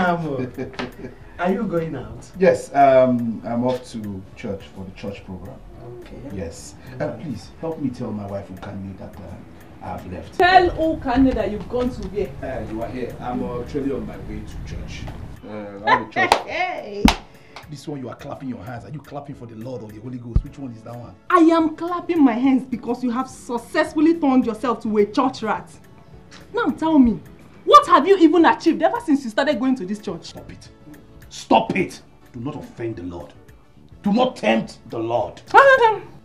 Are you going out? Yes, I'm off to church for the church program. Okay. Yes. Please, help me tell my wife Ukane that I have left. Tell Ukane that you've gone to where? You are here. I'm actually on my way to church. Church. Hey! This one you are clapping your hands. Are you clapping for the Lord or the Holy Ghost? Which one is that one? I am clapping my hands because you have successfully turned yourself to a church rat. Now tell me, what have you even achieved ever since you started going to this church? Stop it. Stop it! Do not offend the Lord. Do not tempt the Lord.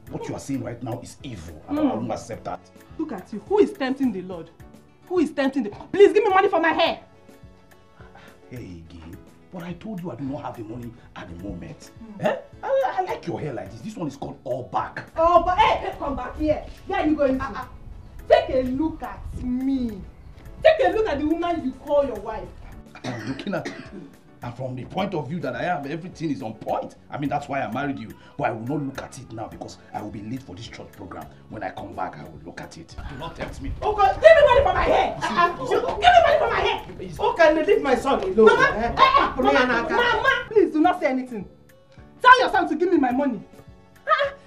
What you are saying right now is evil, and I won't accept that. Look at you. Who is tempting the Lord? Who is tempting the... Please give me money for my hair. Hey, Gabe. But I told you I do not have the money at the moment. Eh? I like your hair like this. This one is called all back. Oh, but hey, come back here. Where are you going to? Take a look at me. Take a look at the woman you call your wife. I'm looking at it. And from the point of view that I am, everything is on point. I mean, that's why I married you. But I will not look at it now because I will be late for this church program. When I come back, I will look at it. Do not tempt me. Oh God, give me money for my hair! Give me money for my hair! Oh, can you leave my son alone? Mama, please do not say anything. Tell your son to give me my money.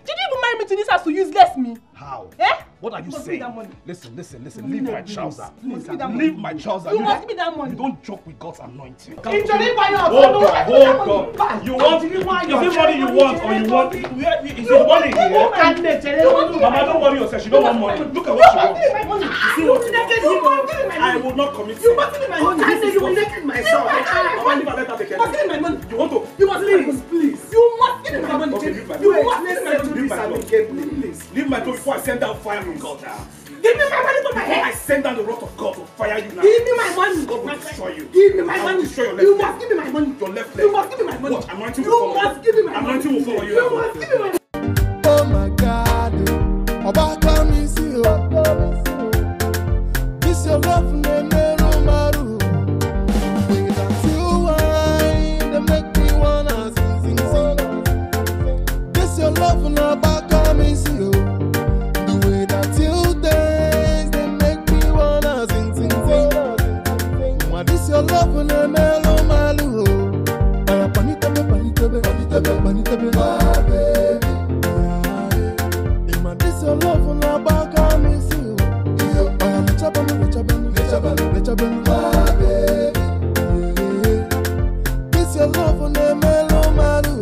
Did you even marry me to this house to useless me? How? Eh? What are you saying? Listen. Leave my trouser. Leave my trouser. You must give me that money. You don't joke with God's anointing. Hold on. You want? Is it money you want or you want? Is it money here? Mama, don't worry yourself. She don't want money. Look at what she wants. You see what? I will not commit. You must give me my money. I said you will make it myself. I want to let her take care. You must give me my money. You want to? You must please. You must give me my money. You must leave my money. Please. Leave my door before I send down fire from God. Give me my money to my head. I send down the wrath of God to fire you now. Give me my money. God will destroy you. Give me my money. Destroy your left leg. You must give me my money. Your left leg. You must give me my money. What? Anointing will follow you. You must give me my money. Anointing will follow you. You must give me my money. Oh my God. Oba come and see you. This your love name no matter. With that you wine, they make me wanna sing. This your love no Oba come and see you. The way that you dance, they make me wanna sing. What is your love no melo malu? Panita be, my baby. This your love on the back of me, see you. My baby. This your love on the mellow malu.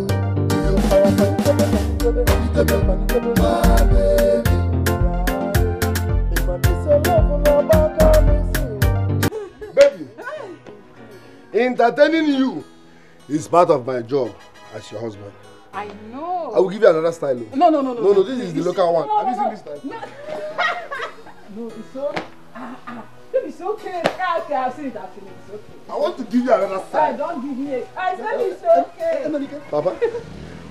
My baby. This your love on the back of me, see you. Baby, entertaining you is part of my job as your husband. I know. I will give you another style. No, this is the local one. Have you seen this style? No, it's okay. It's okay. Okay, I've seen it. It's okay. I want to give you another style. Don't give me it. I said it's okay. Papa,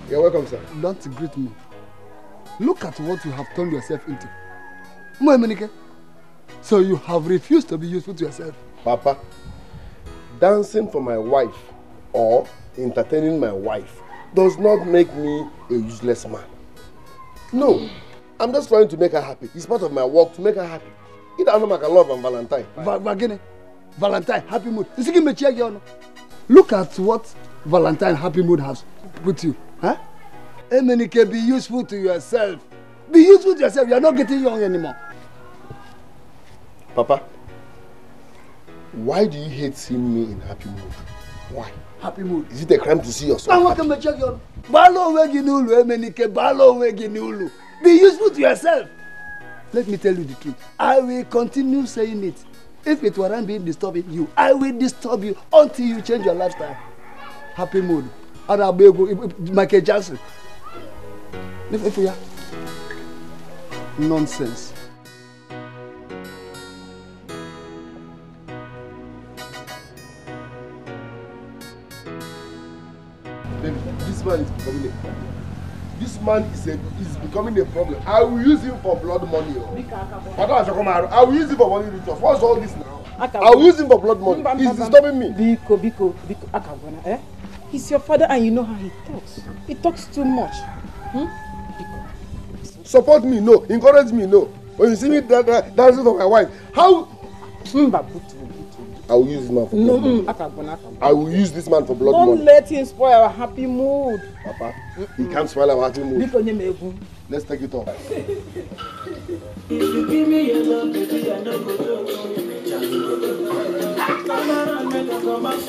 you're welcome, sir. Don't greet me. Look at what you have turned yourself into. Moemenike. So you have refused to be useful to yourself. Papa, dancing for my wife or entertaining my wife does not make me a useless man. No, I'm just trying to make her happy. It's part of my work to make her happy. It doesn't make love on Valentine. Valentine, happy mood. Look at what Valentine happy mood has with you. Huh? Emenike, be useful to yourself. Be useful to yourself. You are not getting young anymore. Papa, why do you hate seeing me in happy mood? Why? Happy mood. Is it a crime to see yourself happy? Be useful to yourself. Let me tell you the truth. I will continue saying it. If it weren't being disturbing you, I will disturb you until you change your lifestyle. Happy mood. Michael Jackson. Nonsense. This man is becoming a problem. This man is becoming a problem. I will use him for blood money. I will use him for money rituals. What's all this now? I will use him for blood money. He's disturbing me. Biko, Akagwana, eh? He's your father and you know how he talks. He talks too much. Support me, no. Encourage me, no. When you see me dancing for my wife, how? I will use this man for blood money. I will use this man for blood money. Don't let him spoil our happy mood. Papa, he can't spoil our happy mood. Let's take it off. If you give me your love, baby, I know go come around, make a come back,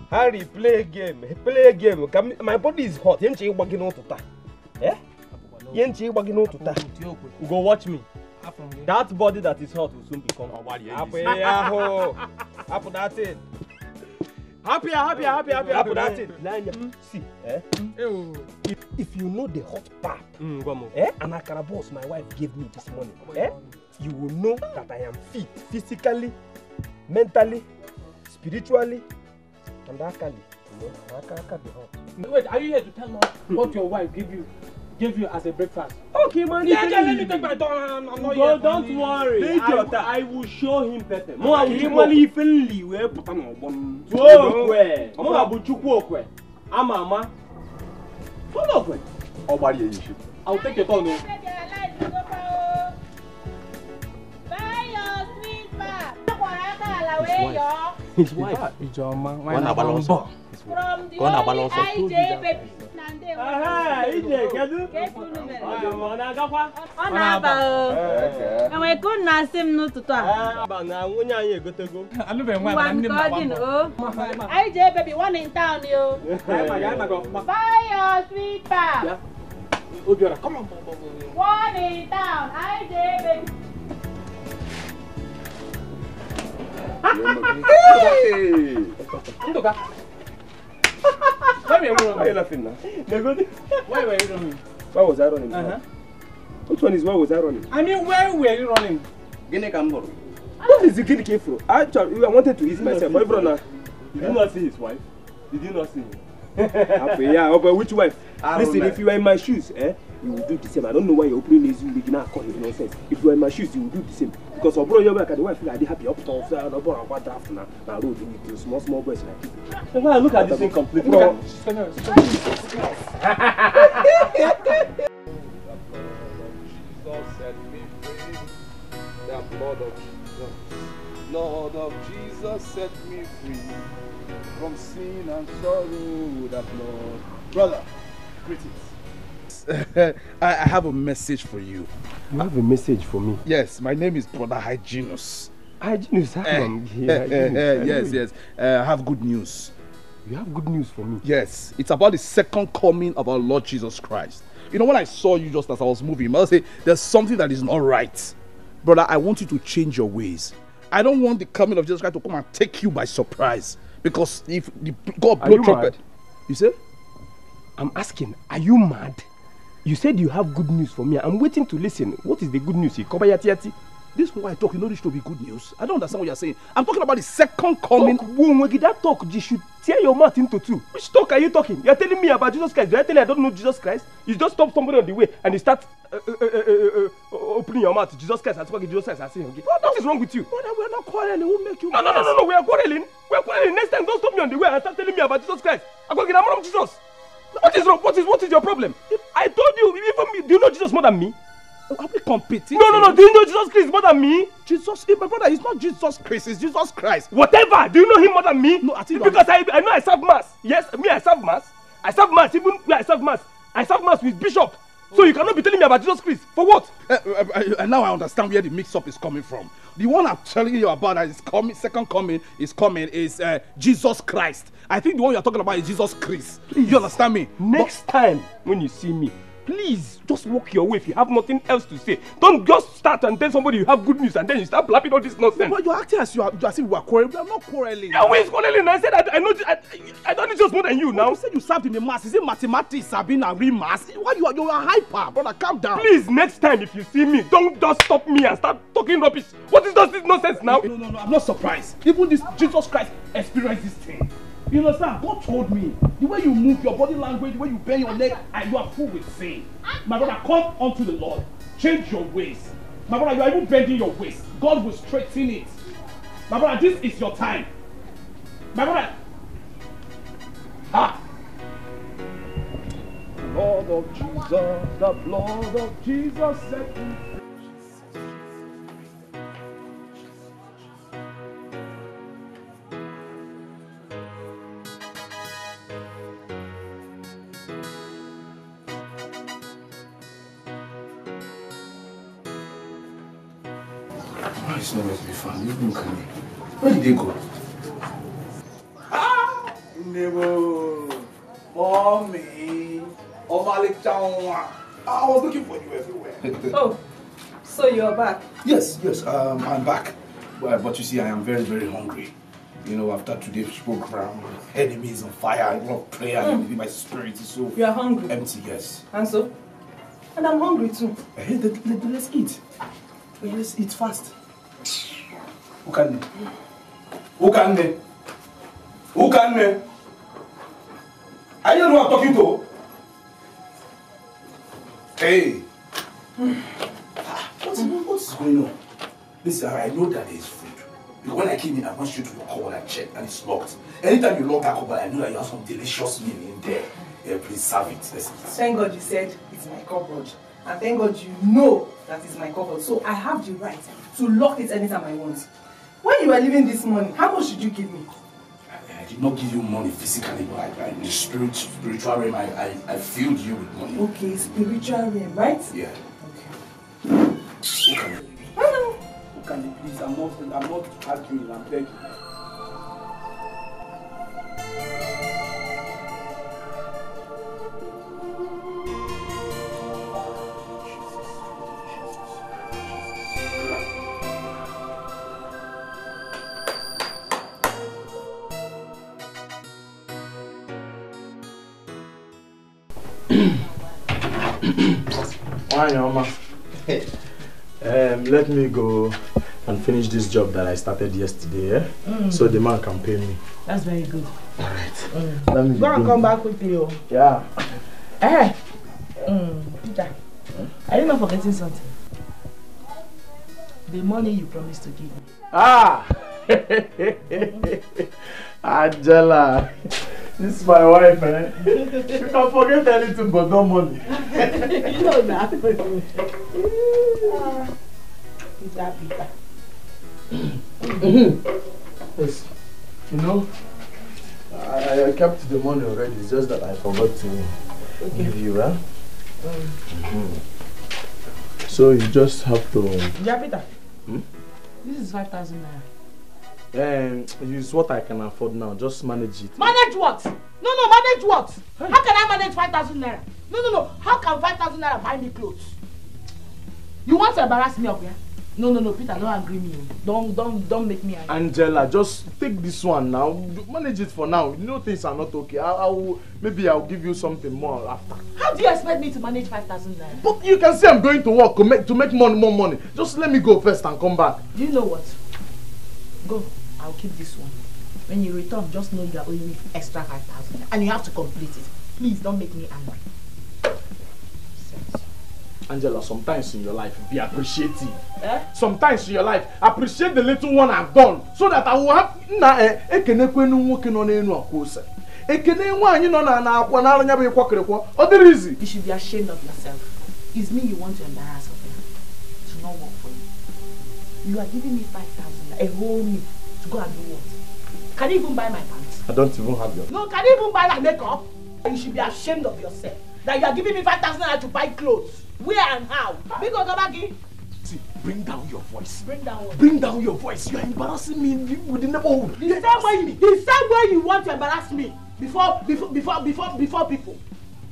Harry, play a game. Play a game. My body is hot. You ain't working out to that. Eh? You ain't working out to that. Go watch me. That body that is hot will soon become happy. Happy that it. Happy that it. See, eh? If you know the hot part, eh? And I can boss my wife gave me this morning, eh? You will know that I am fit physically, mentally, spiritually. And that can be, you know, that can be hot. Wait, are you here to tell us what your wife gave you as a breakfast? Okay, man. Let me take my turn. I'm not here. Don't worry. I will show him better. Mo actually friendly we put on one. Mo abuchukwu okwe. Ama. Follow okwe. Obari issue. I'll take your turn. His wife. From the IJ baby. IJ baby, one in town, yo. Buy your sweet pap. Come on. One in town, IJ baby. Hey! Why are you laughing now? Why were you running? Why was I running? Which one is why was I running? I mean, where were you running? What is the kid came from? Actually, I wanted to ease myself. Did you not see his wife? Did you not see him? Yeah, but which wife? Listen, if you were in my shoes, you will do the same. I don't know why you're opening this you begin to call it nonsense. If you were in my shoes, you will do the same. Because bro, you're like the wife, like they happy up to about draft now. Now road with small boys like you. When I look at this thing completely. No. Lord of Jesus set me free from sin and sorrow. That Lord, brother, greetings. I have a message for you. You have a message for me? Yes, my name is Brother Hyginus. Hyginus, yes. I have good news. You have good news for me? Yes, it's about the second coming of our Lord Jesus Christ. You know, when I saw you just as I was moving, I say there's something that is not right. Brother, I want you to change your ways. I don't want the coming of Jesus Christ to come and take you by surprise. Because if God blow trumpet, you say? I'm asking, are you mad? You said you have good news for me. I'm waiting to listen. What is the good news? This is why I talk. You know this to be good news. I don't understand what you're saying. I'm talking about the second coming. That talk, you should tear your mouth into two. Which talk are you talking? You're telling me about Jesus Christ. You're telling me I don't know Jesus Christ? You just stop somebody on the way and you start opening your mouth. Jesus Christ, I talking Jesus Christ. I say, okay. What is wrong with you? Brother, we're not quarreling. Who make you? No. We are quarreling. Next time, don't stop me on the way and start telling me about Jesus Christ. I'm going to get a Jesus. What is wrong? What is your problem? I told you, even me, do you know Jesus more than me? Are we competing? No. Do you know Jesus Christ more than me? Jesus, my brother, it's not Jesus Christ, it's Jesus Christ. Whatever. Do you know him more than me? No, I think because I know I serve mass. Yes, me I serve mass. I serve mass. Even where I serve mass with bishop. So you cannot be telling me about Jesus Christ. For what? now I understand where the mix-up is coming from. The one I'm telling you about that is coming, second coming is Jesus Christ. I think the one you're talking about is Jesus Christ. Please. You understand me? Next time when you see me, please just walk your way if you have nothing else to say. Don't just start and tell somebody you have good news and then you start blabbing all this nonsense. But you're acting as if we are quarreling. I'm not quarreling. Yeah, who is quarreling? I said I don't need just more than you now. You said you served in the mass. Is it mathematics, Sabina, re-mass? Why you are hyper, brother? Calm down. Please, next time if you see me, don't just stop me and start talking rubbish. What is this nonsense now? No, I'm not surprised. Even this Jesus Christ experienced this thing. You understand? God told me, the way you move, your body language, the way you bend your neck, and you are full with sin. My brother, come unto the Lord. Change your ways. My brother, you are even bending your waist. God will straighten it. My brother, this is your time. My brother. Blood of Jesus, the blood of Jesus set me free. It's nowhere to be found. Even coming. Where did they go? Nebo, mommy, I was looking for you everywhere. Oh, so you're back? Yes, I'm back. But you see, I am very, very hungry. You know, after today's program, enemy is on fire. I love prayer. And my spirit is so you are hungry? Empty, yes. And so? And I'm hungry too. Hey, let's eat. Let's eat fast. Who can me? Who can me? Who can me? I don't know who I'm talking to. Hey. What's going on? Listen, I know that there is food. Because when I came in, I went straight to your cupboard and checked, and it's locked. Anytime you lock that cupboard, I know that you have some delicious meal in there. Yeah, please serve it. Let's eat. Thank God you said it's my cupboard. And thank God you know that it's my cupboard. So I have the right to lock it anytime I want. When you were leaving this morning, how much did you give me? I did not give you money physically, but in the spiritual realm, I filled you with money. Okay, spiritual realm, right? Yeah. Okay. Who can you? Who can you please? I'm not arguing, I'm begging. Let me go and finish this job that I started yesterday, so the man can pay me. That's very good. Alright. Let me go and come back quickly. Yeah. Hey. Peter, are you not forgetting something? The money you promised to give me. Ah! Angela, this is my wife, eh? You can forget anything but no money. You know that. Peter. Yes. You know, I kept the money already. It's just that I forgot to give you, huh? So you just have to... Yeah, Peter. This is 5,000 naira. It's what I can afford now. Just manage it. Manage what? No, manage what? Hey. How can I manage 5,000 naira? No. How can 5,000 naira buy me clothes? You want to embarrass me up here? No, Peter, don't agree me. Don't make me angry. Angela, just take this one now. Manage it for now. You know things are not okay. Maybe I'll give you something more after. How do you expect me to manage 5,000 naira? But you can say I'm going to work to make more money. Just let me go first and come back. Do you know what? Go. I'll keep this one. When you return, just know you are owing me extra 5,000 and you have to complete it. Please don't make me angry. Angela, sometimes in your life, be appreciative. Sometimes in your life, appreciate the little one I've done, so that I will have. You should be ashamed of yourself. It's me you want to embarrass of them. It should not work for you. You are giving me 5,000, a whole meal, to go and do what? Can you even buy my pants? I don't even have your. No, can you even buy my makeup? You should be ashamed of yourself. That you are giving me 5,000 to buy clothes. Where and how? Because bring down your voice. Bring down what? Bring down your voice. You are embarrassing me with the neighborhood. The same way you want to embarrass me before people.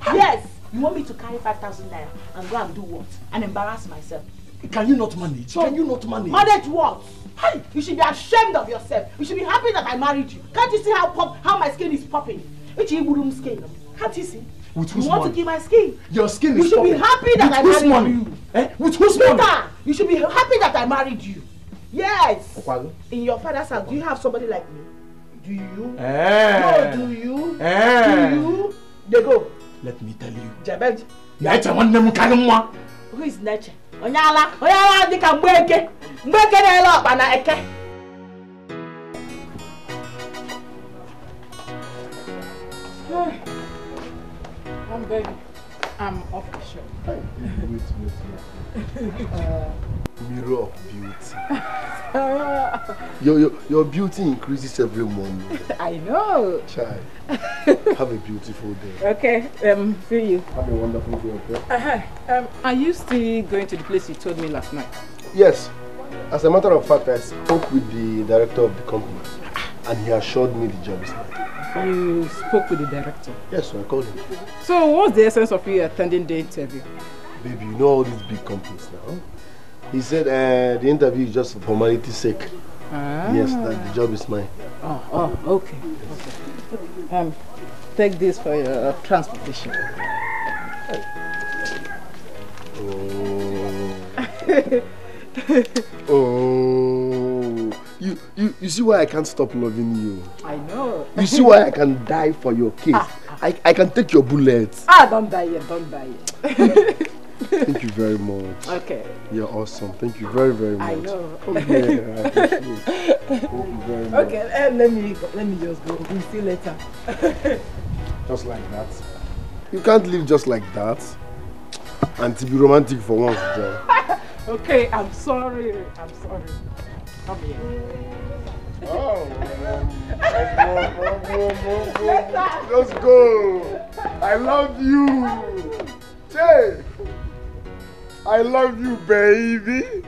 Yes. You want me to carry 5,000 naira and go and do what? And embarrass myself? Can you not manage? So, can you not manage? Manage what? Hey, you should be ashamed of yourself. You should be happy that I married you. Can't you see how my skin is popping? It's a skin. Can't you see? With whose you want money? to kill my skin? Your skin is popping. You should be happy that I married money? You. Eh? With whose money? You should be happy that I married you. Yes. Okwado? In your father's house, do you have somebody like me? Do you? No, do you? Do you? They go. Let me tell you. Jabed. Who is Neche? Onyala dika Mbeke na elo akpa na eke. Baby, I'm off the show. Wait. Mirror of beauty. Your beauty increases every morning. I know. Child, have a beautiful day. Okay, see you. Have a wonderful day, okay? Are you still going to the place you told me last night? Yes. As a matter of fact, I spoke with the director of the company and he assured me the job is mine. You spoke with the director? Yes, so I called him. So what's the essence of you attending the interview? Baby, you know all these big companies now. He said the interview is just for formality's sake. Yes, that the job is mine. Oh, okay. Take this for your transportation. You see why I can't stop loving you? I know. You see why I can die for your case? I can take your bullets. Don't die yet, don't die yet. Thank you very much. Okay. You're awesome. Thank you very, very much. I know. Yeah, I appreciate it. Thank you very much. Okay, let me just go. We'll see you later. Just like that. You can't live just like that. And to be romantic for once, John. Okay, I'm sorry. Come here. Oh, let's go. I love you. Jay. I love you, baby.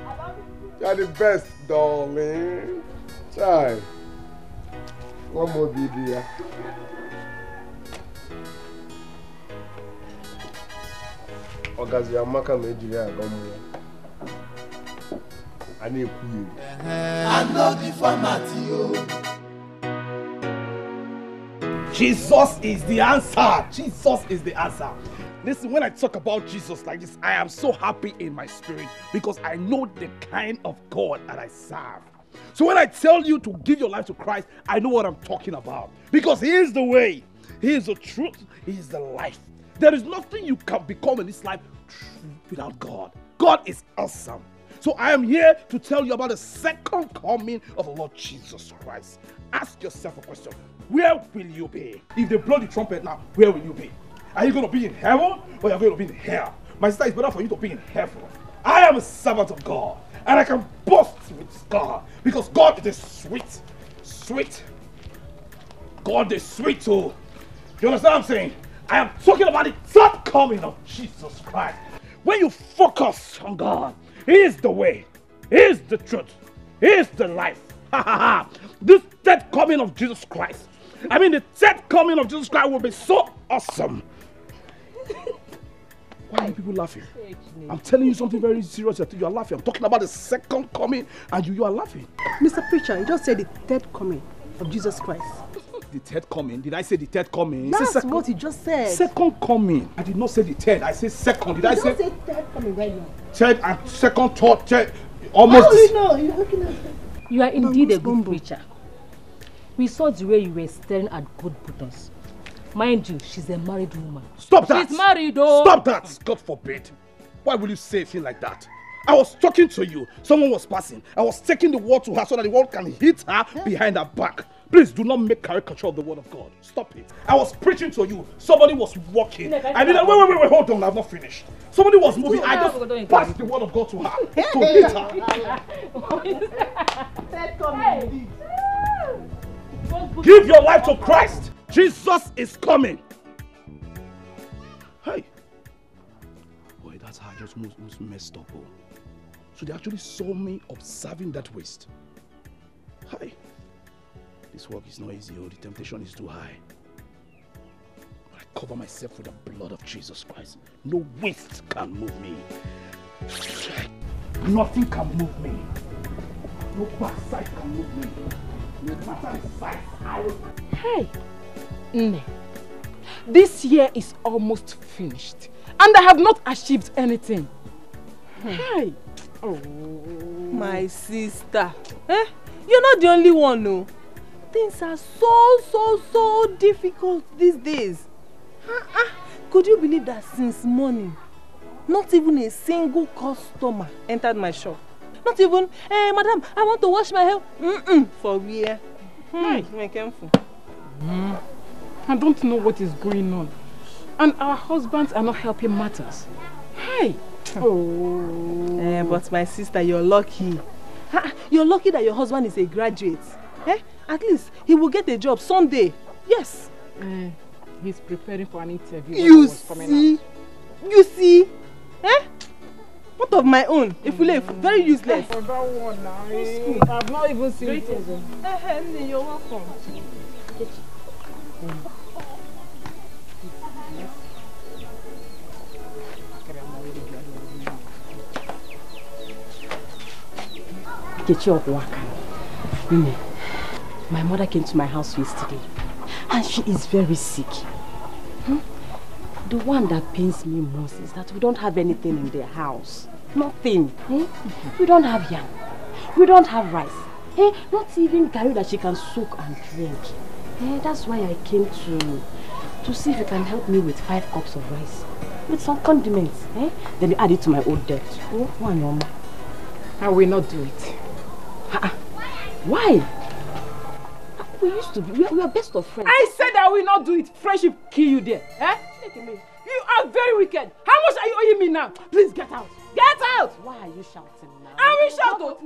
You're the best, darling. Child. One more video. Ogazi Amaka Mejiri Agomu. I know the format, you. Jesus is the answer. Jesus is the answer. Listen, when I talk about Jesus like this, I am so happy in my spirit because I know the kind of God that I serve. So when I tell you to give your life to Christ, I know what I'm talking about. Because He is the way, He is the truth, He is the life. There is nothing you can become in this life without God. God is awesome. So I am here to tell you about the second coming of the Lord Jesus Christ. Ask yourself a question. Where will you be? If they blow the trumpet now, where will you be? Are you going to be in heaven or are you going to be in hell? My sister, it's better for you to be in heaven. I am a servant of God and I can boast with God because God is sweet. Sweet. God is sweet too. You understand what I'm saying? I am talking about the third coming of Jesus Christ. When you focus on God, He is the way, He is the truth, He is the life. This third coming of Jesus Christ, the third coming of Jesus Christ will be so awesome. Why are you people laughing? I'm telling you something very serious. You are laughing. I'm talking about the second coming and you are laughing. Mr. Preacher, you just said the third coming of Jesus Christ. The third coming? Did I say the third coming? That's what you just said. Second coming. I did not say the third. I said second. Did I say? You don't say third coming right now. Third and second, third. Almost. How do you know? You're looking at them. You are indeed a good preacher. We saw the way you were staring at good Buddhas. Mind you, she's a married woman. Stop that! She's married, though! Stop that! God forbid. Why will you say a thing like that? I was talking to you. Someone was passing. I was taking the word to her so that the word can hit her behind her back. Please do not make caricature of the word of God. Stop it. I was preaching to you. Somebody was walking. Wait, hold on. I've not finished. Somebody was moving. I just passed the word of God to her. To hit her. Give your life to Christ. Jesus is coming. Hey. Boy, that's how I just messed up. Oh. So they actually saw me observing that waste. Hi. This work is not easy, oh, the temptation is too high. But I cover myself with the blood of Jesus Christ. No waste can move me. Nothing can move me. No backside can move me. No matter the size, I will... Hey, Nne, this year is almost finished and I have not achieved anything. Hey. Oh. My sister. You're not the only one, no. Things are so difficult these days. Could you believe that since morning, not even a single customer entered my shop? Not even, hey, madam, I want to wash my hair. For real. Be careful. I don't know what is going on. And our husbands are not helping matters. Hey. Oh. But my sister, you're lucky. You're lucky that your husband is a graduate. At least he will get a job someday. Yes. He's preparing for an interview. You see? You see? What of my own? If we leave, very useless. For that one now. I've not even seen it. You're welcome. My mother came to my house yesterday and she is very sick. The one that pains me most is that we don't have anything in their house. Nothing. We don't have yam. We don't have rice. Not even curry that she can soak and drink. That's why I came to see if you can help me with 5 cups of rice. With some condiments. Then you add it to my old debt. I will not do it. Why? We used to be, we are best of friends. I said I will not do it. Friendship kill you there. You are very wicked. How much are you owing me now? Please get out. Get out! Why are you shouting now? I will shout, oh.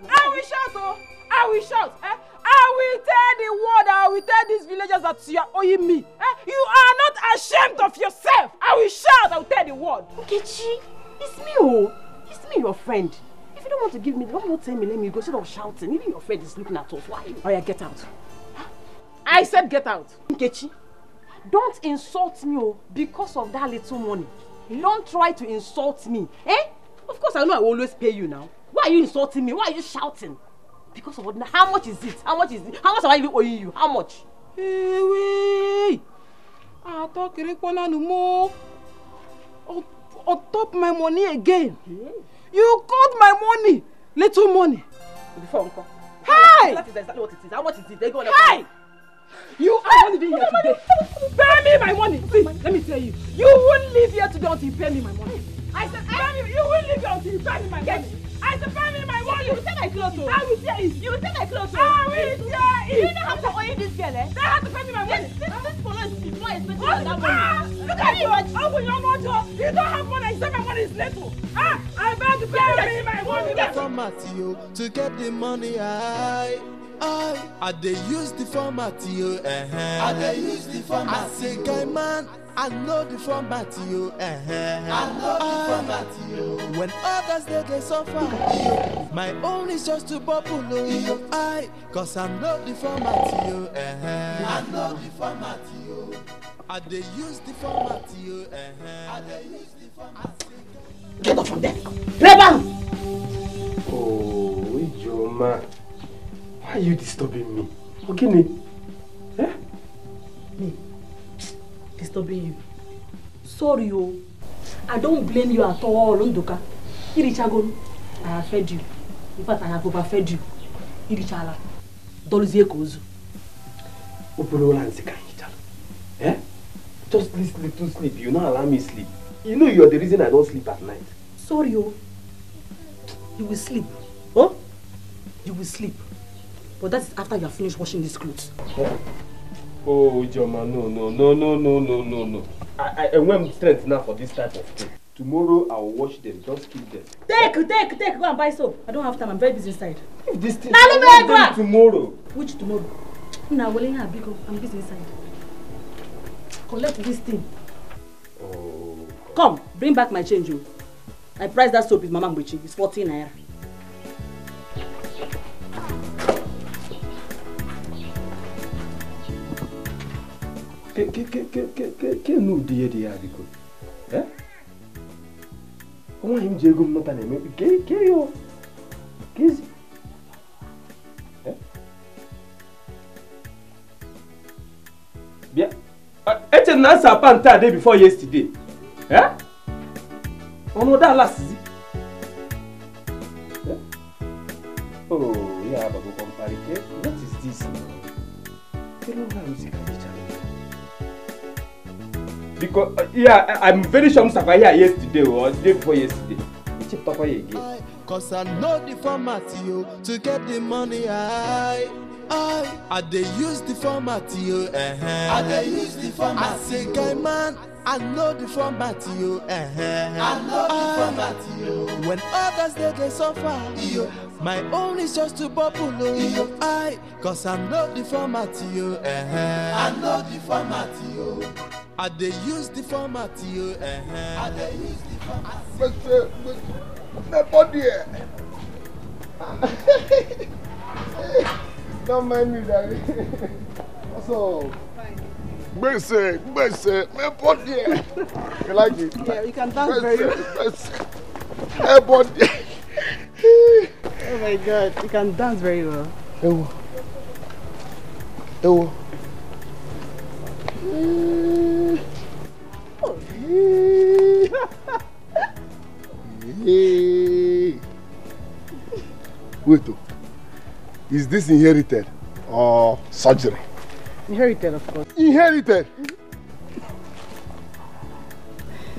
I will shout, oh. I will shout. I will tell the world, I will tell these villagers that you are owing me. You are not ashamed of yourself. I will shout, I will tell the world. Nkechi, it's me, oh. It's me, your friend. If you don't want to give me, why not tell me, let me go instead of shouting? Even your friend is looking at us. Why? Oh yeah, get out. I said get out. Nkechi, don't insult me, oh, because of that little money. Don't try to insult me. Of course I know I will always pay you now. Why are you insulting me? Why are you shouting? Because of what? How much is it? How much is it? How much am I even owing you? How much? Hey, I talk no more. On top my money again. You got my money. Little money. Before Uncle. Hey! That is exactly what it is. How much is it? They go on. Hey! You are not living here today. Pay me my money. See, let me tell you. You won't live here today until you pay me my money. I said, pay me. You won't live here until you pay me my money. I said, pay me my money. You will take my clothes. I will tear it. You will take my clothes. I will tear it. You know how to owe this girl, eh? They have to pay me my money. This follow is more expensive than that money. Look at you. Open your mouth. You don't have money. I said my money is little. I beg you, pay me my money. Format you to get the money. I dey use the format you. I dey use the format. I say, guy man, I know the format you. I know the format you. When others they suffer, my own is just to bubble. Cause I know the format you. I know the format you. I dey use the format you. I dey use the format. Get off from there. Never. Oh, Ijoma. Why are you disturbing me? Okay, me? Me? Disturbing you? Sorry, oh. I don't blame you at all, Ndoka. Irichagon, I have fed you. In fact, I have overfed you. Irichala. Dolzie Kozu. Opurola and Sika Hijal. Just little sleep. You don't allow me sleep. You know you're the reason I don't sleep at night. Sorry, oh. You will sleep. Huh? You will sleep. But that's after you have finished washing these clothes. Oh, Joma, no. I want strength now for this type of thing. Tomorrow I'll wash them. Just keep them. Take. Go and buy soap. I don't have time. I'm very busy inside. If this thing, I'll them tomorrow. Which tomorrow? Now, I'm busy inside. Collect this thing. Oh. Come, bring back my change, you. I priced that soap with Mama Mbuchi. It's 14 naira. No dear, because eh? Come on, him Jago not an enemy. Kill Kiss. Eh? Yeah. It's a nice panta day before yesterday. Eh? Oh no, that last is it. Eh? Oh, yeah, but go compare it. What is this? Because yeah, I'm very sure Mr. Here yesterday or the day before yesterday. Cause I know the format you to get the money. I they use the format you. I they use the format. I say, guy man, I know the format you. I know the format you. When others they suffer, my own is just to bubble. Cause I know the format you. I know the format you. I they use the format you. I they use the format. My body. Don't mind me, daddy. So, Mercy, my body. You like it? Yeah, you can dance very well. My body. Oh my God, you can dance very well. Ewo. Wait, is this inherited or surgery? Inherited, of course. Inherited?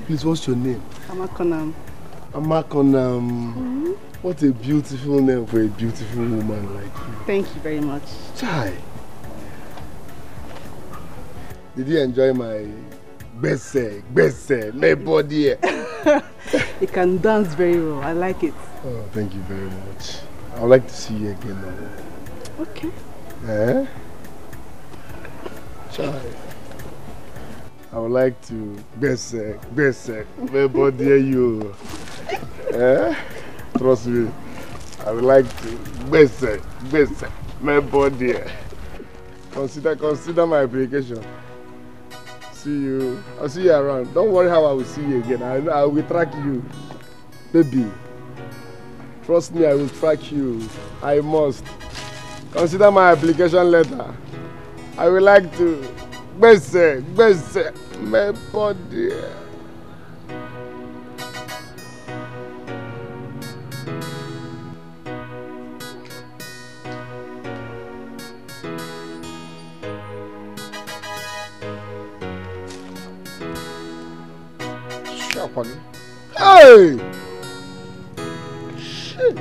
Please, what's your name? Amakonam. Amakonam. What a beautiful name for a beautiful woman like you. Thank you very much. Chai. Did you enjoy my bese, my body? You can dance very well. I like it. Oh, thank you very much. I would like to see you again now. Okay. Eh? Chai. I would like to bese, my body you. Eh? Trust me. I would like to bese, my body. Consider my application. See you. I'll see you around. Don't worry how I will see you again. I will track you. Baby. Trust me, I will track you. I must. Consider my application letter. I would like to bese, my body. Hey! Shit!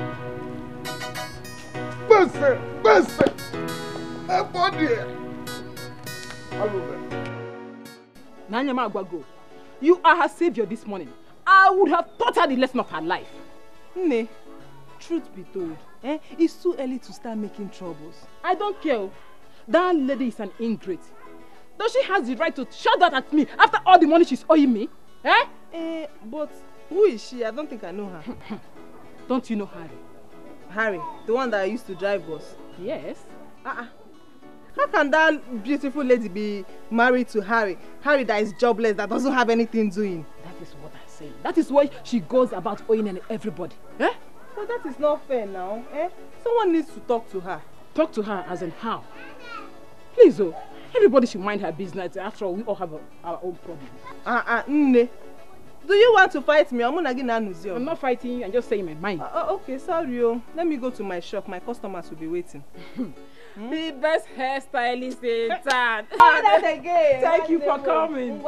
Bese! My body! Nanyama Agwago, you are her savior this morning. I would have taught her the lesson of her life. Nne, truth be told, it's too early to start making troubles. I don't care. That lady is an ingrate. Does she have the right to shout that at me after all the money she's owing me? But who is she? I don't think I know her. Don't you know Harry? Harry, the one that used to drive us? Yes. How can that beautiful lady be married to Harry? Harry that is jobless, that doesn't have anything doing. That is what I say. That is why she goes about owing everybody. But that is not fair now. Someone needs to talk to her. Talk to her as in how? Please, everybody should mind her business. After all, we all have our own problems. Nne. Do you want to fight me? I'm not fighting you, I'm just saying my mind. Okay, sorry. Let me go to my shop. My customers will be waiting. The best hairstylist in town. Thank you for coming.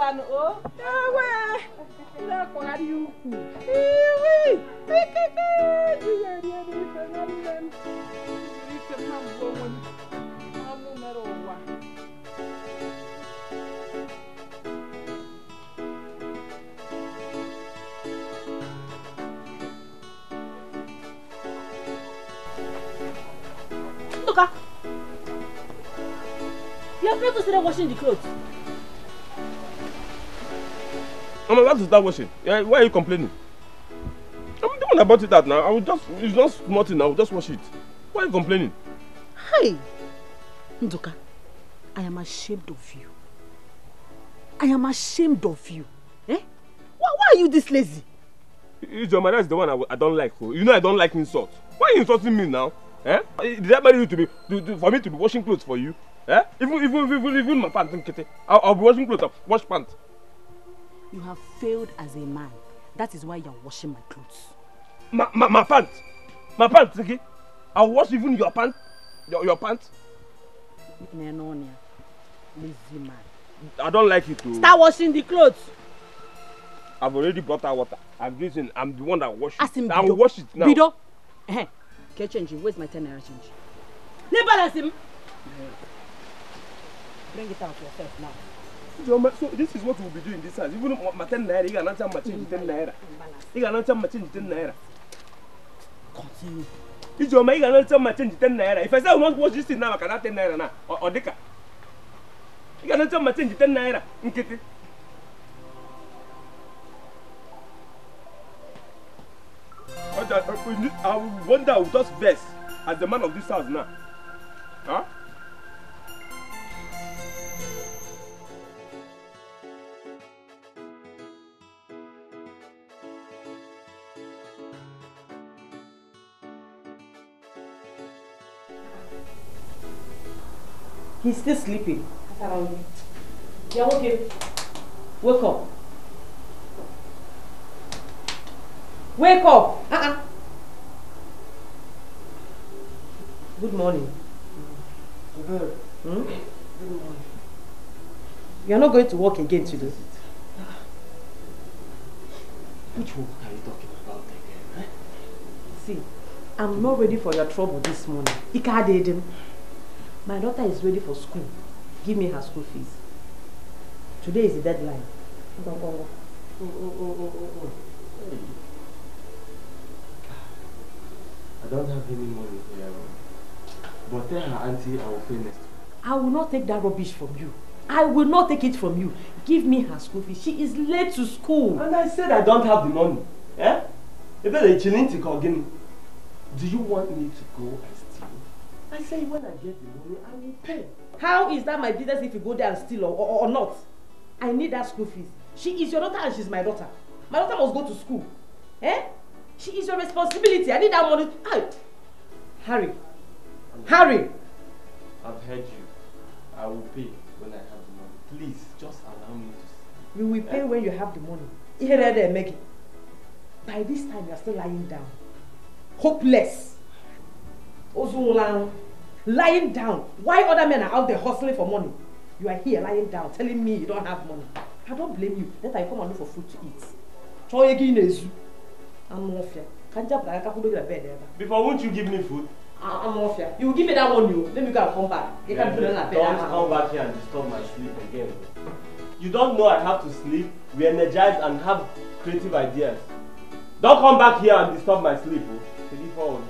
Look, you have never started washing the clothes. I'm about to start washing. Why are you complaining? When I bought it out now, I will just, it's not nothing, I will just wash it. Why are you complaining? Hey, Nduka, I am ashamed of you. I am ashamed of you. Eh? Why are you this lazy? Ijoma, that's the one I don't like. You know I don't like insult. Why are you insulting me now? Eh? Did I marry you for me to be washing clothes for you? Eh? Even my pants, I'll be washing clothes, wash pants. You have failed as a man. That is why you are washing my clothes. My pants? My pants, okay? I'll wash even your pants? Your pants? Lazy man. I don't like it too. Start washing the clothes. I've already brought out water. I'm the one that washes it. I will wash it now. Bido. Can you change it? Where's my 10 naira change? Never him. Bring it out yourself now. So this is what we'll be doing this house. Even my 10 naira, you cannot tell my change 10 naira. You cannot tell my change 10 naira. Continue. You cannot tell my change 10 naira. If I say I will not watch this thing now, I cannot 10 naira now. Or deka. You cannot tell my change 10 naira. Nkete. I wonder I will just vex as the man of this house now. Huh? He's still sleeping. Yeah, okay. Wake up. Wake up! Good morning. Good morning. You are not going to work again today. Which work are you talking about again? Eh? See, I'm not ready for your trouble this morning. My daughter is ready for school. Give me her school fees. Today is the deadline. Oh. Hey. I don't have any money here. But tell her auntie I will pay next week. I will not take that rubbish from you. I will not take it from you. Give me her school fees. She is late to school. And I said I don't have the money. Eh? Do you want me to go and steal? I say when I get the money, I will pay. How is that my business if you go there and steal or not? I need that school fees. She is your daughter and she's my daughter. My daughter must go to school. Eh? She is your responsibility. I need that money. Harry. Harry! I've heard you. I will pay when I have the money. Please, just allow me to see. You will pay when you have the money. By this time, you are still lying down. Hopeless. Lying down. Why other men are out there hustling for money? You are here lying down, telling me you don't have money. I don't blame you. Let I come and look for food to eat. Before, won't you give me food? I'm off here. You will give me that one, you. Let me go and come back. You can't do that. Don't come back here and disturb my sleep again. You don't know I have to sleep, be energized, and have creative ideas. Don't come back here and disturb my sleep. Take it forward.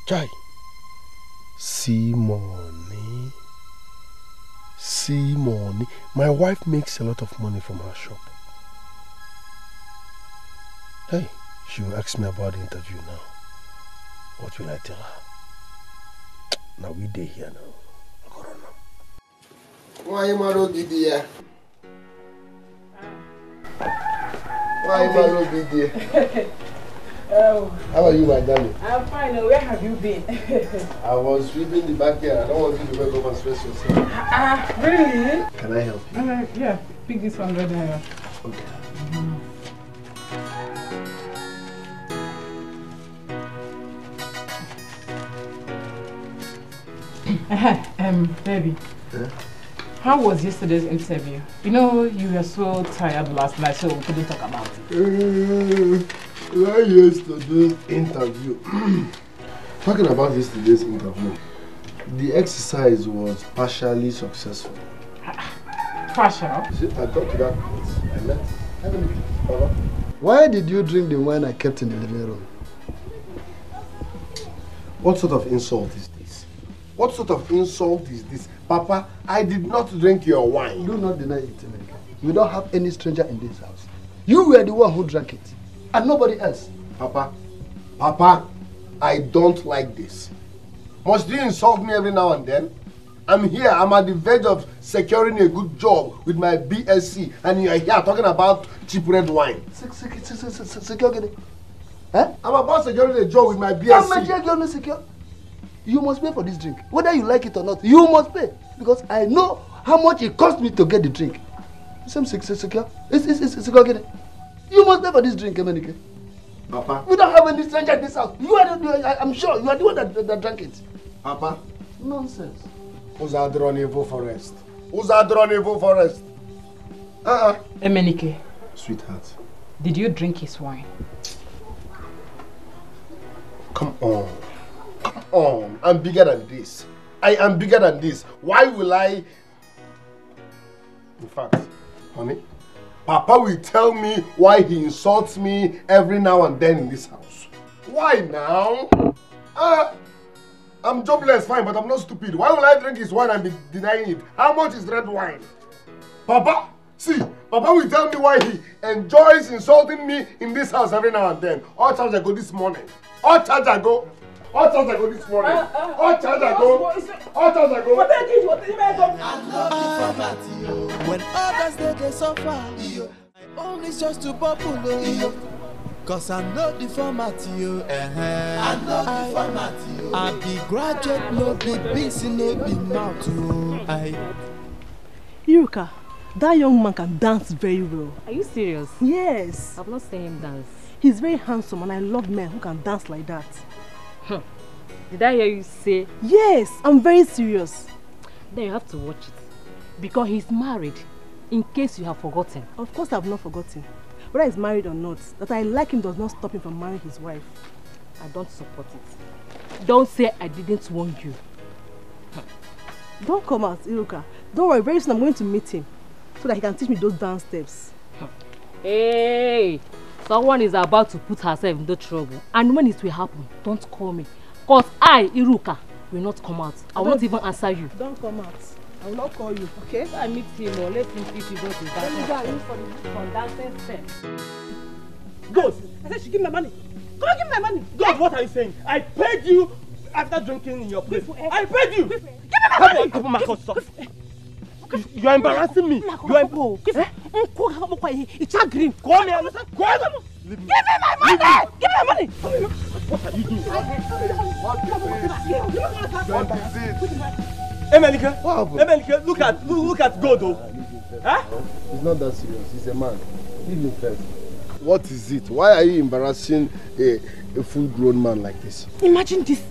Chai, see money. See money. My wife makes a lot of money from her shop. Hey, she will ask me about the interview now. What will I tell her? Now we day here now. Why am I not here? Why am I not here? How are you, my darling? I'm fine. Where have you been? I was sweeping the backyard. I don't want you to wake up and stress yourself. Really? Can I help you? Yeah, pick this 100 naira. Okay. Baby. Yeah? How was yesterday's interview? You know, you were so tired last night, so we couldn't talk about it. Yesterday's interview. Talking about yesterday's interview, The exercise was partially successful. Partial? See, I got to that point. I left. Papa, why did you drink the wine I kept in the living room? What sort of insult is this? What sort of insult is this? Papa, I did not drink your wine. Do not deny it, America. We don't have any stranger in this house. You were the one who drank it, and nobody else. Papa, I don't like this. Must you insult me every now and then? I'm here, I'm at the verge of securing a good job with my BSc, and you're here talking about cheap red wine. Secure? I'm about securing a job with my BSc. You must pay for this drink. Whether you like it or not, you must pay. Because I know how much it cost me to get the drink. Same secure. It's secure. You must pay for this drink, Emenike. Papa. We don't have any stranger in this house. I'm sure you are the one that drank it. Papa. Nonsense. Who's out there on Evo Forest? Who's out there on Evo Forest? Emenike. Sweetheart. Did you drink his wine? Come on. Come on. I'm bigger than this. I am bigger than this. Why will I... In fact, honey, Papa will tell me why he insults me every now and then in this house. Why now? I'm jobless, fine, but I'm not stupid. Why will I drink his wine and be denying it? How much is red wine? Papa, see, Papa will tell me why he enjoys insulting me in this house every now and then. All charge I go this morning. All charge I go. All charge I go this morning. All charge I go. All charge I go. When others they suffer, I only just to bubble. Cause I know the format, I know the format, I be graduate, no be busy, no be mouth, Iruka, that young man can dance very well. Are you serious? Yes. I've not seen him dance. He's very handsome and I love men who can dance like that. Did I hear you say? Yes, I'm very serious. Then you have to watch it. Because he's married, in case you have forgotten. Of course I've not forgotten. Whether he's married or not, that I like him does not stop him from marrying his wife. I don't support it. Don't say I didn't warn you. Don't come out, Iruka. Don't worry, very soon I'm going to meet him so that he can teach me those dance steps. Hey, someone is about to put herself into trouble. And when it will happen, don't call me. Because I, Iruka, will not come out. I will not even answer you. Don't come out. I will not call you, okay? I meet him or let him teach you what to dance. Let me go and look for the dancing steps. Go! I said she give me my money. Come on, give me my money. God, what are you saying? I paid you after drinking in your place. I paid you! Give me my money! Come on, stop. You are embarrassing me. You are... It's a green. Come here. Give me my money! Give me my money! What are you doing? Emenike, look at God, though. Huh? He's not that serious. He's a man. Leave him first. What is it? Why are you embarrassing a full-grown man like this? Imagine this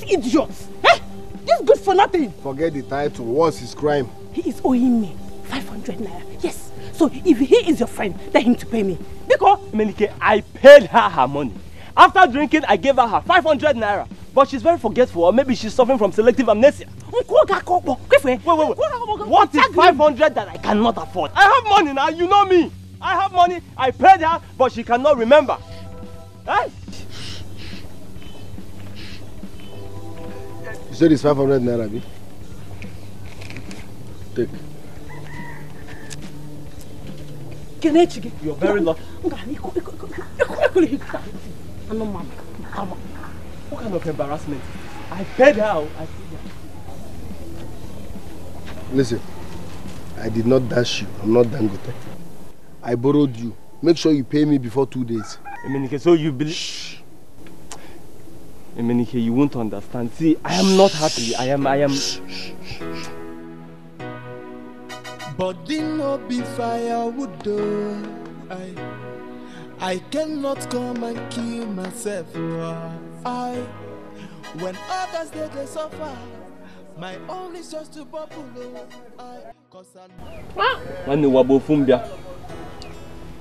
idiot. Eh? This good for nothing. Forget the title. What's his crime? He is owing me 500 naira. Yes. So if he is your friend, tell him to pay me. Because Emenike, I paid her money. After drinking, I gave her 500 naira. But she's very forgetful, or maybe she's suffering from selective amnesia. Wait. What is 500 that I cannot afford? I have money now, you know me. I have money, I paid her, but she cannot remember. Eh? You said it's 500 naira, B? Take. You're very lucky. What kind of embarrassment? I paid her. Listen, I did not dash you. I'm not Dangote. I borrowed you. Make sure you pay me before 2 days. Emenike, so you believe... Shh. Emenike, you won't understand. See, I am not happy. I am... Body no be firewood though. I cannot come and kill myself. When others they suffer, my own is just to bubble.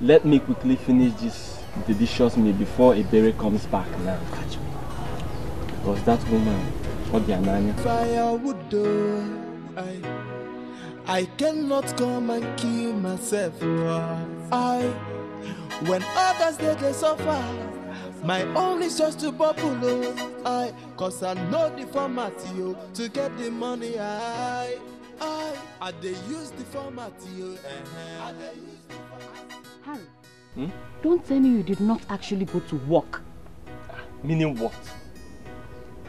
Let me quickly finish this delicious meal before a berry comes back now. Catch me. Because that woman, What the ananya? Firewood door. I cannot come and kill myself. When others they suffer, my own is just to bubble. Cause I know the format to get the money. I they use the format Harry, don't tell me you did not actually go to work. Meaning what?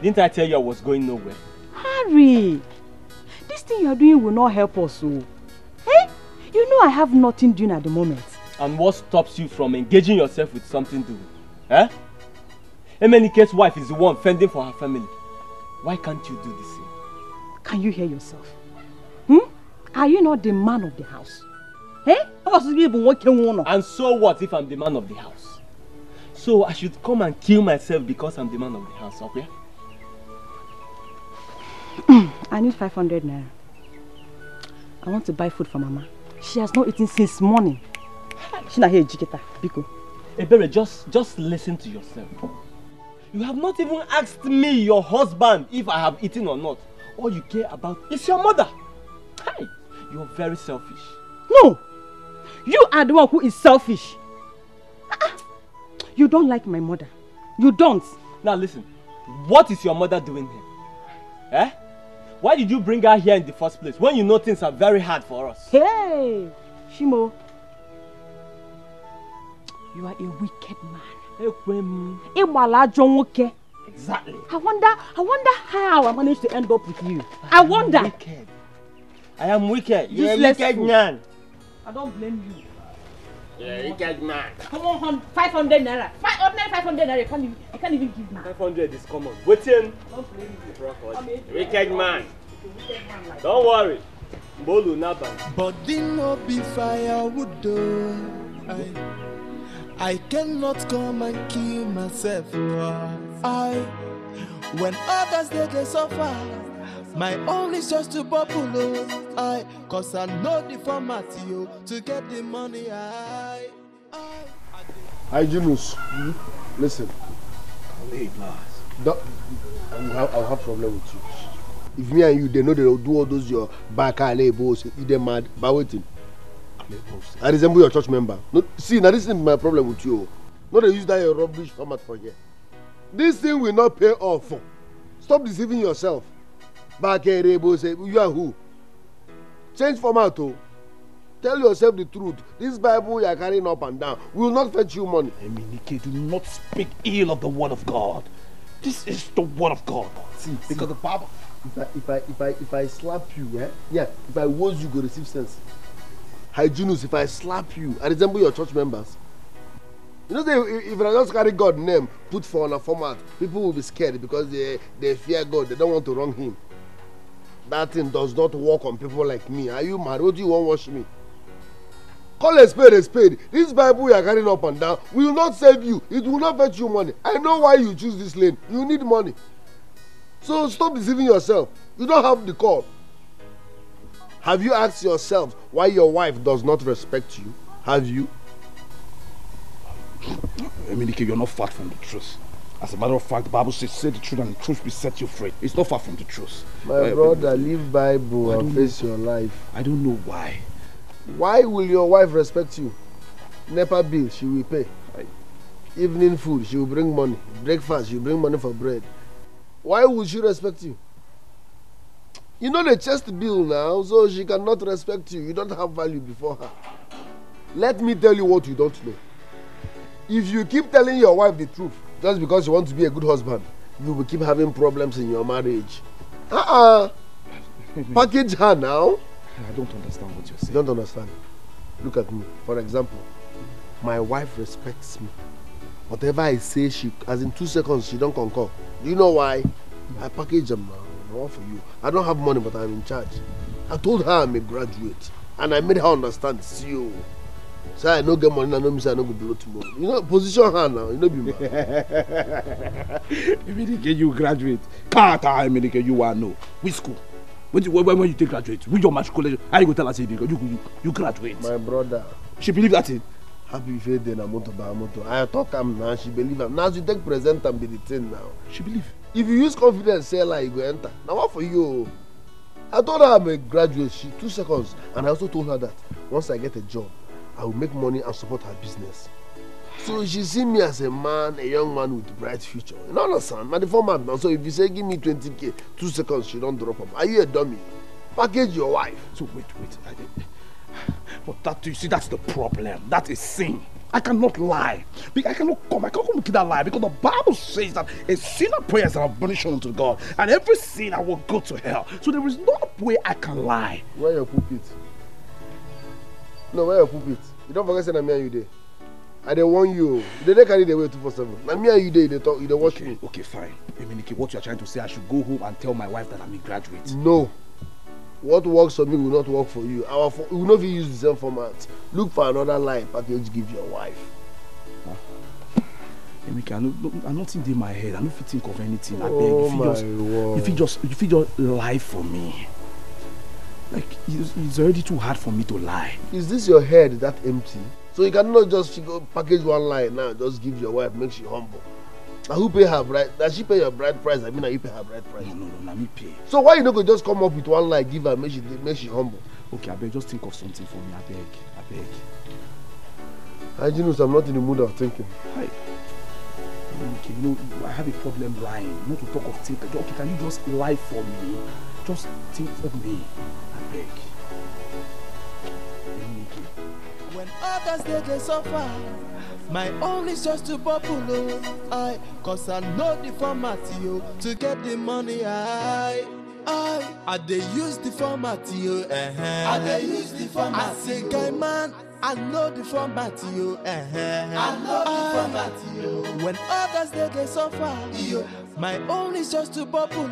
Didn't I tell you I was going nowhere? Harry, this thing you are doing will not help us. Hey, you know I have nothing doing at the moment. And what stops you from engaging yourself with something doing? Eh? Emenike's wife is the one fending for her family. Why can't you do the same? Can you hear yourself? Are you not the man of the house? Hey? And so what if I'm the man of the house? So I should come and kill myself because I'm the man of the house, okay? I need 500 naira. I want to buy food for Mama. She has not eaten since morning. She not here, Jiketa, Biko. Ebere, just listen to yourself. You have not even asked me, your husband, if I have eaten or not. All you care about is your mother. Hi, you're very selfish. No, you are the one who is selfish. You don't like my mother. You don't. Now listen, what is your mother doing here? Eh? Why did you bring her here in the first place when you know things are very hard for us? Hey, Shimo. You are a wicked man. Exactly. I wonder how I managed to end up with you. I wonder. Wicked. I am wicked. You're a wicked man. I don't blame you. You're a wicked man. Come on, 500 naira. 500 naira. You can't even give me. 500 is common. Waiting. Don't blame me. Wicked man. Don't worry. Bolu Naban. Body no be firewood door. I cannot come and kill myself. When others they suffer, my own is just to bubble. Cause I know the format to get the money. Hi, Junus. Listen. I'll have problem with you. If me and you, they know they'll do all those your back and labels, they're mad. But waiting. I resemble your church member. No, see, now this is my problem with you. No, they use that your rubbish format for here. This thing will not pay off. Stop deceiving yourself. Back and labels, you are who? Change format. Tell yourself the truth. This Bible you are carrying up and down will not fetch you money. Eminike, do not speak ill of the word of God. This is the word of God. See, because the Bible. If I slap you, if I was you, go receive sense. Hygienus, if I slap you, I resemble your church members. You know, if I just carry God's name, put for on a format, people will be scared because they fear God. They don't want to wrong Him. That thing does not work on people like me. Are you mad? What do you want to watch me? Call a spade a spade. This Bible you are carrying up and down will not save you. It will not fetch you money. I know why you choose this lane. You need money. So stop deceiving yourself. You don't have the call. Have you asked yourself why your wife does not respect you? Have you? Eminike, you're not far from the truth. As a matter of fact, the Bible says, say the truth and the truth will set you free. It's not far from the truth. My brother, leave Bible and face your life. I don't know why. Why will your wife respect you? NEPA bill, she will pay. Evening food, she will bring money. Breakfast, she will bring money for bread. Why would she respect you? You know the chest bill now, so she cannot respect you. You don't have value before her. Let me tell you what you don't know. If you keep telling your wife the truth, just because you want to be a good husband, you will keep having problems in your marriage. Package her now. I don't understand what you're saying. You don't understand. Look at me. For example, my wife respects me. Whatever I say, as in 2 seconds, she don't concur. Do you know why? I package them now. All for you. I don't have money, but I'm in charge. I told her I'm a graduate, and I made her understand. See you. Say I no get money, I know me say I no go blow tomorrow. You know, position her now. You know, be mad. Eminike, you graduate. Can't Eminike, you are no. Which school? When you take graduate, with your match college, how you go tell her say you graduate? My brother. She believe that thing. Happy faith in a motor by a motor. I talk am now, she believe am. Now she take present and be the thing now. She believe. If you use confidence, say like you go enter. Now what for you? I told her I'm a graduate. She 2 seconds, and I also told her that once I get a job, I will make money and support her business. So she see me as a man, a young man with a bright future. You know, understand? I'm the format now. So if you say give me 20k, 2 seconds, she don't drop up. Are you a dummy? Package your wife. So wait. But that, you see, that's the problem. That is sin. I cannot lie. I can't come with that lie because the Bible says that a sinner prays an abomination unto God, and every sinner will go to hell. So there is no way I can lie. Where your pulpit? No, where your pulpit? You don't forget saying me and you there. I don't want you. They don't carry the way 247. Now me and you there, they talk, they watch me. Okay, fine. Emenike, what you are trying to say, I should go home and tell my wife that I'm a graduate. No. What works for me will not work for you. We will not use the same format. Look for another line package, give your wife. Emenike, I'm not in my head. I don't think of anything. I beg. If you just lie for me. Like, it's already too hard for me to lie. Is this your head that empty? So you cannot just package one line now, just give your wife, make she humble. Now who pay her bride? Does she pay your bride price? I mean, you pay her bride price. No, let me pay. So why you not go just come up with one line, give her, make she humble? Okay, I beg, just think of something for me. I beg. Hygienist, I'm not in the mood of thinking. Hi. Okay, you know, I have a problem lying. Not to talk of thinking. Okay, can you just lie for me? Just think of me. I beg. When others they suffer, my own is just to bubble. Cause I know the format to get the money. I they use the format I they use the format. I say guy man, I know the format I know the format When others they suffer, my own is just to bubble.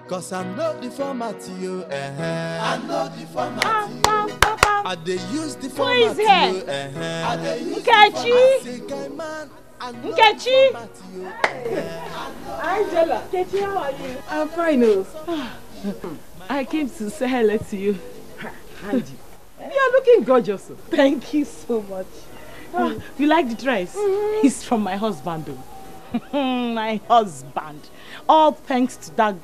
Cause I know the format I know the format I they use the format. Who is here? Nkechi? Nkechi? Angela. Nkechi, how are you? I'm fine. I came to say hello to you. Angie, you're looking gorgeous. Thank you so much. You like the dress? It's from my husband. My husband. All thanks to that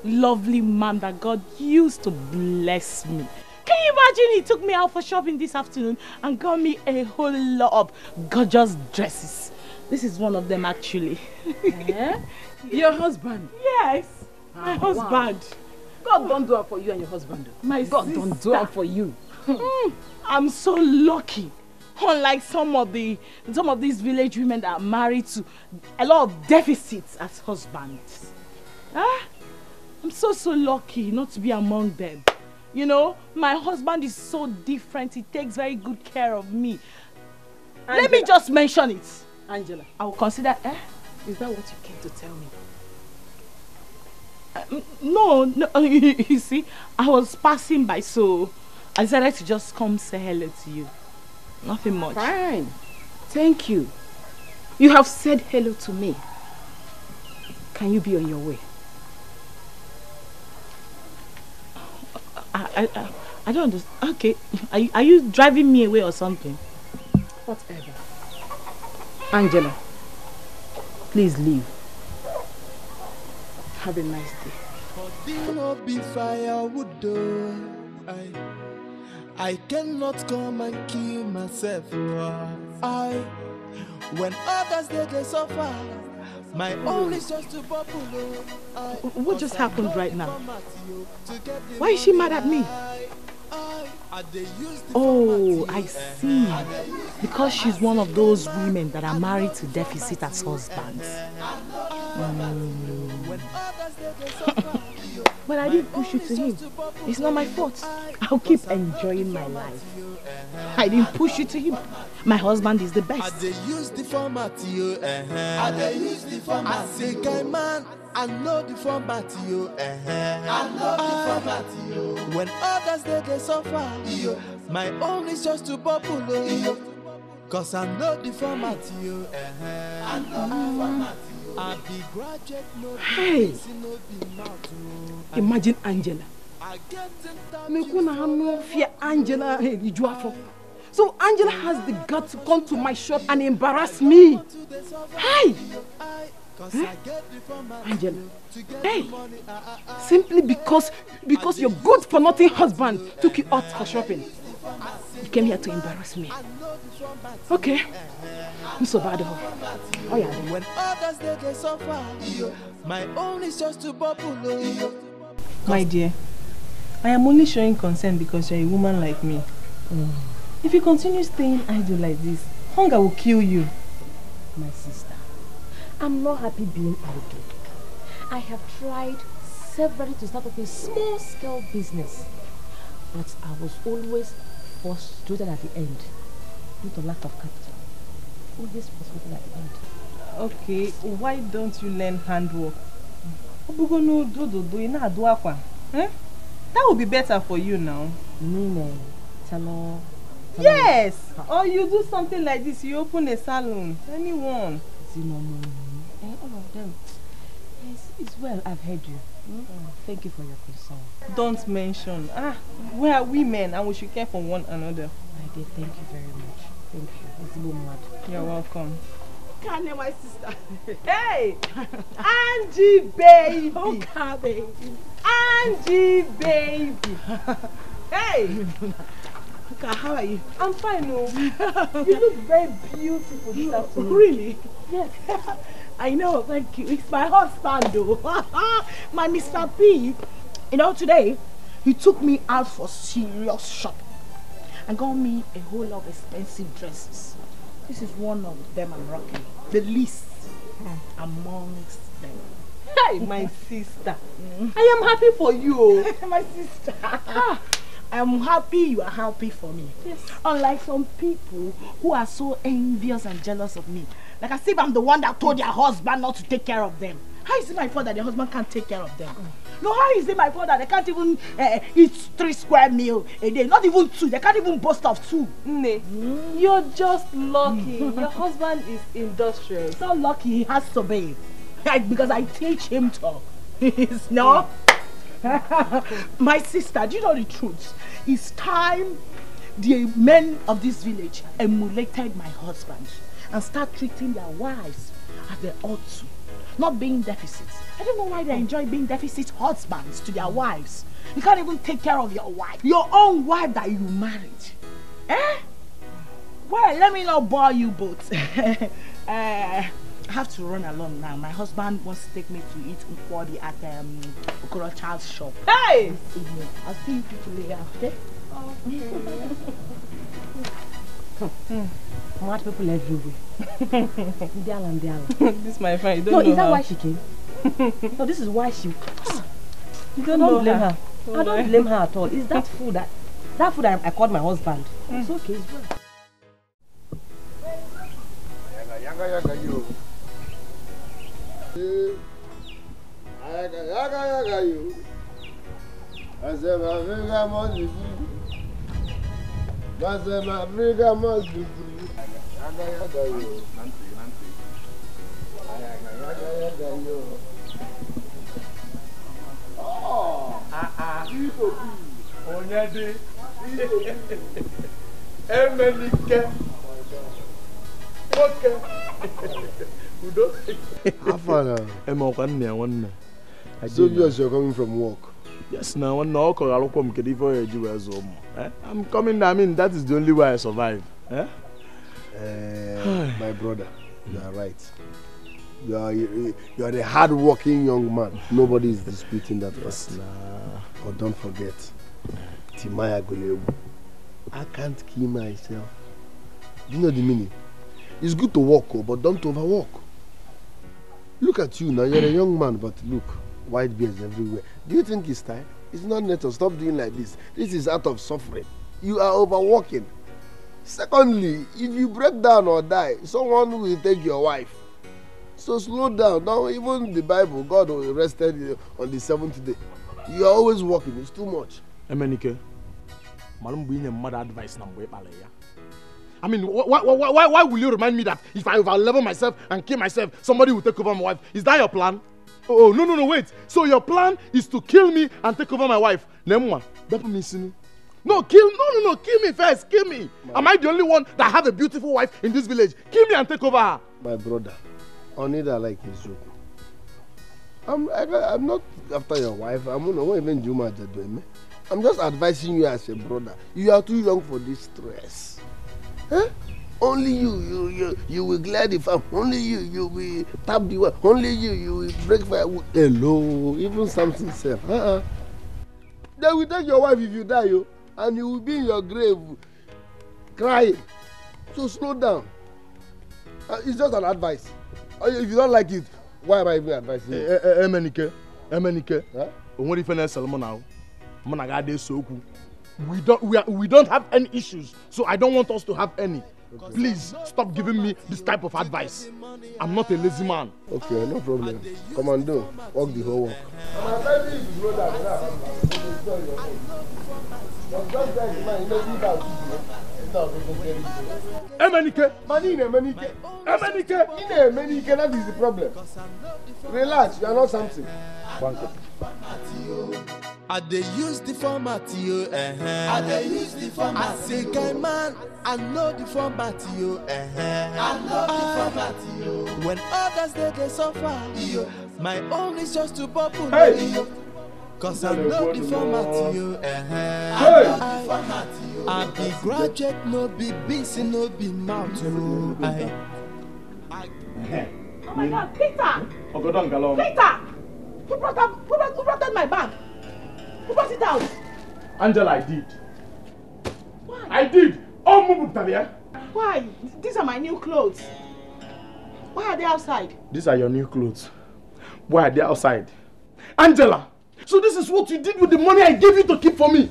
lovely man that God used to bless me. Can you imagine he took me out for shopping this afternoon and got me a whole lot of gorgeous dresses. This is one of them actually. Your husband? Yes, my husband. Wow. God don't do it for you and your husband. My God sister. don't do it for you. I'm so lucky. Unlike some of these village women that are married to a lot of deficits as husbands. I'm so lucky not to be among them. You know, my husband is so different. He takes very good care of me. Angela. Let me just mention it. Angela. I will consider... Is that what you came to tell me? No, you see, I was passing by, so I decided to just come say hello to you. Nothing much. Fine. Thank you. You have said hello to me. Can you be on your way? I don't understand. Okay. Are you driving me away or something? Whatever. Angela, please leave. Have a nice day. I cannot come and kill myself. When others they suffer, my own is just to bubble. What just happened right now? Why is she mad at me? Oh, I see. Because she's one of those women that are married to deficit as husbands. But I didn't push you to him. It's not my fault. I'll keep enjoying my life. I didn't push you to him. My husband is the best. I use the format I use the format. I say guy man, I know the format I know the format When others they suffer, my own is just to bubble. Cause I know the format I know the format. Hey, imagine Angela. Angela. So Angela has the guts to come to my shop and embarrass me. Hey, Angela, hey, simply because your good for nothing husband took you out for shopping, you came here to embarrass me. Okay, I'm so bad. Oh yeah. When others they suffer, my own is just to bubble. My dear, I am only showing concern because you're a woman like me. If you continue staying idle like this, hunger will kill you. My sister, I'm not happy being idle. I have tried severally to start up a small-scale business, but I was always frustrated at the end due to lack of capital. Always frustrated at the end. Okay, why don't you learn handwork? That would be better for you now. Yes! Or you do something like this, you open a salon. Anyone. All of them. Yes, it's well, I've heard you. Thank you for your concern. Don't mention. We are women and we should care for one another. My dear, thank you very much. Thank you. You're welcome. Can you, my sister? Hey! Angie baby! Okay, baby. Angie baby! Hey! Okay, how are you? I'm fine, no. You look very beautiful this afternoon. Really? Yes. I know, thank you. It's my husband, though. My Mr. P. You know, today, he took me out for serious shopping and got me a whole lot of expensive dresses. This is one of them I'm rocking. The least amongst them. Hey, my sister. I am happy for you. My sister. I'm happy you are happy for me. Yes. Unlike some people who are so envious and jealous of me. Like as if I'm the one that told their husband not to take care of them. How is it my fault that the husband can't take care of them? No, how is it my fault that they can't even eat 3 square meals a day? Not even 2. They can't even boast of 2. You're just lucky. Your husband is industrious. So lucky he has to be. Because I teach him to. No? My sister, do you know the truth? It's time the men of this village emulated my husband and start treating their wives as they ought to. Not being deficits. I don't know why they enjoy being deficit husbands to their wives. You can't even take care of your wife. Your own wife that you married. Eh? Well, let me not bore you both. I have to run along now. My husband wants to take me to eat ukwadi at Okoro Child's shop. Hey! I'll see you people later, okay? Mad people everywhere. This my friend, you don't know is that her. why she came? No, this is why she... You don't blame her. I don't blame her at all. It's that food I called my husband. It's okay, it's well. Yaga, you. Yaga, you. I said, my finger must be free. I said, my finger must be free. Yaga, you. Yaga, you. Oh, people. Onyede. Emenike. Okay. Udo. Afana. So you're coming from work? Yes, now I'm coming. I mean, that is the only way I survive. Eh? My brother, you are right. You are a hard-working young man. Nobody is disputing that fact. But don't forget, Timaya Golebu. I can't kill myself. Do you know the meaning? It's good to work, but don't overwork. Look at you now. You're a young man, but look, white beards everywhere. Do you think it's time? It's not natural. Stop doing like this. This is out of suffering. You are overworking. Secondly, if you break down or die, someone will take your wife. So slow down. Now, even the Bible, God rested on the 7th day. You are always working. It's too much. Emenike, Malum being a mother advice number. I mean, why will you remind me that if I overlevel myself and kill myself, somebody will take over my wife? Is that your plan? Oh, no, wait. So your plan is to kill me and take over my wife? No, kill me first, kill me. Am I the only one that have a beautiful wife in this village? Kill me and take over her. My brother, Onida like his joke. I'm not after your wife. I'm not even Juma. I'm just advising you as a brother. You are too young for this stress. Huh? Only you will glide the farm. Only you will tap the well. Only you will break firewood. Hello, even something safe. They will take your wife if you die, and you will be in your grave crying. So slow down. It's just an advice. If you don't like it, why am I even advising you? Emenike. What if I sell now? We don't have any issues, so I don't want us to have any. Please stop giving me this type of advice. I'm not a lazy man. Okay, no problem. Come on, walk the whole walk. Emenike, that is the problem. Relax, you are not something. I dey use the format, yo. I dey use the format. I say, guy man, I know the format, yo. I know the format, yo. When others they suffer, yo, my own is just to bubble, yo. Cause I know the format, yo. I know the format, yo. I be graduate, no be busy, no be mouth, yo. Oh my God, Peter! Peter! Who brought out my bag? Who brought it out? Angela, I did. Why? I did. Oh, Mubutavia. Why? These are my new clothes. Why are they outside? These are your new clothes. Why are they outside? Angela, so this is what you did with the money I gave you to keep for me.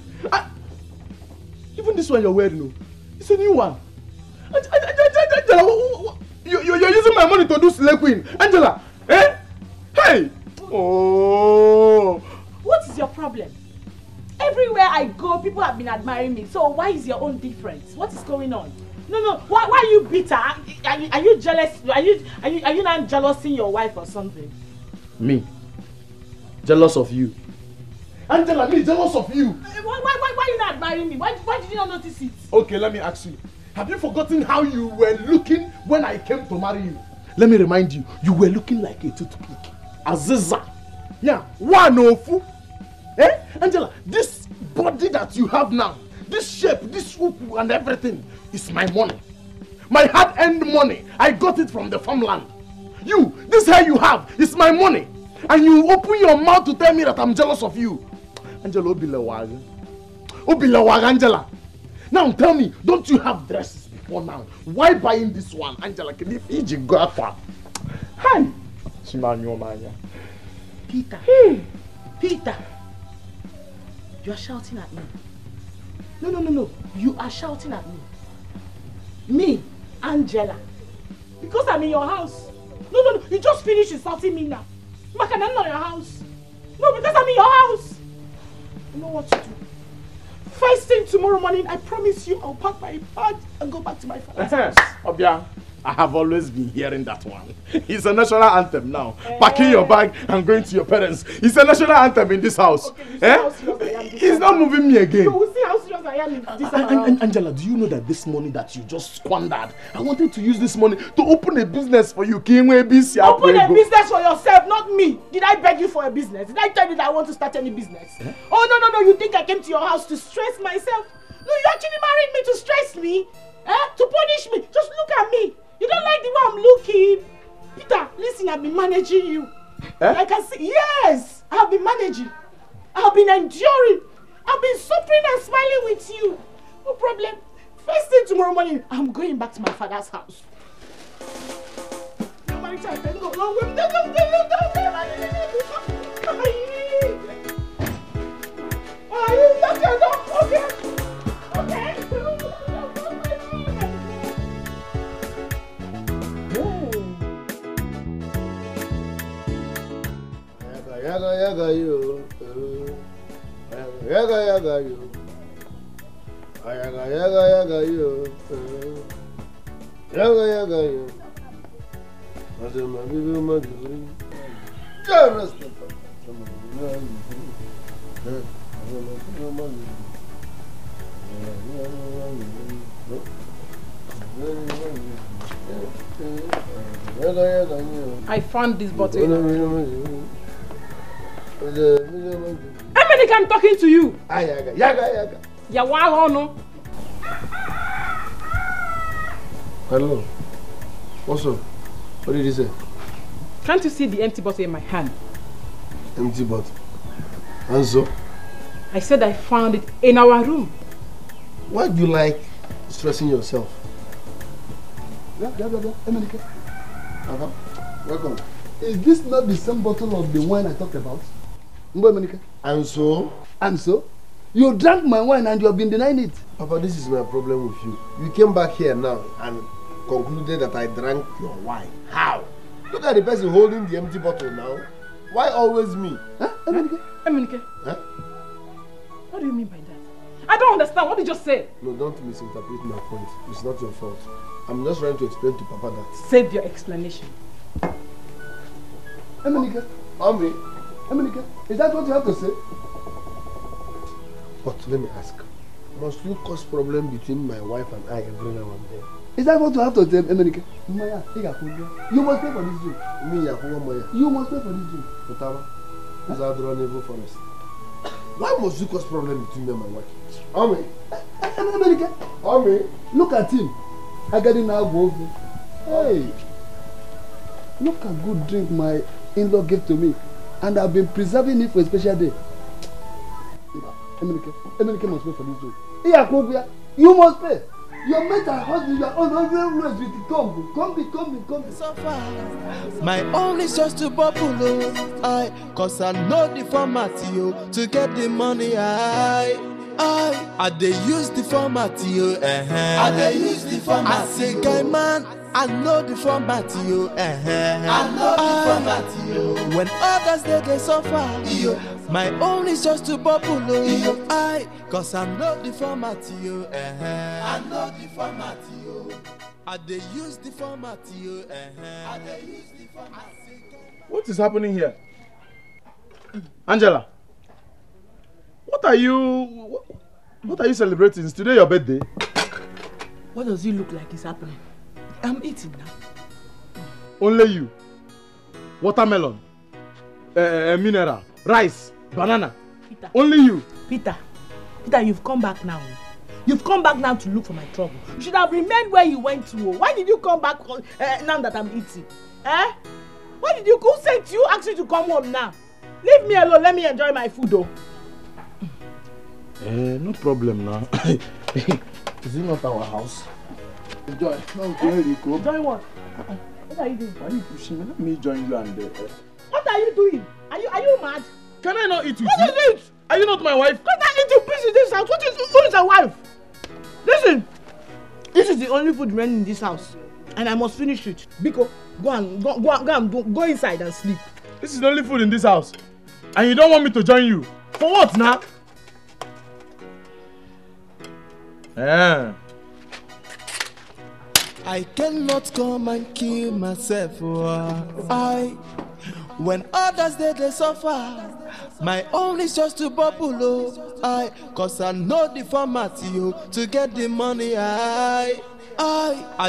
Even this one you're wearing, it's a new one. Angela, you're using my money to do slay queen. Angela, eh? Hey! Oh! What is your problem? Everywhere I go, people have been admiring me. So why is your own different? What is going on? No. Why are you bitter? Are you jealous? Are you not jealousing your wife or something? Me? Jealous of you? Angela, me jealous of you? Why are you not admiring me? Why did you not notice it? Okay, let me ask you. Have you forgotten how you were looking when I came to marry you? Let me remind you. You were looking like a toothpick. Aziza. Yeah, one ofu. Eh? Angela, this body that you have now, this shape, this uku and everything is my money. My hard-earned money. I got it from the farmland. You, this hair you have is my money. And you open your mouth to tell me that I'm jealous of you. Angela, Obilewaga, Angela. Now tell me, don't you have dresses before now? Why buying this one? Angela, can you go after? Hi. Peter, you are shouting at me. No. You are shouting at me. Me, Angela. Because I'm in your house. No. You just finished insulting me now. Maka, I'm not in your house. No, because I'm in your house. You know what to do. First thing tomorrow morning, I promise you I'll pack my bag and go back to my father's house. Obia, I have always been hearing that one. It's a national anthem now. Packing your bag and going to your parents. It's a national anthem in this house. Okay, it's not moving me again. So we'll see how serious I am in this house. Angela, do you know that this money that you just squandered, I wanted to use this money to open a business for you. Open a business for yourself, not me. Did I beg you for a business? Did I tell you that I want to start any business? Oh, no. You think I came to your house to stress myself? No, you actually married me to stress me. To punish me. Just look at me. You don't like the way I'm looking. Peter, listen, I've been managing you. I can see. Yes, I've been managing. I've been enduring. I've been suffering and smiling with you. No problem. First thing tomorrow morning, I'm going back to my father's house. Yaga yo, yaga yo, yaga yo, yaga yo. I found this bottle. Emenika, I'm talking to you. Yaga. Yawa. Hello. What's up? What did he say? Can't you see the empty bottle in my hand? Empty bottle. And so? I said I found it in our room. Why do you like stressing yourself? Yeah. Emenike. Welcome. Is this not the same bottle of the wine I talked about? Emenike. And so? And so? You drank my wine and you have been denying it. Papa, this is my problem with you. You came back here now and concluded that I drank your wine. How? Look at the person holding the empty bottle now. Why always me? Huh? Emenike. Huh? What do you mean by that? I don't understand. What did you just say? No, don't misinterpret my point. It's not your fault. I'm just trying to explain to Papa that. Save your explanation. Emenike. Mommy. Emenike, is that what you have to say? But let me ask. Must you cause problem between my wife and I every now and then? Is that what you have to say, Emenike? You must pay for this drink. You must pay for this drink. Otama, is our Neville Forest. Why must you cause problem between me and my wife? Ame. Emenike. Ame. Look at him. I got him now go. Hey. Look at good drink my in-law gave to me. And I've been preserving it for a special day. Emenike must pay for this drink. You must pay. Your mate and husband, you are always with the come. So far, my own is just to bubble, cause I know the format, to get the money, I dey use the format, I dey use the format. I say, guy man, I know the format, I know the format, when others they suffer, my own is just to bubble, cause I know the format, I know the format, I dey use the format, I dey use the format. What is happening here? Angela, what are you celebrating? Is today your birthday? What does it look like is happening? I'm eating now. Only you. Watermelon, mineral, rice, banana. Peter. Only you. Peter, you've come back now. You've come back now to look for my trouble. You should have remained where you went to. Why did you come back now that I'm eating? Why did you go sent you, ask you to come home now? Leave me alone, let me enjoy my food though. No problem now. Is it not our house? Enjoy. Enjoy what? What are you doing? Why are you pushing me? Let me join you and What are you doing? Are you mad? Can I not eat with you? What is it? Are you not my wife? Because I eat in peace in this house. Who is a wife? Listen, this is the only food remaining in this house, and I must finish it. Biko, go inside and sleep. This is the only food in this house, and you don't want me to join you. For what now? I cannot come and kill myself. When others they suffer, my own is just to bubble. Cause I know the format, to get the money. I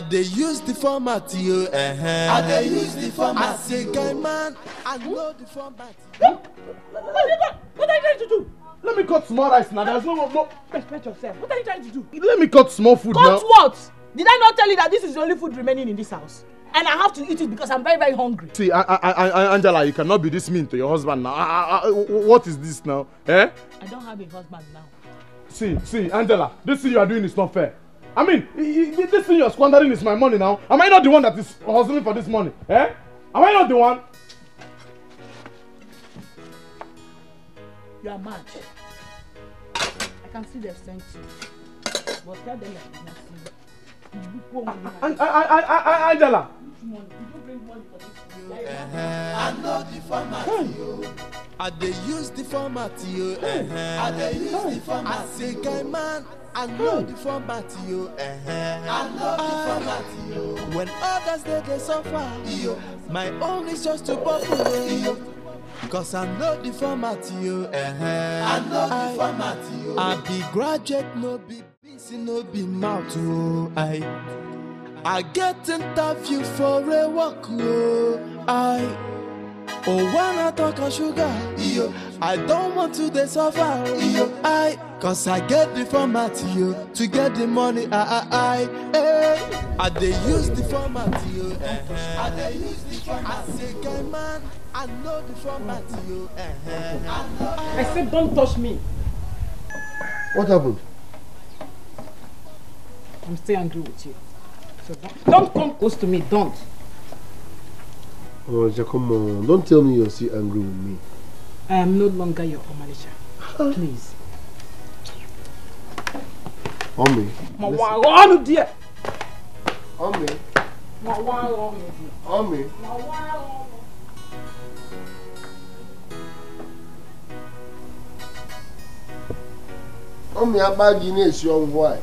dey use the format, I dey use the format. I say, guy man, I know the format. What are you trying to do? Let me cut small rice now. There's no. Respect yourself. What are you trying to do? Let me cut small food now. Cut what? Did I not tell you that this is the only food remaining in this house? And I have to eat it because I'm very, very hungry. See, Angela, you cannot be this mean to your husband now. What is this now? I don't have a husband now. See, Angela, this thing you are doing is not fair. I mean, this thing you are squandering is my money now. Am I not the one that is hustling for this money? Am I not the one? You are mad. I can see they've sent you. But tell them that not see. Angela. I know the format, I dey use the format, I dey use the format. I say, guy man, I know the format, I know the format. When others they suffer, my own is just to bubble. Cause I know the format, I know the format. I be graduate, no be busy, no be mouth. I get interview for a work. When I talk a sugar, I don't want to they suffer. Cause I get the format to get the money. I they use the format I they use the format. I say, guy man, I know the format I said, don't touch me. What happened? I'm still angry with you. So don't come close to me, don't. Oh, come on. Don't tell me you're still angry with me. I am no longer your Omalisha. Please. Ommi. Mawaro, dear. Ommi. Mawaro. Ommi. Ommi, I'm bagging this young boy.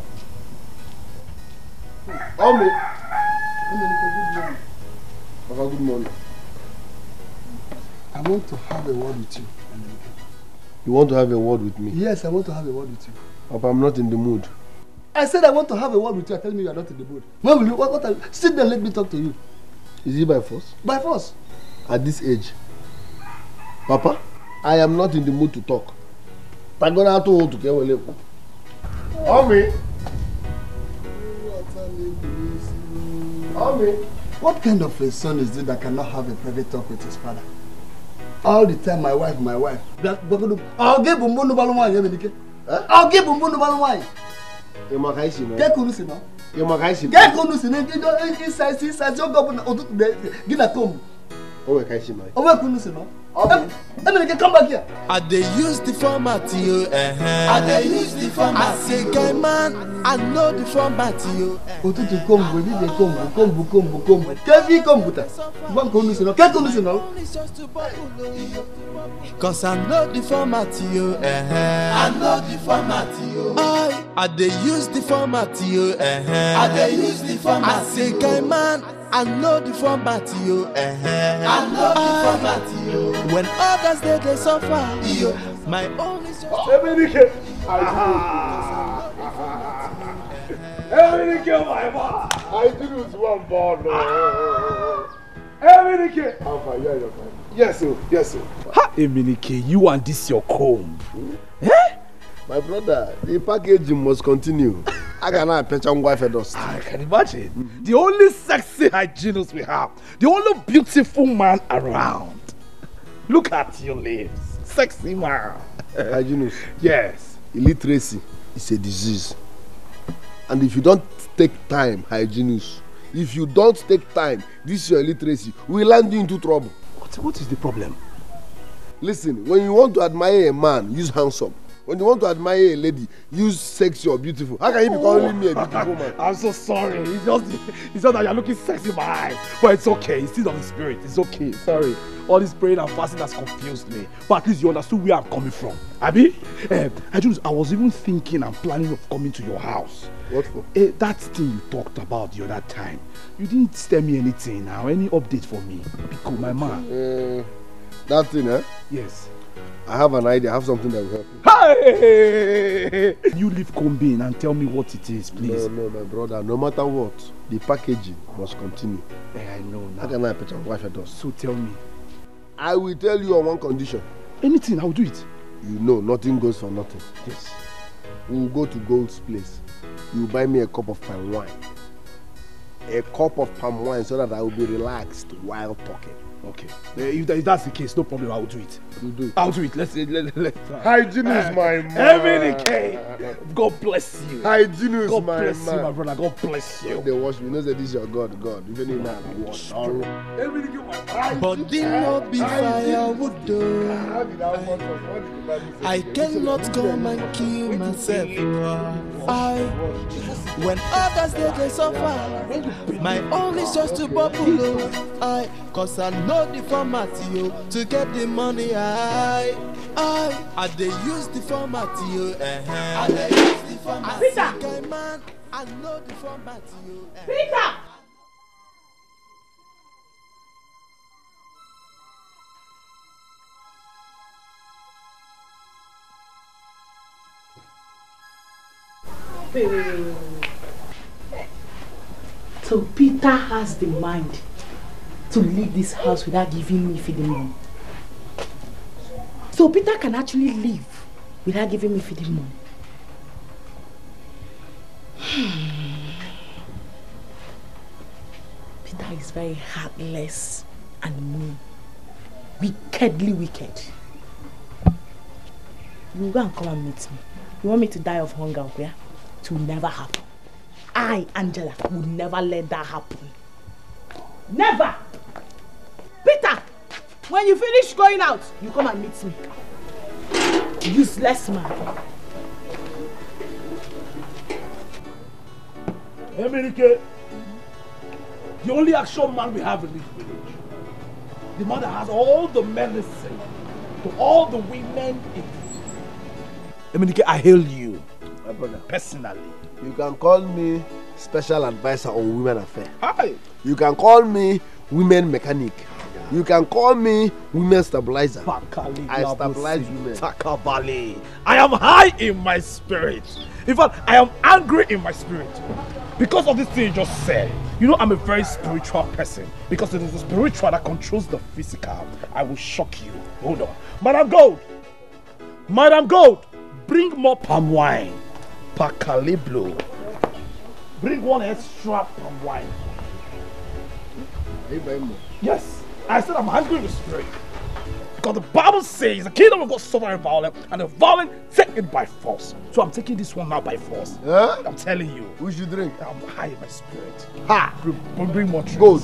Ommi. Papa, good morning. I want to have a word with you. You want to have a word with me? Yes, I want to have a word with you. Papa, I'm not in the mood. I said I want to have a word with you. Tell me you are not in the mood. When will you? What are you? Sit there, let me talk to you. Is it by force? By force. At this age? Papa, I am not in the mood to talk. I'm going to have to get away. Ommi. Ommi. What kind of a son is this that cannot have a private talk with his father? All the time, my wife. I'll give him one balloon. I'll give him one balloon. You make I see no. Get kunusi no. You make I see. Get kunusi no. Inside. You go to get a comb. Oh, I see no. Oh, kunusi no. Come back here. I they use the format I they use the format. I say, guy man, I know the format Otutu kombu, we dey kombu. Kevi kombuta. One kunusi no. Get kunusi no. Cause I know the format I know the format I they use the format I they use the format. I say, guy man, I know the format I know the format when others they suffer, my own is just Everything my man. I didn't one ball. Everything. Yes, sir. Yes, sir. Ha, Eminike, you and this your comb. Eh? My brother, the packaging must continue. I cannot picture one wife at us. I can imagine. The only sexy hygienist we have. The only beautiful man around. Look at your lips. Sexy man. Hygienist. Yes. Illiteracy is a disease. And if you don't take time, hygienist, if you don't take time, this is your illiteracy, we land you into trouble. What is the problem? Listen, when you want to admire a man, use handsome. When you want to admire a lady, use sexy or beautiful. How can you be calling me a beautiful man? I'm so sorry. It's just that you're looking sexy in my eyes. But it's okay. It's still on the spirit. It's okay. Sorry. All this praying and fasting has confused me. But at least you understood where I'm coming from. Abi? I was even thinking and planning of coming to your house. What for? That thing you talked about the other time. You didn't tell me anything now. Any update for me? Because my man. That thing, eh? Yes. I have an idea. I have something that will help you. Hey! You leave Combine and tell me what it is, please. No, my brother. No matter what, the packaging must continue. I know now. How can I put your wife at us? So tell me. I will tell you on one condition. Anything, I'll do it. You know, nothing goes for nothing. Yes. We will go to Gold's place. You buy me a cup of palm wine. A cup of palm wine so that I will be relaxed while talking. Okay. If that's the case, no problem. I will do it. You do it. I'll do it. Let's Hygiene is my man. Everything. God bless you. Hygiene is my man. God bless you, my brother. God bless you. They wash me. You know that this is your God. Even if I wash. Everything my man. But they not be firewood though. I cannot come and kill myself. When others they suffer, my own is just to bubble. Cause I know the format to get the money. I they use the format I they use the format. Peter! Man, I know the format Peter! So Peter has the mind to leave this house without giving me feeding money. So Peter can actually leave without giving me feeding money. Peter is very heartless and mean. Wickedly wicked. You go and come and meet me. You want me to die of hunger, okay? It will never happen. I, Angela, would never let that happen. Never! Peter! When you finish going out, you come and meet me. Useless man. Emenike, the only action man we have in this village. The man that has all the medicine to all the women in Emenike, I hail you. My brother. Personally. You can call me special advisor on women affairs. Hi. You can call me women mechanic. You can call me women stabilizer. I stabilize women. Takabali. I am high in my spirit. In fact, I am angry in my spirit. Because of this thing you just said. You know, I'm a very spiritual person. Because it is the spiritual that controls the physical. I will shock you. Hold on. Madam Gold. Madam Gold. Bring more palm wine. Pakaliblo. Bring one extra palm wine. Yes. I said I'm angry in the spirit. Because the Bible says the kingdom of God suffers violence and the violent take it by force. So I'm taking this one now by force. Huh? I'm telling you. We should drink. I'm high in my spirit. Ha! Bring more drinks. Gold.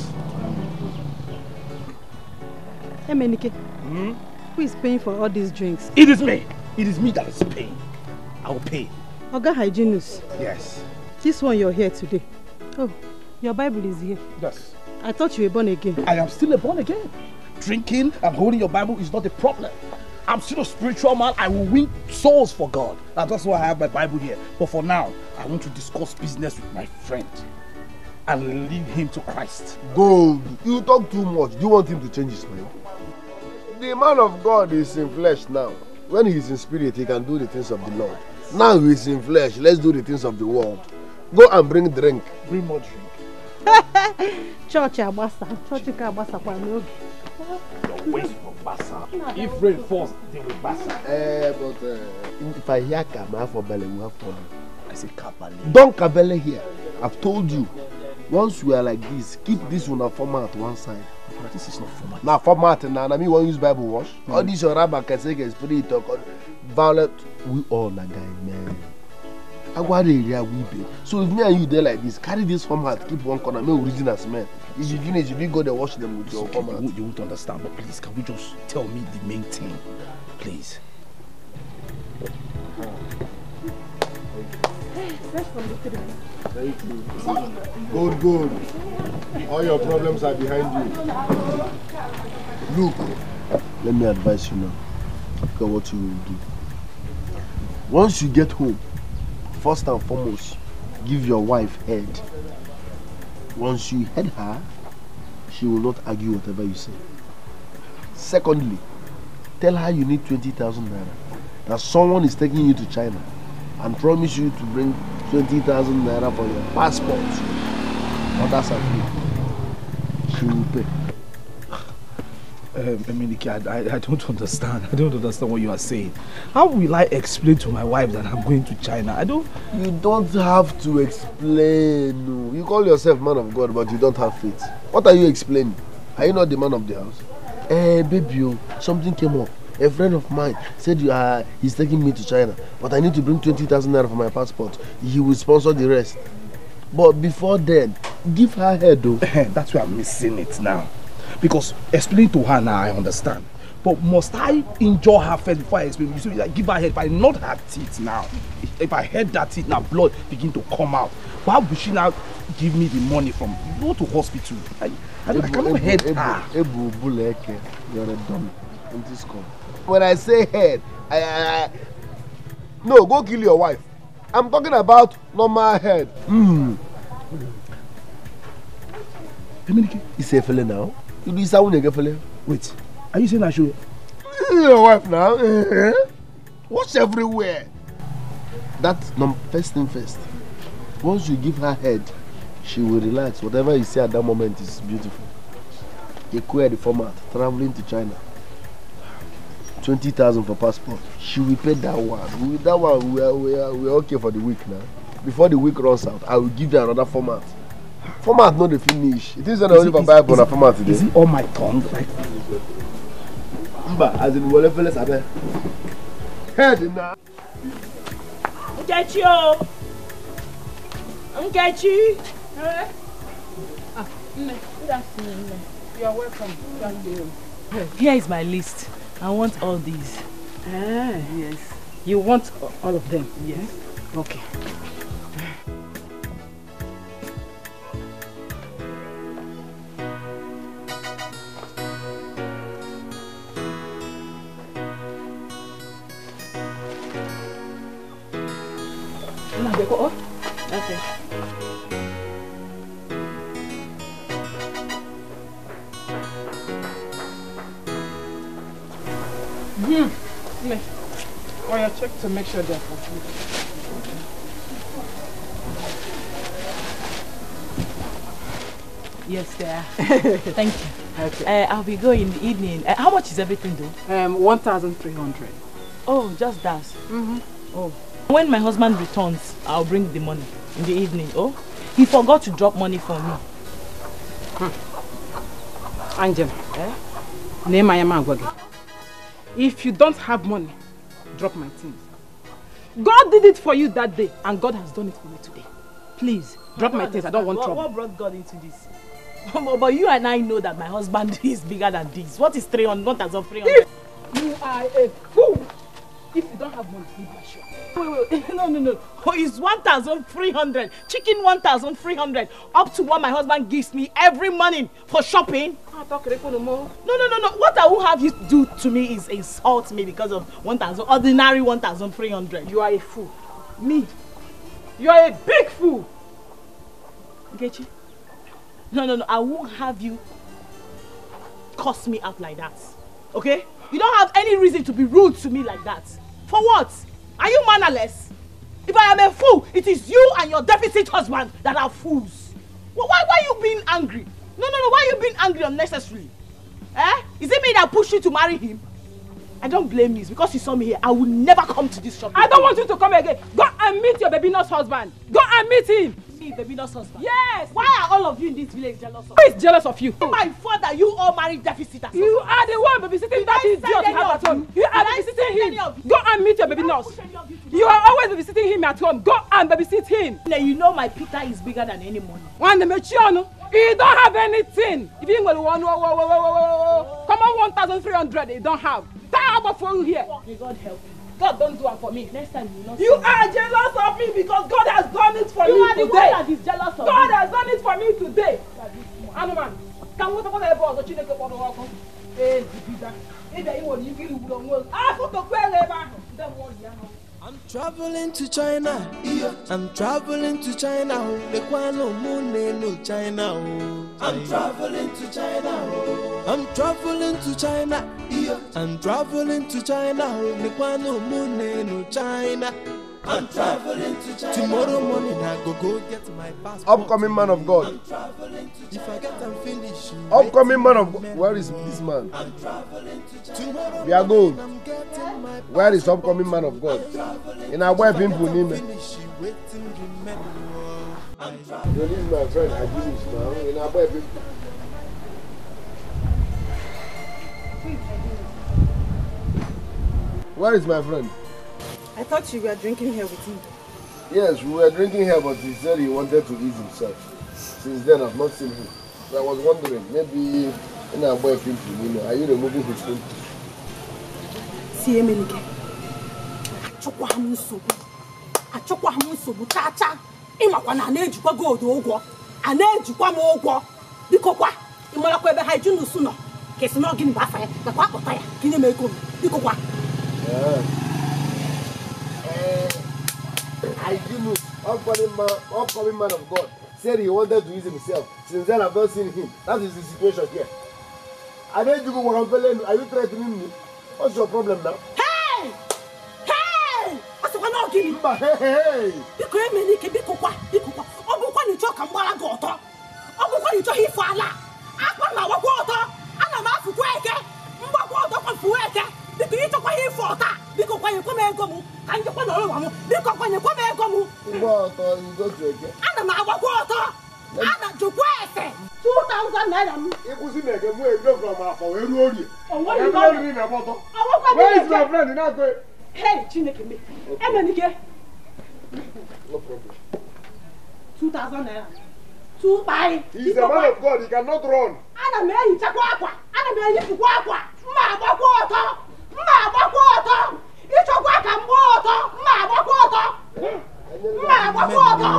Emenike, who is paying for all these drinks? It is me. It is me that is paying. I will pay. Oga Hygienist. Yes. This one you're here today. Oh, your Bible is here. Yes. I thought you were born again. I am still a born again. Drinking and holding your Bible is not a problem. I'm still a spiritual man. I will win souls for God. That's why I have my Bible here. But for now, I want to discuss business with my friend and lead him to Christ. Gold, you talk too much. Do you want him to change his mind? The man of God is in flesh now. When he is in spirit, he can do the things of the Lord. Now he is in flesh. Let's do the things of the world. Go and bring drink. Bring more drink. Church Abasa. Church Abasa kwa nogi. Your ways for Basa. If rain falls, they will Basa. But if I hear Kama for Bele, we have problem. I say Kabale. Don't Kabele here. I've told you. Once we are like this, keep this one a format one side. But this is not format. Now format and I mean one use Bible wash. All this your rabbi can say spirit talk violent. We all like guy man. So if me and you there like this, carry this format, keep one corner, make reason as men. If you finish, if you go there, wash them with your format. You won't understand, but please, can we just tell me the main thing, please? Good. All your problems are behind you. Look, let me advise you now. Look at what you will do. Once you get home, first and foremost, give your wife head. Once you head her, she will not argue whatever you say. Secondly, tell her you need 20,000 naira. That someone is taking you to China and promise you to bring 20,000 naira for your passport. Others agree. She will pay. Emenike, I don't understand. I don't understand what you are saying. How will I explain to my wife that I'm going to China? You don't have to explain. No. You call yourself man of God, but you don't have faith. What are you explaining? Are you not the man of the house? Baby, something came up. A friend of mine said he's taking me to China, but I need to bring 20,000 naira for my passport. He will sponsor the rest. But before then, give her head though. That's why I'm missing it now. Because explain to her now, I understand. But must I enjoy her first before I explain? You see, like, give her head. If I not her teeth now, if I head that teeth now, blood begin to come out. Why would she now give me the money from? You go to hospital. I cannot head her. You're a dummy. When I say head, no, go kill your wife. I'm talking about normal head. Is a fella now? You do sound like a fella. Wait, are you saying I should? Your wife now? Watch everywhere. That's first thing first. Once you give her head, she will relax. Whatever you say at that moment is beautiful. You queer the format, traveling to China. 20,000 for passport. She will pay that one. With that one, we're okay for the week now. Before the week runs out, I will give you another format. Format not the finish. It is not only for Bible on format today. Is it on my tongue? Like, as in whatever let's have head now. Get you. Get you. Good afternoon. You are welcome. Thank you. Here is my list. I want all these. Yes. You want all of them? Yes. Okay. Okay. Oh, yeah, check to make sure they're complete. Yes, they are. Thank you. Okay. I'll be going in the evening. How much is everything though? 1,300. Oh, just that. Oh. When my husband returns, I'll bring the money in the evening. Oh, he forgot to drop money for me. Angel, name my man. If you don't have money, drop my things. God did it for you that day, and God has done it for me today. Please, drop my things. I don't want trouble. What brought God into this? But you and I know that my husband is bigger than this. What is 300? 1,300? You are a fool. If you don't have money, leave my shop. Wait. No. Oh, it's 1,300. Chicken 1,300. Up to what my husband gives me every morning for shopping. No. What I will have you do to me is insult me because of 1,000, ordinary 1,300. You are a fool. Me. You are a big fool. Get you? No. I won't have you cuss me out like that. Okay? You don't have any reason to be rude to me like that. For what? Are you mannerless? If I am a fool, it is you and your deficit husband that are fools. Why are you being angry? No. Why are you being angry unnecessarily? Is it me that pushed you to marry him? I don't blame you. It's because you saw me here. I will never come to this shop. I don't want you to come again. Go and meet your baby nurse husband. Go and meet him. Baby nurse husband? Yes. Why are all of you in this village jealous of me? Who is jealous of you? My father, you all married deficitors. You are the one babysitting that idiot you have at home. You are babysitting him. Go and meet your baby nurse. You are always babysitting him at home. Go and babysit him. You know my Peter is bigger than any money. You don't have anything. If you come on 1,300, you don't have. That for you here. May God help you. God don't do it for me. Next time you will not. You are jealous of me because God has done it for me today. You are the one that is jealous of me. God has done it for me today. Anuman, can we talk about the boss? Chineke for the work? I'm traveling to China. I'm traveling to China. No China. I'm traveling to China. I'm traveling to China. I'm traveling to China. No China. I'm traveling to China. Tomorrow morning I go get my passport. Upcoming man of God. If I get and finish. Upcoming man of God. Where is this man? I'm traveling to China. We are good. Where is upcoming man of God? In our wife in Punim. This is my friend. I do this now. In our wife in Where is my friend? I thought you were drinking here with him. Yes, we were drinking here, but he said he wanted to ease himself. Since then, I've not seen him. So I was wondering, maybe in our boyfriend, are you removing his phone? See, Emelike. Achokwa hamusobu cha. Imakwa na na-ejikwa gold ụgwọ. A na-ejikwa m ụgwọ. Biko kwa, ịmarakwa ebe ha ejunu su no. Kesi no gini ba afa ya, na kwa akpọta ya, kinye m ego m. Biko kwa. I didn't upcoming man of God said he wanted to use himself. Since then, I've not seen him. That is the situation here. I need to go. Are you threatening me? What's your problem now? Hey! What's going on? Hey! Biko Emelike, biko kwa. Obukwa ni choka mbala goto. Obukwa ni choka ifala. Akwa na wakwa oto. Ana ma afukwa eke. Mbakwa oto kwa fuwa eke. Biko kwanye kwa ego mu. Ka njikwa na ọrụ wa mu. Biko kwanye kwa ego mu. Ngwa ọtọ ngo treke. Ana m agbakwa ọtọ. Ana jukwa ese. 2,000 naira m. Ikusi mege mu ego from afọ wee ruo orie. Where is my friend now go? Hey, Chineke me. Emenike. No problem. 2,000 naira. 2 buy. He's a man of God, he cannot run. Ana m ehichakwa akwa. Ana m eyipụkwa akwa. Mma agbakwa ọtọ. Mma agbakwa ọtọ. Ịchọkwa ka m gbaa ọtọ. Mma agbakwa ọtọ. Mma agbakwa ọtọ.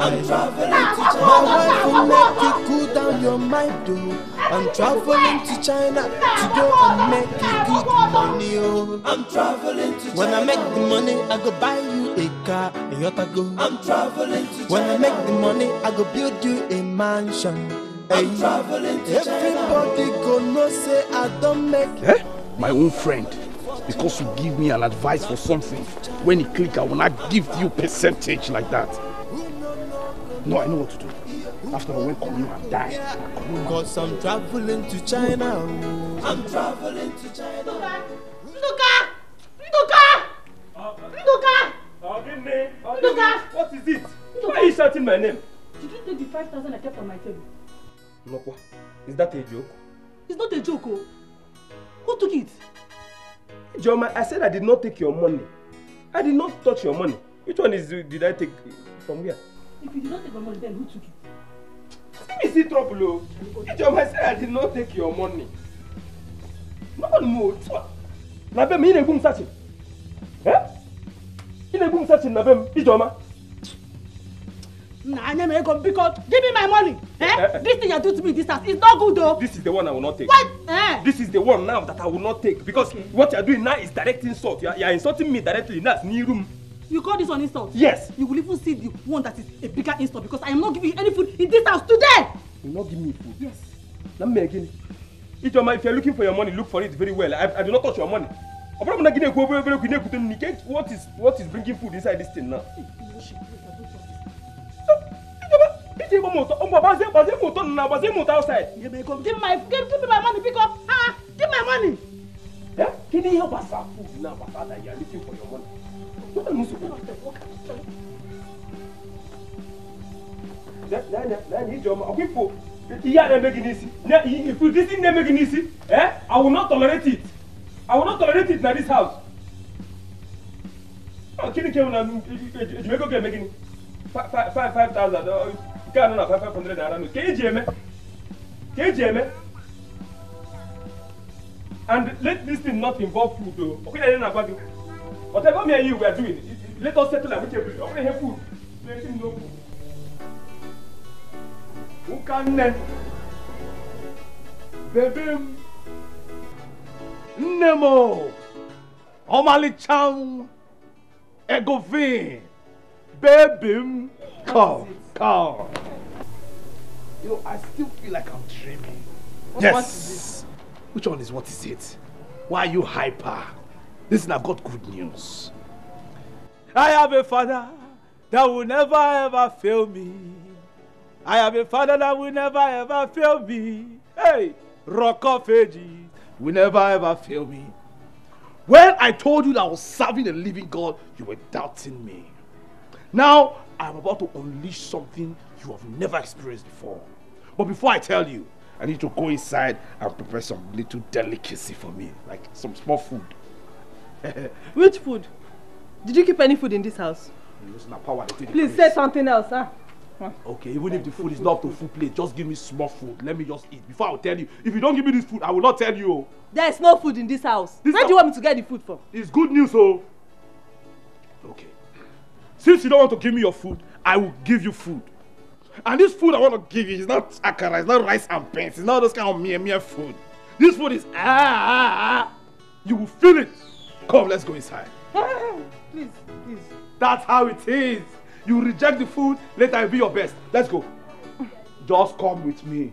I'm traveling to China. My wife will make you cool down your mind, though. I'm traveling to China to go and make you good money, oh. I'm traveling to China. When I make the money, I go buy you a car, a yacht I go. I'm traveling to China. When I make the money, I go build you a mansion. I'm traveling to China. Everybody go know say I don't make it. My own friend. Because you give me an advice for something, when it click, I will not give you percentage like that. No, I know what to do. After I went come you and die. Because I'm traveling to China. I'm traveling to China. Nduka! What is it? Why are you shouting my name? Did you take the 5,000 I kept on my table? No, is that a joke? It's not a joke, oh. Who took it? Joma, I said I did not take your money. I did not touch your money. Which one did I take from where? If you did not take my money, then who took it? Give me trouble, oh. Joma, I said I did not take your money. No one moves. Nabem, you boom searching. Eh? You boom searching, Nabem, Joma. Nah, because give me my money. This thing you do to me this house is not good though. This is the one I will not take. What? This is the one now that I will not take because what you are doing now is direct insult. You are insulting me directly. That's new room. You call this one insult? Yes. You will even see the one that is a bigger insult because I am not giving you any food in this house today. You will not give me food? Yes. Let me again. If you are looking for your money, look for it very well. I do not touch your money. What is bringing food inside this thing now? Give me my money because give my money. Yeah? Can you help us have food now, Papa, that you are looking for your money? If this thing never making easy, I will not tolerate it. I will not tolerate it in this house. Can you come and making 5,000? Can you 500 naira? Can you and let this thing not involve food though. Okay, whatever me and you were doing, let us settle amicably. I want to have food. Let him know food. Who can then? Baby Nemo Omali Chang Egovin Baby Come. You know, I still feel like I'm dreaming. Yes. What is this? Which one is what is it? Why are you hyper? Listen, I've got good news. I have a father that will never ever fail me. I have a father that will never ever fail me. Hey, Rock of Ages will never ever fail me. When I told you that I was serving a living God, you were doubting me. Now, I'm about to unleash something you have never experienced before. But before I tell you, I need to go inside and prepare some little delicacy for me, like some small food. Which food? Did you keep any food in this house? Please say something else, huh? Okay, even if the food is not up to full plate, just give me small food. Let me just eat before I will tell you. If you don't give me this food, I will not tell you. There is no food in this house. Where do you want me to get the food from? It's good news, oh. Okay. Since you don't want to give me your food, I will give you food. And this food I want to give you is not akara, it's not rice and beans, it's not those kind of mere food. This food is You will feel it. Come, let's go inside. Please. That's how it is. You reject the food, let I be your best. Let's go. Just come with me.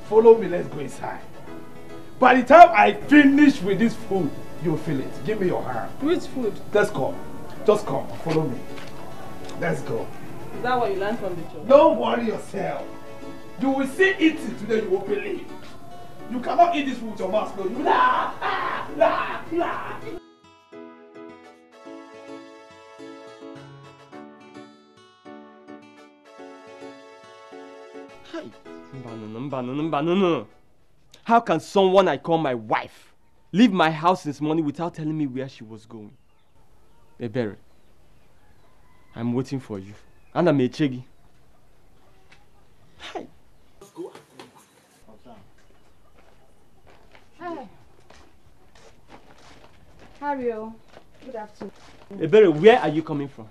Follow me, let's go inside. By the time I finish with this food, you'll feel it. Give me your hand. Which food? Let's come. Just come. Follow me. Let's go. Is that what you learned from the church? Don't worry yourself. You will see eating today, you will believe. You cannot eat this food with your mouth closed. You No. How can someone I call my wife leave my house this morning without telling me where she was going? Ebere, I'm waiting for you. And I'm a chegi. Hi. Hi. Hario, good afternoon. Ebere, where are you coming from?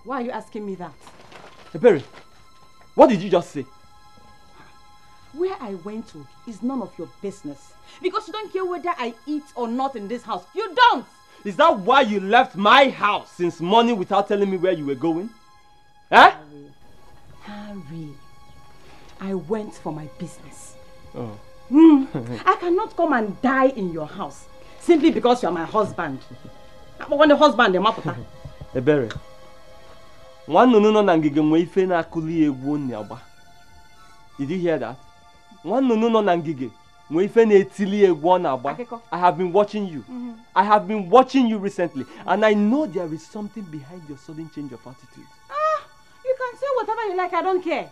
Why are you asking me that? Ebere, what did you just say? Where I went to is none of your business. Because you don't care whether I eat or not in this house. You don't! Is that why you left my house since morning without telling me where you were going? Eh? Harry, I went for my business. Oh. I cannot come and die in your house simply because you are my husband. When the husband, Ebere, one no na ngige mwe ife na akuli egwu nyagba. Did you hear that? One no na ngige mwe ife na etili egwu na agba. I have been watching you. I have been watching you recently, and I know there is something behind your sudden change of attitude. You can say whatever you like, I don't care.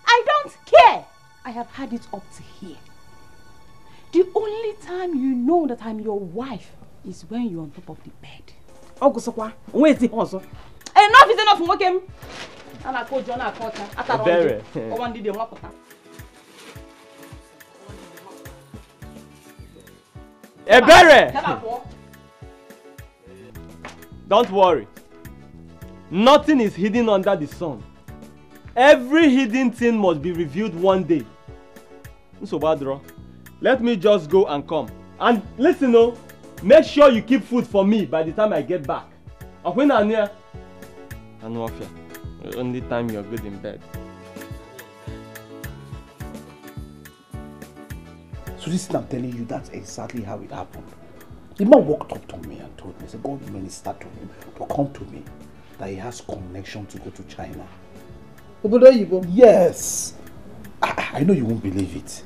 I don't care. I have had it up to here. The only time you know that I'm your wife is when you're on top of the bed. Wait, also. Enough is enough, Mokem. And I called John, I called her. Ebere! Don't worry. Nothing is hidden under the sun. Every hidden thing must be revealed one day. So Badro, let me just go and come. And listen, oh, make sure you keep food for me by the time I get back. When I'm near, I know of you. The only time you're good in bed. So this thing I'm telling you, that's exactly how it happened. The man walked up to me and told me, said, God ministered to him to come to me, that he has connection to go to China. Yes. I know you won't believe it.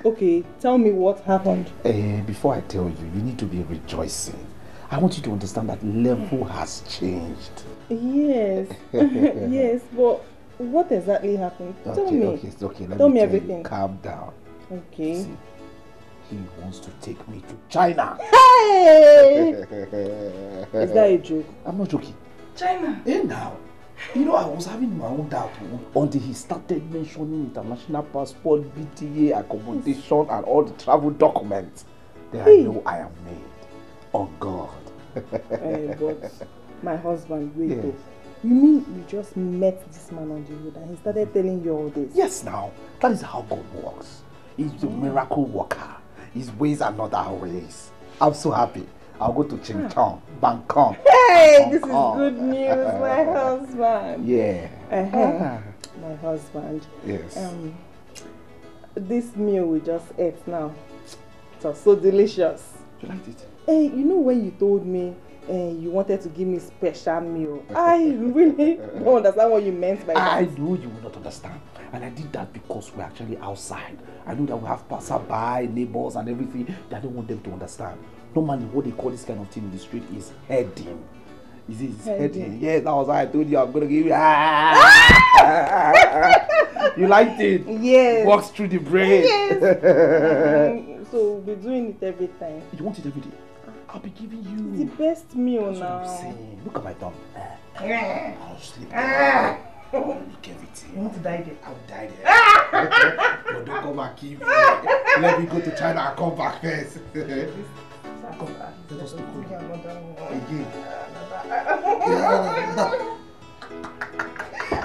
Okay, tell me what happened. Before I tell you, you need to be rejoicing. I want you to understand that level has changed. Yes. Yes, but what exactly happened? Tell me. Okay. Tell me everything. Calm down. Okay. See, he wants to take me to China. Hey! Is that a joke? I'm not joking. China? Hey now. You know, I was having my own doubt until he started mentioning international passport, BTA, accommodation, and all the travel documents. Then I know I am made. Oh God. But my husband, wait. Yes. You mean you just met this man on the road and he started telling you all this? Yes, now. That is how God works. He's a miracle worker. His ways are not our ways. I'm so happy. I'll go to Chingchong, Bangkok. Hey, this is good news, my husband. Yeah. My husband. Yes. This meal we just ate now, it was so delicious. You liked it? Hey, you know when you told me you wanted to give me special meal, I really don't understand what you meant by that. I know you will not understand. And I did that because we're actually outside. I know that we have passerby, neighbors and everything. I don't want them to understand. Normally, what they call this kind of thing in the street is heading. Is it heading? Yes, that was why I told you I'm going to give you. You liked it? Yes. Walks through the brain. Yes. So we'll be doing it every time. You want it every day? I'll be giving you. It's the best meal That's now. What I'm saying. Look at my thumb. I'll sleep. Look everything. You want to die there? I'll die there. But don't come and keep me. Let me go to China and come back first. Come, let us go again.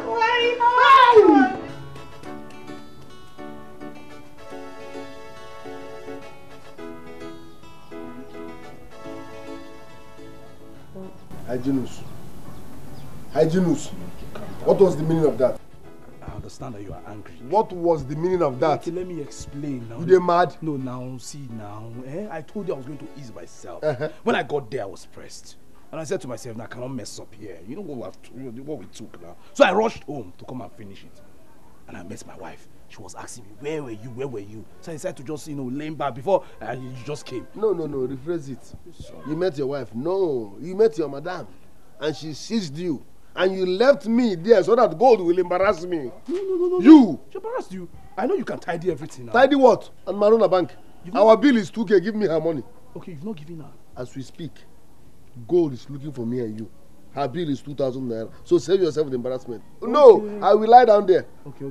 Why? Hyginus. What was the meaning of that? I understand that you are angry. What was the meaning of that? Okay, let me explain now. You dey mad? No, now, see now. I told you I was going to ease myself. When I got there, I was pressed. And I said to myself, I cannot mess up here. You know what we took now. So I rushed home to come and finish it. And I met my wife. She was asking me, where were you? Where were you? So I decided to just, lean back before you just came. No, rephrase it. You met your wife. No, you met your madam. And she seized you and you left me there so that gold will embarrass me. No. You. She embarrassed you. I know you can tidy everything now. Tidy what? And Maruna Bank. Our bill is 2K. Give me her money. Okay, you've not given her. As we speak, gold is looking for me and you. Her bill is 2,000 naira. So save yourself the embarrassment. Okay. No, I will lie down there. Okay.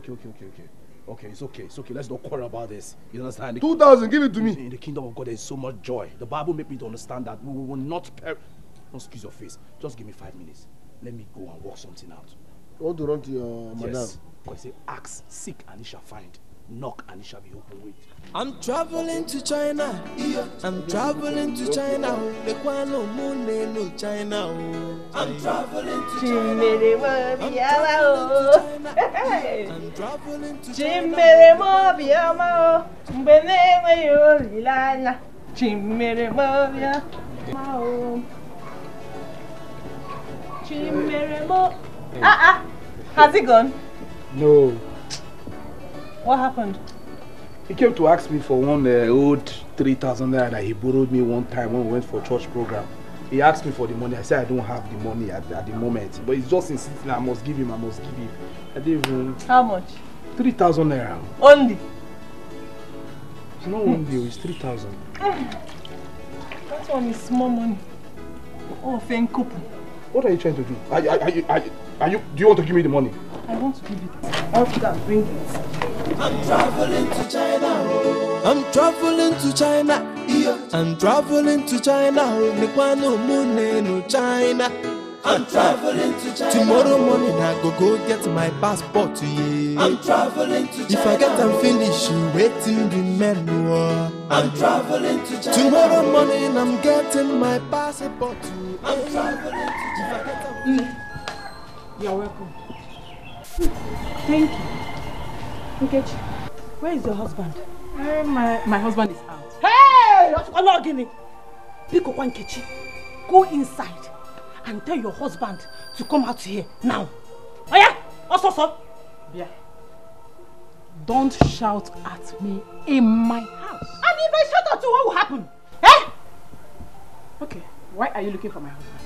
Okay, it's okay. Let's not quarrel about this. You understand? 2,000, give it to me. In the kingdom of God, there is so much joy. The Bible made me to understand that we will not perish. Don't squeeze your face. Just give me 5 minutes. Let me go and work something out. You want to run to your madam? Yes. Because say, ask, seek, and it shall find. Knock, and it shall be open. Wait. I'm traveling to China. I'm traveling to China. The Kwano Moon no China. I'm traveling to China. I'm traveling to China. Has he gone? No. What happened? He came to ask me for one old 3,000 naira that he borrowed me one time when we went for church program. He asked me for the money. I said I don't have the money at the moment. But he's just insisting I must give him. I didn't even... How much? 3,000 naira. Only? It's not one deal, it's 3,000. That one is small money. Oh, thank you. What are you trying to do? Do you want to give me the money? I want to give it. I'll go and bring it. I'm traveling to China. I'm traveling to China. I'm traveling to China. No China. I'm traveling to China. Tomorrow morning I go get my passport. Yeah. I'm traveling to China. If I get them finished, waiting remember. I'm traveling to China. Tomorrow morning I'm getting my passport. I'm traveling to China. You're welcome. Thank you. Nkechi, where is your husband? My husband is out. Hey! Nkechi, go inside and tell your husband to come out here now. Oh yeah? Also. Yeah. Don't shout at me in my house. And if I shout at you, what will happen? Eh? Okay, why are you looking for my husband?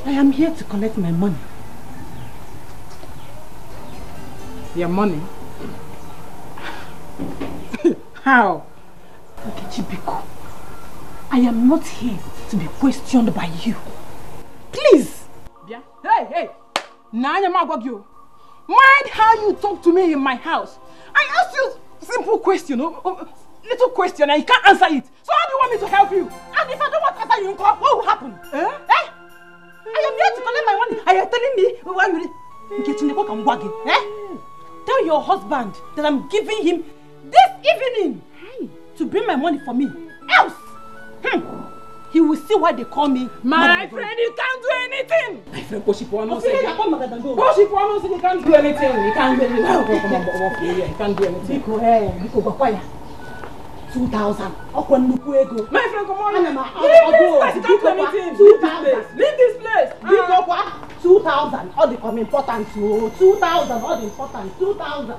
I am here to collect my money. Your money? How? Nkechi Biko, I am not here to be questioned by you. Please! Yeah? Hey! Mind how you talk to me in my house. I asked you a simple question, little question, and you can't answer it. So how do you want me to help you? And if I don't want to answer you, what will happen? Eh? I am here to collect my money. Are you telling me why you tell your husband that I'm giving him this evening to bring my money for me. Else, he will see why they call me. My friend, you can't do anything. My friend, Poshipuano said you can't do anything. You can't do anything. You can't do anything. 2,000. My friend, come on. Leave this place. 2,000. All the important. 2,000. All the important. 2,000.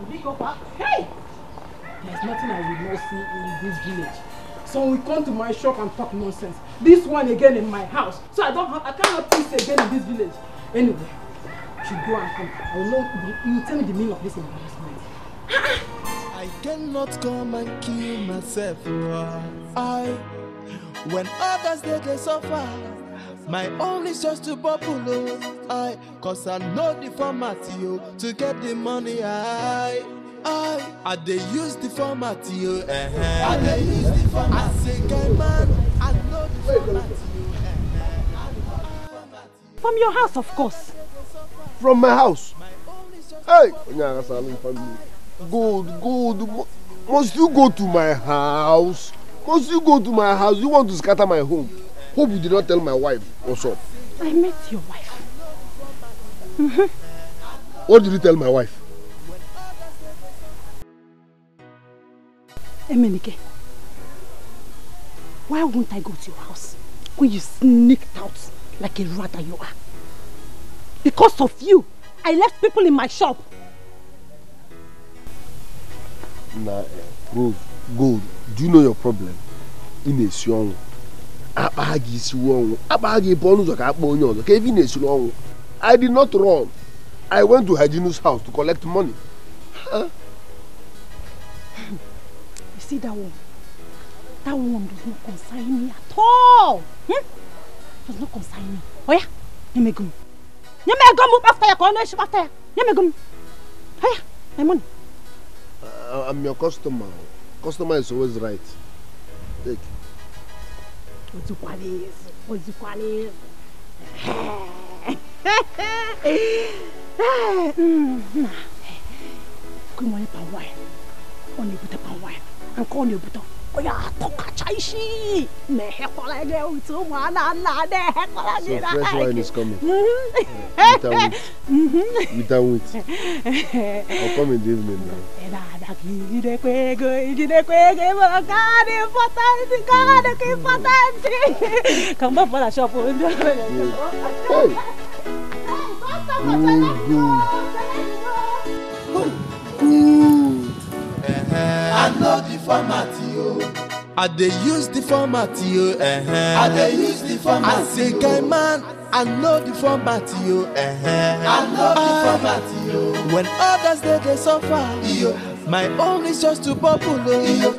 Hey! There's nothing I will not see in this village. So we come to my shop and talk nonsense. This one again in my house. So I cannot peace again in this village. Anyway, you should go and come. I will know. You tell me the meaning of this embarrassment. I cannot come and kill myself. When others they suffer, my own is just to bubble. Cause I know the format to get the money. I they use the format I they use the format. I say, guy man, I know the format From your house, of course. From my house? Hey, Good. Must you go to my house? You want to scatter my home? Hope you did not tell my wife what's up. I met your wife. What did you tell my wife? Emenike, why won't I go to your house when you sneaked out like a rat that you are? Because of you, I left people in my shop. Nah, Gold, do you know your problem? In a song, Abagi is wrong. Abagi bonus or Caponio. Kevin is wrong. I did not run. I went to Hajinu's house to collect money. Huh? You see that one? That one does not concern me at all. Does not concern me. Oh yeah? Yemegum. Yemegum after your connection after ya. Yemegum. Hey, my money. I'm your customer. Customer is always right. Take. What's the quality? Come on, power. Only put a power. And call you put up. Oh, yeah, talk a chaishi. Me heck, all I do to one another. So fresh wine is coming. Without wheat. I'll come in the evening now. Come back for the shop. I know the format, yo. I dey use the format, yo. I dey use the format. I say, guy man, I know the format, yo. I know the format, yo. When others they suffer, yo, my own is just to bubble, yo.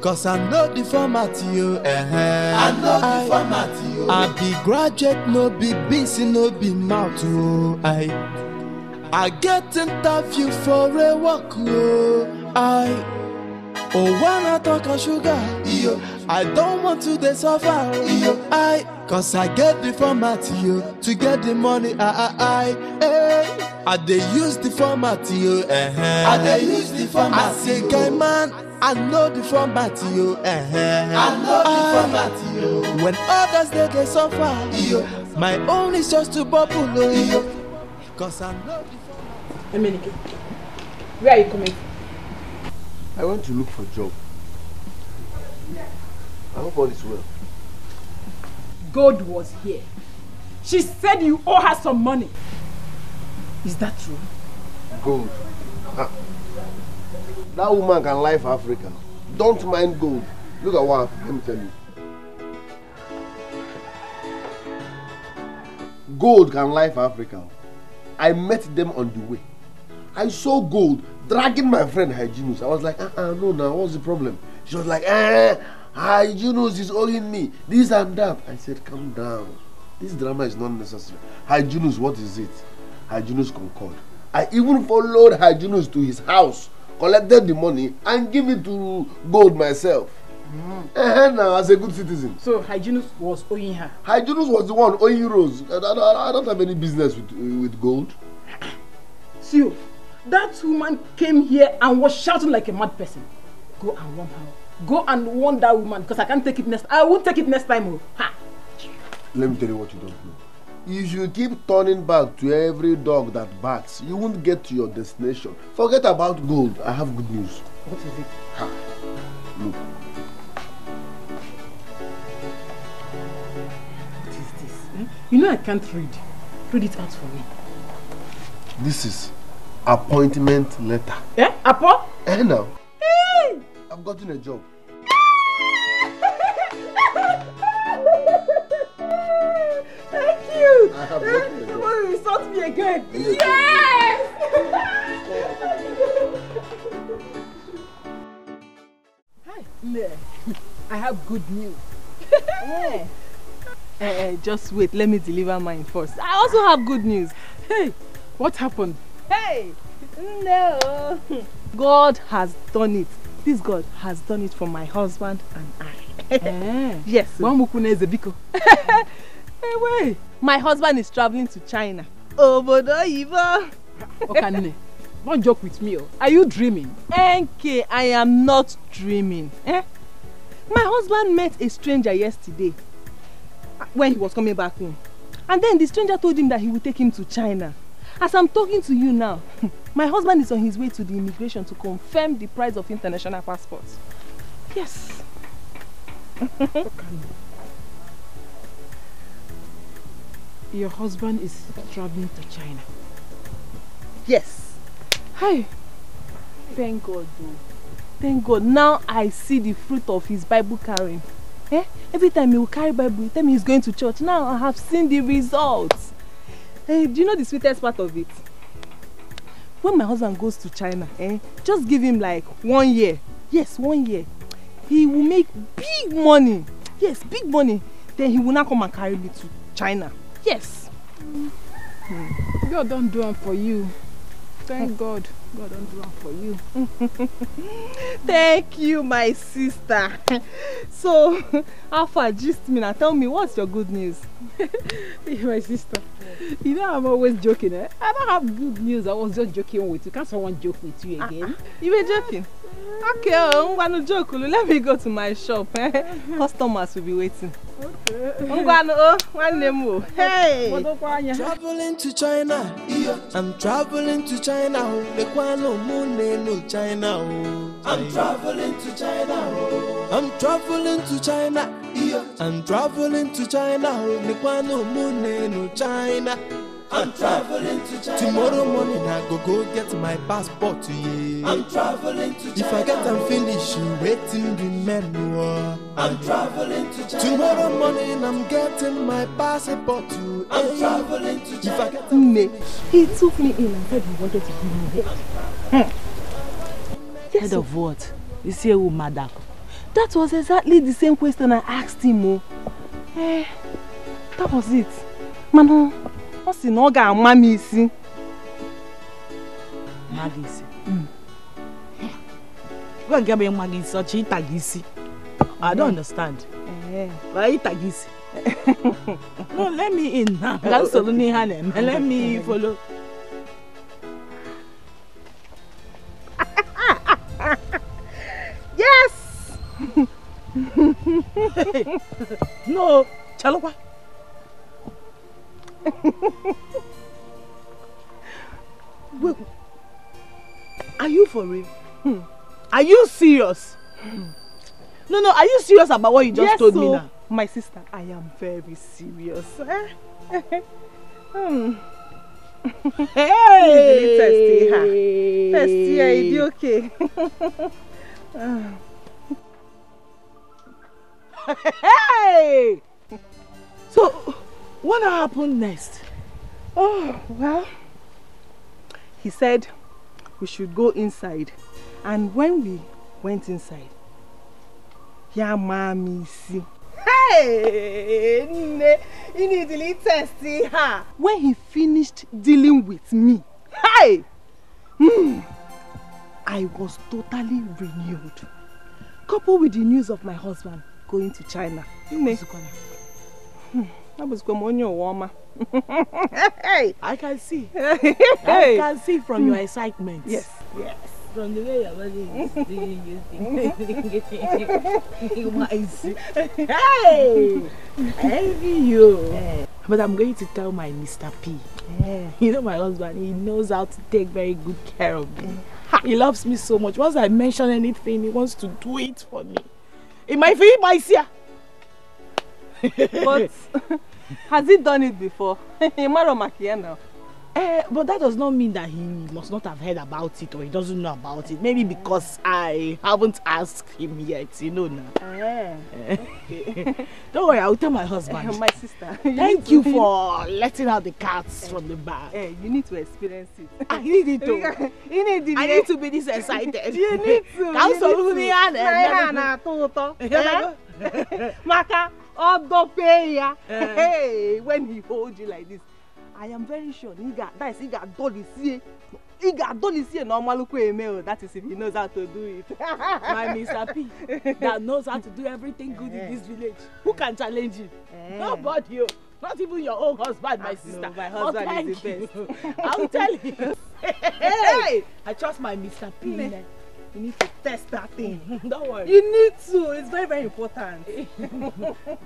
Cause I know the format, yo. I know the format, yo. I be graduate, no be busy, no be mouth, yo. I get interview for a walk, yo. Oh, when I talk of sugar, yo, I don't want to they suffer, yo. Cause I get the format, yo, to get the money, I they use the format, yo, I they use the format. I say, guy man, I know the format, yo, I know the format, yo. When others they suffer, yo, my own is just to bubble, yo. Cause I know the format. Emenike, where are you coming from? I went to look for a job. I hope all is well. God was here. She said you owe her some money. Is that true? Gold. That woman can lie for Africa. Don't mind gold. Look at what happened. Let me tell you. Gold can lie for Africa. I met them on the way. I saw gold dragging my friend Hyginus. I was like, no, now, what's the problem? She was like, Hyginus is owing me this and that. I said, calm down. This drama is not necessary. Hyginus, what is it? Hyginus concord. I even followed Hyginus to his house, collected the money, and give it to Gold myself. Now, as a good citizen. So Hyginus was owing her? Hyginus was the one owing Rose. I don't have any business with Gold. See, that woman came here and was shouting like a mad person. Go and warn her. Go and warn that woman, because I can't take it next. I won't take it next time. Ha. Let me tell you what you don't know. If you keep turning back to every dog that barks, you won't get to your destination. Forget about Gold. I have good news. What is it? Ha. Look. What is this? You know I can't read. Read it out for me. This is appointment letter. Eh? Appo? Now. Hey! I've gotten a job. Thank you! I have gotten a job. You insult me again. Yes! Hi. I have good news. Just wait, let me deliver mine first. I also have good news. Hey, what happened? Hey, no. God has done it. This God has done it for my husband and I. Yes. Hey, wait. My husband is traveling to China. Obodo-ibo. Okane, don't joke with me. Are you dreaming? NK, I am not dreaming. My husband met a stranger yesterday when he was coming back home. And then the stranger told him that he would take him to China. As I'm talking to you now, my husband is on his way to the immigration to confirm the price of international passports. Yes. Your husband is traveling to China? Yes. Hi. Thank God, though. Thank God. Now I see the fruit of his Bible carrying. Every time he will carry Bible, he tell me he's going to church. Now I have seen the results. Do you know the sweetest part of it? When my husband goes to China, just give him like 1 year. Yes, 1 year. He will make big money. Yes, big money. Then he will not come and carry me to China. Yes. God don't do it for you. Thank God. God don't do it for you. Thank you, my sister. So, how far gist me now? Tell me, what's your good news? My sister, you know I'm always joking. I don't have good news. I was just joking with you. Can't someone joke with you again? You were joking? Okay, I'm gonna joke. Let me go to my shop. Customers will be waiting. Okay. Hey! Traveling to China. I'm traveling to China. No China. I'm traveling to China. I'm traveling to China. I'm traveling to China. No China. I'm traveling to China. Tomorrow morning I go get my passport to you. I'm traveling to China. If I get them finished, you waiting remember. I'm traveling to China. Tomorrow morning I'm getting my passport to. I'm traveling to China. If I get them he took me in and said he wanted to give me head. Yes, head of what? You see a woman that. That was exactly the same question I asked him. That was it. Mano. What's in Oga and Mommy? Magisi. Go and get me Magisi, such a tagisi. I don't understand. Why tagisi? No, let me in now. Let me follow. Yes! No, Chalokwa. Wait, are you for real? Are you serious? No, are you serious about what you just told me now? My sister, I am very serious. Hey! Testy, are you okay? Hey! So, what happened next? Oh, well, he said we should go inside. And when we went inside, yeah, mommy, see. Hey! You need to testy, huh? When he finished dealing with me, hey! I was totally renewed. Coupled with the news of my husband going to China. That was warmer. Hey! I can see. I can see from your excitement. Yes. From the way your body is hey! I envy you. But I'm going to tell my Mr. P. You know my husband, he knows how to take very good care of me. He loves me so much. Once I mention anything, he wants to do it for me. It might feel my seer. But has he done it before? now. But that does not mean that he must not have heard about it or he doesn't know about it. Maybe because I haven't asked him yet, you know now. Okay. Don't worry, I'll tell my husband. My sister. Thank you for letting out the cats from the bag. You need to experience it. I need it too. I need to be this excited. You need to. Maka, hey, when he holds you like this, I am very sure he got dolly see. He got dolly see normal email. That is if he knows how to do it. My Mr. P that knows how to do everything good in this village. Who can challenge you? Nobody. Not even your own husband, my sister. No, my husband is the best. I'll tell you. Hey! I trust my Mr. P. You need to test that thing. Don't worry. You need to. It's very, very important.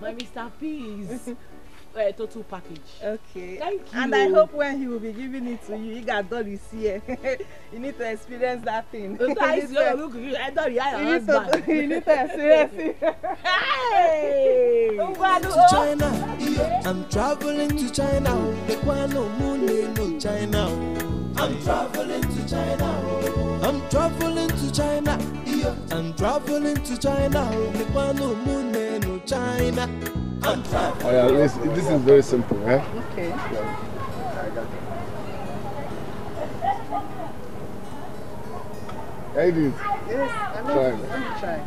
My Mr. P is total package. Okay. Thank you. And I hope when he will be giving it to you, he got dollies here. You need to experience that thing. You need to experience it. Hey! To China. I'm traveling to China. China. I'm traveling to China. I'm traveling to China. I'm traveling to China. China. Oh yeah, this is very simple, eh? Okay. Yeah. I did. Yes, I know. Try. Let me try.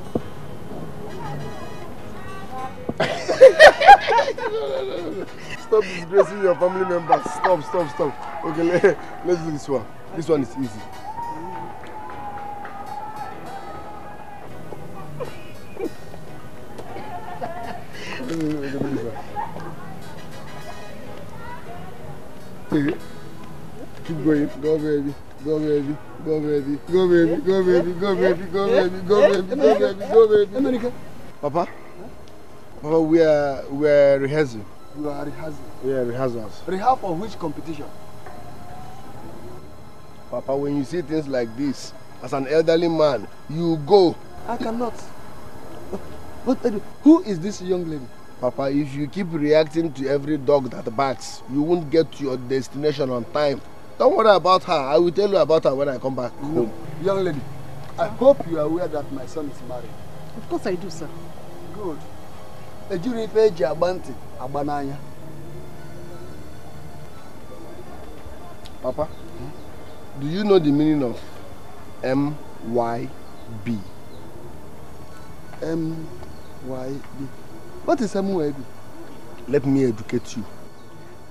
No. Stop disgracing your family members. Stop. Okay, let's do this one. This one is easy. Keep going. Go baby. Go baby. Go baby. Go baby. Go baby. Go baby. Go baby. Go baby. Go baby. Go baby. America. Papa, we are rehearsing. You are rehearsing? Yeah, rehearsals. Rehearsal for which competition? Papa, when you see things like this, as an elderly man, you go. I cannot. But who is this young lady? Papa, if you keep reacting to every dog that barks, you won't get to your destination on time. Don't worry about her. I will tell you about her when I come back home. Young lady, I hope you are aware that my son is married. Of course I do, sir. Good. Ejiri peji abanti abananya. Papa, do you know the meaning of MYB? MYB. What is MYB? Let me educate you.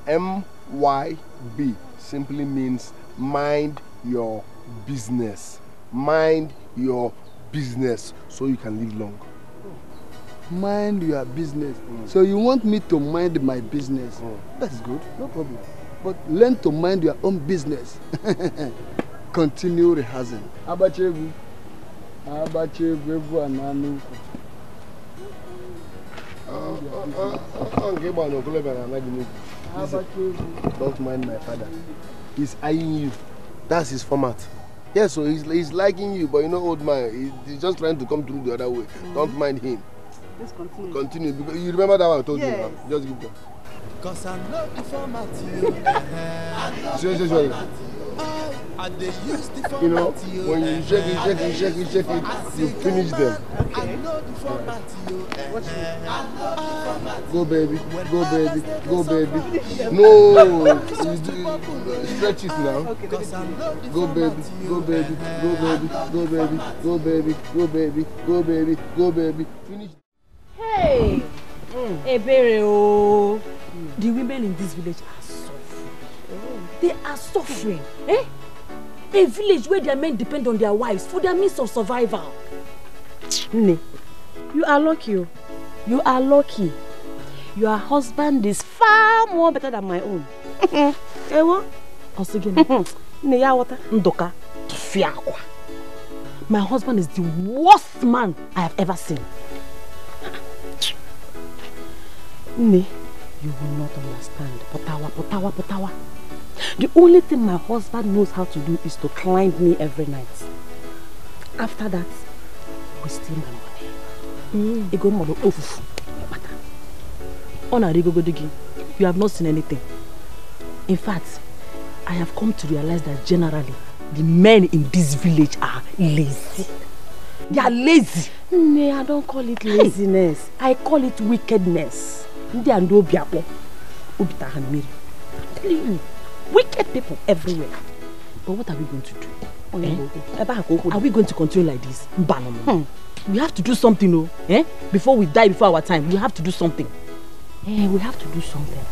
MYB simply means mind your business. Mind your business so you can live long. Mind your business. So you want me to mind my business? That's good, no problem. But learn to mind your own business. Continue rehearsing. Abachebu ananu. Don't mind my father. He's eyeing you. That's his format. Yeah, so he's liking you, but you know, old man, he's just trying to come through the other way. Don't mind him. Let's continue. Continue, because you remember that one I told you now. Just give them. Cause I know the format you know, when you shake it, you finish them. Okay. Go baby. No, stretch it now. Okay, go baby. Finish. Hey, Ebere, the women in this village are suffering. They are suffering. Eh? A village where their men depend on their wives for their means of survival. Ne, you are lucky. You are lucky. Your husband is far more better than my own. Ewo? Osugene. Ne ya wata? Ndoka. Fiakwa. My husband is the worst man I have ever seen. Ne, you will not understand. Potawa. The only thing my husband knows how to do is to climb me every night. After that, we steal my money. You have not seen anything. In fact, I have come to realize that generally, the men in this village are lazy. They are lazy. No, I don't call it laziness. I call it wickedness. I'm telling you, wicked people everywhere. But what are we going to do? Are we going to continue like this? We have to do something, no? Before we die, before our time, we have to do something. We have to do something.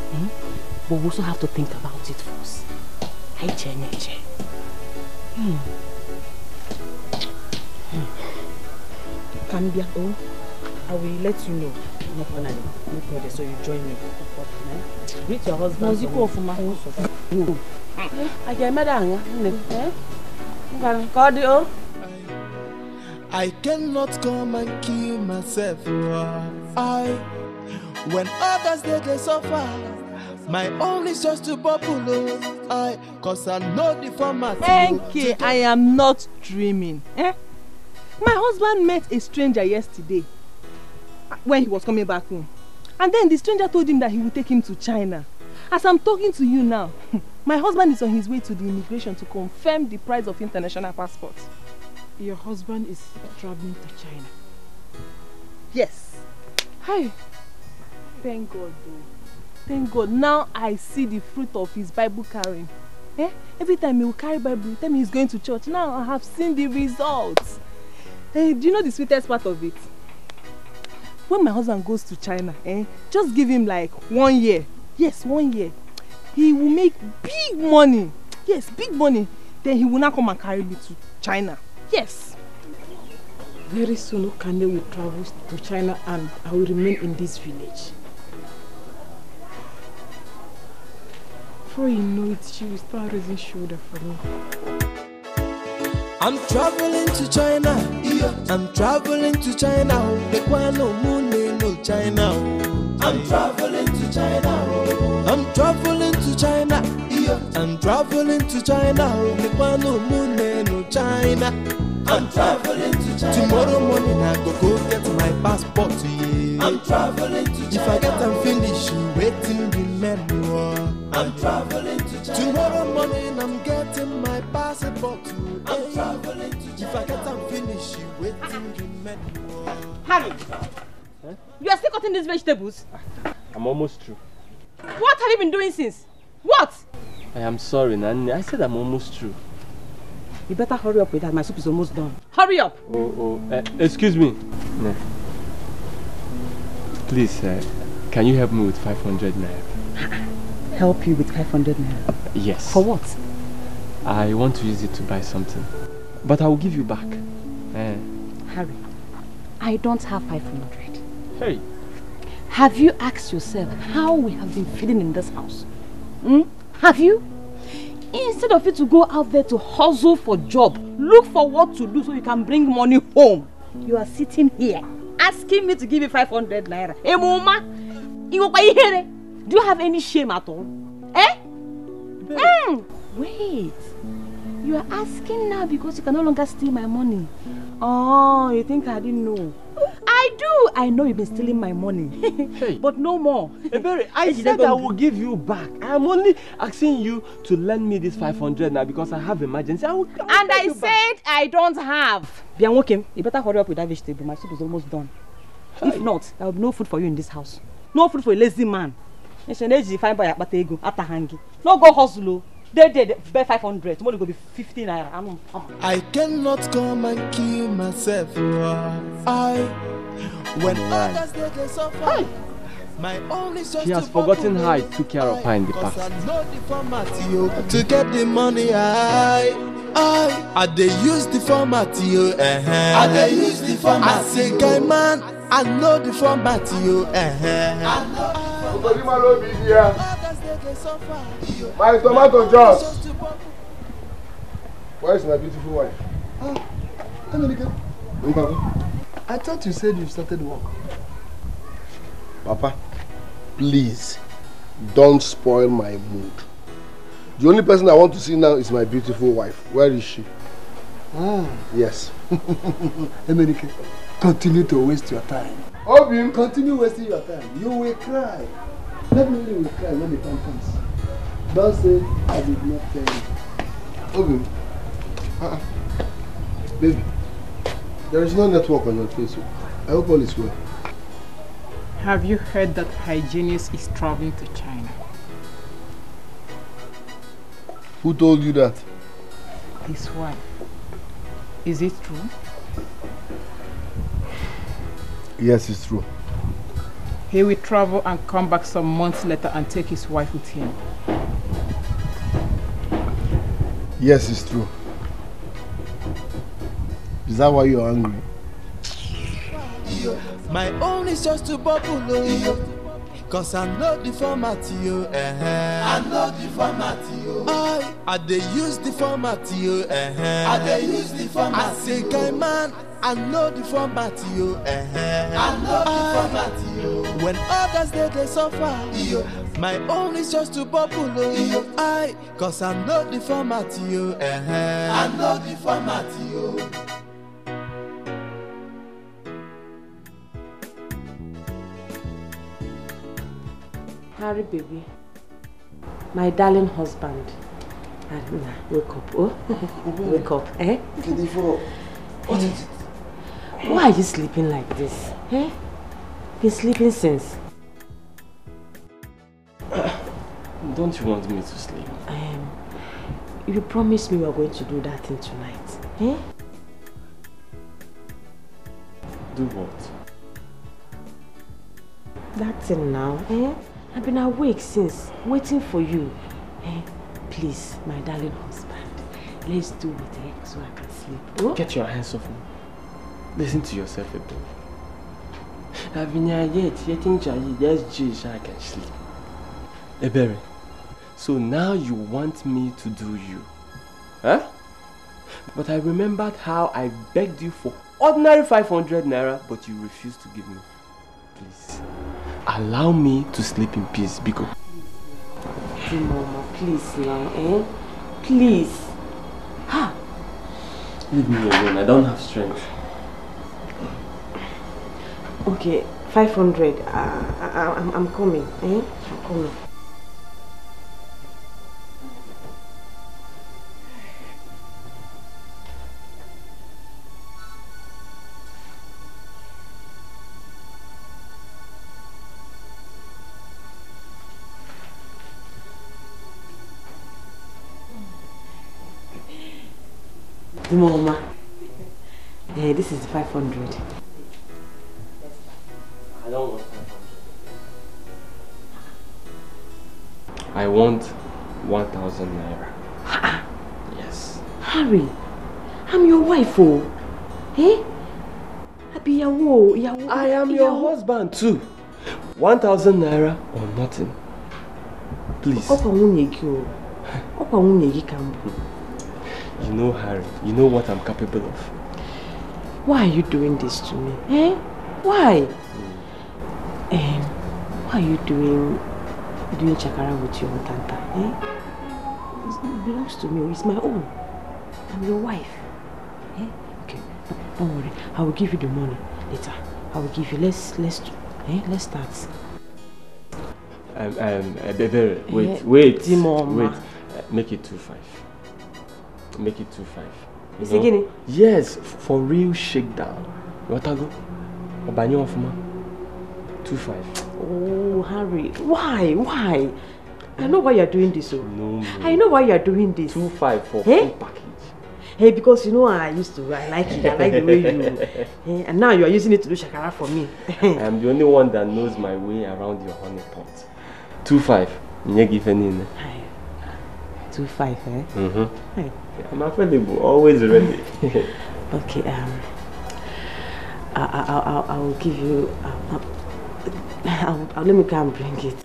But we also have to think about it first. Cambia, I will let you know. No problem. So you join me. Greet your husband. I cannot come and kill myself. When others they suffer, my own is just to bubble. Cause I know the format. NK, I am not dreaming. My husband met a stranger yesterday when he was coming back home. And then the stranger told him that he would take him to China. As I'm talking to you now, my husband is on his way to the immigration to confirm the price of international passports. Your husband is traveling to China. Yes. Hi. Thank God, though. Thank God. Now I see the fruit of his Bible carrying. Every time he will carry Bible, tell me he's going to church. Now I have seen the results. Do you know the sweetest part of it? When my husband goes to China, just give him like 1 year. Yes, 1 year. He will make big money. Yes, big money. Then he will not come and carry me to China. Yes. Very soon, Okande will travel to China and I will remain in this village. Before you know it, she will start raising shoulder for me. I'm traveling to China. I'm traveling to China. The Kwano Moon no China. I'm traveling to China. I'm traveling to China. I'm traveling to China. The Kwano Moon no China. I'm traveling to China. Tomorrow morning I go get my passport. I'm traveling to China. If I get them finished, waiting remember. I'm traveling to China. Tomorrow morning I'm getting my passport. I'm traveling to China. If I get them finished, waiting remember. Harry, you are still cutting these vegetables? I'm almost through. What have you been doing since? What? I am sorry, Nanny. I said I'm almost through. You better hurry up with that. My soup is almost done. Hurry up! Excuse me. No. Please, can you help me with 500 naira? Help you with 500 naira? Yes. For what? I want to use it to buy something. But I will give you back. Harry, I don't have 500. Hey. Have you asked yourself how we have been feeling in this house? Have you? Instead of you to go out there to hustle for job, look for what to do so you can bring money home. You are sitting here asking me to give you 500 naira. Hey, Mama, do you have any shame at all? Wait. You are asking now because you can no longer steal my money. Oh, you think I didn't know? I do. I know you've been stealing my money. Hey. But no more. Ebere, I said I will give you back. I am only asking you to lend me this 500 now because I have emergency. I said I don't have. Bianwokim, you better hurry up with that vegetable. My soup is almost done. Hey. If not, there will be no food for you in this house. No food for a lazy man. No go hustle. They buy 500. Tomorrow go be 15 naira. I cannot come and kill myself. When others they suffer. My only source he has forgotten how I took care of her in the past. To get the money, I they use the format, I they use the format. I say, guy man, I know the format, My tomato juice. Where is my beautiful wife? I thought you said you started work. Papa, please don't spoil my mood. The only person I want to see now is my beautiful wife. Where is she? Yes. Emenike, continue to waste your time. Obim, continue wasting your time. You will cry. Definitely will cry when the time comes. Don't say I did not tell you. Obim, baby, there is no network on your Facebook. I hope all is well. Have you heard that Hygienist is traveling to China? Who told you that? His wife. Is it true? Yes, it's true. He will travel and come back some months later and take his wife with him. Yes, it's true. Is that why you're angry? My own is just to bubble, cause I know the format, I know the format, I they use the format, I they use the format. I say, guy man, I know the format, I know the format. When others they suffer, my own is just to bubble, cause I know the format, I know the format. Harry, baby, my darling husband. Wake up, wake up, What is it? Why are you sleeping like this? Eh? Been sleeping since. Don't you want me to sleep? You promised me we were going to do that thing tonight. Eh? Do what? That thing now, eh? I've been awake since, waiting for you. Eh? Please, my darling husband, let's do it, eh? So I can sleep. Oh? Get your hands off me. Listen to yourself a bit. I've been here yet, yes, I can sleep. Ebere, so now you want me to do you? Huh? But I remembered how I begged you for ordinary 500 naira, but you refused to give me. Please, allow me to sleep in peace, Biko. Mama, please now, eh? Please. Ha! Leave me alone, I don't have strength. Okay, 500. I'm coming, eh? I'm coming. Mama, this is 500. I don't want 500. I want 1,000 naira. Yes. Harry, I'm your wife, oh. Eh? I am your husband too. 1,000 naira or nothing. Please. You know, Harry, you know what I'm capable of. Why are you doing this to me? Eh? Why? Why are you doing chakara with your tanta? Eh? It belongs to me. It's my own. I'm your wife. Eh? Okay, don't worry. I will give you the money later. I will give you. Let's start. Baby, wait. Make it 2.5. Make it 2.5. Is it guinea? Yes, for real shakedown. You want to go? Or buy you off, ma? 2.5. Oh, Harry, why? I know why you're doing this. Oh. No. I know why you're doing this. 2.5 for full package. Hey, because you know I like it. I like the way you. And now you are using it to do shakara for me. I'm the only one that knows my way around your honey pot. 2.5. You give any. 2.5, eh? Hey. I'm available, always ready. Okay, I'll give you. I'll let me come and bring it.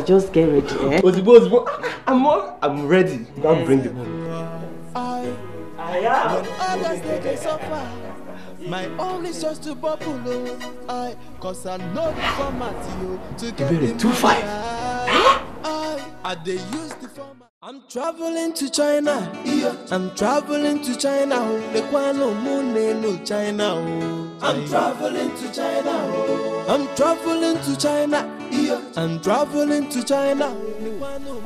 Just get ready. I'm ready. Go and bring the money. I am. My only source to bubble, cause I know the format to get the 2.5. I they use the format. I'm traveling to China. I'm traveling to China. The Kwano Moon no China. I'm traveling to China. I'm traveling to China. I'm traveling to China.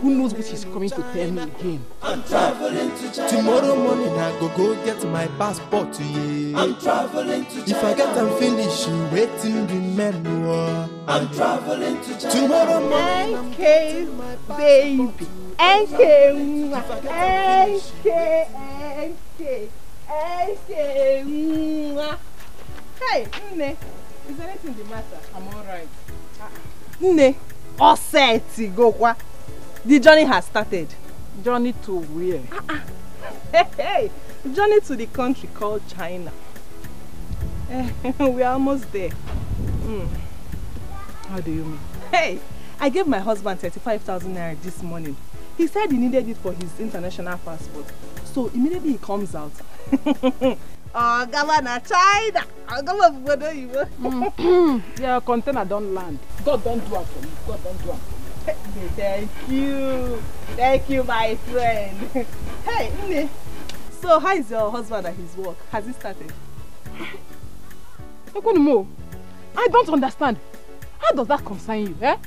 Who knows what he's coming to tell me again? I'm traveling to China. Tomorrow morning I go get my passport to you. I'm traveling to China. If I get them finished, you waiting remember. I'm traveling to China. Tomorrow morning okay, baby. Hey, Nne, is anything the matter? I'm alright. Nne, all set to go. The journey has started. Journey to where? Hey, journey to the country called China. We are almost there. How do you mean? Hey, I gave my husband 35,000 naira this morning. He said he needed it for his international passport. So immediately he comes out. Oh, Governor China! Oh, Governor, your container don't land. God don't do it for me. God don't do it for me. Thank you. Thank you, my friend. Hey, Nne. So how is your husband and his work? Has it started? I don't understand. How does that concern you, eh?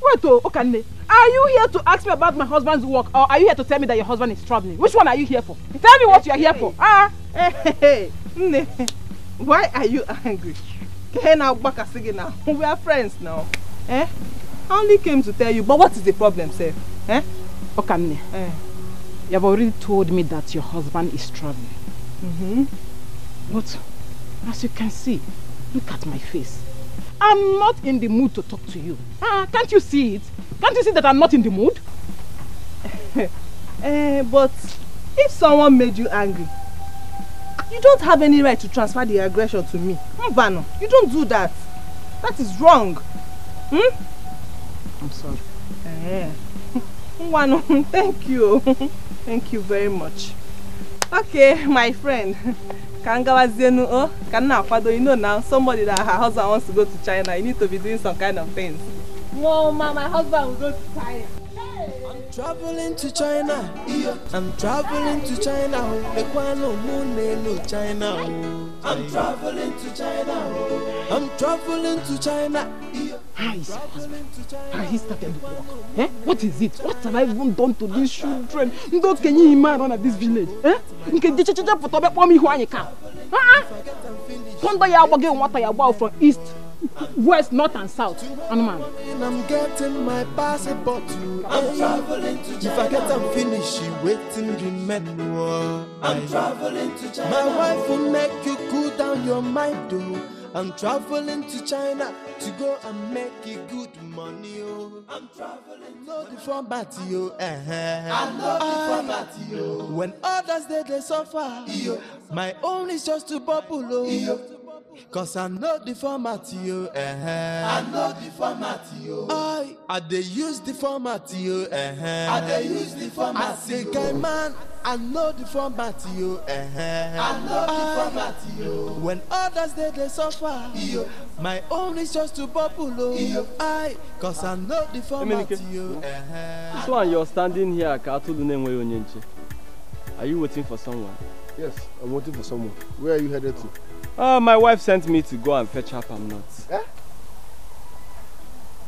Wait, Okane, are you here to ask me about my husband's work, or are you here to tell me that your husband is traveling? Which one are you here for? Tell me what you are here for. Hey, Why are you angry? Now, we are friends now. Eh? I only came to tell you, but what is the problem, sir? Eh? Okamne, you have already told me that your husband is traveling. But as you can see, look at my face. I'm not in the mood to talk to you. Can't you see it? Can't you see that I'm not in the mood? But if someone made you angry, you don't have any right to transfer the aggression to me. Mbano, you don't do that. That is wrong. I'm sorry. Mbano, thank you. Thank you very much. Okay, my friend. Kangawa Zenu, you know now, somebody that her husband wants to go to China, you need to be doing some kind of things. No, ma, my husband will go to China. I'm traveling to China. I'm traveling to China. China. I'm traveling to China. I'm traveling to China. How is your husband? How he started work? Eh? What is it? What have I even done to these children? Don't can you imagine at this village? Eh? You can teach for to me who you can. From east, west, north, and south. I'm getting my passport. I'm traveling to China. If I get them finished, waiting remember. I'm traveling to China. My wife will make you cool down your mind, though. I'm traveling to China to go and make it good money. Oh. I'm traveling. No the format, yo. I know the format, yo. When others they suffer, yo. My own is just to bubble, oh. Cause I know the format, yo. I know the format, yo. I they use the format, yo. I they use the format. I say, guy man, I know the format, yo. I know the format, yo. When others they suffer, yo. My own is just to bubble, oh. Cause I know the format, yo. This one you're standing here, are you waiting for someone? Yes, I'm waiting for someone. Where are you headed to? My wife sent me to go and fetch her palm nuts. Eh?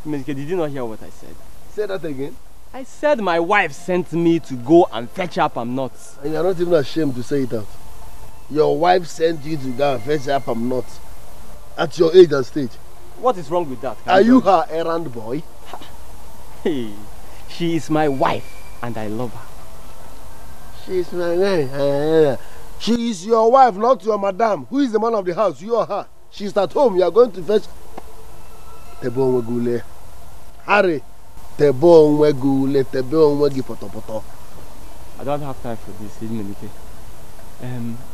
Did you not hear what I said? Say that again. I said my wife sent me to go and fetch her palm nuts. And you're not even ashamed to say it out. Your wife sent you to go and fetch her palm nuts at your age and stage. What is wrong with that? Are you her errand boy? Hey, she is my wife and I love her. She is my wife. She is your wife, not your madam. Who is the man of the house? You or her? She's at home. You are going to fetch. Tebo Nwegule. Harry. Tebo Nwegule. Tebo Nwegi Poto. I don't have time for this, Imenike.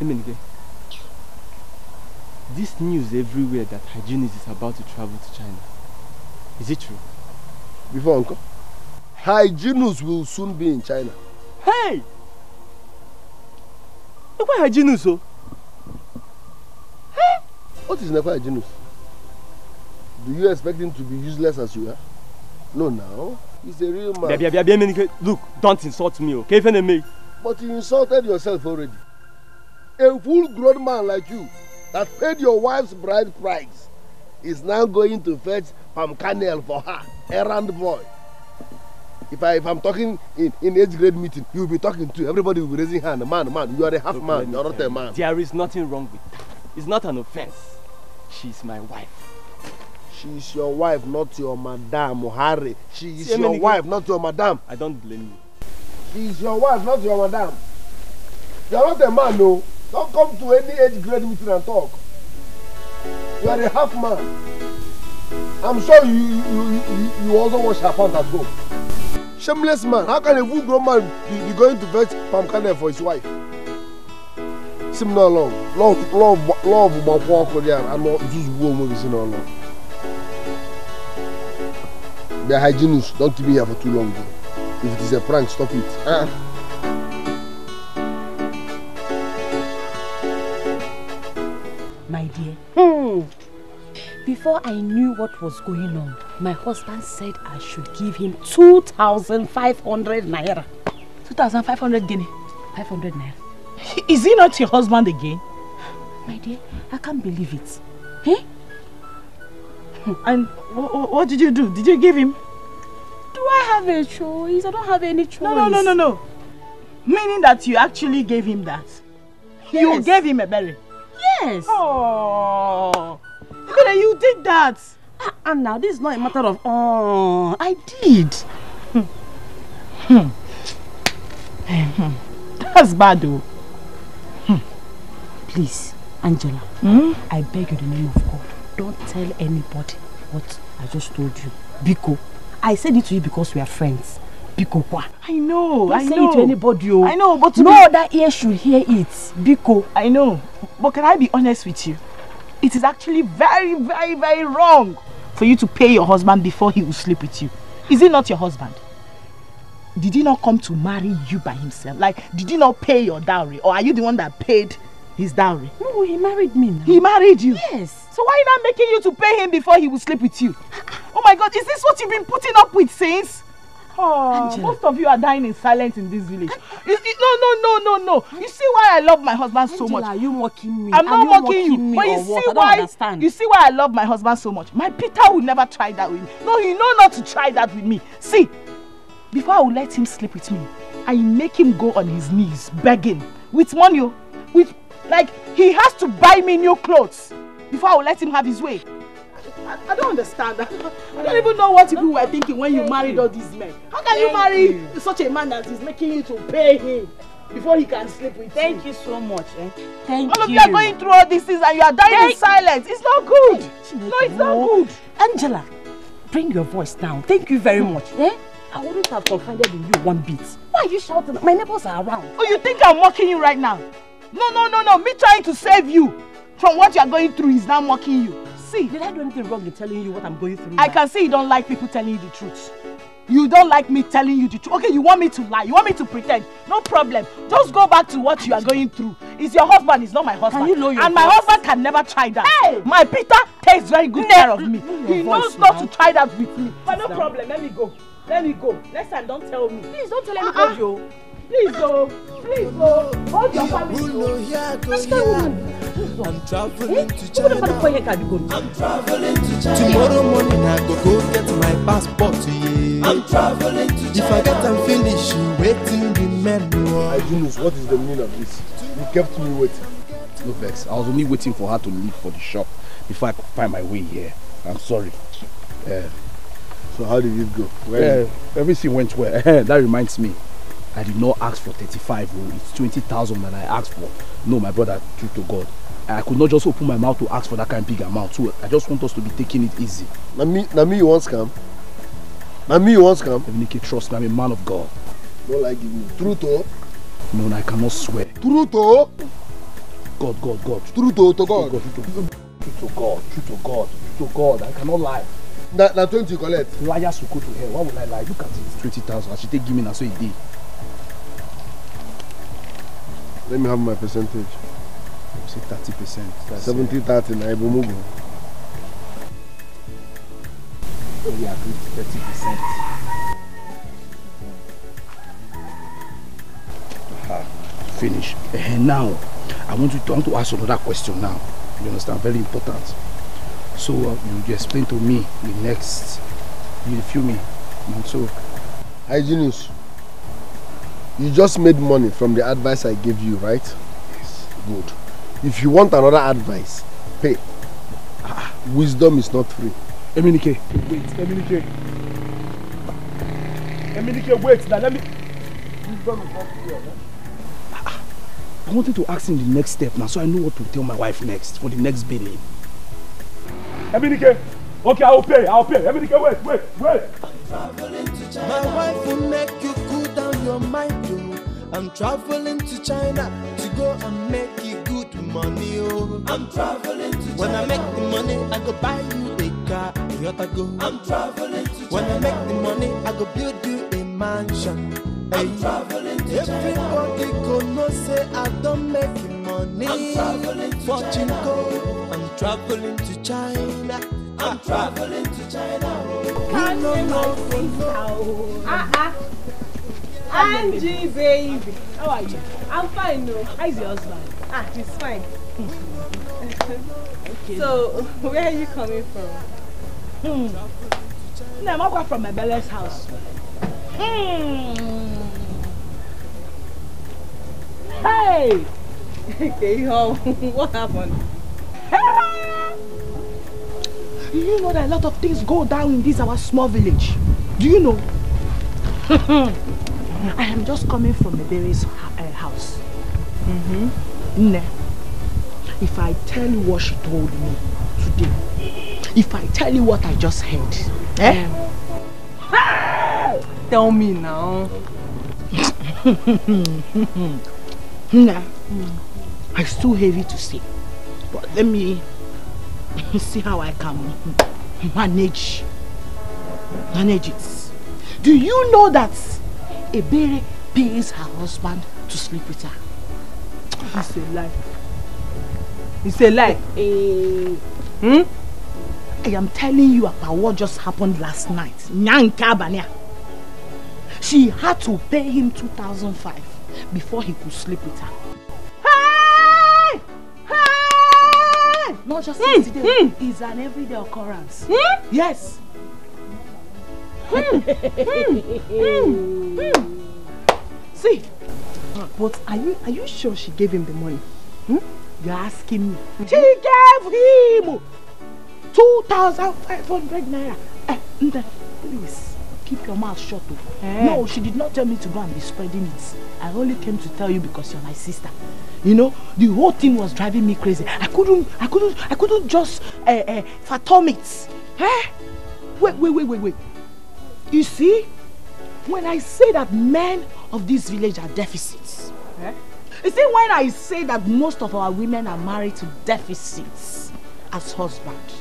Imenike. This news everywhere that Hygienist is about to travel to China. Is it true? Before, Uncle. Hygienist will soon be in China. Hey! Why Hygienist, so? Hey! What is Nekwa Hygienist? Do you expect him to be useless as you are? No, now. He's a real man. Look, don't insult me, okay? But you insulted yourself already. A full-grown man like you that paid your wife's bride price is now going to fetch palm kernel for her, errand boy. If I'm talking in age grade meeting, you will be talking too. Everybody will be raising hand. Man, you are a half man. You are not a man. There is nothing wrong with that. It's not an offense. She's my wife. She is your wife, not your madam, Harry. She is your wife, not your madam. I don't blame you. She is your wife, not your madam. You are not a man, no. Don't come to any age grade meeting and talk. You are a half man. I'm sure you also wash her pants at home. Shameless man. How can a full grown man be going to fetch palm kernel for his wife? Sim no long. Love my walk with her and not just woman is no long. Be a hygienist. Don't keep me here for too long. If it is a prank, stop it. My dear, before I knew what was going on, my husband said I should give him 2,500 naira. 2,500 guinea? 500 naira. Is he not your husband again? My dear, I can't believe it. Eh? And what did you do? Did you give him? Do I have a choice? I don't have any choice. No. Meaning that you actually gave him that? Yes. You gave him a berry? Yes. Oh. You did that. And now this is not a matter of I did. That's bad though. Please, Angela, I beg you in the name of God, don't tell anybody what I just told you. Biko, I said it to you because we are friends. Biko, what? I know, don't say it to anybody. I know, but no other ear should hear it. Biko. I know, but can I be honest with you? It is actually very, very, very wrong for you to pay your husband before he will sleep with you. Is he not your husband? Did he not come to marry you by himself? Like, did he not pay your dowry? Or are you the one that paid his dowry? No, he married me now. He married you? Yes. So why not making you to pay him before he will sleep with you? Oh my God, is this what you've been putting up with since? Oh, Angela. Most of you are dying in silence in this village. No. You see why I love my husband so much? Are you mocking me? I'm not mocking you. But you see why I love my husband so much? My Peter will never try that with me. No, he know not to try that with me. See, before I will let him sleep with me, I make him go on his knees begging with money, like he has to buy me new clothes before I will let him have his way. I don't understand that. I don't even know what people were thinking when you married all these men. How can you marry such a man that is making you to pay him before he can sleep with you? Thank you so much. Thank you. All of you are going through all these things and you are dying in silence. It's not good. No, it's not good. Angela, bring your voice down. Thank you very much. I wouldn't have confided in you one bit. Why are you shouting? My neighbors are around. Oh, you think I'm mocking you right now? No. Me trying to save you from what you are going through is now mocking you. See, did I do anything wrong in telling you what I'm going through? I can see you don't like people telling you the truth. You don't like me telling you the truth. Okay, you want me to lie. You want me to pretend. No problem. Just go back to what you are going through. It's your husband. It's not my husband. Can you know your And my husband can never try that. Hey! My Peter takes very good care of me. He knows not to try that with me. But no problem. Let me go. Next time, don't tell me. Please don't tell anybody. Please go. Hold your family. I'm traveling to China. I'm traveling to China. Tomorrow morning I go get my passport. I'm traveling to China. If I get and finish, you waiting remember. Junus, what is the meaning of this? You kept me waiting. No vex. I was only waiting for her to leave for the shop before I could find my way here. I'm sorry. So how did it go? Everything went well. That reminds me. I did not ask for 35. It's 20,000 that I asked for. No, my brother, true to God. I could not just open my mouth to ask for that kind of big amount. So I just want us to be taking it easy. Now me you want scam? Evinike, trust me, I'm a man of God. Don't like give me. Truth or? No, I cannot swear. Truth or? God. Truth or to God? True to God. I cannot lie. Now 20 you collect. Liars will go to hell. Why would I lie? Look at it. 20,000. I should take give me now so it did. Let me have my percentage. You say 30%. 70-30 na Ibomugu. We agreed 30%. Finish. Now, I want to ask another question now. You understand? Very important. So you explain to me the next. You feel me? So, Hygienist, you just made money from the advice I gave you, right? Yes. Good. If you want another advice, pay. Wisdom is not free. Eminike. Wait. Now let me. Wisdom is not free. I wanted to ask him the next step now, so I know what to tell my wife next for the next billing. Eminike. Okay, I'll pay. Eminike, wait. My wife will make you cool down your mind, oh. I'm traveling to China to go and make you good money, oh. I'm traveling to China. When I make the money, I go buy you a car, Toyota go. I'm traveling to China. When I make the money, I go build you a mansion. I'm traveling to China. Everybody go know say I don't make money. I'm traveling to Fortune China. Go. I'm traveling to China. I'm traveling to China. Angie, baby. How are you? I'm fine, no. How's your husband? He's fine. Okay. So, where are you coming from? I'm going from my Bella's house. Hey! Okay, what happened? You know that a lot of things go down in this our small village. Do you know? I am just coming from Ebere's house. If I tell you what she told me today, if I tell you what I just heard, Tell me now. Nah, it's too heavy to say, but let me see how I can manage it. Do you know that Ebere pays her husband to sleep with her? It's a lie. It's a lie. I am telling you about what just happened last night. She had to pay him 2,500 before he could sleep with her. Hey! Hey! Not just today. It's an everyday occurrence. Yes. See, but are you sure she gave him the money? You're asking me. She gave him 2,500 naira. Please, keep your mouth shut. No, she did not tell me to go and be spreading it. I only came to tell you because you're my sister. You know, the whole thing was driving me crazy. I couldn't just fathom it. Wait. You see, when I say that men of this village are deficits, you see, when I say that most of our women are married to deficits as husbands,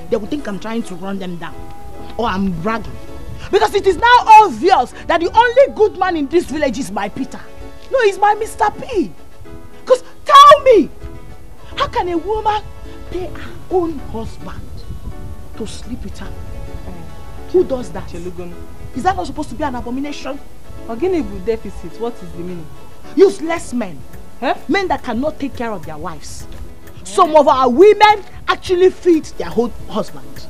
they will think I'm trying to run them down or I'm bragging. Because it is now obvious that the only good man in this village is my Peter. No, he's my Mr. P. Because tell me, how can a woman pay her own husband to sleep with her? Who does that? Is that not supposed to be an abomination? Organic deficit, what is the meaning? Useless men. Men that cannot take care of their wives. Some of our women actually feed their whole husband.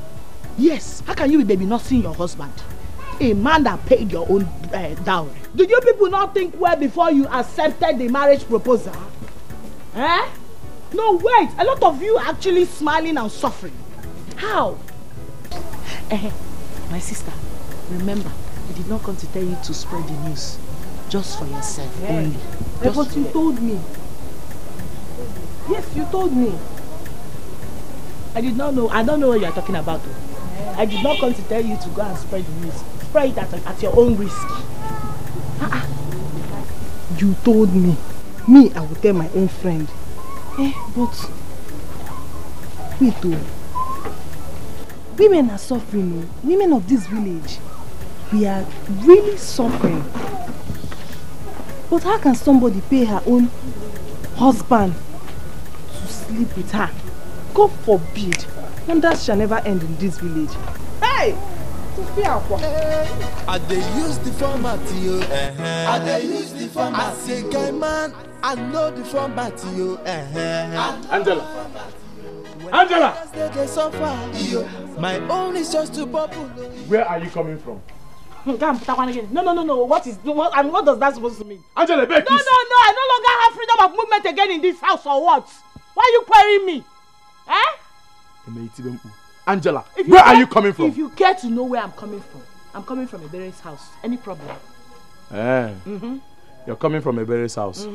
Yes, how can you be baby not seeing your husband? A man that paid your own dowry. Did you people not think well before you accepted the marriage proposal? No, wait. A lot of you are actually smiling and suffering. How? My sister, remember, I did not come to tell you to spread the news. Just for yourself only. But you told me. Yes, you told me. I did not know. I don't know what you are talking about. I did not come to tell you to go and spread the news. Spread it at your own risk. You told me. Me, I will tell my own friend. But wait, women are suffering. Women of this village, we are really suffering. But how can somebody pay her own husband to sleep with her? God forbid. Wonders shall never end in this village. Hey! I dey use the format, yo. I dey use the format. I say, guy man, I know the format, yo. Angela. My own is just to bubble. Where are you coming from? No. What does that supposed to mean? Angela, beg. No. I no longer have freedom of movement again in this house, or what? Why are you querying me? Angela, where are you coming from? If you care to know where I'm coming from Ebere's house. Any problem? You're coming from Ebere's house.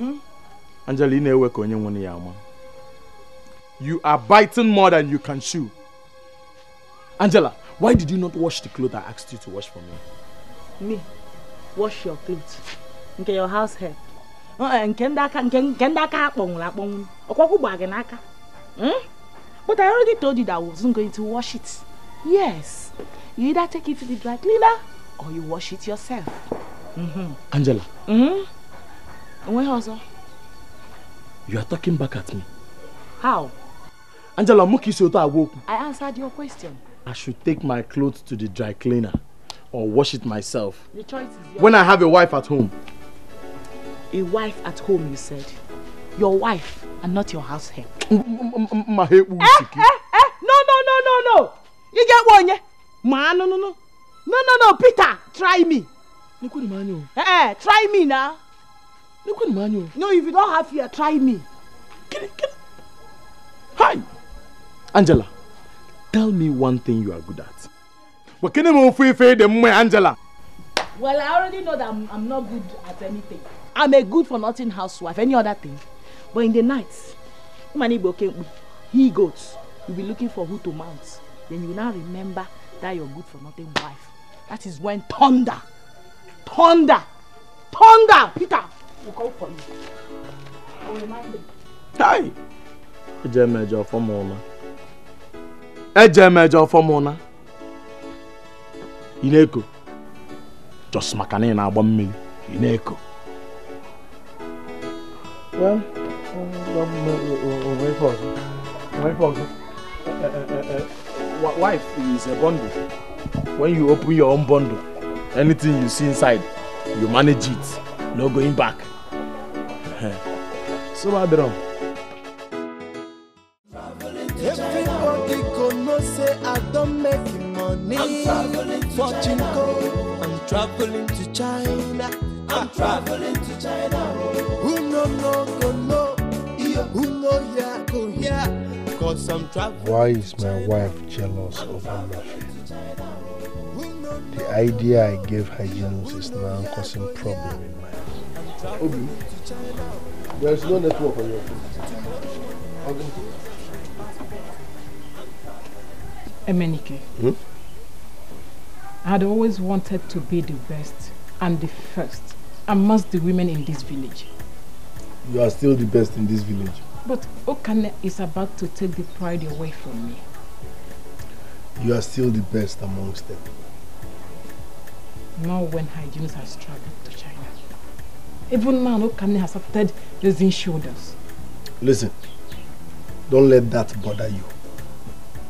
Angela, you know where you are biting more than you can chew. Angela, why did you not wash the clothes I asked you to wash for me? Me? Wash your clothes? Okay, your house hair. But I already told you that I wasn't going to wash it. Yes. You either take it to the dry cleaner or you wash it yourself. Angela. Where also? You are talking back at me. How? Angela, I answered your question. I should take my clothes to the dry cleaner or wash it myself. The choice is yours. When I have a wife at home. A wife at home, you said. Your wife and not your house help. No. You get one, yeah? Man, no, Peter, try me. Try me now. No, if you don't have fear, try me. Hi! Angela, tell me one thing you are good at. What can you move Angela? Well, I already know that I'm not good at anything. I'm a good for nothing housewife, any other thing. But in the night, he goes. You'll be looking for who to mount. Then you will now remember that you're good for nothing wife. That is when thunder, Peter will call for you. I will remind you. Hi! Ejemejo for Mona. Ineko. Just makane na agba mmiri. Ineko. Well, wife is a bundle. When you open your own bundle, anything you see inside, you manage it. No going back. So bad wrong. Everybody gonna say I don't make money. I'm traveling to watching China. I'm traveling to China. I'm traveling to China. Who no go no? Who know ya go here? Cause I'm traveling. Why is my wife jealous over nothing? The idea I gave Hygienus is now causing problem in my house. Obi, there is no network on your phone. Emenike, I had always wanted to be the best and the first amongst the women in this village. You are still the best in this village. But Okane is about to take the pride away from me. You are still the best amongst them. Now when Hygienus has traveled to China. Even now Okane has started raising shoulders. Listen, don't let that bother you.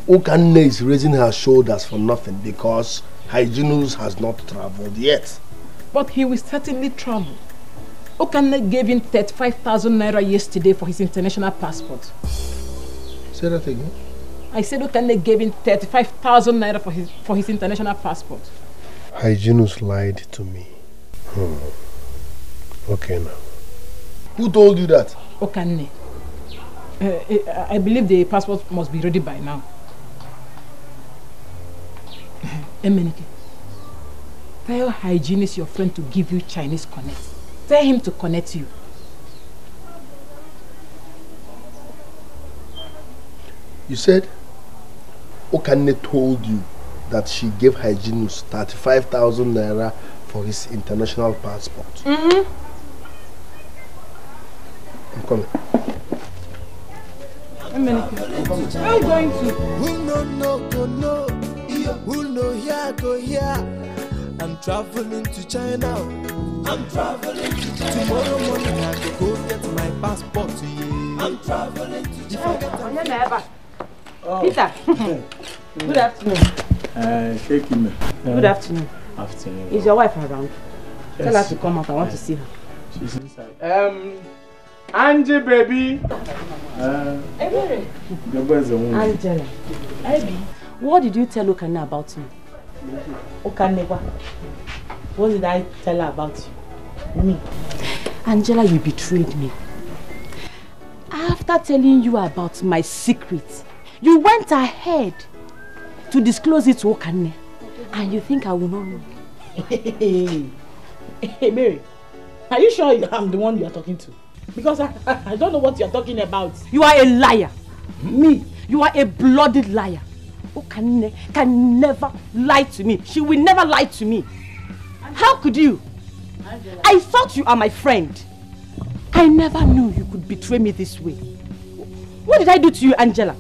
Okane is raising her shoulders for nothing because Hygienus has not traveled yet. But he will certainly travel. Okane gave him 35,000 naira yesterday for his international passport. Say that again? I said Okane gave him 35,000 naira for his international passport. Hygienus lied to me. Okay now. Who told you that? Okane. I believe the passport must be ready by now. Emenike, tell Hygienus your friend to give you Chinese connect. Tell him to connect you. You said Okane told you that she gave Hygienus 35,000 naira for his international passport. I'm coming. Emenike, where are you going to? Who no go no? Who know here go here? I'm traveling to China. I'm traveling to China. Tomorrow morning I go get my passport to you. I'm traveling to China. Peter. Good afternoon. Shake him. Good afternoon. Afternoon. Is your wife around? Yes. Tell her to come out. I want to see her. She's inside. Angie, baby. Hey, Angela. Abby, what did you tell Okane about me? Okane, what did I tell her about you? Me. Angela, you betrayed me. After telling you about my secret, you went ahead to disclose it to Okane. And you think I will not know? Hey, Mary, are you sure I'm the one you are talking to? Because I don't know what you are talking about. You are a liar. Me, you are a blooded liar. Okane can never lie to me. She will never lie to me. How could you? I thought you are my friend. I never knew you could betray me this way. What did I do to you, Angela?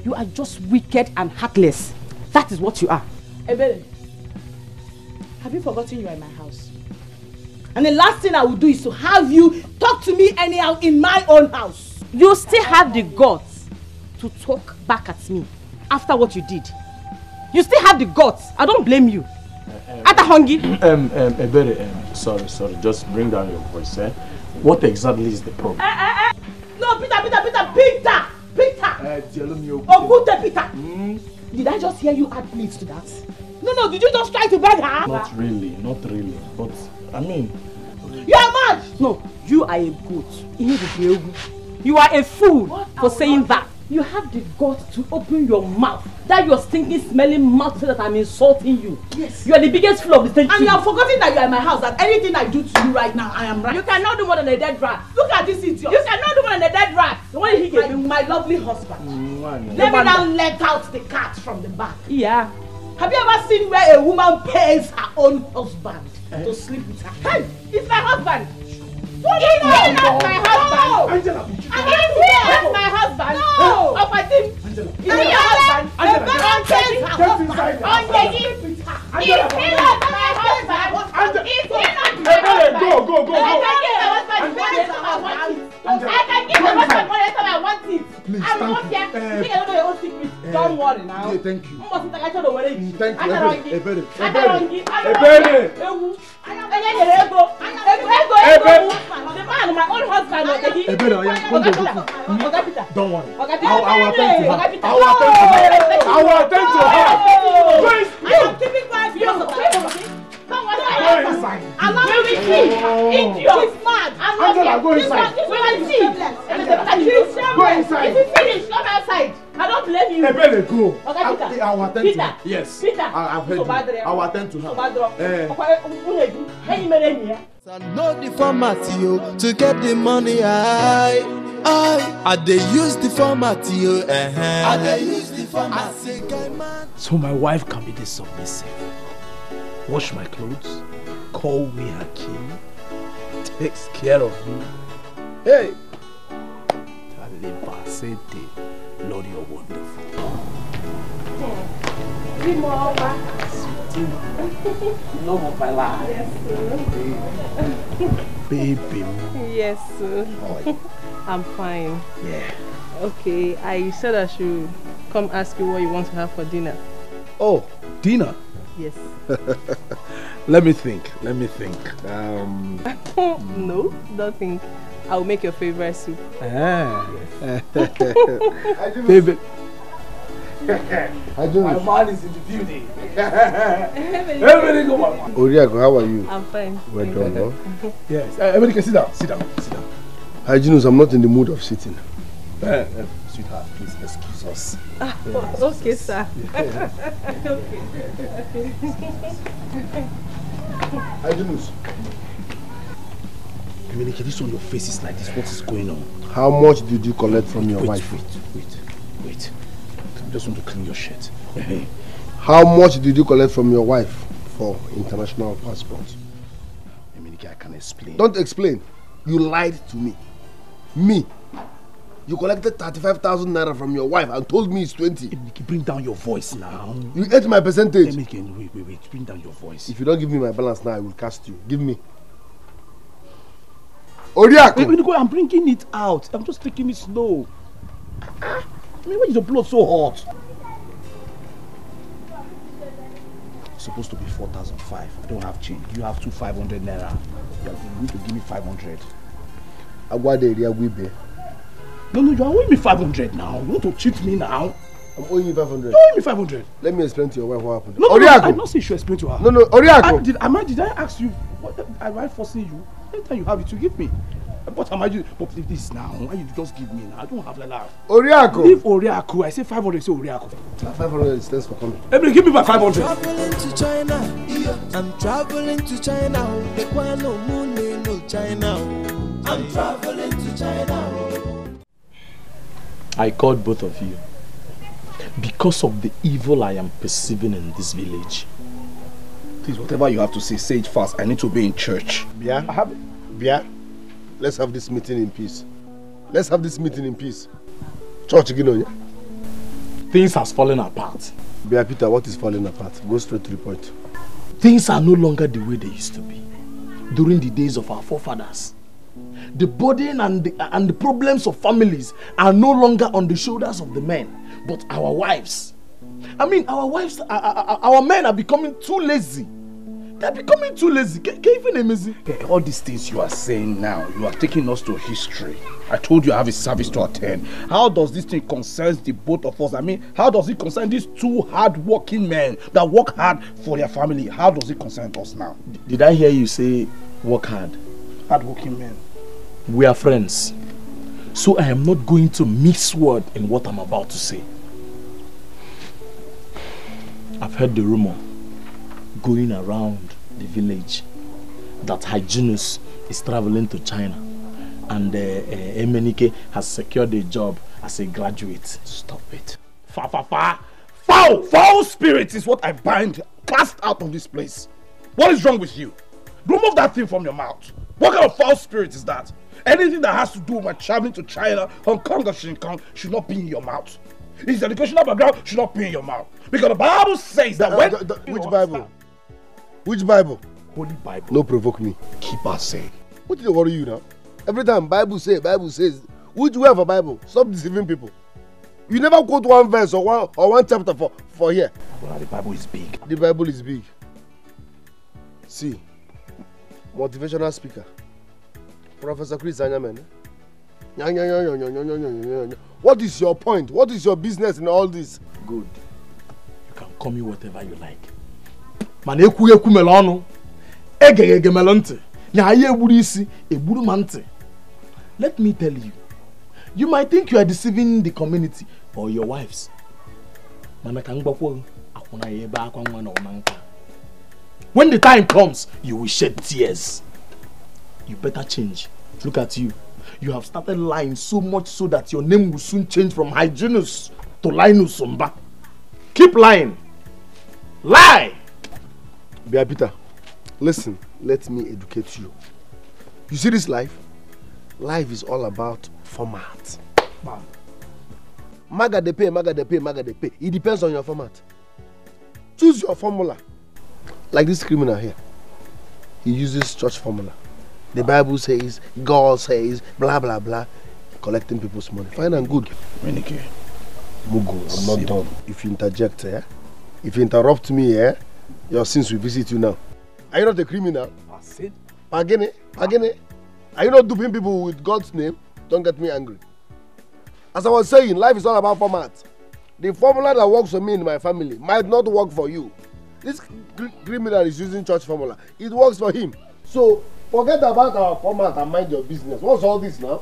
You are just wicked and heartless. That is what you are. Ebele, have you forgotten you are in my house? And the last thing I will do is to have you talk to me anyhow in my own house. You still have the guts to talk back at me after what you did. You still have the guts. I don't blame you. Atahongi. Ebere, sorry. Just bring down your voice. What exactly is the problem? No, Peter. Ogute Peter. Did I just hear you add please to that? No, did you just try to beg her? Not really. But, I mean... You are mad! No, you are a goat. You are a fool for saying that. You have the guts to open your mouth. That your stinking, smelling mouth so that I'm insulting you. Yes. You are the biggest fool of the state. And you have forgotten that you are in my house, that anything I do to you right now, I am right. You cannot do more than a dead rat. Look at this idiot. You cannot do more than a dead rat. The one he gave my lovely husband. Let me now let out the cat from the bag. Yeah. Have you ever seen where a woman pays her own husband to sleep with her? Hey, it's my husband. What is that? That's my husband. Angela, That's my husband. No. Of my team. Angela. Is it your husband? Angela. Get inside. On the hip. Is he not my husband? Is he not my husband? Go. I can give my husband whatever I want it. Please, I'm not here. You can know your own secret. Don't worry now. Yeah, thank you. Thank the man, my own husband, don't worry. I will attend to her. I am keeping quiet because of that. Allow me to see. She's mad. Angela, go inside. Go inside. Is it finished? Come outside. I don't blame you. Ebele, go. I will attend to her. Yes. Peter. I've heard you. I will attend to her. I know the format, yo, to get the money. I they use the format, yo. I they use the format. So my wife can be this submissive. Wash my clothes, call me her king, takes care of me. Hey! Lord, you're wonderful. Love of my life. Yes, sir. Baby. Yes, sir. I'm fine. Yeah. Okay, I said I should come ask you what you want to have for dinner. Oh, dinner? Yes. Let me think. No, don't think. I'll make your favorite soup. Ah. Yes. Baby. My man is in the building. Oriago, how are you? I'm fine. Well done, no? Yes. Everybody can sit down. Hygienus, I'm not in the mood of sitting. Sweetheart, please excuse us. Okay, sir. Hygienus. Dominica, this on your face is like this. What is going on? How much did you collect from your wife? Wait. I just want to clean your shirt. How much did you collect from your wife for international passport? Dominica, I can explain. Don't explain. You lied to me. Me. You collected 35,000 naira from your wife and told me it's 20. Dominica, bring down your voice now. You ate my percentage. Dominica, wait. Bring down your voice. If you don't give me my balance now, I will cast you. Give me. Oriako! Wait, I'm bringing it out. I'm just taking it slow. I mean, why is the blood so hot? It's supposed to be 4,500. I don't have change. You have 500 naira. You need to give me 500. No, you are owing me 500 now. You want to cheat me now? I'm owing you 500. You owe me 500. Let me explain to your wife what happened. No, Oriako! I'm not saying you should explain to her. No, Oriako! Did I ask you? What am I forcing you? Anytime you have it, you give me. What am I doing? But leave this now. Why you just give me now? I don't have like that. Oriako! Leave Oriako. I say 500, say Oriako. 500 is thanks for coming. Everybody, give me my 500. I'm traveling to China. I'm traveling to China. I'm traveling to China. I called both of you because of the evil I am perceiving in this village. Please, whatever you have to say, say it fast. I need to be in church. Bia, let's have this meeting in peace. Church again, Things has fallen apart. Bia Peter, what is falling apart? Go straight to the point. Things are no longer the way they used to be during the days of our forefathers. The burden and the problems of families are no longer on the shoulders of the men, but our wives. I mean, our men are becoming too lazy. They're becoming too lazy. Even amazing. All these things you are saying now, you are taking us to history. I told you I have a service to attend. How does this thing concern the both of us? I mean, how does it concern these two hard-working men that work hard for their family? How does it concern us now? Did I hear you say work hard? hard-working men. We are friends. So I am not going to mix word in what I'm about to say. I've heard the rumor going around the village that Hyginus is traveling to China and Emenike has secured a job as a graduate. Stop it. Foul spirits is what I bind. Cast out of this place. What is wrong with you? Remove that thing from your mouth. What kind of foul spirit is that? Anything that has to do with my traveling to China, Hong Kong or Shin Kong should not be in your mouth. His educational background should not be in your mouth. Because the Bible says that when... Which Bible? Which Bible? Holy Bible. No provoke me. Keep us saying. What do you worry you now? Every time Bible says, which way of a Bible? Stop deceiving people. You never quote one verse or one chapter for here. Well, the Bible is big. The Bible is big. See, motivational speaker, Professor Chris Anyaman. What is your point? What is your business in all this? Good. You can call me whatever you like. Man, eku melonu. Ege melonte. Nyaye eburu isi, eburu mante. Let me tell you. You might think you are deceiving the community or your wives. When the time comes, you will shed tears. You better change. Look at you. You have started lying so much so that your name will soon change from Hyginus to Linus Somba. Keep lying. Lie! Bia Peter, listen, let me educate you. You see this life? Life is all about format. Maga de pay. It depends on your format. Choose your formula. Like this criminal here. He uses church formula. The Bible says, God says, blah blah blah. Collecting people's money. Fine and good. Renike. Mugu, I'm not done. If you interject, if you interrupt me, your sins will visit you now. Are you not a criminal? Pagene. Are you not duping people with God's name? Don't get me angry. As I was saying, life is all about format. The formula that works for me and my family might not work for you. This criminal is using church formula. It works for him. So, forget about our format and mind your business. What's all this now?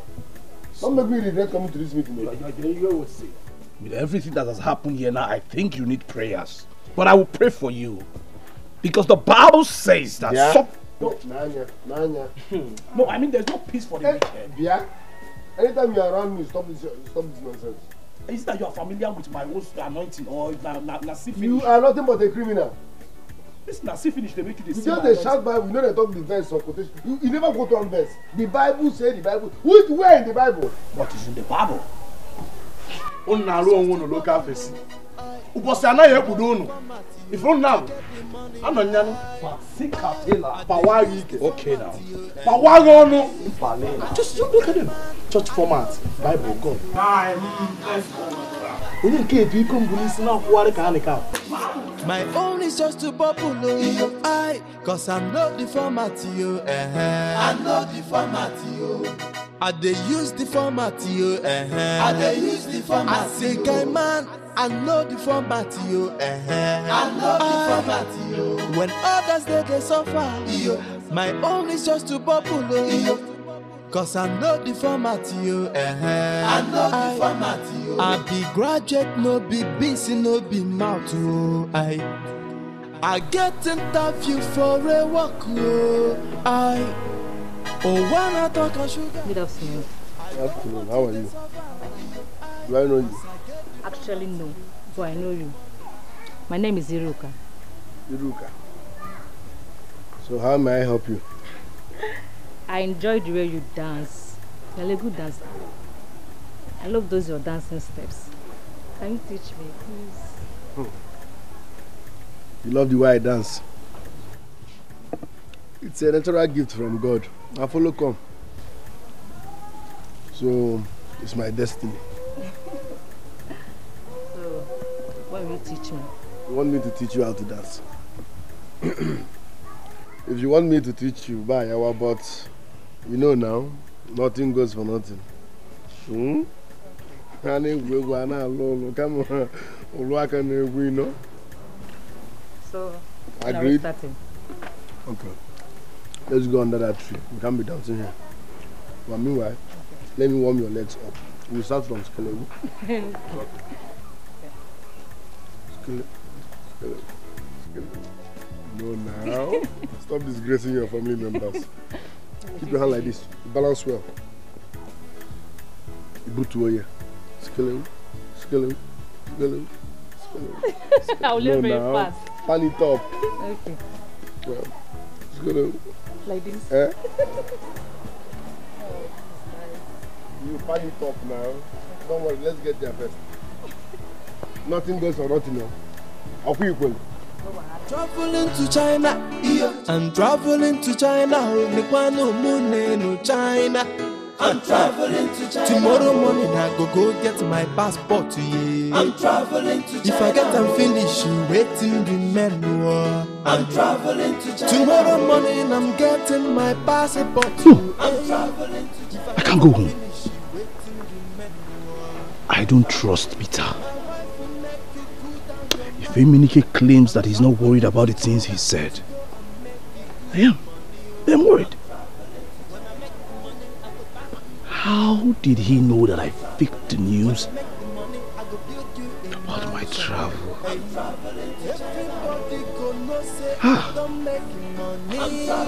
Don't make me regret coming to this meeting. With everything that has happened here now, I think you need prayers. But I will pray for you. Because the Bible says that... Yeah. Nanya. No, I mean there's no peace for the wicked. Yeah. Anytime you're around me, stop this nonsense. Is that you are familiar with my own anointing or Nasi finish? You are nothing but a criminal. This Nasi finish, they make you the same. Because they shout Bible, you know they talk the verse or quotation. You never quote one verse. The Bible say the Bible. Where in the Bible? What is in the Bible? Local face. Ubosana yebudono. If you now, I'm not nyano. Okay now. Just look at them. Church format, Bible, God. My own is just to bubble, cause I know the format, I know the format, I dey use the format, I dey use the format. I say, guy man, I know the format, I know the format, when others they suffer, my own is just to bubble, cause I know the format, I know the format, I be graduate, no be busy, no be mouth, I get interview for a walk, when I talk I sugar. Good afternoon. Good afternoon. How are you? Do I know you? Actually, no. But I know you. My name is Iruka. Iruka. So how may I help you? I enjoy the way you dance. You're a good dancer. I love those your dancing steps. Can you teach me, please? You love the way I dance? It's a natural gift from God. I follow come. So it's my destiny. So what will you teach me? You want me to teach you how to dance? If you want me to teach you, bye, but you know now, nothing goes for nothing. Come on. So agreed. Starting. Okay. Let's go under that tree. We can't be dancing here. But meanwhile, let me warm your legs up. We'll start from skeleton. Skeleton. No, now. Stop disgracing your family members. Keep your hand like this. Balance well. Boot to here. Skeleton. Skeleton. Skeleton. Skeleton. I'll learn very fast. Pan it up. Okay. Well, skeleton. Like this? Eh? You pan it up now. Don't worry, let's get there first. Nothing goes or nothing now. I'll put you equal. Traveling to China, I'm traveling to China. China. I'm traveling to China. Tomorrow morning I go get my passport. Yeah. I'm traveling to China. If I get them finished, waiting remember. I'm traveling to China. Tomorrow morning I'm getting my passport. I'm traveling to China. I can't go home. I don't trust Peter. If Eminike claims that he's not worried about the things he said, I am. I'm worried. How did he know that I faked the news about my travel? I'm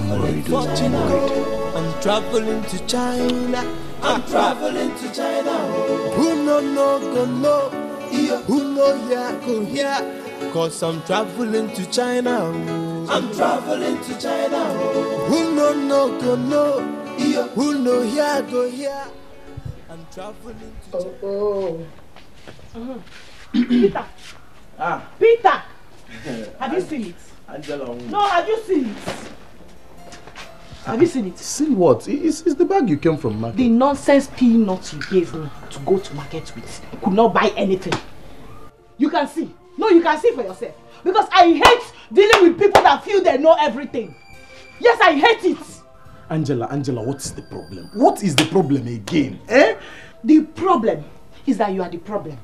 worried. I'm traveling to China. I'm traveling to China. Who no go no? Who know ya go here? Cause I'm traveling to China. I'm traveling to China. Who no go no? Who know ya go here? I'm traveling to China. Peter. Peter. Have you seen it? Angela. No, have you seen it? Have you seen it? Seen what? It's the bag you came from market. The nonsense peanuts you gave me to go to market with could not buy anything. You can see. No, you can see for yourself. Because I hate dealing with people that feel they know everything. Yes, I hate it. Angela, what is the problem? What is the problem again? Eh? The problem is that you are the problem.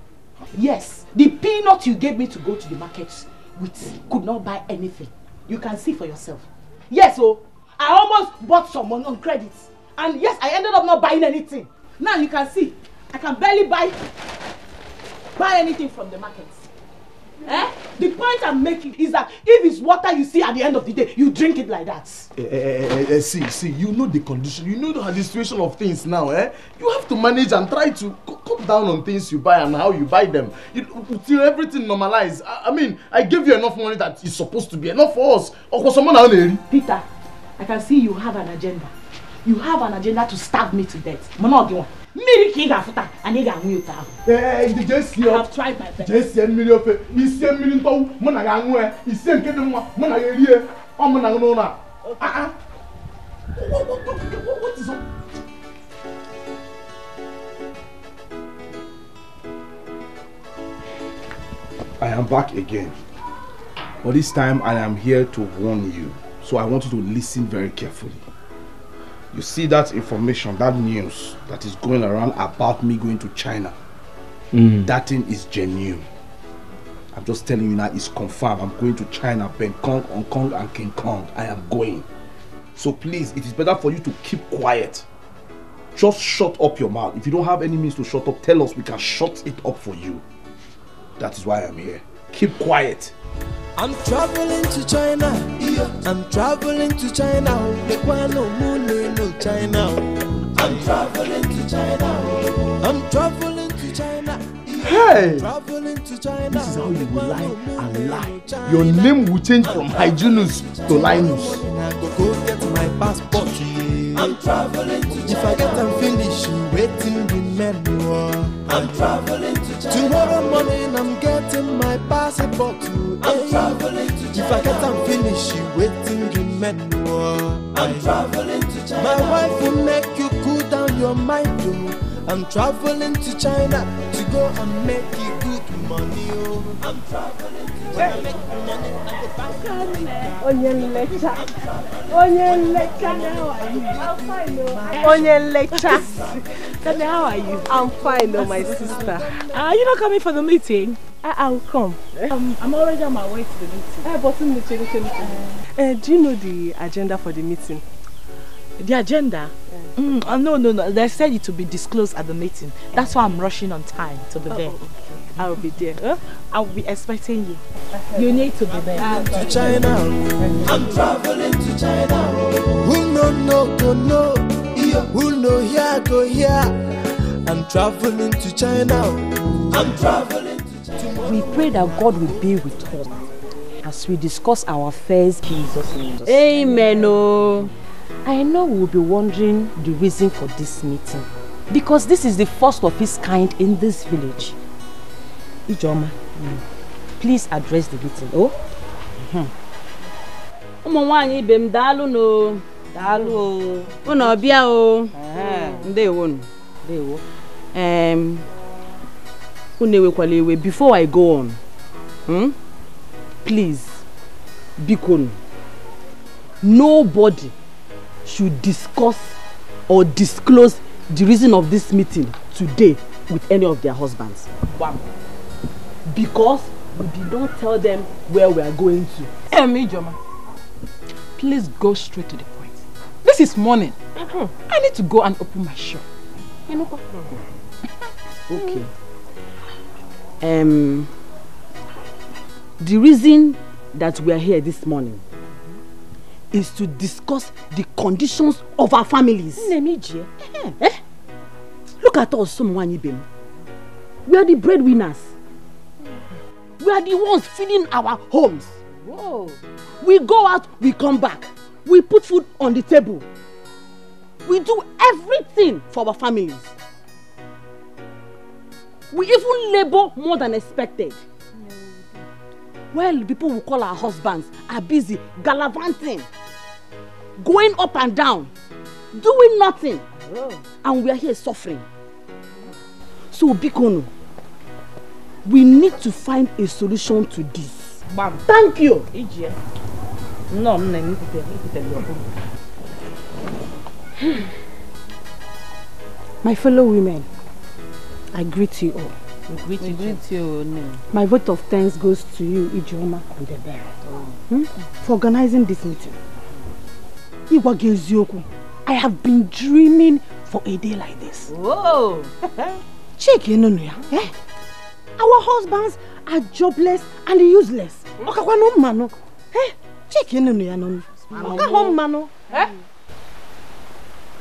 Yes, the peanut you gave me to go to the market with could not buy anything. You can see for yourself. Yes, so I almost bought someone on credit. And yes, I ended up not buying anything. Now you can see, I can barely buy anything from the market. Eh? The point I'm making is that if it's water you see at the end of the day, you drink it like that. See, you know the condition, you know the situation of things now, eh? You have to manage and try to cut down on things you buy and how you buy them. Till everything normalizes. I mean, I gave you enough money that is supposed to be enough for us. Peter, I can see you have an agenda. You have an agenda to stab me to death. I have tried my best. What is up? I am back again. But this time I am here to warn you. So I want you to listen very carefully. You see that information, that news that is going around about me going to China. That thing is genuine. I'm just telling you now, it's confirmed. I'm going to China, Bangkok, Hong Kong and King Kong. I am going. So please, it is better for you to keep quiet. Just shut up your mouth. If you don't have any means to shut up, tell us, we can shut it up for you. That is why I'm here. Keep quiet. I'm traveling to China. I'm traveling to China. No China. I'm traveling to China. I'm traveling to China. Hey! Traveling to China. This is how you will lie and lie. Your name will change from Hyginus to Linus. I go get my passport. I'm traveling to China. If I get them finished, waiting remember. I'm traveling to China. Tomorrow morning I'm getting my passport. I'm traveling to China. If I get them finished, waiting remember. I'm traveling to China. My wife will make you cool down your mind. I'm traveling to China to go and make you good money. I'm traveling to China. Make money at the back. Onion lecture. Onion lecture. How are you? I'm fine, Onion lecture. Tell me, how are you? I'm fine, my sister. Are you not coming for the meeting? I'll come. I'm already on my way to the meeting. Do you know the agenda for the meeting? The agenda? Yeah. No. They said it to be disclosed at the meeting. That's why I'm rushing on time to be there. Okay. I will be there. I will be expecting you. You need to be there. To China, I'm traveling to China. Who no go no, who no here go here. I'm traveling to China. I'm traveling to China. We pray that God will be with us as we discuss our affairs. Jesus name. Amen. Oh, I know we'll be wondering the reason for this meeting, because this is the first of its kind in this village. Ijoma, please address the meeting. Oh? Umwanyi bem dalu no. Dalu. Uno bia o. Ndewo. Unewe kwalewe, before I go on, please, Bikon, nobody should discuss or disclose the reason of this meeting today with any of their husbands. Wow. Because we did not tell them where we are going to. Ijoma, please go straight to the point. This is morning. I need to go and open my shop. Okay. The reason that we are here this morning is to discuss the conditions of our families. Look at us, Somwanyi. We are the breadwinners. We are the ones feeding our homes. Whoa. We go out, we come back. We put food on the table. We do everything for our families. We even labor more than expected. Well, people who call our husbands are busy gallivanting, going up and down, doing nothing. And we are here suffering. So, Bikono, we need to find a solution to this. Bam. Thank you. No, my fellow women, I greet you all. We greet you. My vote of thanks goes to you, Ijoma and the bear, for organizing this meeting. I have been dreaming for a day like this. Whoa! Check our husbands are jobless and useless.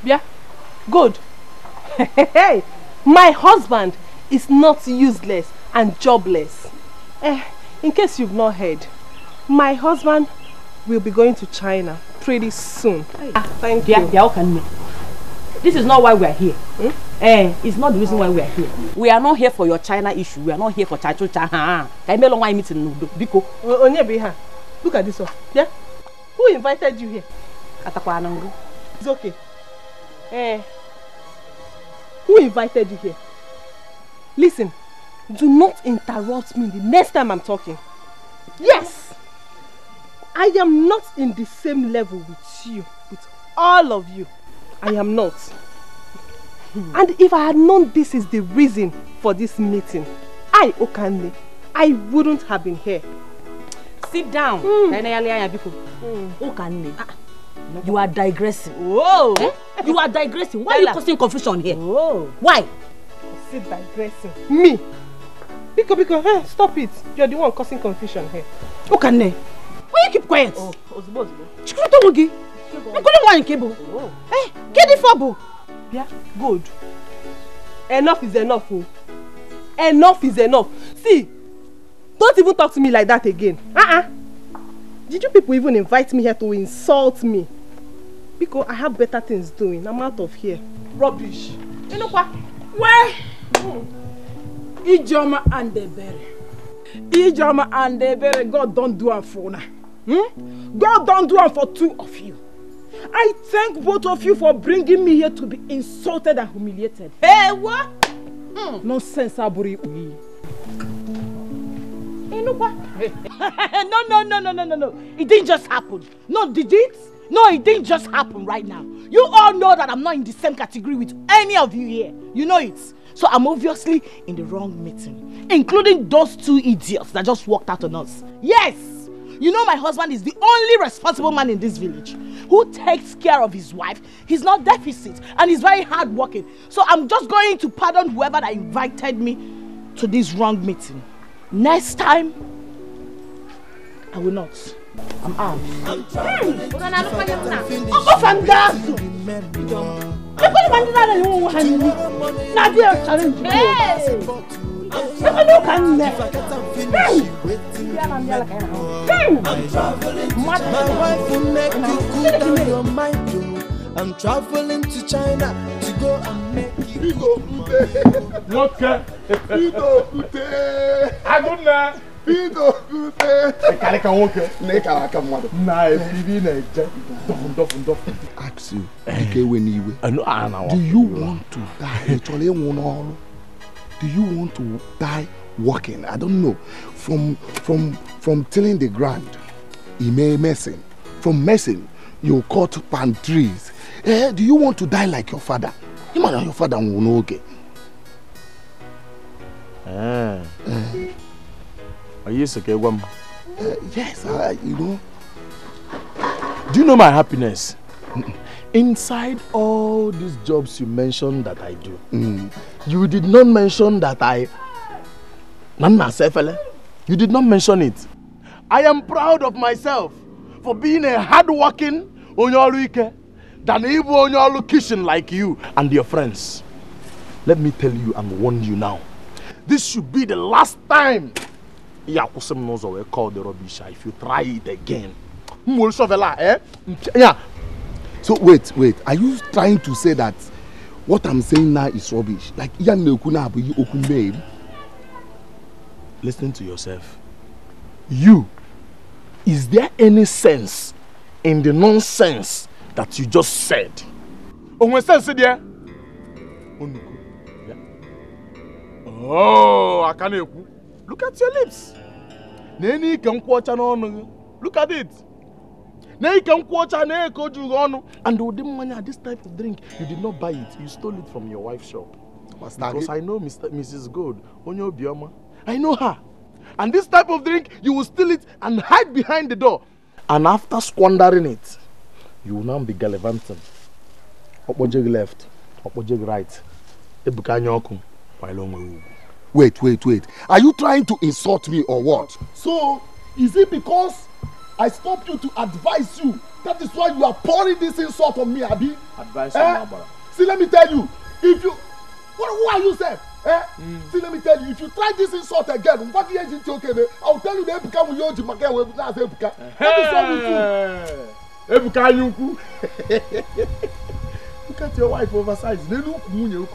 Yeah, good. My husband is not useless and jobless. In case you've not heard, my husband will be going to China pretty soon. Thank you. This is not why we are here. It's not the reason why we are here. We are not here for your China issue. We are not here for China. Look at this one. Yeah? Who invited you here? It's okay. Who invited you here? Listen, do not interrupt me the next time I'm talking. Yes! I am not in the same level with you, with all of you. I am not. And if I had known this is the reason for this meeting, Okande, I wouldn't have been here. Sit down. Okande, you are digressing. Whoa! You are digressing. Why are you causing confusion here? Whoa. Why? Sit digressing. Me? Because, stop it. You're the one causing confusion here. Okande, why you keep quiet? Get it for yeah, good. Enough is enough. Oh. Enough is enough. See, don't even talk to me like that again. Did you people even invite me here to insult me? Because I have better things doing. I'm out of here. Rubbish. You know what? Where? Ijoma and the berry. Ijoma and the berry. God don't do it for now. God don't do it for two of you. I thank both of you for bringing me here to be insulted and humiliated. Hey, what? Nonsense, Aburi. Hey, no, what? No. It didn't just happen. No, did it? No, it didn't just happen right now. You all know that I'm not in the same category with any of you here. You know it. So I'm obviously in the wrong meeting, including those two idiots that just walked out on us. Yes! You know my husband is the only responsible man in this village who takes care of his wife. He's not deficit and he's very hardworking. So I'm just going to pardon whoever that invited me to this wrong meeting. Next time, I will not. I'm out. I'm traveling to China to go and make you Okay. Ask you, do you want to die? Do you want to die walking? I don't know. From tilling the ground, you may messing. From messing, you cut palm trees. Do you want to die like your father? Your father won't know. Okay. Are you okay, Wam? Yes, you know. Do you know my happiness? Inside all these jobs you mentioned that I do, you did not mention that you did not mention it. I am proud of myself for being a hard-working Onyoluike than even Onyolu kitchen like you and your friends. Let me tell you and warn you now. This should be the last time Yakusim knows what we call the rubbish. If you try it again. So wait. Are you trying to say that what I'm saying now is rubbish? Like listen to yourself. Is there any sense in the nonsense that you just said? Oh, I can't help you. Look at your lips. Look at it. And this type of drink, you did not buy it. You stole it from your wife's shop. Because I know Mrs. Gold, Onyo Bioma. I know her. And this type of drink, you will steal it and hide behind the door. And after squandering it, you will now be gallivanting. Opojeg left, Opojeg right. Wait. Are you trying to insult me or what? So, is it because I stopped you to advise you? That is why you are pouring this insult on me, Abi? Advice on Barbara. See, let me tell you. If you... Who are you, sir? See, let me tell you. If you try this insult again, what the agent okay? I'll tell you the Ebuka will use Ebuka. What is wrong with you? Ebuka Yuku. Look at your wife oversized. They look Munyo.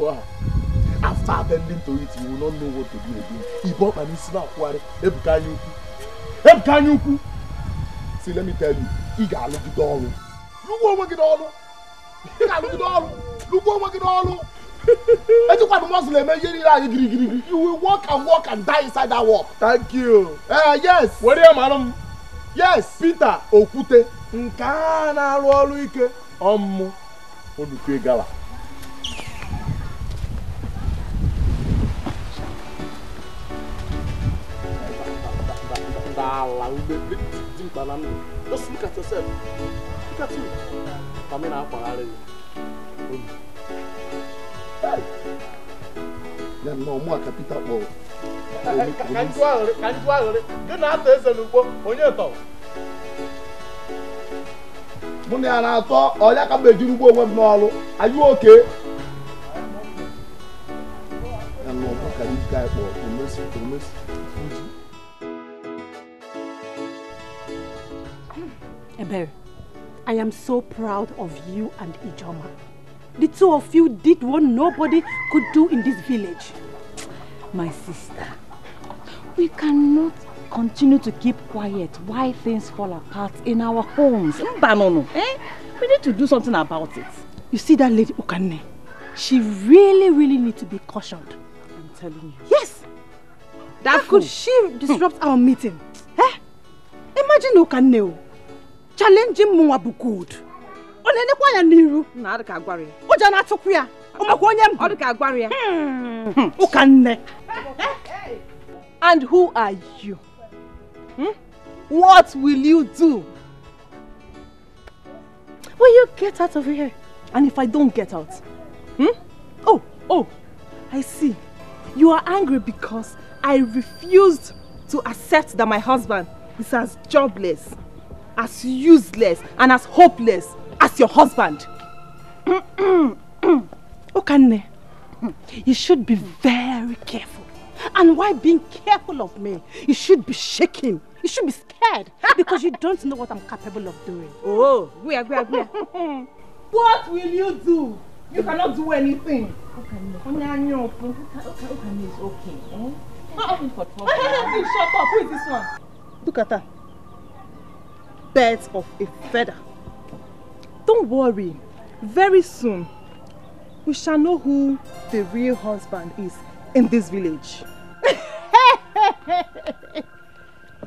After attending to it, you will not know what to do again. He bought an Islam. Ebuka Yuku. See, let me tell you. He got look at all. Look what we get all. He got look at all. Look what we get all. You will walk and die inside that walk. Thank you. Yes. What are you, madam? Yes. Peter Okute. Nkana Luike. Odukwe Gala. Just look at yourself. Look at you. Come in up already. No more capital ball. Can you not tell us on your tongue? Money and I thought, or I can make you go with Nolo. Are you okay? I'm not looking at this guy for miss. Ebere, I am so proud of you and Ijoma. The two of you did what nobody could do in this village. My sister, we cannot continue to keep quiet while things fall apart in our homes. We need to do something about it. You see that lady Ukane? She really needs to be cautioned. I'm telling you. Yes! How could she disrupt our meeting? Imagine Ukane challenging Mwabukud. Onene kwa ya niru na adika agwari oja na atuku ya omakwa onye mbu adika agwari ya Ukanne. And who are you? What will you do? Will you get out of here? And if I don't get out? Oh, I see. You are angry because I refused to accept that my husband is as jobless, as useless, and as hopeless as your husband. Okane, you should be very careful. And while being careful of me, you should be shaking. You should be scared because you don't know what I'm capable of doing. Oh, where? What will you do? You cannot do anything. Okane is okay. Not asking for trouble. Hey, shut up. Who is this one? Look at her. Birds of a feather. Don't worry. Very soon, we shall know who the real husband is in this village.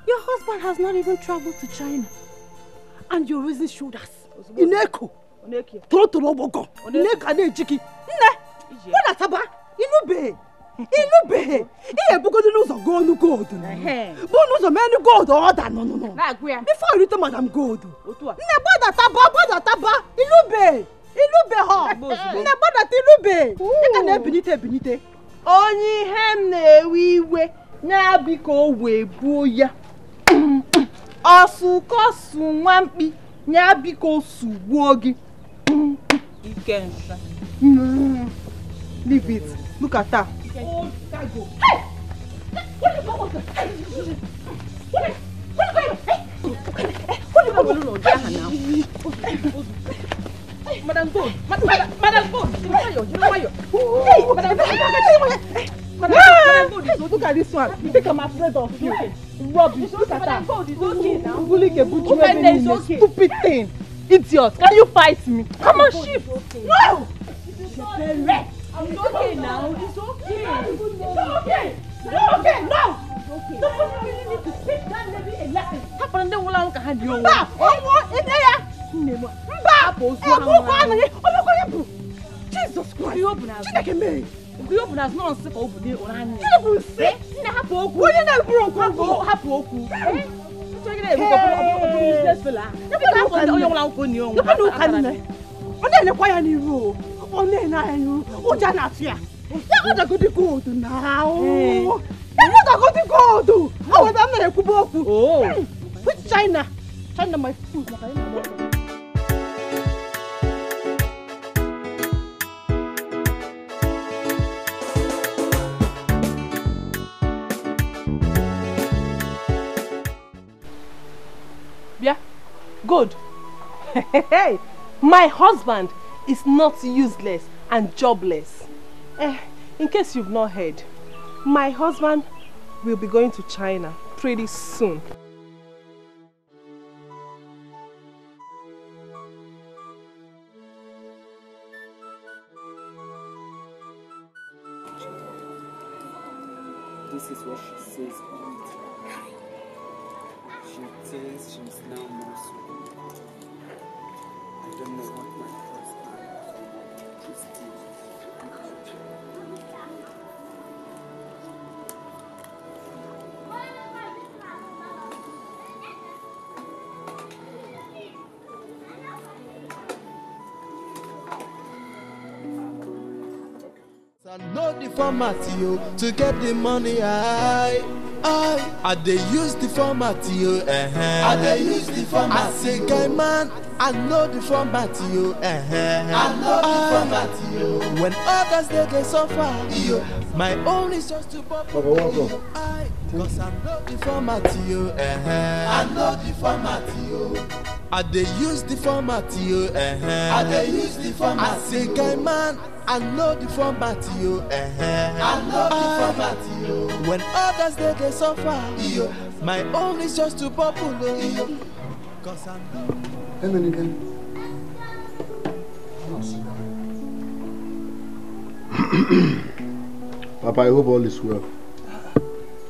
Your husband has not even traveled to China. And you're raising shoulders. Ineko. Totorobogo. Ineka ne jiki. Ne. What ataba? Inube. Inube. Iye bugo di nuzo go nu gold. Bo nuzo menu gold order no. Before you return Madam Gold. Ne boda taba. Inube. Inube ho. Ne boda tilube. Ika na benite. Onyi hem na-ewe iwe na biko we buo ya. Osukosu nwampi nya biko sugbuo gi. Ikensa. Leave it. Look at her. Oh, go. Hey! Madam Gold. Madam Gold. Look at this one. You think I'm afraid of you? Rubbish. Look at that. It's okay. Stupid thing. Idiot. Can you fight me? Come on, sheep. No! It's okay now. It's okay. No! Somebody really need to teach that lady a lesson. Happen then wala ka hand you. Ba! Jesus Christ! Chineke me! You open as no sick open the onani. You say? Na hapo oku. Wo na bro nko hapo oku. So you dey go business fella. Na be ka ko oyo wala ko ni o. Na no kan na. O na kwaya ni ru. O na enu. O ja na afia. Ya go da go di gold now. Ya go da go di gold. O wa da na ekubo oku. Oh. Which China? China my food. Good. Hey, my husband is not useless and jobless. In case you've not heard, my husband will be going to China pretty soon. This is what she says all the time. She says she's now more sweet. I don't know what my husband is doing. I know the format, yo, to get the money, I dey use the format, yo, I dey use the format. I say, guy man, I know the format, yo, I know the format, yo. When others they suffer, yo, my own is just to pop. Cause I know the format, yo, I know the format, yo. I dey use the format, yo, I dey use the format. I say, guy man, I know the format, yo, I know the format, yo. When others they suffer, yo, my own is just to popular, yo. Cause I know. Hey, Manike. Papa, I hope all is well.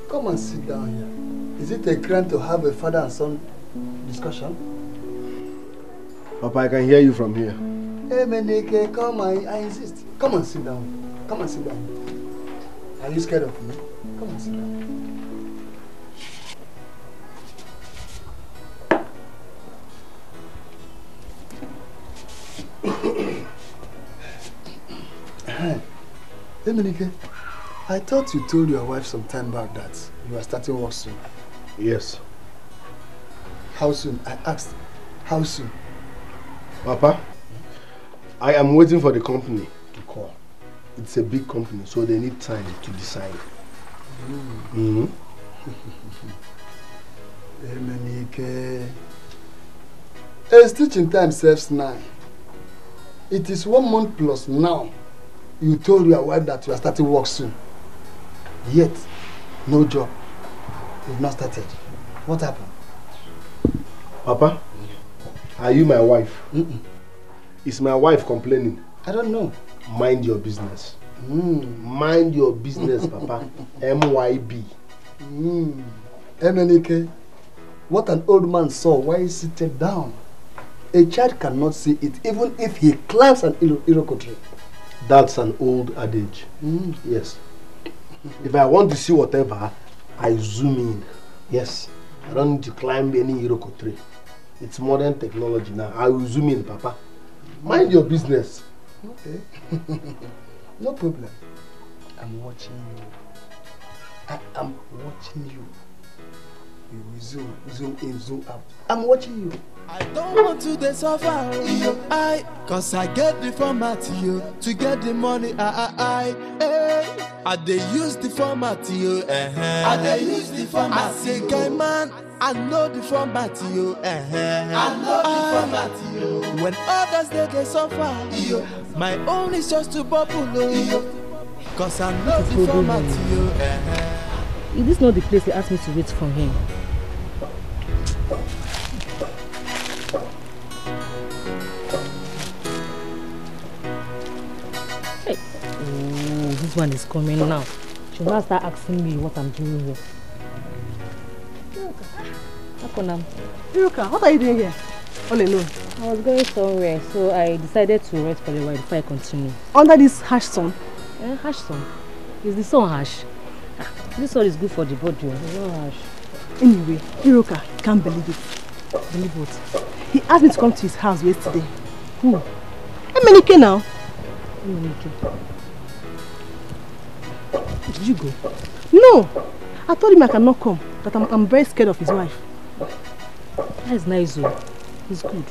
Come and sit down here. Is it a crime to have a father and son discussion? Papa, I can hear you from here. Hey, Manike, come on, I insist. Come and sit down. Come and sit down. Are you scared of me? Come and sit down. Emenike, I thought you told your wife some time back that you are starting work soon. Yes. How soon? I asked, how soon? Papa, I am waiting for the company to call. It's a big company, so they need time to decide. Emenike, a stitching time serves 9. It is 1 month plus now. You told your wife that you are starting work soon. Yet, no job. You've not started. What happened? Papa, are you my wife? Is my wife complaining? I don't know. Mind your business. Mind your business, Papa. MYB. Emenike, what an old man saw while he seated down. A child cannot see it even if he climbs an iroko tree. That's an old adage. Yes. If I want to see whatever, I zoom in. Yes. I don't need to climb any iroko tree. It's modern technology now. I will zoom in, Papa. Mind your business. Okay. No problem. I'm watching you. I am watching you. You will zoom in, zoom out. I'm watching you. I don't want to suffer, cause I get the format, to get the money, I they use the format, I they use the format. I say, guy man, I know the format, I know the format, when others they suffer, my own is just to bubble, cause I know the format, Is this not the place they asked me to wait for him? Hey. Oh, this one is coming now. She'll now start asking me what I'm doing here. Iruka, what are you doing here? All alone? I was going somewhere, so I decided to rest for a while before I continue. Under this harsh sun? Harsh sun? Is the sun harsh? This sun is good for the body. It's not harsh. Anyway, Iruka, can't believe it. Believe what? He asked me to come to his house yesterday. Who? Emenike now. Emenike. Did you go? No! I told him I cannot come, that I'm very scared of his wife. That is nice, though. He's good.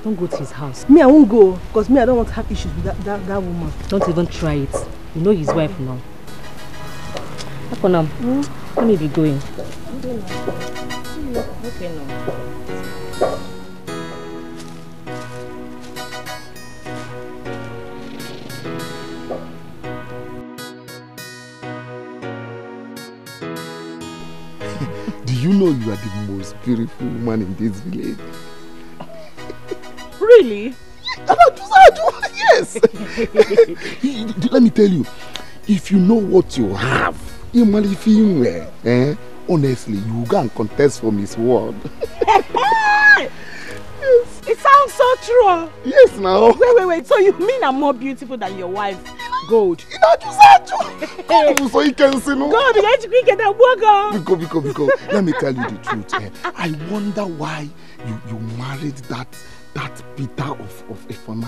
Don't go to his house. Me, I won't go, because me, I don't want to have issues with that woman. Don't even try it. You know his wife now. Akonam, let me be going. Okay, now. Do you know you are the most beautiful woman in this village? Really? Yes! Let me tell you, if you know what you have, honestly, you go and contest for Miss World. Yes. It sounds so true. Yes, now. Wait. So you mean I'm more beautiful than your wife? Gold. So you can see no. Gold, you get that work. Because let me tell you the truth. I wonder why you married that Peter of Ephraim.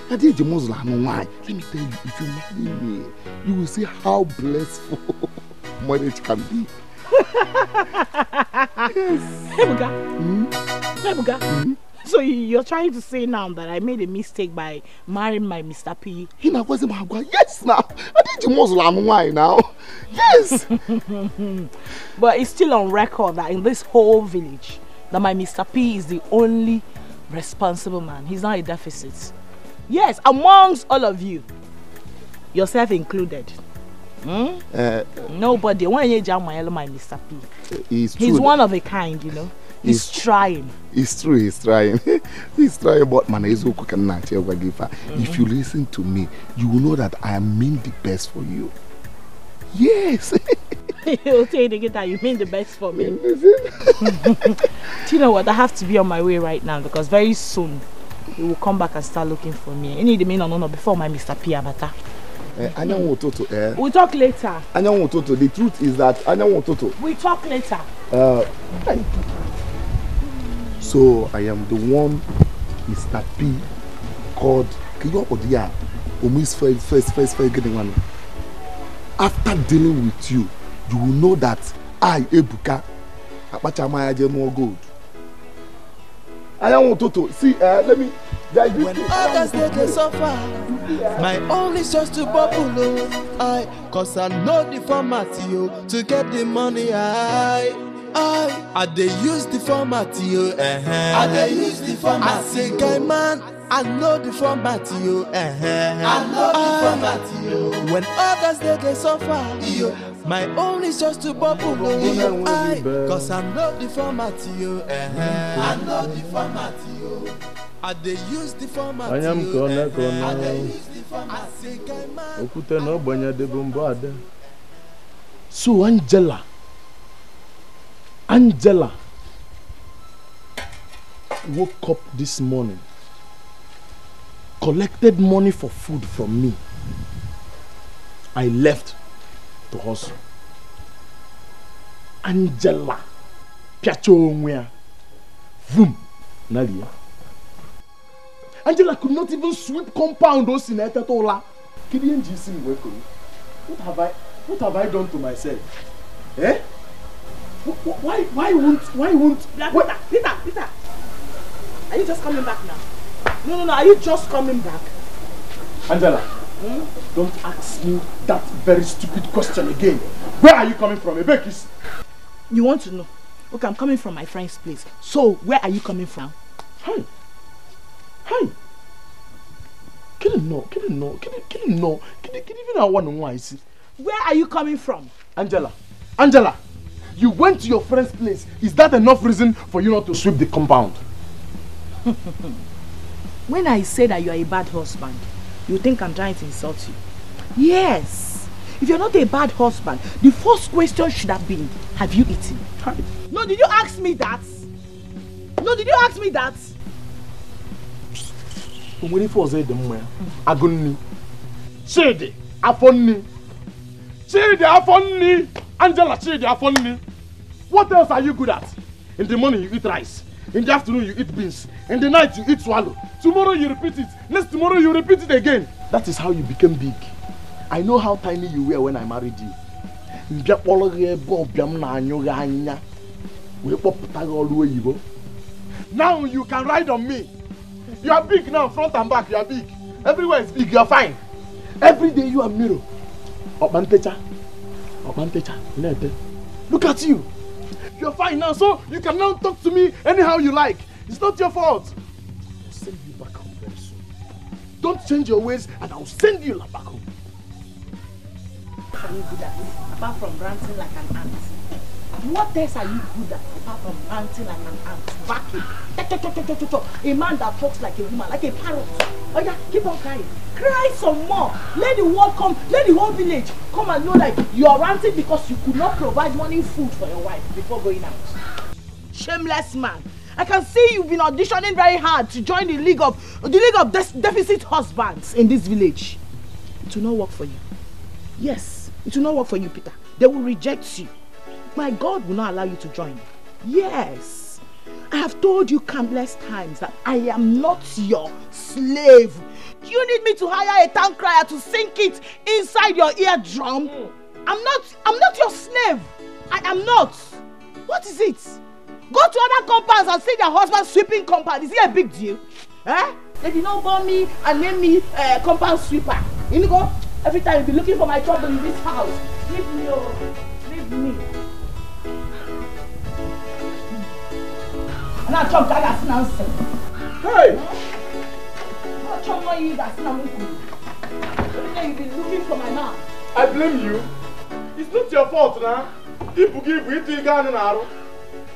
I did the Muslim. Why? Let me tell you, if you marry me, you will see how blissful marriage can be. Ebuka. So you're trying to say now that I made a mistake by marrying my Mr. P? Yes, now. I did the Muslim. Why now? Yes. But it's still on record that in this whole village, that my Mr. P is the only responsible man. He's not a deficit. Yes, amongst all of you, yourself included. Nobody. When you jam my Mr. P, he's one of a kind, you know. He's trying. It's true, he's trying. He's trying, but man, if you listen to me, you will know that I mean the best for you. Yes. He'll tell you again that you mean the best for me. Do you know what? I have to be on my way right now because very soon he will come back and start looking for me. I need the mean no before my Mr. P Abata. We'll talk later. The truth is that we'll talk later. So I am the one Mr. P called first getting one. after dealing with you, you will know that I, Ebuka, Apachamaya Jemo Gold. I want to see, let me. When others they suffer, my only source to bubble, cause I know the format to get the money. I they use the format I they use the format. I say, guy man, I know the format I know the format when others they suffer, my only source to bubble, cause I know the format I know the format I they use the format I am gonna So Angela woke up this morning, collected money for food from me. I left to hustle. Angela Piacho Onwea Vroom Nadia. Angela could not even sweep compound those in Etatola. What have I done to myself? Eh? Why won't Peter, are you just coming back now? No, are you just coming back? Angela, don't ask me that very stupid question again. Where are you coming from, Ebekis? You want to know? Okay, I'm coming from my friend's place. So, where are you coming from? Hi. Where are you coming from? Angela, you went to your friend's place. Is that enough reason for you not to sweep the compound? When I say that you are a bad husband, you think I'm trying to insult you? Yes. If you're not a bad husband, the first question should have been, have you eaten? No, did you ask me that? When it was Aguni. Chidi, Afonni. Angela, Chidi, Afonni. What else are you good at? In the morning you eat rice. In the afternoon you eat beans. In the night you eat swallow. Tomorrow you repeat it. Next tomorrow you repeat it again. That is how you became big. I know how tiny you were when I married you. Now you can ride on me. You are big now, front and back, you are big. Everywhere is big, you are fine. Every day you are mirror. Look at you. You are fine now, so you can now talk to me anyhow you like. It's not your fault. I'll send you back home very soon. Don't change your ways and I'll send you back home. What are you good at apart from ranting like an ant? What else are you good at apart from ranting like an ant? Backing. A man that talks like a woman, like a parrot. Oh yeah, keep on crying. Cry some more. Let the world come, let the whole village come and know that you are ranting because you could not provide morning food for your wife before going out. Shameless man. I can see you've been auditioning very hard to join the league of deficit husbands in this village. It will not work for you. Yes, it will not work for you, Peter. They will reject you. My God will not allow you to join. Yes. I have told you countless times that I am not your slave. Do you need me to hire a town crier to sink it inside your eardrum? I'm not your slave. I am not. What is it? Go to other compounds and see their husband sweeping compound. Is it a big deal? Eh? They did not burn me and name me compound sweeper. You know, every time you be looking for my trouble in this house. Leave me, oh. Leave me. Now chop that as nonsense. Hey! Now chop my ears as nonsense. Every time you be looking for my man. I blame you. It's not your fault now.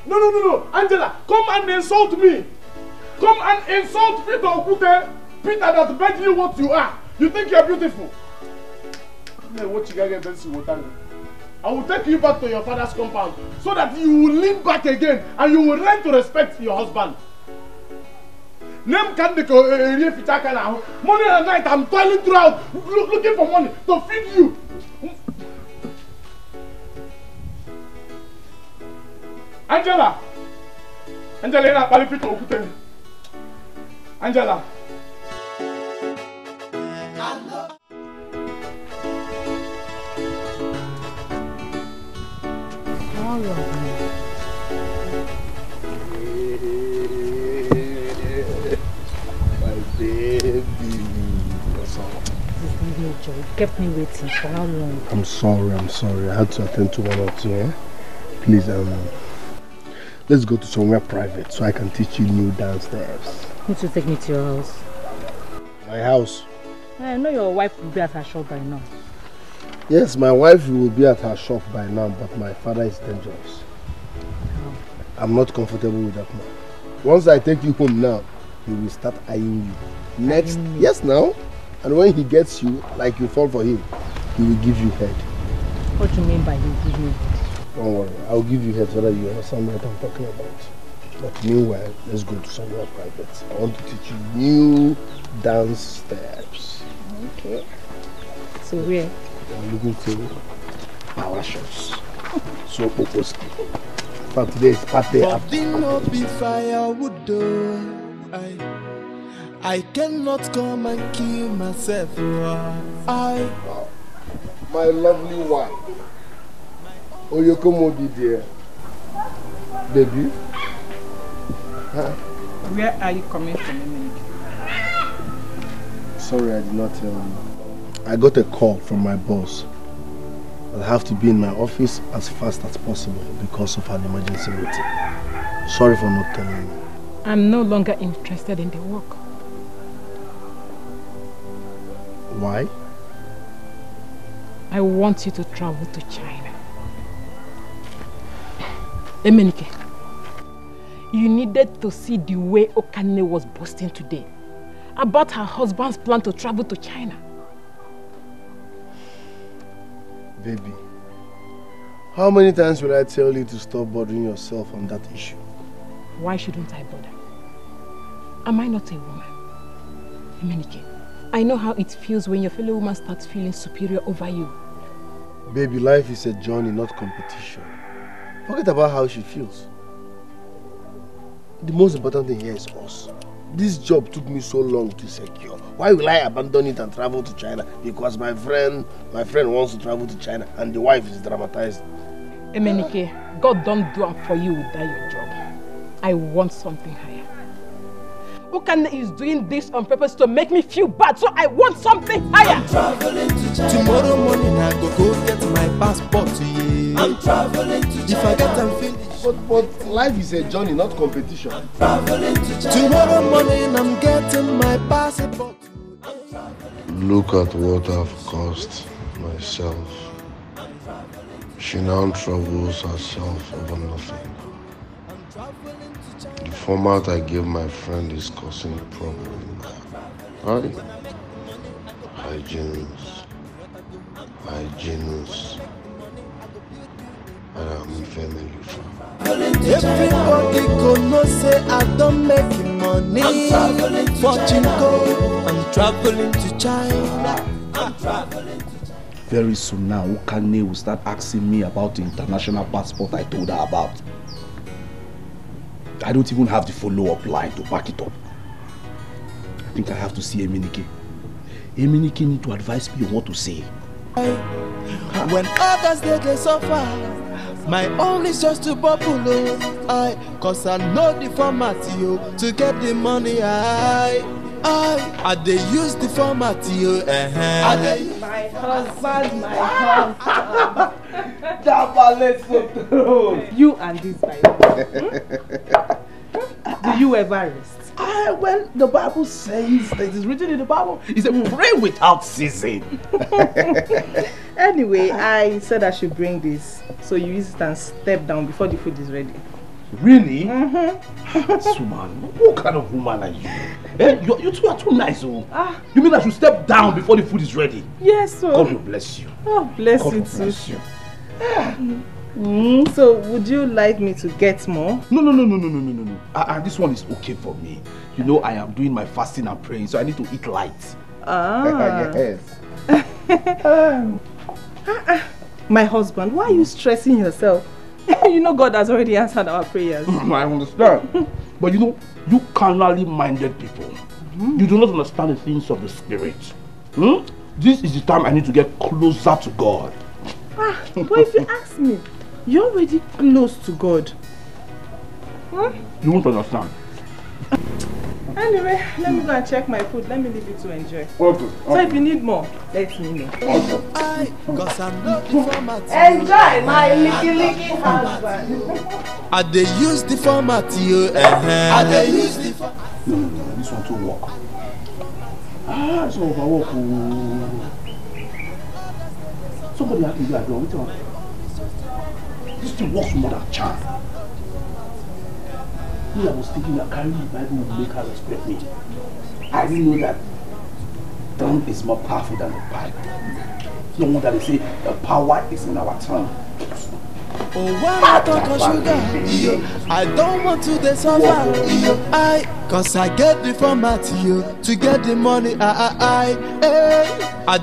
No. Angela, come and insult me. Come and insult Peter Okute. Peter that made you what you are. You think you are beautiful. I will take you back to your father's compound so that you will lean back again and you will learn to respect your husband. Money and night, I'm toiling throughout looking for money to feed you. Angela, Angela. kept me waiting for how long? I'm sorry. I had to attend to one or two, eh? Please, let's go to somewhere private so I can teach you new dance steps. You need to take me to your house. My house? I know your wife will be at her shop by now. Yes, my wife will be at her shop by now, but my father is dangerous. I'm not comfortable with that man. Once I take you home now, he will start eyeing you. Next, yes now. And when he gets you, like you fall for him, he will give you head. What do you mean by you give me head? Don't worry, I'll give you head so that you understand what I'm talking about. But meanwhile, let's go to somewhere private. I want to teach you new dance steps. Okay. So where? I'm looking to power shots. So focused. But today is party. But did not be firewood though. I cannot come and kill myself. My lovely wife. Oh, you come over there. Baby. Huh? Where are you coming from? Sorry, I did not tell you. I got a call from my boss. I'll have to be in my office as fast as possible because of an emergency meeting. Sorry for not telling you. I'm no longer interested in the work. Why? I want you to travel to China. Emenike, you needed to see the way Okane was boasting today about her husband's plan to travel to China. Baby, how many times will I tell you to stop bothering yourself on that issue? Why shouldn't I bother? Am I not a woman? Emenike, I know how it feels when your fellow woman starts feeling superior over you. Baby, life is a journey, not competition. Forget about how she feels. The most important thing here is us. This job took me so long to secure. Why will I abandon it and travel to China? Because my friend wants to travel to China and the wife is dramatized. Emenike, God don't do it for you without your job. I want something higher. Okane is doing this on purpose to make me feel bad, so I want something higher. I'm traveling to China. Tomorrow morning I go get my passport. Yeah. I'm traveling to China. If I get them finished. But life is a journey, not competition. I'm traveling to China. Tomorrow morning I'm getting my passport. Look at what I've caused myself. She now troubles herself over nothing. The format I gave my friend is causing problems. Hygienes. And I'm family. Everybody gonna say I don't make money. Fortune go. I'm traveling to China. Very soon now, Okane will start asking me about the international passport I told her about. I don't even have the follow-up line to back it up. I think I have to see Emenike. Emenike need to advise me on what to say. When others they suffer, my own is just to bubble. Cause I know the format to get the money. I they use the format My husband. You and this Bible. Do you ever rest? Well, the Bible says, it is written in the Bible, it's a pray without ceasing. Anyway, I said I should bring this, so you use it and step down before the food is ready. Really? This woman, what kind of woman are you? You two are too nice. Oh. You mean I should step down before the food is ready? Yes, sir. God will bless you. Oh, bless God you will too. bless you. So, would you like me to get more? No. This one is okay for me. You know, I am doing my fasting and praying, so I need to eat light. Yes. My husband, why are you stressing yourself? You know God has already answered our prayers. I understand. But you know, you carnally minded people, you do not understand the things of the spirit. This is the time I need to get closer to God. But if you ask me, you're already close to God. You won't understand. Anyway, let me go and check my food. Let me leave you to enjoy. Okay. So if you need more, let me know. Enjoy my licky husband. I dey use the format you. I dey use the format. No, this one to work. It's overwork. Somebody has to do that. This thing works more than charm. I was thinking that carrying the Bible would make her respect me. I didn't know that tongue is more powerful than the Bible. No wonder they say the power is in our tongue. Oh, when I talk of sugar, I don't want to suffer. Cause I get the format to get the money. I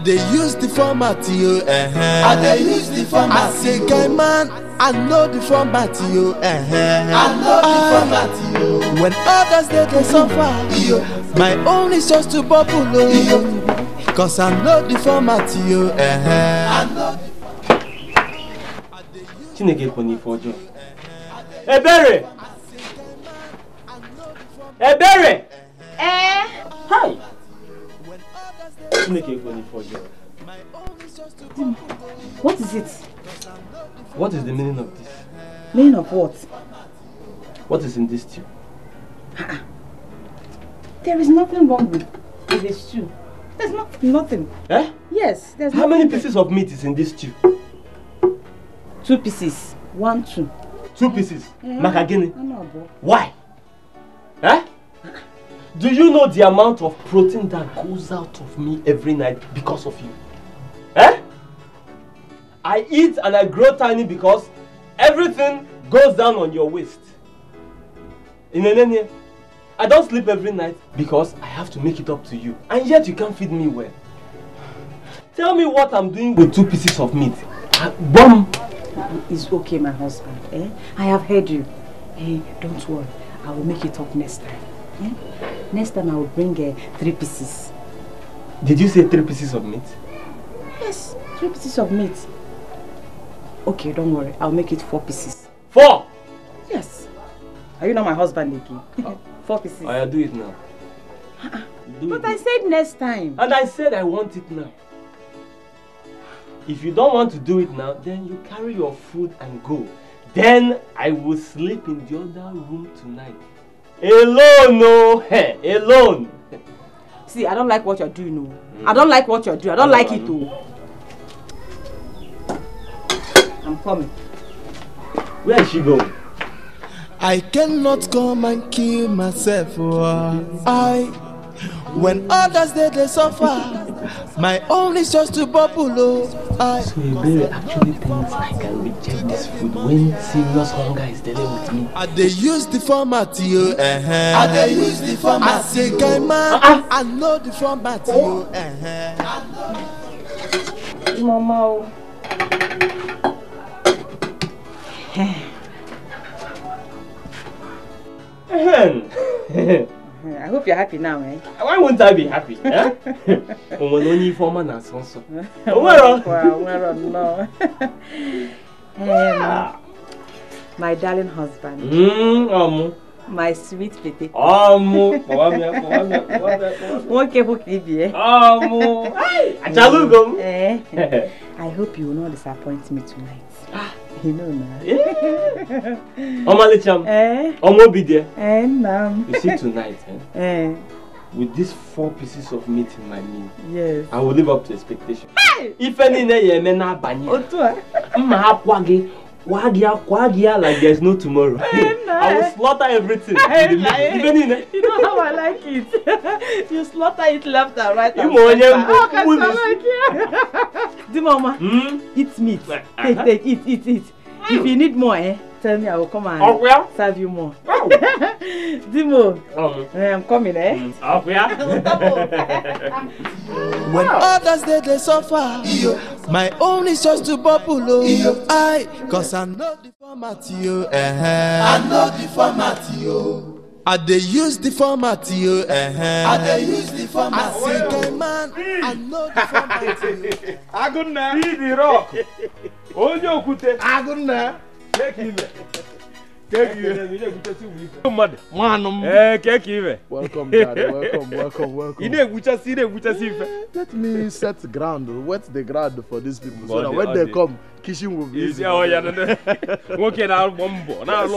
dey use the format I dey use the format. I say, guy man, I know the format I know the format when others they suffer, my own is just to bubble. Cause I know the format I know. Chineke Pony for Joe. Ebere! Ebere! Hi! Chineke Pony for Joe. What is it? What is the meaning of this? Meaning of what? What is in this stew? There is nothing wrong with this stew. There's nothing. Eh? Yes, there's How many pieces of meat is in this stew? 2 pieces. 1, 2. 2 pieces? Makagini? No. Why? Eh? Do you know the amount of protein that goes out of me every night because of you? Eh? I eat and I grow tiny because everything goes down on your waist. I don't sleep every night because I have to make it up to you. And yet you can't feed me well. Tell me what I'm doing with 2 pieces of meat. Bomb! It's okay, my husband. I have heard you. Don't worry. I will make it up next time. Next time I will bring 3 pieces. Did you say 3 pieces of meat? Yes, 3 pieces of meat. Okay, don't worry. I'll make it 4 pieces. 4? Yes. Are you not my husband again? 4 pieces. I'll do it now. But I said next time. And I said I want it now. If you don't want to do it now, then you carry your food and go. Then I will sleep in the other room tonight. Alone, no. Alone. See, I don't like what you're doing, no. I don't like what you're doing. I don't like it, too. I'm coming. Where is she going? I cannot come and kill myself. When others they suffer, my own is just to bubble. So Ebere actually thinks I can reject this food when serious hunger is dealing with me. I dey use the format I dey use the format. I say, guy man, I know the format Mama. I hope you're happy now, eh? Why won't I be happy? Eh? My darling husband. My sweet pete. I hope you will not disappoint me tonight. You know now. You see tonight, with these 4 pieces of meat in my meal, yes, I will live up to expectation. If any like there's no tomorrow. I will slaughter everything. You know how I like it. You slaughter it left and right. Mama, eat meat. Take, eat. If you need more, tell me, I will come and serve you more. Dimo, I'm coming, When others they suffer, my own is just to bubble. Cause I know the format I know the format I dey use the format I dey use the format. I say, guy man, I know the format Aguna, be the rock. Hold your kute. Aguna, make him. Welcome, Dad. Welcome. Let me set the ground. What's the ground for these people? So that when they come, kitchen will be easy. Oh, yeah, okay, now, Bombo. Now,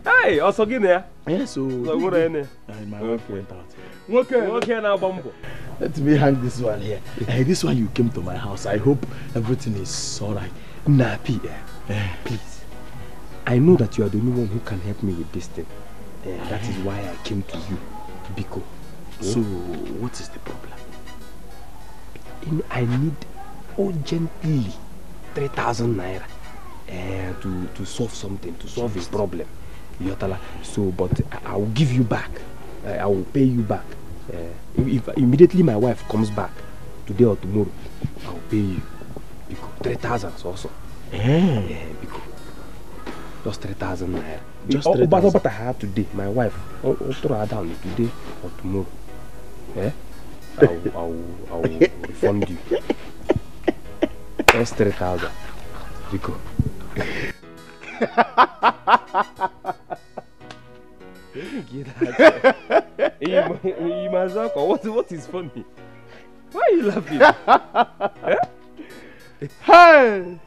hey, also get there. Yeah, so. My wife went out. Okay, now, Bombo. Let me hang this one here. Hey, this one you came to my house. I hope everything is alright. Nappy, please. I know that you are the only one who can help me with this thing. That is why I came to you, Biko. So, what is the problem? I need urgently 3,000 naira to solve something, to solve a problem. So, but I will give you back. I will pay you back. If immediately my wife comes back, today or tomorrow, I will pay you. Biko, 3,000 also. Biko. Just 3,000 naira. Just 3,000. But what I have today, my wife, I'll throw her down today or tomorrow. I will refund you. Just 3,000. Biko. What is funny? Why are you laughing? Hey,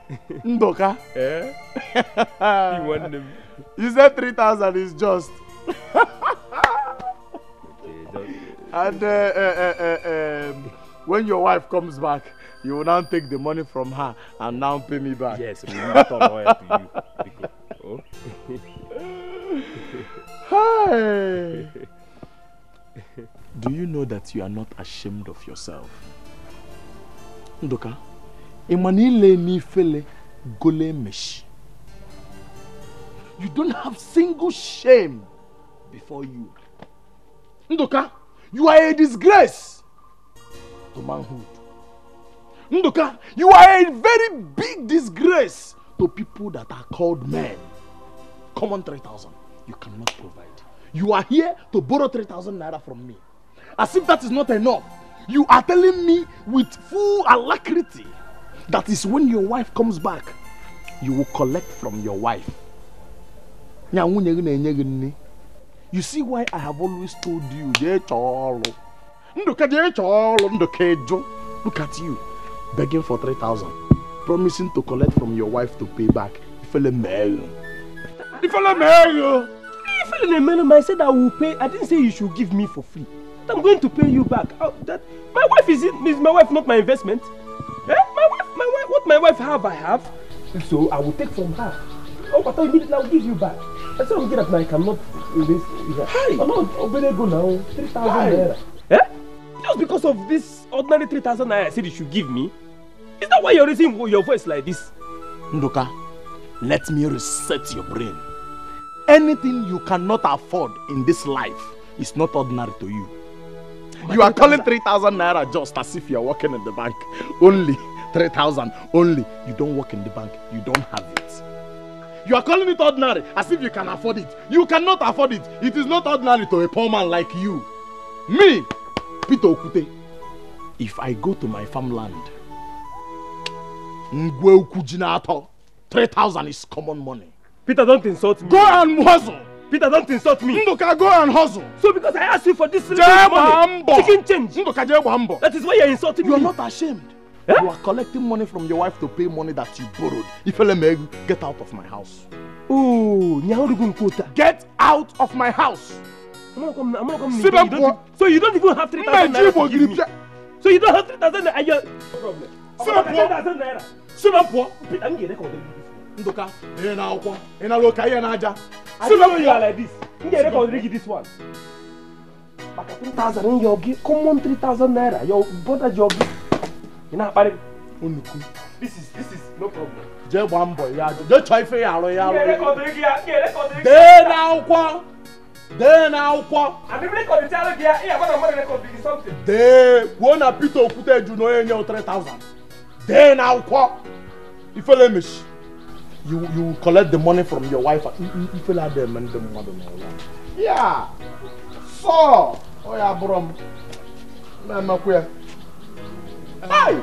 Ndoka. You want them? You said 3,000 is just. And when your wife comes back, you will now take the money from her and now pay me back. Yes, we will return oil to you. Hey. Do you know that you are not ashamed of yourself? Ndoka, Imanile ni fele gole mesh. You don't have single shame before you. Ndoka, you are a disgrace to manhood. Ndoka, you are a very big disgrace to people that are called men. Common 3,000, you cannot provide. You are here to borrow 3,000 naira from me. As if that is not enough, you are telling me with full alacrity that is when your wife comes back, you will collect from your wife. You see why I have always told you, look at you, begging for 3,000, promising to collect from your wife to pay back. I said I will pay. I didn't say you should give me for free. I'm going to pay you back. My wife is my wife, not my investment. My wife, what my wife have, I have. So I will take from her. Oh, but immediately I will give you back. I said that I cannot erase it. I'm not very good now. 3,000 naira. Just because of this ordinary 3,000 naira I said you should give me? Is that why you're raising your voice like this? Ndoka, let me reset your brain. Anything you cannot afford in this life is not ordinary to you. You are calling 3,000 naira just as if you are working in the bank. Only 3,000, only. You don't work in the bank, you don't have it. You are calling it ordinary as if you can afford it. You cannot afford it. It is not ordinary to a poor man like you. Me, Peter Okute, if I go to my farmland, 3,000 is common money. Peter, don't insult me. Go and hustle. Peter, don't insult me. Ndoka, go and hustle. So because I asked you for this money, chicken change. That is why you're insulting me. You are not ashamed. You are collecting money from your wife to pay money that you borrowed. If you let me get out of my house. Oh, get out of my house. I'm not coming. So you don't even have 3,000 naira to give me. So you don't have 3,000 naira. Your problem. Ndoka, I don't know you are like this. You get record this one. But 3,000 in your give. Come on, 3,000 naira. Your brother jogi. You know, this is no problem. Je one boy, ya. Je try for ya. Get record. Then now kwa. I be record the channel here. Here, what am I record something? Then one a Peter Okute you know any 3,000. Then now kwa. If you let me. You collect the money from your wife. If you let them and them mother. Yeah. So, oh yeah, bro. Mama queer. Hey.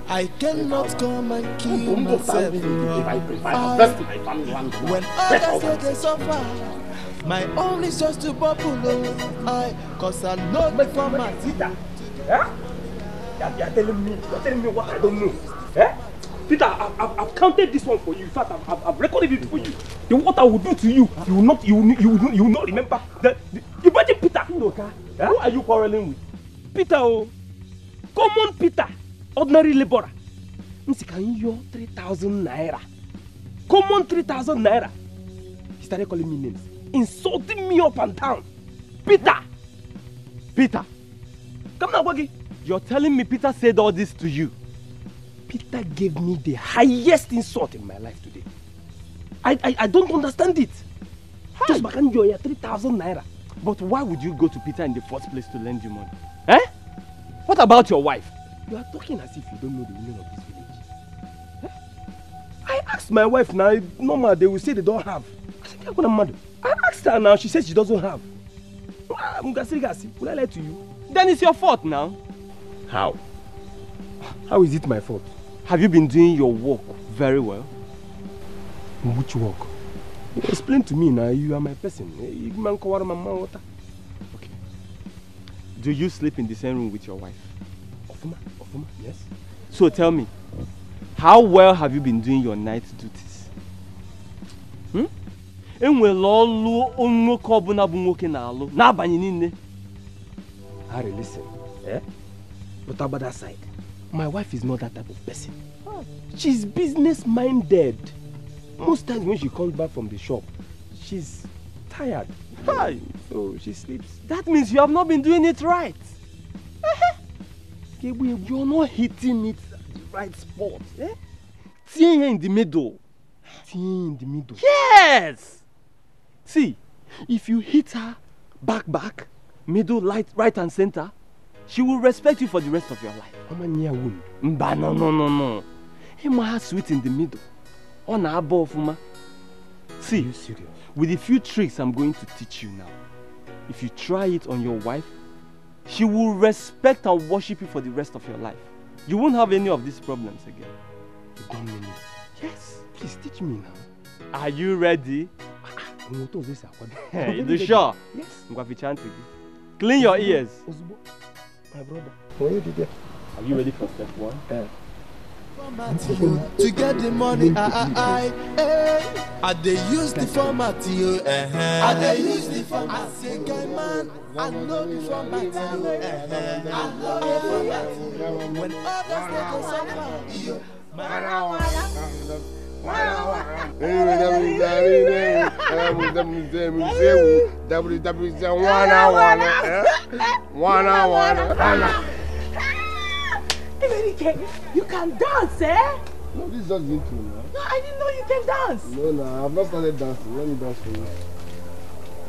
I cannot come and kill myself. When others say they suffer, my own is just to bubble. Cause I know the format. You're telling me what I don't know. Eh? Peter, I've counted this one for you. In fact, I've recorded it for you. Then what I will do to you, you will not remember. Imagine Peter. Who are you quarreling with? Peter, common Peter, ordinary laborer. Can you 3,000 naira? Common 3,000 naira. He started calling me names, insulting me up and down. Peter, come now, Wagi. You're telling me Peter said all this to you? Peter gave me the highest insult in my life today. I don't understand it. Just back and you're 3,000 naira. But why would you go to Peter in the first place to lend you money? Eh? What about your wife? You are talking as if you don't know the women of this village. Eh? I asked my wife now, normal they will say they don't have. I said, I asked her now, she says she doesn't have. Will I lie to you? Then it's your fault now. How? How is it my fault? Have you been doing your work very well? Which work? Explain to me now, you are my person. Okay. Do you sleep in the same room with your wife? Ofuma? Yes. So tell me, how well have you been doing your night duties? Harry, listen. Eh? But about that side, my wife is not that type of person. She's business minded. Most times when she comes back from the shop, she's tired. So she sleeps. That means you have not been doing it right. You're not hitting it at the right spot. Tear her in the middle. Yes! See, if you hit her back, middle, right and center, she will respect you for the rest of your life. No. Emma sweet in the middle. See, are you serious? With a few tricks I'm going to teach you now, if you try it on your wife, she will respect and worship you for the rest of your life. You won't have any of these problems again. You don't mean it? Yes. Please teach me now. Are you ready? You sure? Yes. Clean your ears. My brother. Are you ready for step one? To get the money, I they use the format, I they use the format. I say, guy man, I know the format, I know the format. When others they go You can dance, eh? No, this is just intro now. No, I didn't know you can dance. No, I've not started dancing. Let me dance for you.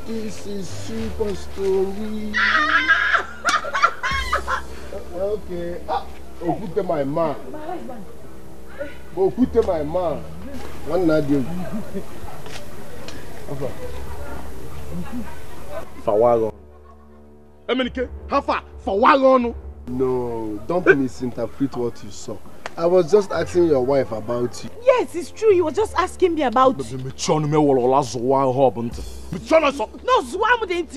This is super story. Okay. Put my man. Put my man. One Nadia. Fawagon. Emenike, how far? Fawagon. No, don't misinterpret what you saw. I was just asking your wife about you. Yes, it's true. You were just asking me about you. No, Zwam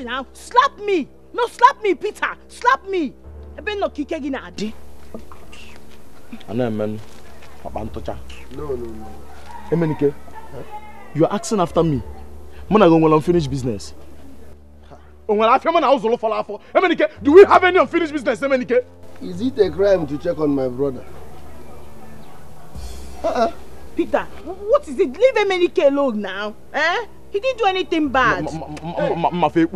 now. Slap me. No, slap me, Peter. Slap me. I been no kick again. No. Emenike, you are asking after me. When I go unfinished business. Do we have any unfinished business, Emenike? Is it a crime to check on my brother? Peter, what is it? Leave Emenike alone now. Eh? He didn't do anything bad. Mother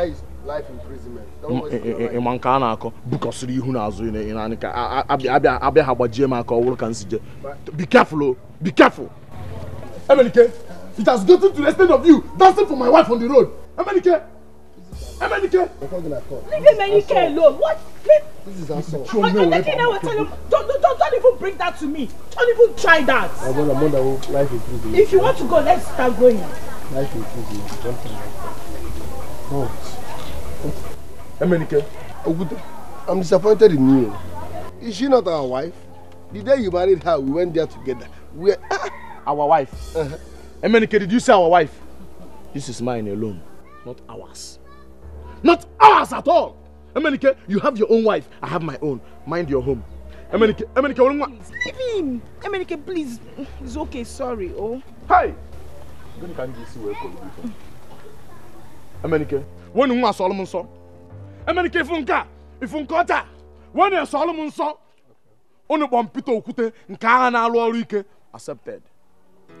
is life imprisonment. Don't be careful, be careful. Emenike, it has gotten to the extent of you dancing for my wife on the road. Emenike! Leave Emenike alone. What? This is assault. Don't even bring that to me. Don't even try that. Life imprisonment. If you want to go, let's start going. Life imprisonment. Don't try that. Emenike, I'm disappointed in you. Is she not our wife? The day you married her, we went there together. Our wife? Emenike, did you say our wife? This is mine alone, not ours. Not ours at all! Emenike, you have your own wife. I have my own. Mind your home. Emenike, Leave him! Emenike, please. It's okay, sorry. Oh. Hey! Emenike, when you want Solomon son? Emenike, if you got when you Solomon son, only one pito okute nka na alu oru ike accepted.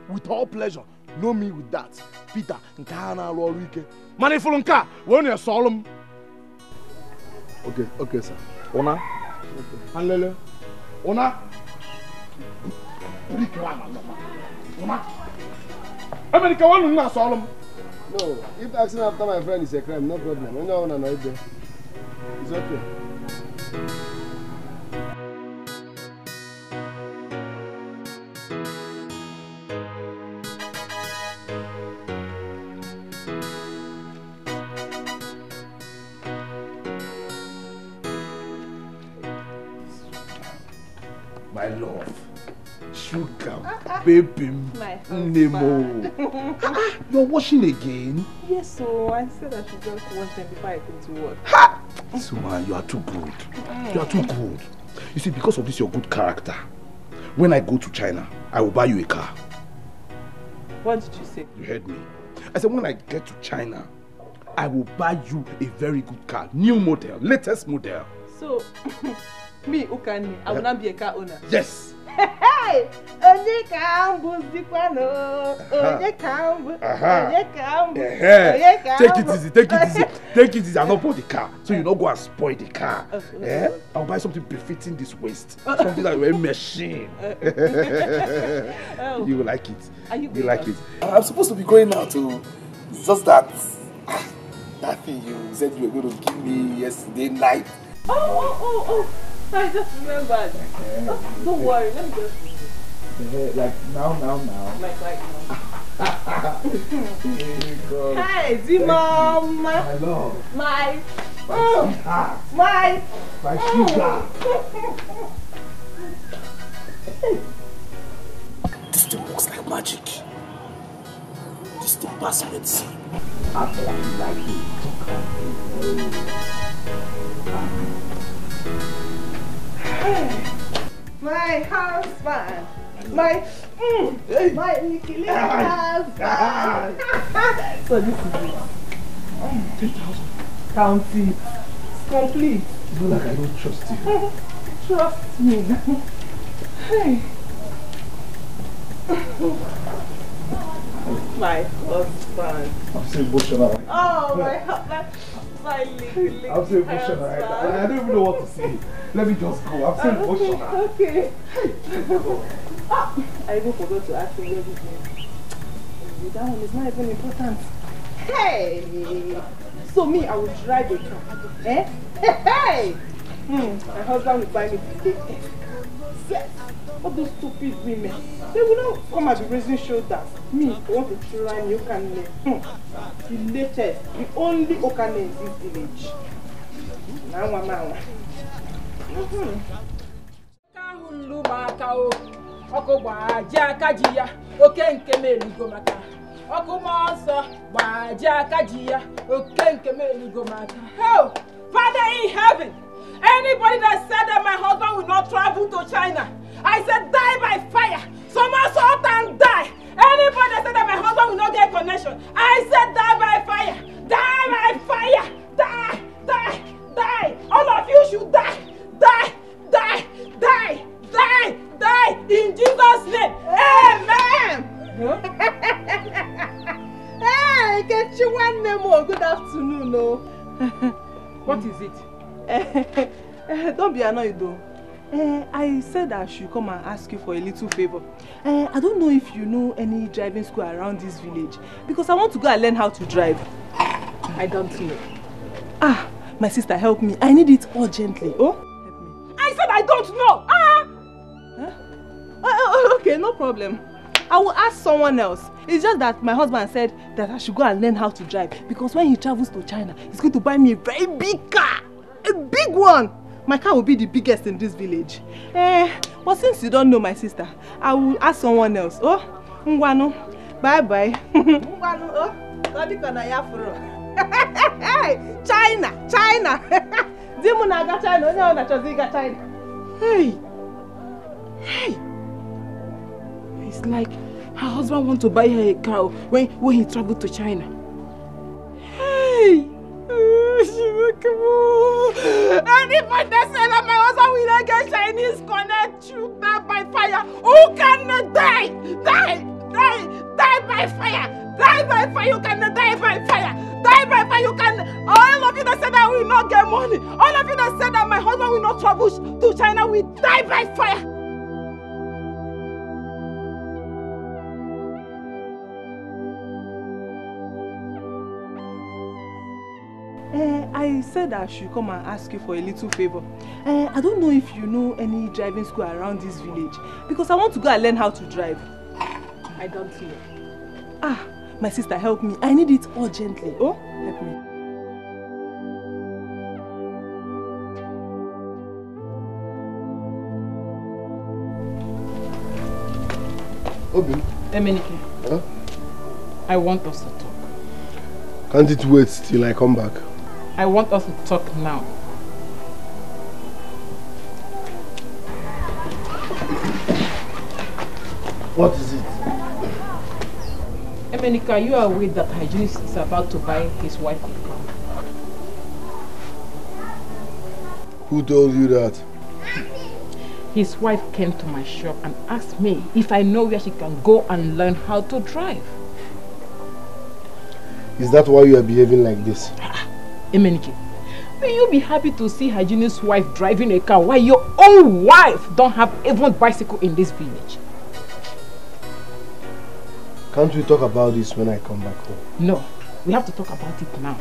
With all pleasure. Know me with that. Peter nka na alu oru ike. Man if you nka when you Solomon. Okay, sir. Ona. Hanlele. Ona. Ona. Emenike, when you want Solomon? No, if asking after my friend is a crime, no problem. I know one another there. It's okay. My love. Sugar, baby, Nemo. You're washing again? Yes, so I said I should just wash them before I go to work. So, you are too good. You are too good. You see, because of this, your good character, when I go to China, I will buy you a car. What did you say? You heard me. I said, when I get to China, I will buy you a very good car. New model, latest model. So, me, Ukani, I will not be a car owner? Yes. Hey! Onye kambu zikwano. Onye kambu. Onye kambu. Take it easy, take it easy. Take it easy. I'll not buy the car. So you don't go and spoil the car. I'll buy something befitting this waist. Something that will machine. You will like it. You like it. I'm supposed to be going now to. It's just that thing you said you were going to give me yesterday night. Oh. I just remembered. Don't worry, let me just like now. Like now. God. Hey, Zimom. My love. My sugar. This thing looks like magic. This thing pass medicine. I like it. My husband, my little husband. So this is it. 10,000. Count it. It's complete. It's not like I don't trust you. Trust me. Hey. My husband. I'm so emotional. Oh, my husband. My little I'm so emotional. I don't even know what to say. Let me just go. I'm so emotional. Okay. I even forgot to ask you everything. That one is not even important. Hey! So me, I will drive a car. Eh? Hey! My husband will buy me today. Yes! All those stupid women, they will not come and be raising shoulders. Me, I want to try new Okane. The latest, the only Okane in this village. Now, Father in heaven, anybody that said that my husband will not travel to China, I said die by fire. Somersault and die. Anybody that said that my husband will not get a connection, I said die by fire. Die by fire. Die. All of you should die. Die. In Jesus' name. Amen. Hey, get you one name more. Good afternoon, no. What is it? Don't be annoyed though. I said I should come and ask you for a little favor. I don't know if you know any driving school around this village because I want to go and learn how to drive. I don't know. My sister, help me. I need it urgently. Oh? Help me. I said I don't know. Okay, no problem. I will ask someone else. It's just that my husband said that I should go and learn how to drive because when he travels to China, he's going to buy me a very big car. A big one. My car will be the biggest in this village. But since you don't know my sister, I will ask someone else. Oh, Ngwanu. Bye-bye. Ngwanu, oh. China! Dimunaga China, no, na Chaziga China. Hey! It's like her husband wants to buy her a car when he traveled to China. Hey! And if I say that my husband will not get Chinese connect, shoot that by fire. Who can die? Die by fire. Die by fire. You cannot die by fire. Die by fire. You can. All of you that said that will not get money. All of you that said that my husband will not travel to China will die by fire. I said I should come and ask you for a little favor. I don't know if you know any driving school around this village, because I want to go and learn how to drive. I don't know. My sister, help me. I need it urgently. Oh, help me. Obi. Emenike. Huh? I want us to talk. Can't it wait till I come back? I want us to talk now. What is it? Emenike, are you aware that hygienist is about to buy his wife a car? Who told you that? His wife came to my shop and asked me if I know where she can go and learn how to drive. Is that why you are behaving like this? Emenike, will you be happy to see hygienist's wife driving a car while your own wife don't have even bicycle in this village? Can't we talk about this when I come back home? No, we have to talk about it now.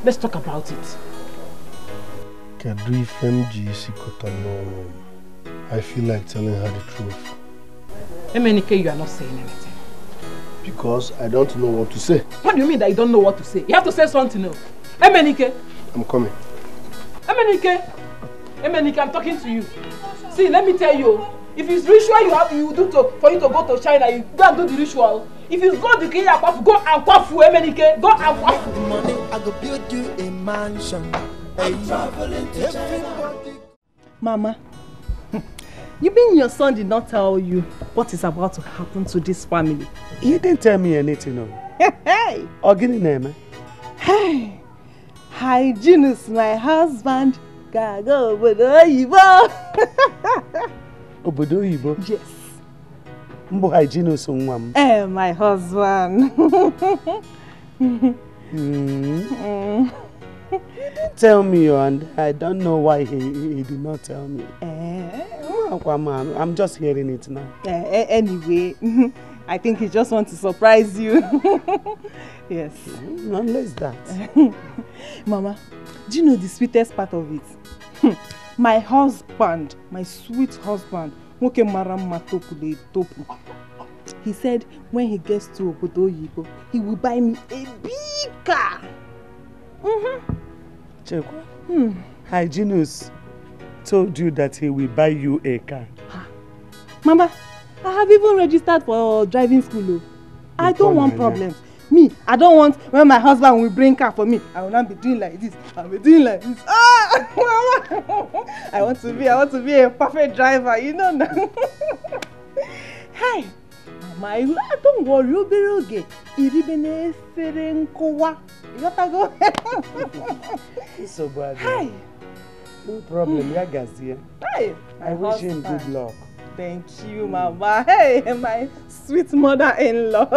Let's talk about it. I feel like telling her the truth. Emenike, you are not saying anything. Because I don't know what to say. What do you mean that you don't know what to say? You have to say something now. Emenike! I'm coming. Emenike! Emenike, I'm talking to you. See, let me tell you. If it's ritual you do for you to go to China, you go and do the ritual. If it's go to Kenya, go and kwafu, Emenike. Go and kwafu. Money, I go build you a mansion. I'm traveling to China. Mama, you mean your son did not tell you what is about to happen to this family? He didn't tell me anything, no. Hey! Ogini name. Hey! Hygienist, my husband. Gago Obodo Oyibo. Obodo Oyibo? Yes. Mbo hygienist nwam. My husband. He didn't tell me, and I don't know why he did not tell me. I'm just hearing it now. Anyway, I think he just wants to surprise you. Yes. Unless that. Mama, do you know the sweetest part of it? My husband, my sweet husband, he said when he gets to Obodo Oyibo, he will buy me a big car. Chekwa, Hygienist told you that he will buy you a car. Mama, I have even registered for driving school. I don't want problems. Me, I don't want when my husband will bring car for me. I will not be doing like this. I'll be doing like this. Mama, I want to be a perfect driver, you know now. Hey, Mama, don't worry, you'll be okay. Iribene Ferenkowa. You gotta go. It's so bad. Hey. No problem, Yagazia. Hey, I wish him good luck. Thank you, Mama. Hey, my sweet mother-in-law.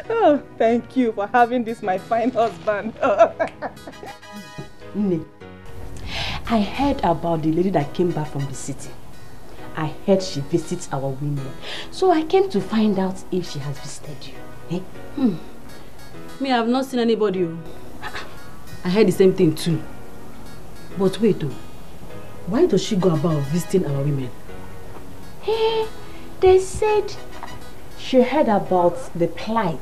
Oh, thank you for having this, my fine husband. I heard about the lady that came back from the city. I heard she visits our women. So I came to find out if she has visited you. Eh? Me, I have not seen anybody. I heard the same thing too. But wait, why does she go about visiting our women? Hey, they said she heard about the plight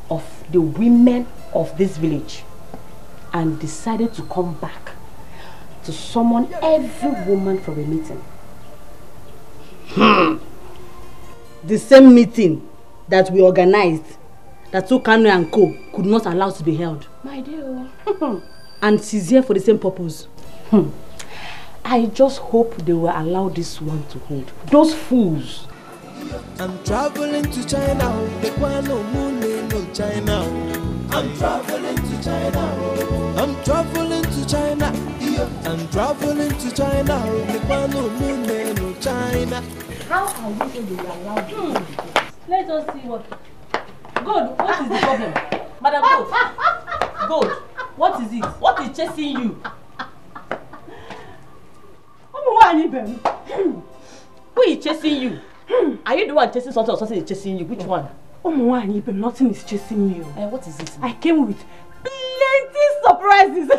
of the women of this village and decided to come back to summon every woman for a meeting. The same meeting that we organized that Okano and Co. could not allow to be held. My dear. And she's here for the same purpose. I just hope they will allow this one to hold. Those fools. I'm traveling to China. The one no moon no China. I'm traveling to China. I'm traveling to China. I'm traveling to China. The one no moon no China. How are we going to be allowed to do this? Let us see what. Gold, what is the problem? Madam Gold. Gold, what is it? What is chasing you? Who is chasing you? Are you the one chasing something or something is chasing you? Which one? Nothing is chasing me. What is it? I came with plenty surprises.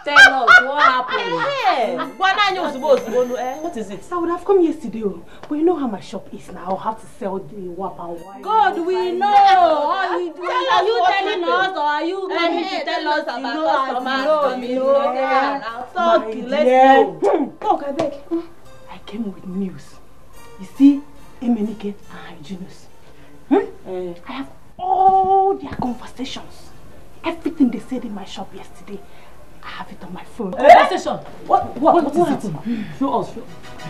Tell us what happened. What is it? I would have come yesterday, but you know how my shop is now. I'll have to sell the wap and wine. God, we know. Are you telling us or are you coming to tell us about customers? Talk, let's go. Talk, I beg. I came with news. You see, Emenike and Hyginus. I have all their conversations. Everything they said in my shop yesterday. I have it on my phone. Conversation? What is it? Show us.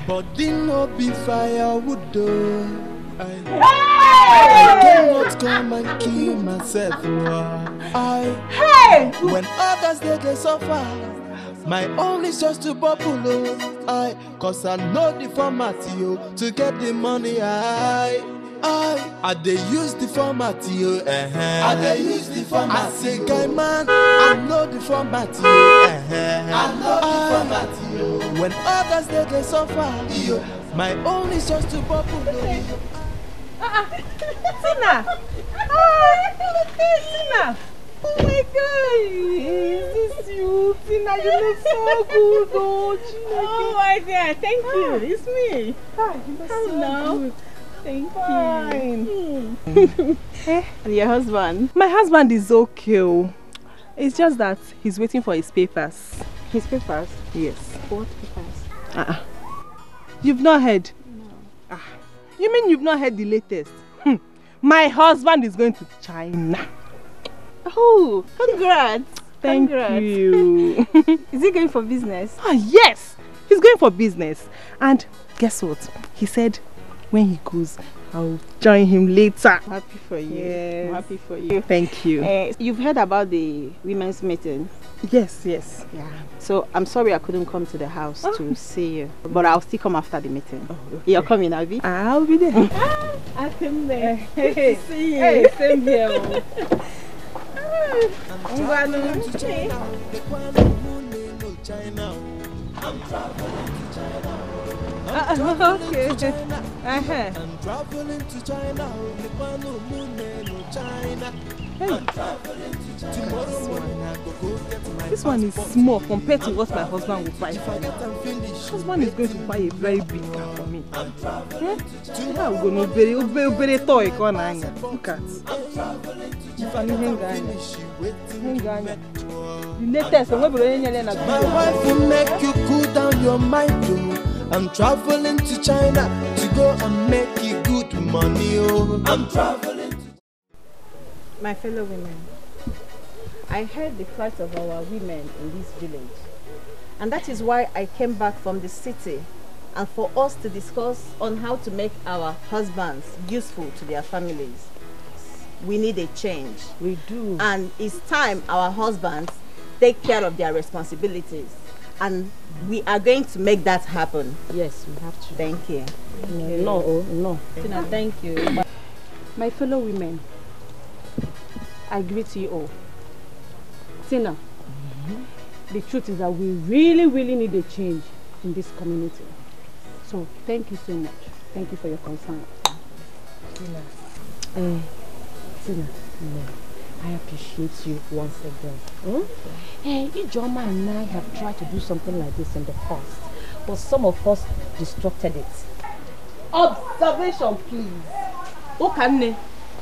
Body no be firewood though. I cannot come and kill myself. When others they suffer, my own is just to bubble. Cause I know the format to get the money. I dey use the format I dey use the format. I say guy man, I know the format I know the format when others they suffer, my own is just to bubble. Tina! Tina! Oh my God! Is this you? Tina, you look so good, oh my God, thank you. It's me. Hi, you look so good. Thank you. And your husband? My husband is okay. It's just that he's waiting for his papers. His papers? Yes. What papers? You've not heard? No. You mean you've not heard the latest? My husband is going to China. Oh, congrats. Thank you. Is he going for business? Yes, he's going for business. And guess what? He said when he goes, I'll join him later. Happy for you. Yes. I'm happy for you. Thank you. You've heard about the women's meeting? Yes. Yeah. So I'm sorry I couldn't come to the house to see you. But I'll still come after the meeting. Okay. You're coming, Abby? I'll be there. I'll come there. Good to see you. Hey, same here. I'm traveling to China. I'm traveling to China. I'm traveling to China. I'm traveling to China. This one is small compared to what my husband will buy for me. My husband is going to buy a very big car for me. I'm going to buy a toy. Look at my wife will make you cool down your mind, I'm traveling to China to go and make you good money, I'm traveling to... My fellow women, I heard the plight of our women in this village, and that is why I came back from the city, and for us to discuss on how to make our husbands useful to their families. We need a change. We do. And it's time our husbands take care of their responsibilities, and we are going to make that happen. Yes, we have to. Thank you. No. Tina, thank you. My fellow women, I greet you all. Tina, the truth is that we really need a change in this community. So thank you so much. Thank you for your concern. Tina, I appreciate you once again. Ijoma and I have tried to do something like this in the past, but some of us disrupted it. Observation, please. Okane,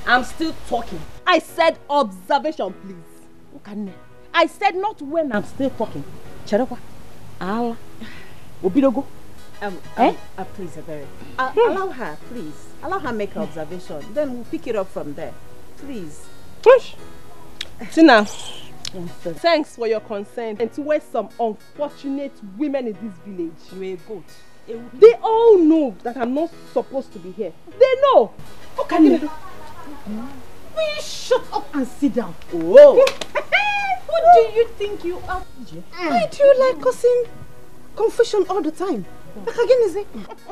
I'm still talking. I said observation, please. Okane, I said not when I'm still talking. Cherekwa, Allah. Obidogo. Please, Ebere. Allow her, please. Allow her make her observation. Then we'll pick it up from there. Please. Tina, thanks for your consent and towards some unfortunate women in this village. You're a goat. They all know that I'm not supposed to be here. They know. What can you do? Will you shut up and sit down? Oh. Who do you think you are? Why do you like causing confusion all the time? Like again, is it?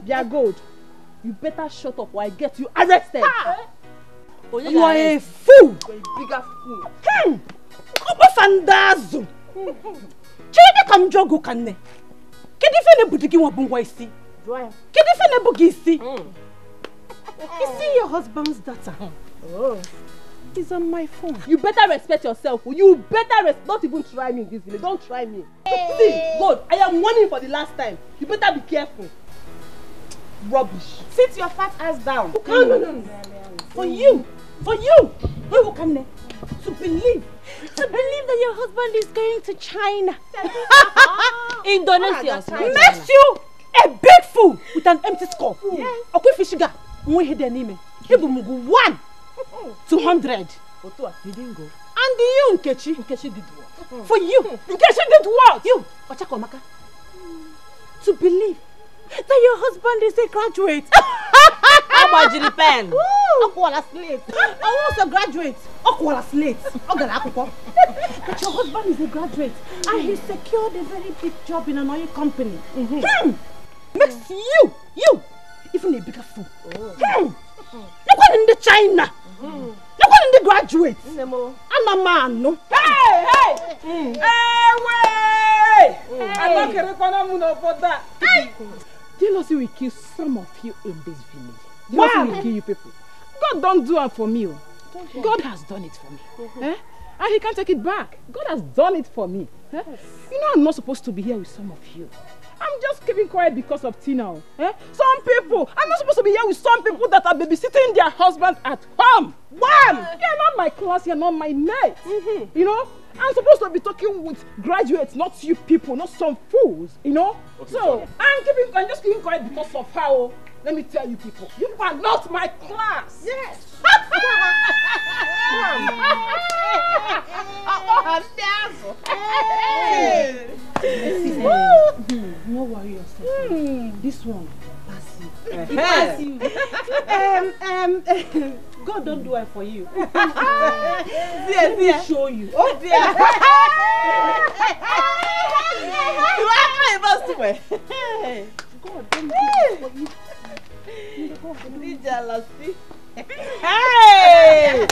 They good. You better shut up or I get you arrested. You are a fool. You're a bigger fool. Obafandazo. Chede kamjogo kanne. Kedifene budigi wabungwa isi. Kedifene bugi isi. You see your husband's data. Oh. He's on my phone. You better respect yourself. You better don't even try me in this village. Don't try me. See, God, I am warning for the last time. You better be careful. Rubbish. Sit your fat ass down. No. For you will come there to believe that your husband is going to China. Indonesia. Makes you a big fool with an empty skull. Yes. Okay, Fishiga. We hit the name. You will move 1 to 100. You didn't go. And you, Nkechi. Nkechi did what? For you, Nkechi did what? You, Ochakomaka. To believe that your husband is a graduate. How about the pen? Okwala slate. I was a graduate. Okwala slate. But your husband is a graduate and he secured a very big job in an oil company. Makes you even a bigger fool. Look what in the China. Look what in the graduate. I'm a man, no? Hey! I'm not going to for that. Jealousy will kill some of you in this village. Jealousy will kill you people. God don't do it for me. God has done it for me. And he can't take it back. God has done it for me. You know I'm not supposed to be here with some of you. I'm just keeping quiet because of Tina. Some people, I'm not supposed to be here with some people that are babysitting their husband at home. Wham! You're not my class, you're not my mate. You know? I'm supposed to be talking with graduates, not you people, not some fools, you know? Okay, so, I'm just keeping quiet because of how, let me tell you people, you are not my class. Yes. No worry yourself. This one, pass you. God don't do it for you. Let me show you. Oh dear. God don't do it for you. Jealousy. Hey!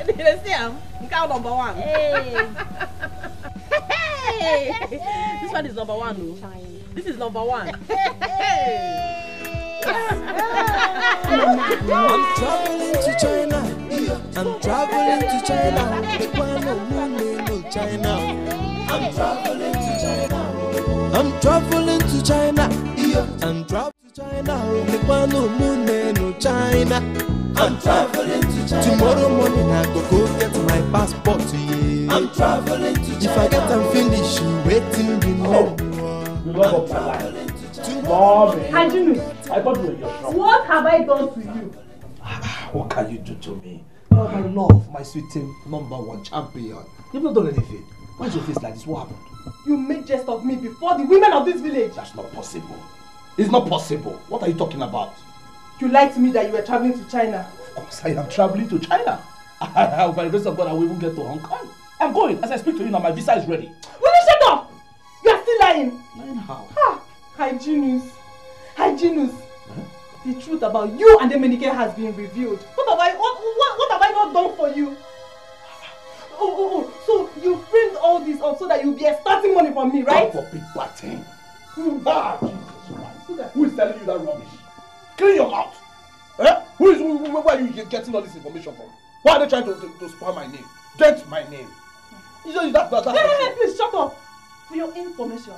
Did you see him? Count number 1. Hey! This one is number 1. No? This is number 1. I'm traveling to China. I'm traveling to China. China. I'm traveling to China. I'm traveling to China. I'm traveling to China. China. I'm traveling to China. Tomorrow morning I go get my passport. I'm traveling to China. If I get them finished, you waiting Mommy, I thought you were in your shop. What have I done to you? What can you do to me? Oh, my love, my sweet team #1 champion. You've not done anything. Why is your face like this? What happened? You made jest of me before the women of this village. That's not possible. It's not possible. What are you talking about? You lied to me that you were traveling to China. Of course, I am traveling to China. By the grace of God, I will even get to Hong Kong. I'm going. As I speak to you now, my visa is ready. Will you shut up? You are still lying. Lying how? Hygienus. The truth about you and the Menike has been revealed. What have I not done for you? Oh, so you framed all this up so that you'll be extorting money from me, right? God forbid bad thing. Jesus Christ. Who is telling you that rubbish? Clean your mouth. Where are you getting all this information from? Why are they trying to spoil my name? Get my name. Please shut up. For your information,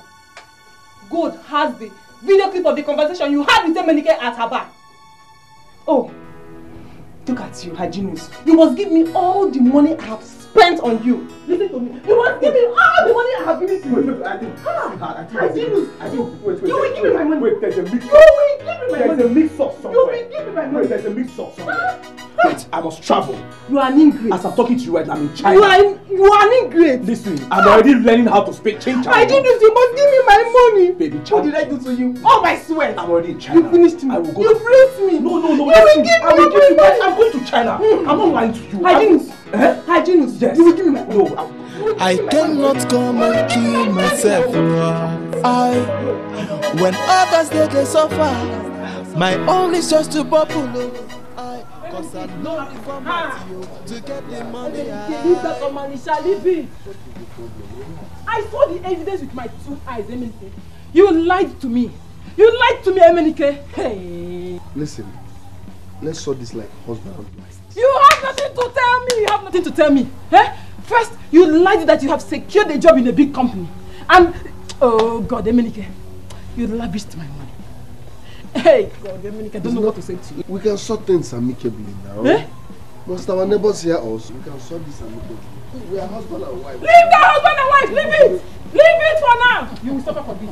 God has the video clip of the conversation you had with Menike at her bar. Oh, look at you, Hygienus. You must give me all the money I have spent on you. Listen to me. You must give me all the money I have given to you. You will give me my money. Wait, there's a mix. You will give me my money. There's a mix-up somewhere. You will give me my money. Wait, there's a mix-up somewhere. Wait, I must travel. You are an ingrate. As I'm talking to you right now, I'm in China. You are an ingrate. Listen, I'm already learning how to speak Chinese. I did this. You must give me my money. Baby, what did I do to you? Oh, my sweat. I'm already in China. You finished me. I will go. You raped me. No. You will Listen, give me I will give you my money. I'm going to China. I'm not lying to you. Hygienist. Hygienist. Yes. You will give me my money. No. I cannot come and kill myself. When others they suffer, my own is just to bubble. Cause I know the format to get the money. Leave that on Manisha, leave it. I saw the evidence with my 2 eyes, Emenike. You lied to me. You lied to me, Emenike. Hey. Listen, let's sort this like husband and wife. You have nothing to tell me. You have nothing to tell me. Eh? First, you lied that you have secured a job in a big company. And, oh God, Emenike, you lavished my money. Hey, God, Emenike, I don't know what to say to you. We can sort things amicably now. Eh? Because our neighbors hear us, we can sort this amicably. We are husband and wife. Leave that husband and wife! Leave it! Leave it for now! You will suffer for this.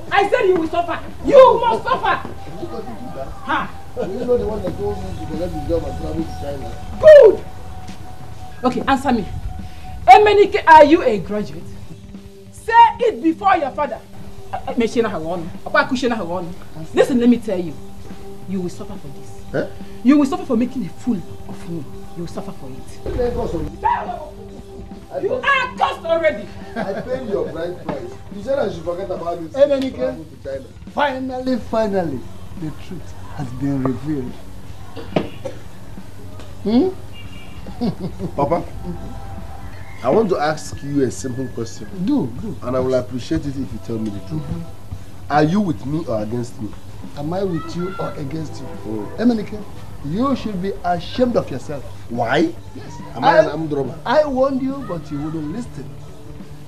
I said you will suffer. You must suffer! You continue to do that? Ha! You know the one that told me to collect the job and travel to China. Good! Okay, answer me. Emenike, are you a graduate? Say it before your father. Listen, let me tell you. You will suffer for this. Eh? You will suffer for making a fool of me. You will suffer for it. You are cursed already. I paid your bride price. You said I should forget about this. Emenike, finally, the truth has been revealed. Papa, I want to ask you a simple question. Do. And I will appreciate it if you tell me the truth. Are you with me or against me? Am I with you or against you? Oh. Emenike, you should be ashamed of yourself. Why? Yes. Am I an armed robber? I warned you, but you wouldn't listen.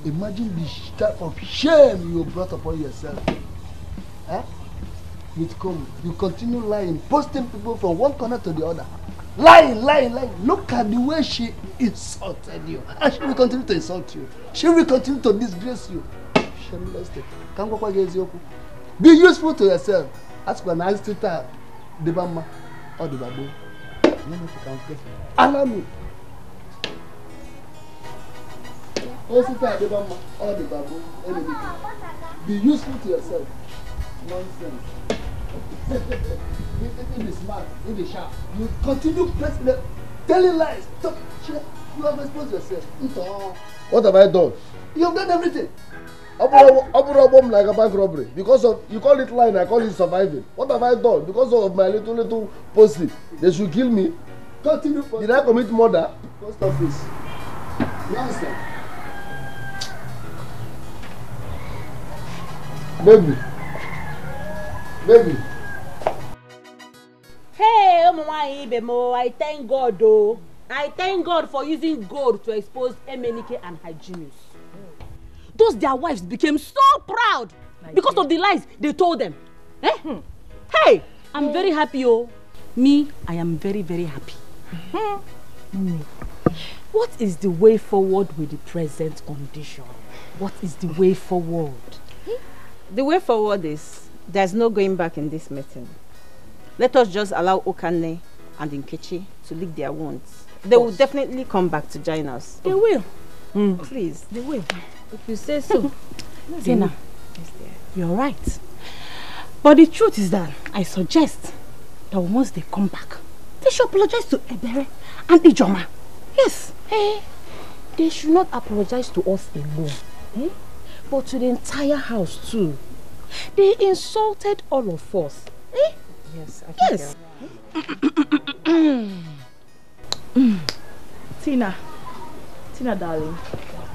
Imagine the type of shame you brought upon yourself. Eh? With come, you continue lying, posting people from one corner to the other. Lying. Look at the way she insulted you. And she will continue to insult you. She will continue to disgrace you. Shameless thing. Be useful to yourself. Ask for an answer to the Bama or the Babu. Allow me. Be useful to yourself. Nonsense. Be smart, be sharp. You continue pressing, telling lies. Stop. You have exposed yourself. What have I done? You have done everything. Like a bank robbery. Because of, you call it lying, I call it surviving. What have I done? Because of my little posting, they should kill me. Continue. Did I commit murder? Post office. Nonsense. Baby. Hey, I thank God though. I thank God for using gold to expose Emenike and Hygienist. Those their wives became so proud because of the lies they told them. Eh? Hey, I'm very happy, oh. Me, I am very, very happy. What is the way forward with the present condition? What is the way forward? The way forward is there's no going back in this meeting. Let us just allow Okanne and Nkechi to lick their wounds. They will definitely come back to join us. They will. Please. They will. If you say so. Zena, you're right. But the truth is that I suggest that once they come back, they should apologize to Ebere and Ijoma. Yes. Hey, they should not apologize to us alone. Eh? But to the entire house too. They insulted all of us. Eh? Yes, I yes. Tina, darling,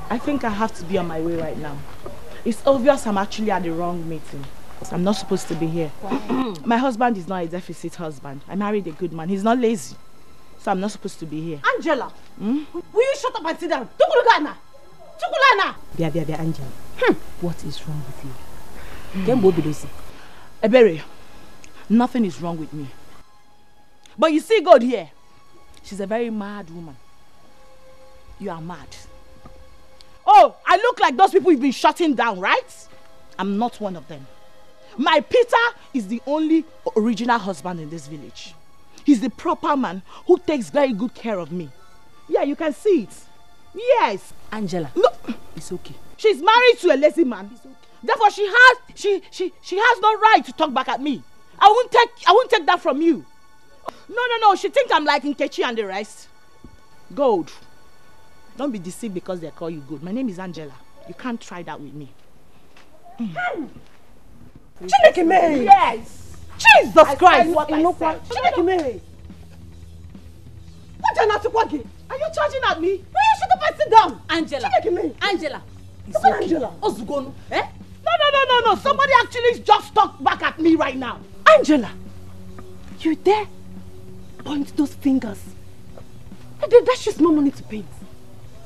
I think I have to be on my way right now. It's obvious I'm actually at the wrong meeting. I'm not supposed to be here. My husband is not a deficit husband. I married a good man. He's not lazy. So I'm not supposed to be here. Angela, will you shut up and sit down? Tukulana! Angela. What is wrong with you? Ebere, nothing is wrong with me. But you see God here. She's a very mad woman. You are mad. Oh, I look like those people you've been shutting down, right? I'm not one of them. My Peter is the only original husband in this village. He's the proper man who takes very good care of me. Yeah, you can see it. Yes. Angela. No, it's okay. She's married to a lazy man. Okay. Therefore, she has no right to talk back at me. I won't take that from you. No. She thinks I'm like Nkechi and the rest. Gold. Don't be deceived because they call you good. My name is Angela. You can't try that with me. Chineke me. Yes. Jesus Christ. What I said. Chineke me. Are you charging at me? Will you shut up and sit down? Angela. Chineke me. Angela. It's okay. Angela. Ozugono. Eh? No. Somebody actually just talked back at me right now. Angela. You dare point those fingers? That's just no money to paint.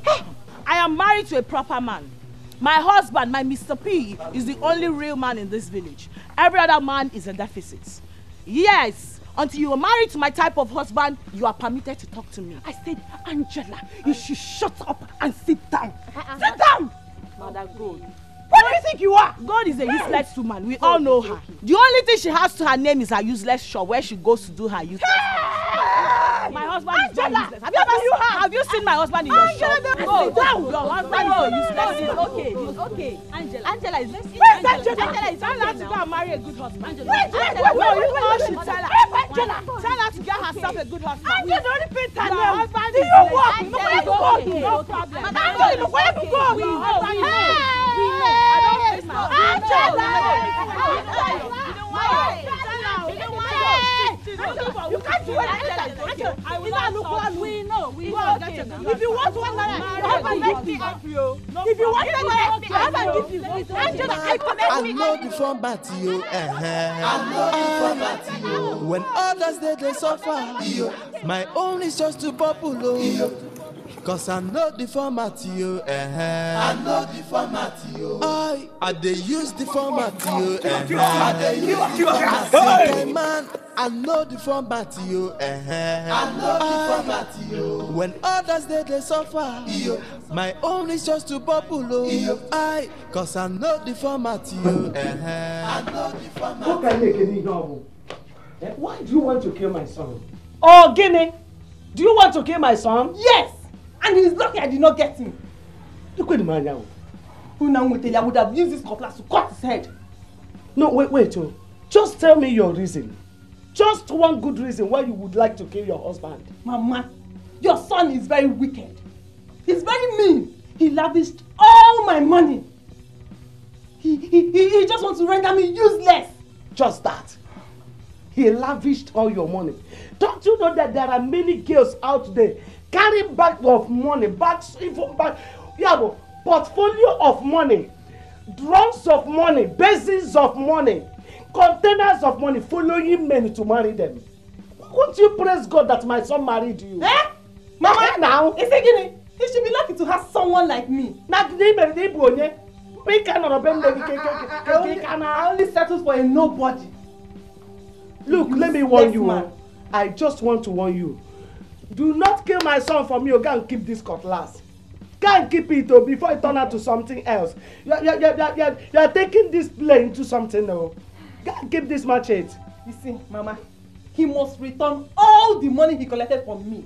Hey, I am married to a proper man. My husband, my Mr. P, is the only real man in this village. Every other man is a deficit. Yes, until you are married to my type of husband, you are permitted to talk to me. I said, Angela, you should shut up and sit down. Sit down! Mother God. What do you think you are? God is a useless woman. We all know her. The only thing she has to her name is her useless shop where she goes to do her useless work. My husband is not useless. Have you seen my husband in your shop? Go down. Your husband is a useless. It's okay. Angela is listening. Where's Angela? Tell her to go and marry a good husband. Wait. No, you all should tell her. Tell her to get herself a good husband. Angela, don't repeat her name. Your husband is useless. No problem. Angela, where to go? We know. You can't do it. We know. If you want one naira, your husband makes me help you. If you want one naira, your husband gives you. Angela, I know the format you. I know the format you. When others they suffer, my own is just to bubble. Cause I know the format you. I know the format you. I they use the format you. Man, I know the format you. I know the format you. When others they suffer, my own is just to bubble. Cause I know the format you. I know the format. Why do you want to kill my son? Oh, Guinea, do you want to kill my son? Yes. And he's lucky I did not get him. Look at the man now. I would have used this cutlass to cut his head. No, wait. Just tell me your reason. Just one good reason why you would like to kill your husband. Mama, your son is very wicked. He's very mean. He lavished all my money. He just wants to render me useless. Just that. He lavished all your money. Don't you know that there are many girls out there carrying bags of money, portfolio of money, drums of money, basins of money, containers of money, following men to marry them? Won't you praise God that my son married you? Eh? Mama, now? Is he kidding? He should be lucky to have someone like me. I only settled for a nobody. Look, let me warn you. I just want to warn you. Do not kill my son for me. Go and keep this cutlass. Go and keep it before it turns out to something else. You're taking this play into something now. Go and keep this machete. You see, Mama, he must return all the money he collected from me.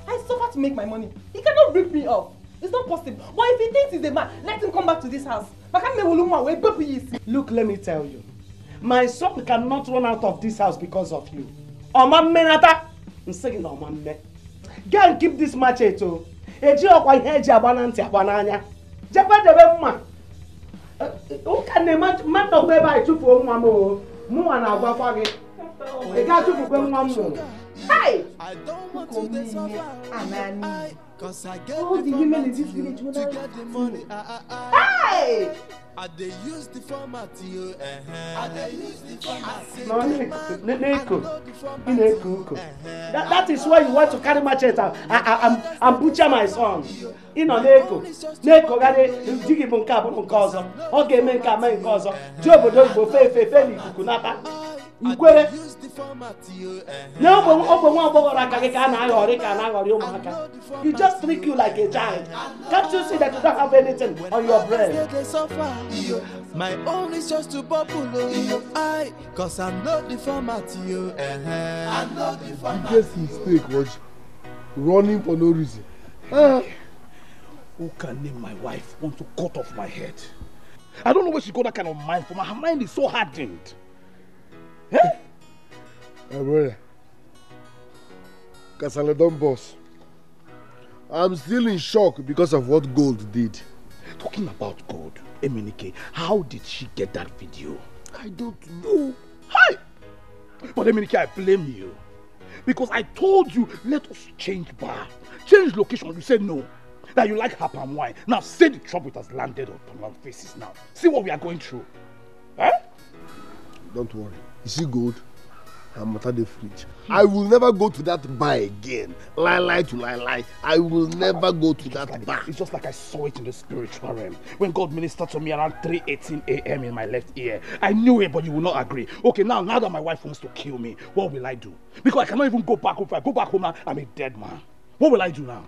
I suffer to make my money. He cannot rip me off. It's not possible. But if he thinks he's a man, let him come back to this house. Look, let me tell you. My son cannot run out of this house because of you. I'm saying no, man. Go and keep this machete. Eji okwa ihe eji agbana nti agbana anya. Jebe debe mma. O kan ne man no gbe ba itufu nwa mo. Mu wa na agwakwa gi. E ga tufu gbe nwa mo. Hey! I don't want to suffer. Cause I get all the women in this village to get the money. Hey! They use the format you. They use the format. That is why you want to carry machete and butcher my son. Neko gade digi bunka bunka ozo. Oge menka menka ozo. Jobo do go fe ni kukunata. Ukwere. You just treat you like a child. Can't you see that you don't have anything on your brain? My own is just to bubble. Cause I'm not the format. I'm not the format. The biggest mistake was running for no reason. Who can name my wife want to cut off my head? I don't know where she got that kind of mind from. Her mind is so hardened. My brother, Kasale don't boss. I'm still in shock because of what Gold did. Talking about Gold, Emenike, how did she get that video? I don't know. Hi! But Emenike, I blame you. Because I told you, let us change bar, change location. You said no. That you like her palm wine. Now say the trouble it has landed upon our faces now. See what we are going through. Eh? Don't worry. You see Gold? I'm at the fridge. I will never go to that bar again. Lie to lie. I will never go to that bar. It's just like I saw it in the spiritual realm. When God ministered to me around 3:18 a.m. in my left ear. I knew it, but you will not agree. Okay, now that my wife wants to kill me, what will I do? Because I cannot even go back home. If I go back home now, I'm a dead man. What will I do now?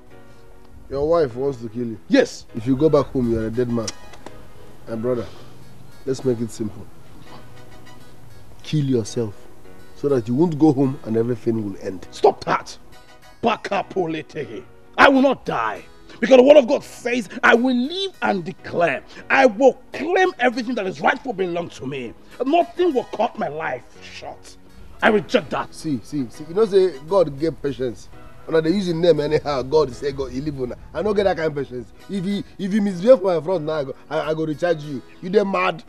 Your wife wants to kill you? Yes. If you go back home, you're a dead man. My brother, let's make it simple. Kill yourself so that you won't go home and everything will end. Stop that! I will not die. Because the word of God says, I will live and declare. I will claim everything that is rightful belongs to me. Nothing will cut my life short. I reject that. See. You know, say God gave patience. And they use his name anyhow. God say God, he live on. I don't get that kind of patience. If he misbehave for my front now, I go recharge you. You dey mad?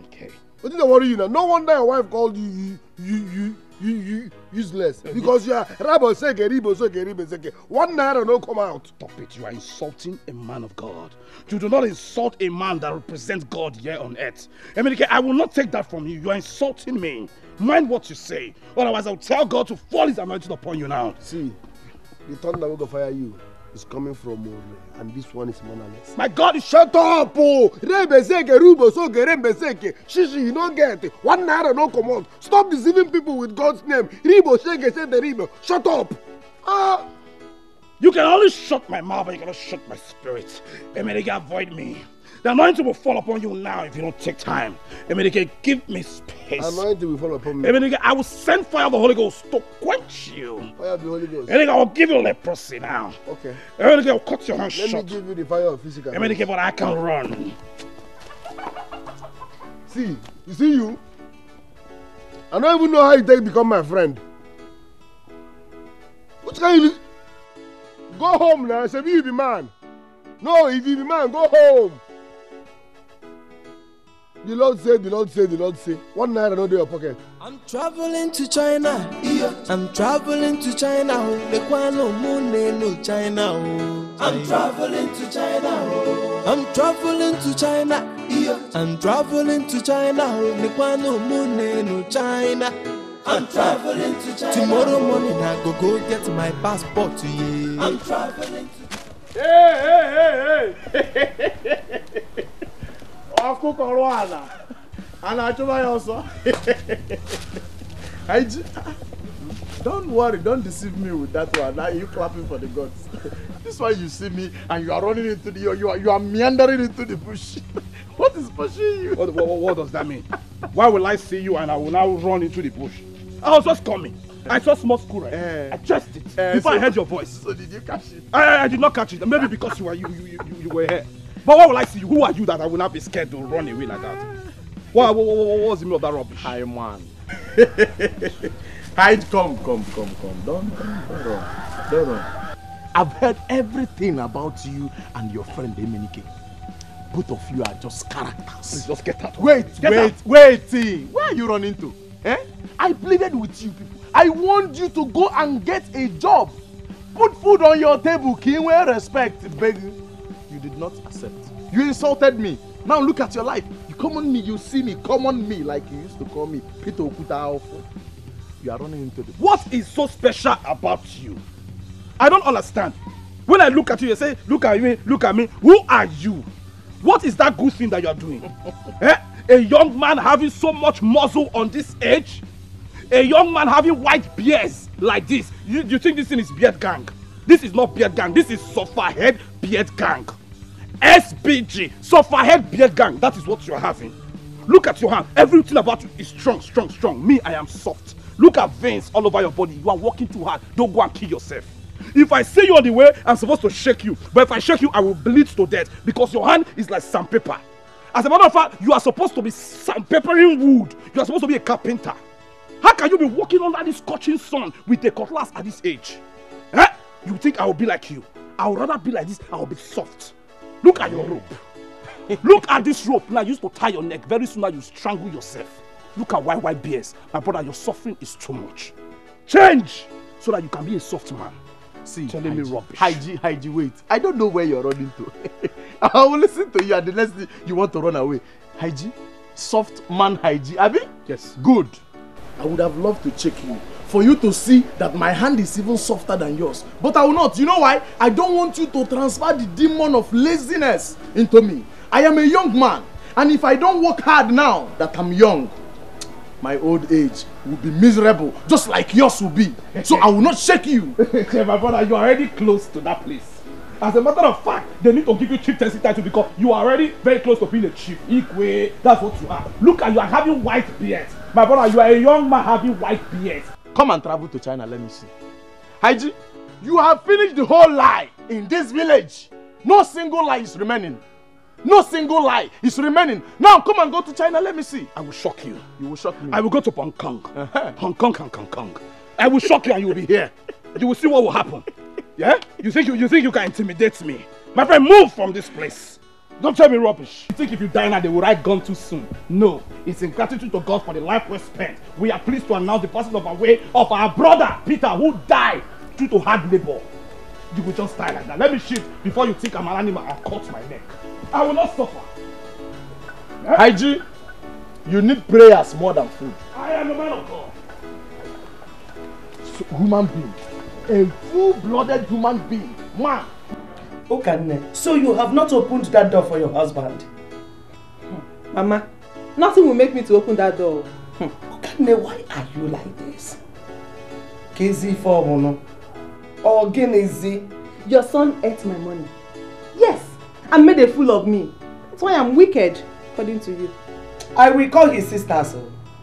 Okay. What did they worry you now? No wonder your wife called you useless. Because you are rabo seke, ribo seke. 1 naira no come out. Stop it. You are insulting a man of God. You do not insult a man that represents God here on earth. Emenike, I will not take that from you. You are insulting me. Mind what you say. Otherwise, I will tell God to fall his anointing upon you now. See. The thunder will go fire you is coming from Ore, and this one is mannerless. My God, shut up! Oh, Rebeseke, Rubo, Soke, Rembeseke. Shishi, you don't get it. 1 naira no come out. Stop deceiving people with God's name. Ribo, Sheke, say the Ribo. Shut up! You can only shut my mouth, but you cannot shut my spirit. Emenike, avoid me. The anointing will fall upon you now if you don't take time. Emenike, give me space. Anointing will fall upon me. Emenike, I will send fire of the Holy Ghost to quench you. Fire of the Holy Ghost. Emenike, I will give you leprosy now. Okay. Emenike, I will cut your hands short. Let me give you the fire of physical. Emenike, but I can run. See, you see you? I don't even know how you take become my friend. Which kind you... Go home now. Say you be man. No, if you be man, go home. The Lord say. 1 naira no dey your pocket. I'm traveling to China. I'm traveling to China. No China. I'm traveling to China. I'm traveling to China. I'm traveling to China. No China. I'm traveling to China. Tomorrow morning I go get my passport to you. I'm traveling to. Hey. Don't worry, don't deceive me with that one. Now you clapping for the gods. This one you see me and you are running into the you are meandering into the bush. What is pushing you? What does that mean? Why will I see you and I will now run into the bush? I was just coming. I saw small squirrel. I chased it before I heard your voice. So did you catch it? I did not catch it. Maybe because you were here. But what will I see you? Who are you that I will not be scared to run away like that? What was the meaning of that rubbish? Hi, man. Hide, come. Don't run. I've heard everything about you and your friend Emenike. Both of you are just characters. Please just get out. Wait. Where are you running to? I pleaded with you people. I want you to go and get a job. Put food on your table, Kinwe respect, beg. You did not accept. You insulted me. Now look at your life. You come on me, you see me, come on me like you used to call me Peter Okuta Alpha. You are running into the... What is so special about you? I don't understand. When I look at you, you say, look at me. Who are you? What is that good thing that you are doing? A young man having so much muscle on this age? A young man having white beards like this. You think this thing is beard gang? This is not beard gang. This is Sufferhead beard gang. SBG, Sufferhead beard gang. That is what you're having. Look at your hand. Everything about you is strong, strong, strong. Me, I am soft. Look at veins all over your body. You are working too hard. Don't go and kill yourself. If I see you on the way, I'm supposed to shake you. But if I shake you, I will bleed to death because your hand is like sandpaper. As a matter of fact, you are supposed to be sandpapering wood. You are supposed to be a carpenter. How can you be walking under this scorching sun with a cutlass at this age? Eh? You think I will be like you? I would rather be like this. I will be soft. Look at your rope. Look at this rope. Now, you used to tie your neck. Very soon now, you strangle yourself. Look at white bears. My brother, your suffering is too much. Change so that you can be a soft man. See, telling me rubbish. Haiji, wait. I don't know where you're running to. I will listen to you and the next thing you want to run away. Haiji? Soft man Haiji, Abi? Yes. Good. I would have loved to check you for you to see that my hand is even softer than yours. But I will not. You know why? I don't want you to transfer the demon of laziness into me. I am a young man. And if I don't work hard now that I'm young, my old age will be miserable, just like yours will be. So I will not shake you. My brother, you are already close to that place. As a matter of fact, they need to give you chieftaincy title because you are already very close to being a chief. Ikwe, that's what you are. Look at you are having white beards. My brother, you are a young man having white beards. Come and travel to China, let me see. Haiji, you have finished the whole lie in this village. No single lie is remaining. No single lie is remaining. Now come and go to China, let me see. I will shock you. You will shock me. I will go to Hong Kong. Hong Kong. I will shock you and you will be here. You will see what will happen. Yeah? You think you can intimidate me? My friend, move from this place. Don't tell me rubbish. You think if you die now, they will write gone too soon? No. It's in gratitude to God for the life we spent. We are pleased to announce the passing of our brother, Peter, who died due to hard labor. You will just die like that. Let me shift before you think I'm an animal and cut my neck. I will not suffer. Yeah? Haiji, you need prayers more than food. I am a man of God. So, human being. A full-blooded human being. Man. Okay, so you have not opened that door for your husband? Mama, nothing will make me to open that door. Okay, why are you like this? Kezi for Mono. Or Genezi? Your son ate my money. Yes, and made a fool of me. That's why I'm wicked, according to you. I will call his sisters.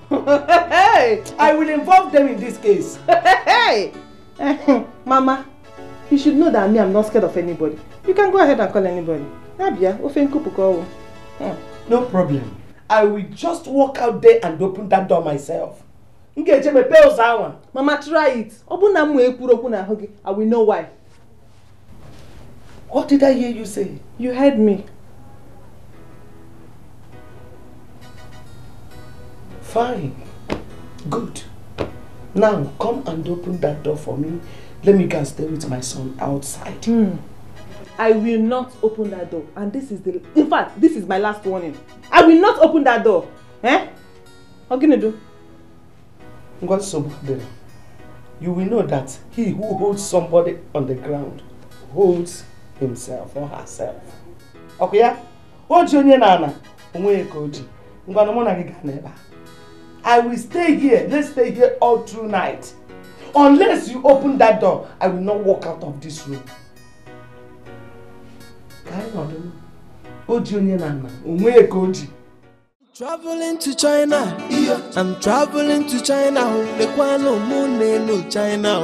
Hey, I will involve them in this case. Hey, Mama, you should know that I'm not scared of anybody. You can go ahead and call anybody. No problem. I will just walk out there and open that door myself. Mama, try it. I will know why. What did I hear you say? You heard me. Fine. Good. Now, come and open that door for me. Let me go and stay with my son outside. I will not open that door. And this is in fact, this is my last warning. I will not open that door. Eh? What can you do? You will know that he who holds somebody on the ground holds himself or herself. Okay, yeah? I will stay here. Let's stay here all through night. Unless you open that door, I will not walk out of this room. Traveling to China, I'm traveling to China. China.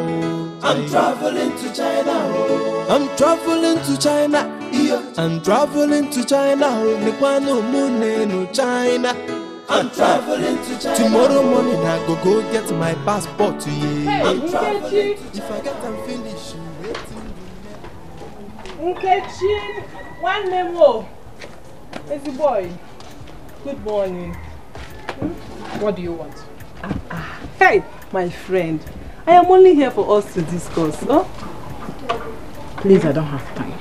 I'm traveling to China. I'm traveling to China. I'm traveling to China. China. I'm traveling to China. Tomorrow morning I go get my passport to you. Hey, I'm traveling. Nkechi. If I get them finished, Nkechi, one name. Easy boy. Good morning. What do you want? Hey, my friend. I am only here for us to discuss. Huh? Please, I don't have time.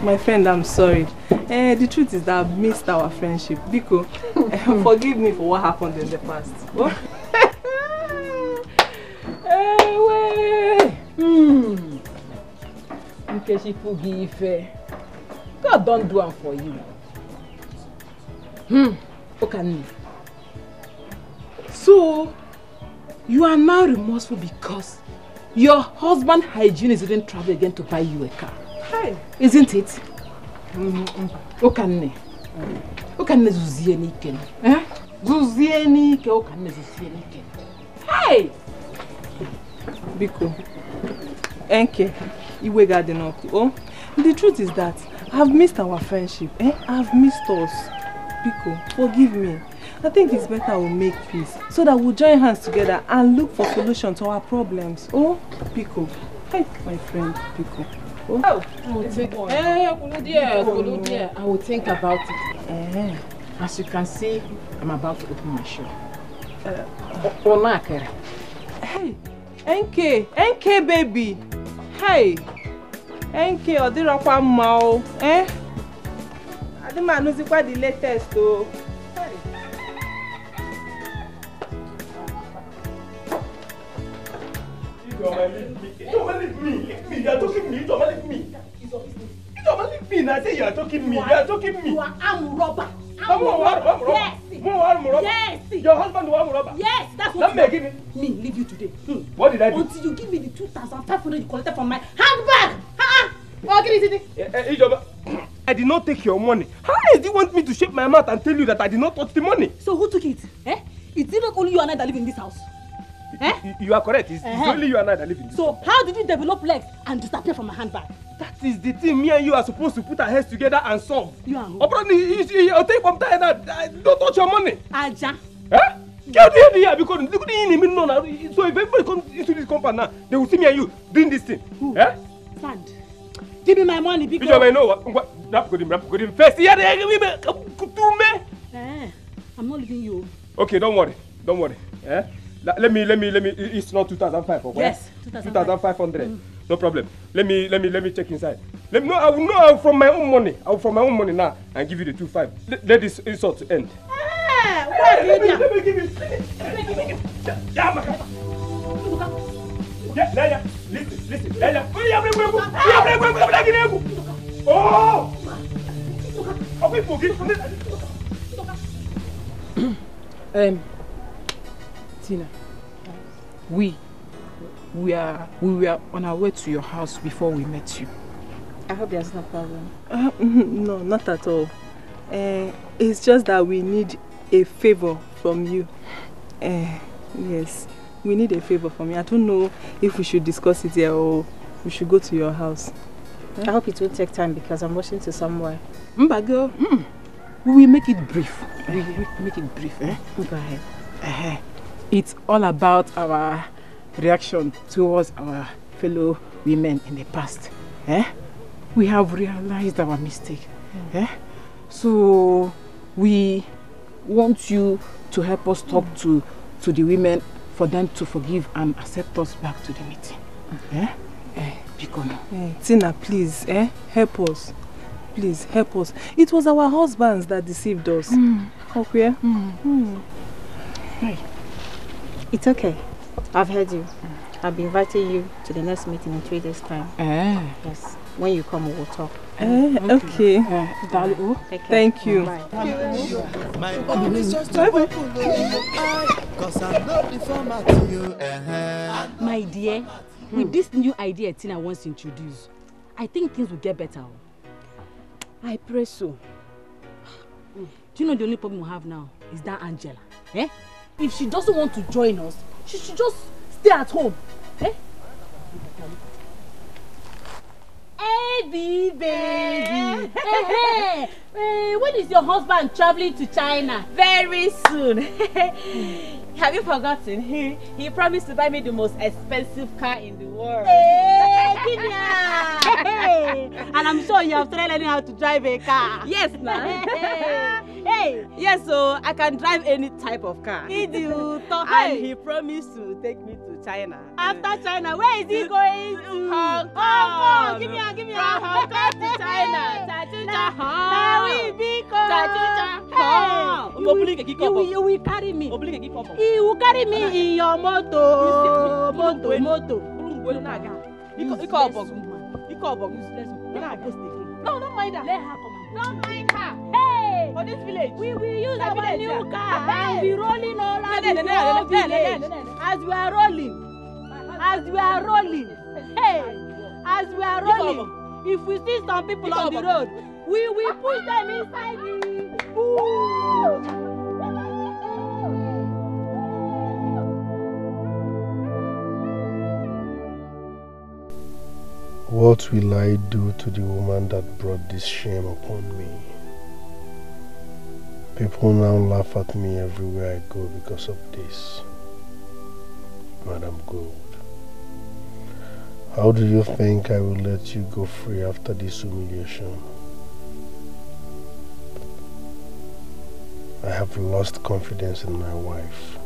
My friend, I'm sorry. The truth is that I've missed our friendship. Biko, forgive me for what happened in the past. Nkechi, forgive. God don't do it for you. Okay. So, you are now remorseful because your husband hygienist didn't travel again to buy you a car. Hey. Isn't it? Okanne. Okanne zuzie n'ike. Zuzie n'ike, okanne zuzie n'ike. Hey! Biko, Enke, Iwe garden up. Oh, the truth is that I've missed our friendship. I've missed us. Biko, forgive me. I think it's better we'll make peace so that we'll join hands together and look for solutions to our problems. Oh, Biko. Hey, my friend, Biko. Oh, I will think about it. As you can see, I'm about to open my shop. Hey, NK baby. Hey, NK, Odirakwa Mao. I don't know the latest though. You don't leave me. You are talking me. You don't leave me. You don't leave me. I say you are talking me. You are talking me. You are armed robber. I'm robber. Yes. Your husband was robber. Yes, that's what you give me. Leave you today. What did I do? Until you give me the 2,500 you collected from my handbag. Oh, give it to me. I did not take your money. How do you want me to shape my mouth and tell you that I did not touch the money? So who took it? Is it not only you and I that live in this house? You are correct. It's only you and I that live in this house. So how did you develop legs and disappear from my handbag? That is the thing me and you are supposed to put our heads together and solve. You are who? I'll take from time that don't touch your money. Aja. Because look at the so if everybody comes into this compound now, they will see me and you doing this thing. Who? Stand. Give me my money because I know what. Rap good him first. I'm not leaving you. Okay, don't worry. Let me. It's not 2005. Okay? Yes, 2,500. No problem. Let me check inside. I will know from my own money. I will from my own money now and give you the 2,500. Let this insult end. Let me give you. Yeah, listen. Oh! Tina, we were on our way to your house before we met you. I hope there's no problem. No, not at all. It's just that we need a favor from you. Yes, we need a favor from you. I don't know if we should discuss it here or we should go to your house. I hope it will take time because I'm rushing to somewhere. Girl, we will make it brief. We will make it brief. Go ahead. It's all about our reaction towards our fellow women in the past. We have realized our mistake. So we want you to help us talk to the women for them to forgive and accept us back to the meeting. Tina, please, help us. Please, help us. It was our husbands that deceived us. Okay? Hey. It's okay. I've heard you. I'll be inviting you to the next meeting in 3 days' time. Yes. When you come, we'll talk. Okay. Thank you. My own is just to because I know the format to you. My dear, with this new idea Tina wants to introduce, I think things will get better. I pray so. Do you know the only problem we have now is that Angela? If she doesn't want to join us, she should just stay at home. Hey, baby. When is your husband traveling to China? Very soon. Have you forgotten? He promised to buy me the most expensive car in the world. Hey, give me and I'm sure you have tried learning how to drive a car. Yes, ma'am. Hey. Yes, so I can drive any type of car. And he promised to take me to China. After China, where is he going to? Hong Kong. Give me from Hong Kong to China. You will carry me. He will carry me in your motor. No, don't mind that. Let her come and Don't mind her. Hey! For this village. We will use our new car and be rolling all around the whole village. As we are rolling. As we are rolling. Hey! As we are rolling. If we see some people on the road, we will push them inside the... What will I do to the woman that brought this shame upon me? People now laugh at me everywhere I go because of this. Madam Gold, how do you think I will let you go free after this humiliation? I have lost confidence in my wife.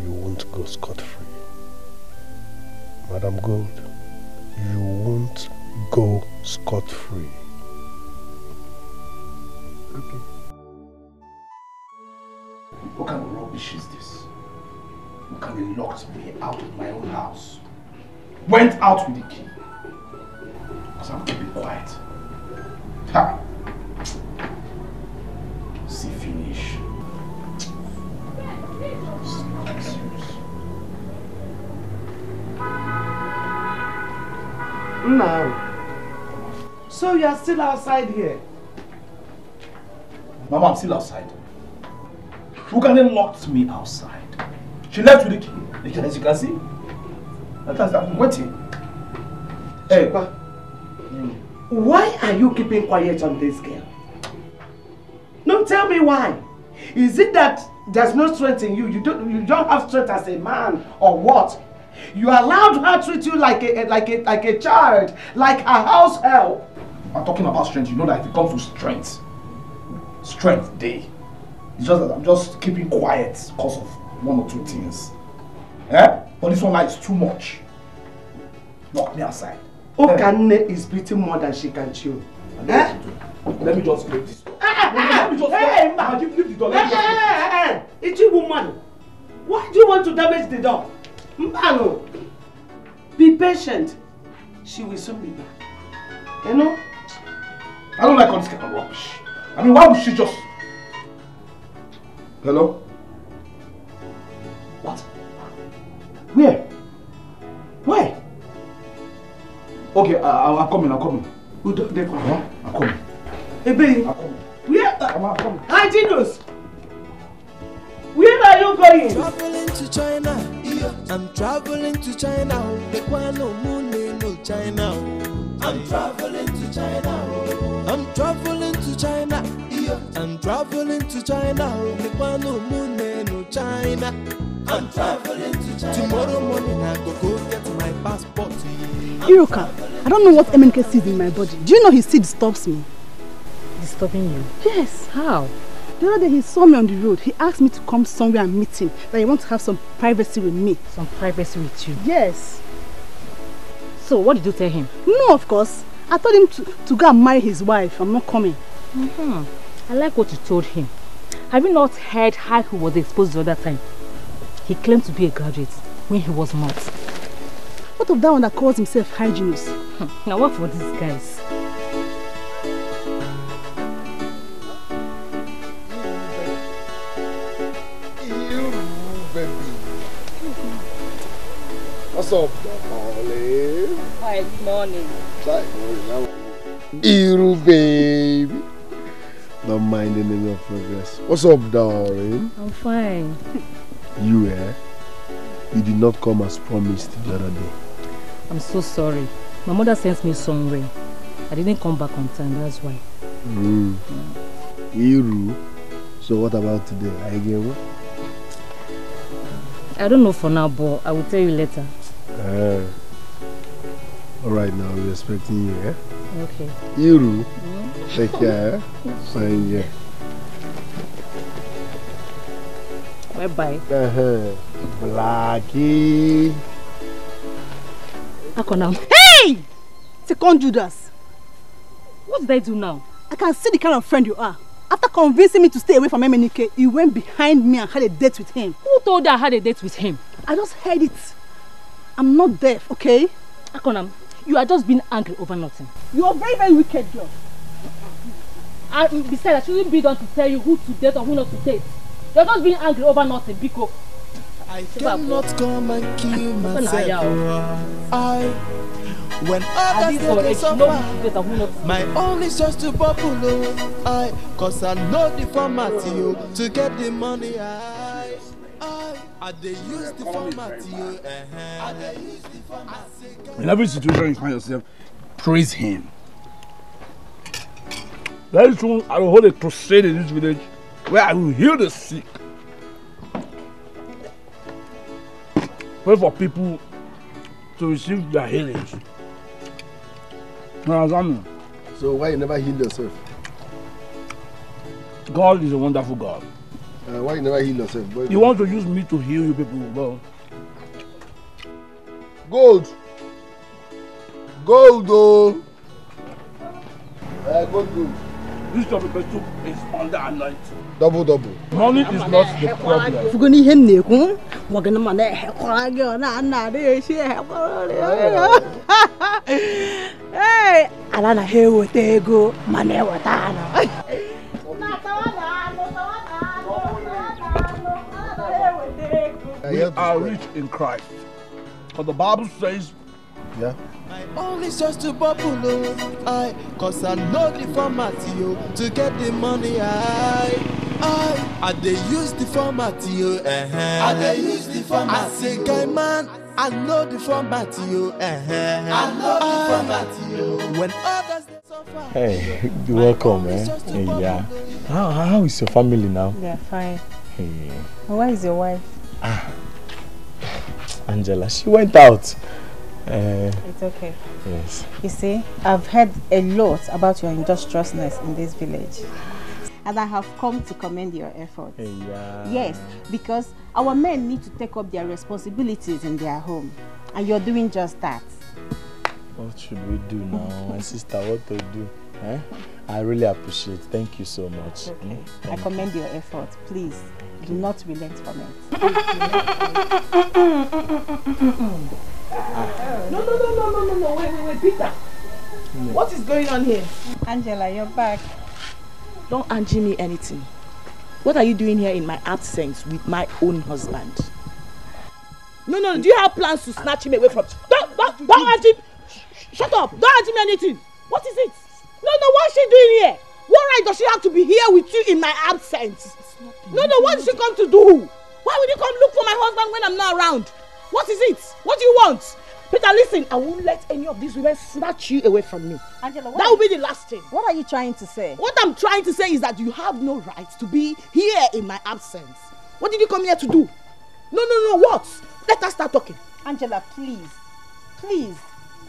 You won't go scot-free. Madam Gold, you won't go scot-free. Okay. What kind of rubbish is this? What kind of locked me out of my own house? Went out with the key. Because I'm keeping quiet. Ha! See finish. Now, so you are still outside here? Mama, I'm still outside. Ukane locked me outside. She left with the key. As you can see. I'm waiting. Hey, why are you keeping quiet on this girl? No, tell me why. Is it that there's no strength in you? You don't have strength as a man, or what? You allowed her to treat you like a child, like a house help. I'm talking about strength. You know that if it comes to strength day. It's just that I'm just keeping quiet because of one or two things. Eh? But this one is too much. Lock me outside. Okanne is beating more than she can chew. Eh? Let me just close this door. Let me just leave the door. It's you, woman. Why do you want to damage the door? Mbano, be patient. She will soon be back. You know? I don't like all this kind of rubbish. I mean, why would she just... Hello? What? Where? Where? Okay, I'm coming. I'm coming. I'm coming. Hey, baby. I'm coming. Where? I'm coming. Hi, Dinos. Where are you going? Traveling to China. I'm traveling to China. No China. I'm traveling to China. I'm traveling to China. I'm traveling to China. No China. I'm traveling to China. Tomorrow morning I go get my passport. Iruka, I don't know what MNK sees in my body. Do you know his seed disturbs me? Disturbing you? Yes. How? The other day he saw me on the road. He asked me to come somewhere and meet him. That he wants to have some privacy with me. Some privacy with you? Yes. So what did you tell him? No, of course. I told him to go and marry his wife. I'm not coming. I like what you told him. Have you not heard how he was exposed the other time? He claimed to be a graduate when he was not. What of that one that calls himself hygienist? Now what for these guys? What's up, darling? Hi, good morning. Iru, baby. Not minding in your progress. What's up, darling? I'm fine. You, you did not come as promised the other day. I'm so sorry. My mother sent me somewhere. I didn't come back on time, that's why. Iru. So what about today? Are you getting? I don't know for now, but I will tell you later. Alright, now we're expecting you, eh? Okay. Iru, take care, sign here. Bye-bye. Blackie. Akonam. Hey! Second Judas. What did I do now? I can see the kind of friend you are. After convincing me to stay away from MNK, you went behind me and had a date with him. Who told you I had a date with him? I just heard it. I'm not deaf, okay? Akonam, You are just being angry over nothing. You are very, very wicked girl. And besides, I shouldn't be done to tell you who to date or who not to date. You're just being angry over nothing, Biko. I cannot come and kill myself. When others they suffer, my own is just to bubble. Cause I know the format to get the money. They use the format. In every situation you find yourself, praise him. Very soon I will hold a crusade in this village where I will heal the sick. Pray for people to receive their healings. So why you never heal yourself? God is a wonderful God. Why you never heal yourself? He wants to use me to heal you people. Well, gold. Gold, though. Gold. This type of soup is under anointing. Double. Money is not the problem. Hey, Alana here with ego, money watana. We are rich in Christ. But the Bible says, yeah. My only just to bubble, cause I know the format to get the money. They use the format they use the format. I say, guy man, I know the format I know the format when others they suffer. Hey, you're welcome, man. Hey, yeah. How is your family now? Yeah, fine. Hey. Where is your wife? Angela, she went out. It's okay. Yes. You see, I've heard a lot about your industriousness in this village. And I have come to commend your efforts. Yeah. Yes, because our men need to take up their responsibilities in their home. And you're doing just that. What should we do now, my sister? What to do? I really appreciate it. Thank you so much. Okay. I commend your efforts. Please, do not relent from it. No, wait, Peter. What is going on here? Angela, you're back. Don't Angie me anything. What are you doing here in my absence with my own husband? No, do you have plans to snatch him away from... Don't Angie... Shut up! Don't Angie me anything! What is it? No, what's she doing here? What right does she have to be here with you in my absence? No, what did she come to do? Why would you come look for my husband when I'm not around? What is it? What do you want? Peter, listen, I won't let any of these women snatch you away from me. Angela, that will be the last thing. What are you trying to say? What I'm trying to say is that you have no right to be here in my absence. What did you come here to do? No, what? Let us start talking. Angela, please.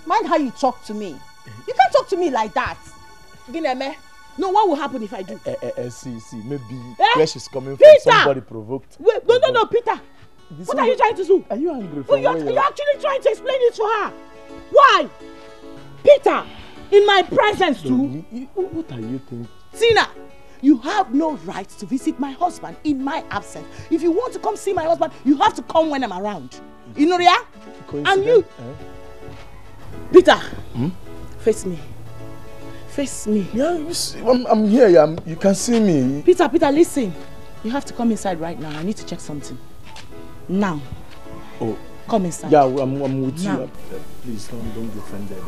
Mind how you talk to me. You can't talk to me like that. Gineme, no, what will happen if I do? See, maybe where she's coming from, somebody provoked. Wait, no, Peter. What are you trying to do? Are you angry you're actually trying to explain it to her. Why? Peter, in my presence too. What are you thinking? Tina, you have no right to visit my husband in my absence. If you want to come see my husband, you have to come when I'm around. You know, yeah? And you... Peter, face me. Yeah, I'm here. You can see me. Peter, listen. You have to come inside right now. I need to check something. Now. Oh. Come inside. Yeah, I'm with now. You. Please don't be offended.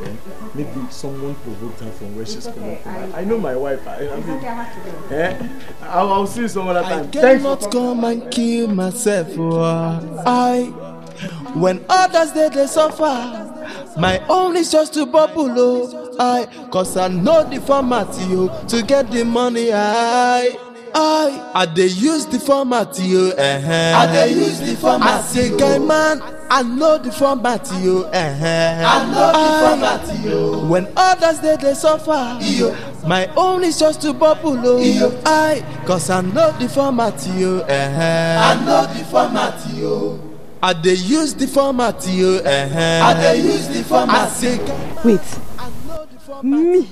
Maybe someone provoked her from where she's coming from. I know my wife. I'll see you some other time. I cannot come and kill myself. When others they suffer, my own is just to bubble. Cause I know the format to get the money. They use the format they use the format. I say, guy man, I know the format I know the format when others they suffer, my own is just to bubble. Cause I know the format I know the format they use the format they use the format. I say, wait, me?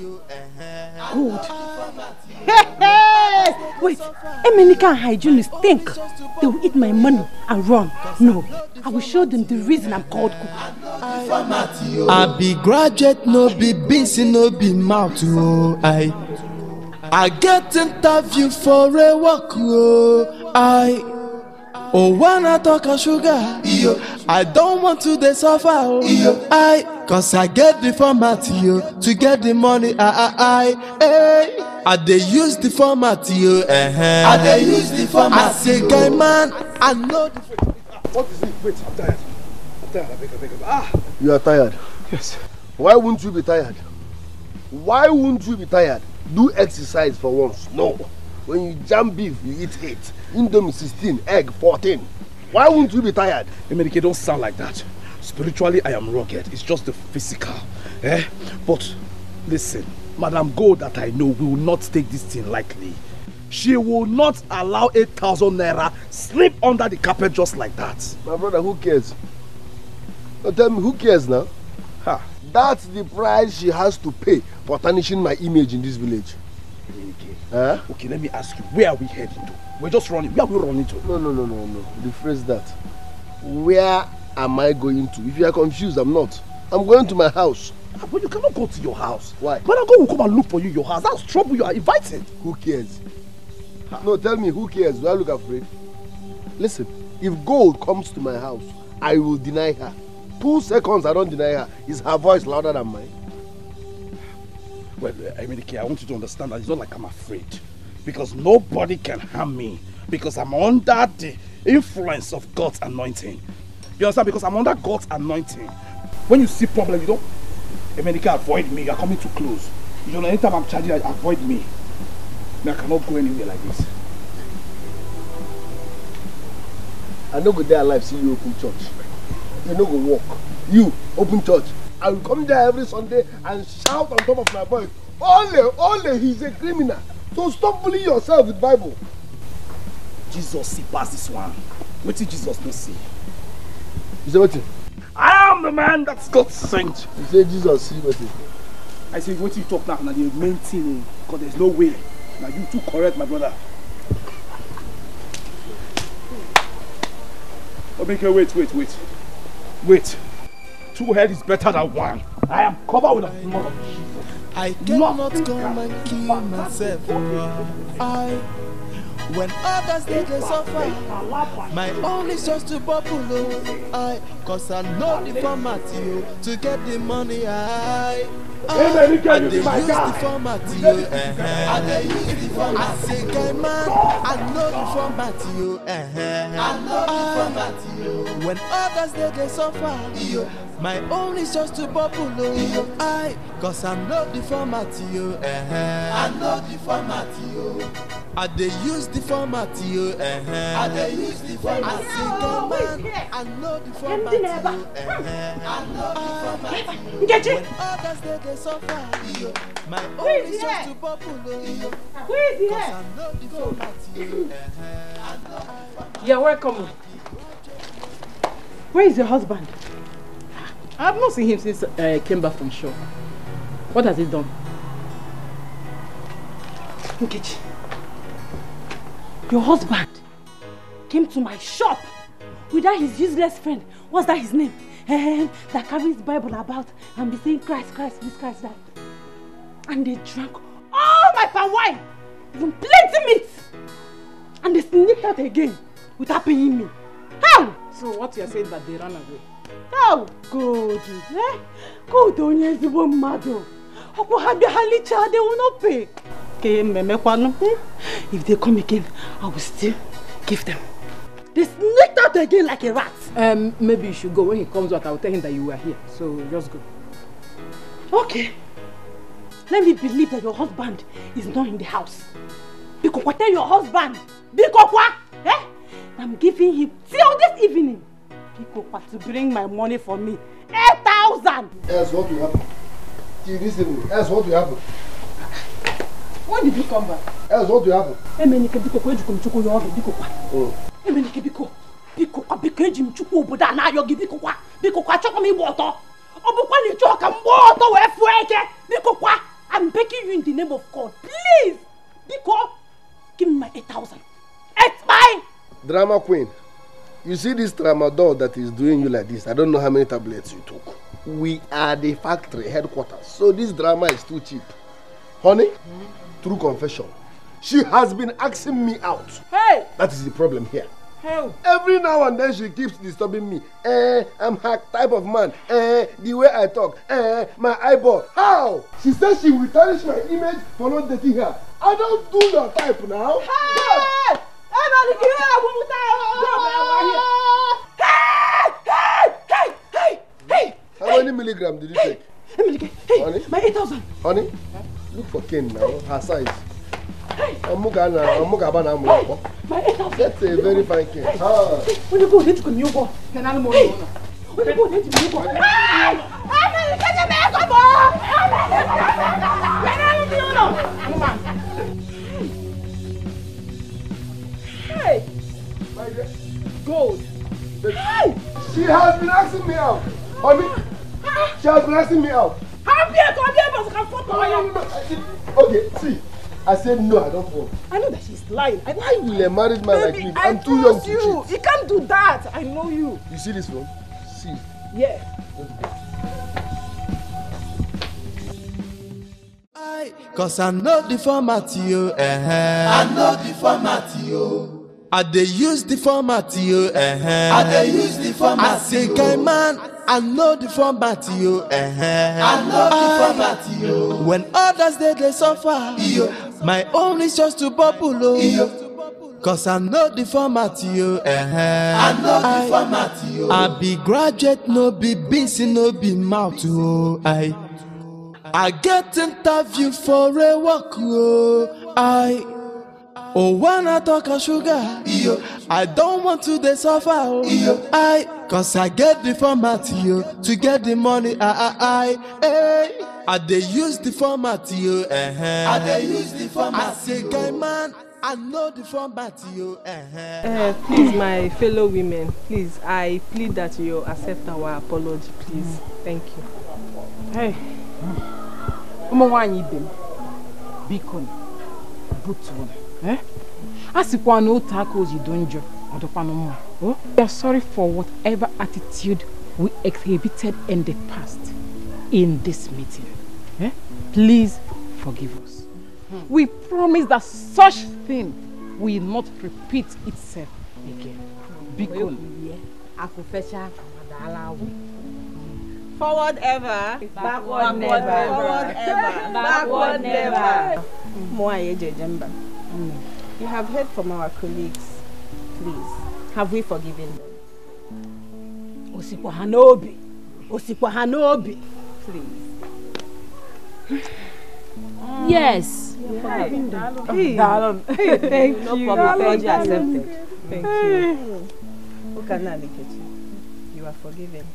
Good. Yes. Wait, Emenika and hygienists think they will eat my money and run. No, I will show them the reason I'm called cook. I be graduate, no be busy, no be mouth. Oh, I get interview for a work. Oh, when I talk of sugar, I don't want to they suffer. Cause I get the format to get the money. I they use the format. I they use the format. I say, guy man, I know the. What is it? Wait, I'm tired. I beg. You are tired? Yes. Why wouldn't you be tired? Why wouldn't you be tired? Do exercise for once. No. When you jam beef, you eat 8. Indomie 16, egg 14. Why wouldn't you be tired? Emenike, don't sound like that. Spiritually, I am rugged. It's just the physical. But listen, Madam Gold that I know will not take this thing lightly. She will not allow 8,000 naira slip under the carpet just like that. My brother, who cares? Now tell me, who cares now? That's the price she has to pay for tarnishing my image in this village. Okay, let me ask you, where are we heading to? We're just running. Where are we running to? No. Rephrase that. Where am I going to? If you are confused, I'm not. I'm going to my house. But you cannot go to your house. Why? Madam God will come and look for you in your house. That's trouble you are inviting. Who cares? No, tell me, who cares? Do I look afraid? Listen, if Gold comes to my house, I will deny her. 2 seconds I don't deny her. Is her voice louder than mine? Well, Emenike, I want you to understand that it's not like I'm afraid. Because nobody can harm me. Because I'm under the influence of God's anointing. You understand? Because I'm under God's anointing. When you see problem, you don't... Emenike, avoid me. You're coming too close. You know, anytime I'm charging, avoid me. I cannot go anywhere like this. I no go there alive see you open church. You no go walk. You open church. I will come there every Sunday and shout on top of my voice, Ole, he's a criminal. So stop bullying yourself with Bible. Jesus see past this one. What did Jesus not see? You say what? I am the man that's God sent. You say Jesus see what? I say what you talk now the main thing, because there's no way. Now you too correct, my brother. Okay, wait. 2 heads is better than 1. I am covered with the blood of Jesus. I cannot come and kill myself. When others they suffer, my own is just to bubble. Cause I know the format to get the money. I use the format. I use the format. I say, guy man, I know the format. I know the format. When others they suffer, my own is just to bubble. Cause I know the format. I know the format. I they use the format. I they use the format. I say, guy man, I know the format. I know the format. When others they suffer, my own is just to bubble. Who is here? Cause I know the format. You're welcome. Where is your husband? I have not seen him since I came back from shore. What has he done? Nkechi, your husband came to my shop without his useless friend. What's that his name? That carries Bible about and be saying Christ, this, Christ, that. And they drank all my palm wine, even plenty meat. And they sneaked out again without paying me. How? So what you are saying that they ran away? Oh, good. Good on you, the one mother. They will not pay. If they come again, I will still give them. They sneaked out again like a rat. Maybe you should go. When he comes out, I will tell him that you were here. So just go. Okay. Let me believe that your husband is not in the house. Bikokwa, tell your husband. Bikokwa, I'm giving him till this evening. Bikokwa to bring my money for me. 8,000. Else what will happen? Till this evening. Else what will happen? When did you come back? Else what will happen? Emenike Bikokwa, you come to your Bikokwa. Emenike Biko. Bikokwa, Bikejim Chuku, but I know you Bikokwa. Bikokwa, chocolate me water. Obukwa, choke and water where Bikokwa. I'm begging you in the name of God. Please. Biko. Give me my 8,000. It's mine! Drama queen, you see this tramadol that is doing you like this? I don't know how many tablets you took. We are the factory headquarters, so this drama is too cheap. Honey, true confession, she has been asking me out. Hey! That is the problem here. How? Every now and then she keeps disturbing me. I'm her type of man. The way I talk. My eyeball. How? She says she will tarnish my image for not dating her. I don't do your type now. Hey! Hey! How many milligrams did you take? Hey, honey? My 8,000. Honey, look for Ken now. Her size. Hey! My 8,000. That's a very fine Ken. When you go, let's go. You go. Can I more? When you go, let's go. Hey! Gold. Hey! She has been asking me out. Honey, she has been asking me out. Okay, see. I said no, I don't want. I know that she's lying. Why will a married man like me? I'm too young to cheat. You can't do that. I know you. You see this one? See. Yeah. Cause I know the format, yo. I know the format, yo. I dey use the format, yo. I dey use the format. I say, guy man, I know the format, yo. I know the format, yo. When others they suffer, yo. My own is just to bubble, yo. Cause I know the format, yo. I know the format, yo. I be graduate, no be busy, no be mouth, yo. I get interview for a work, yo. When I talk of sugar, yo, I don't want to dey suffer, cause I get the format, yo, to get the money, I dey use the format, yo, I dey use the format. I say, guy man, I know the format, yo, Please, my fellow women, please, I plead that you accept our apology, please. Thank you. Hey. Beacon, Button. Asikwa no tackles you don't jo. We are sorry for whatever attitude we exhibited in the past in this meeting. Please forgive us. We promise that such thing will not repeat itself again. Beacon. Forward ever, backward never. Forward ever, backward never. You have heard from our colleagues. Please, have we forgiven them? Osikwa Hanobi. Osikwa Hanobi. Please. Yes. Thank you. No problem. Apology accepted. Thank you. You are forgiven.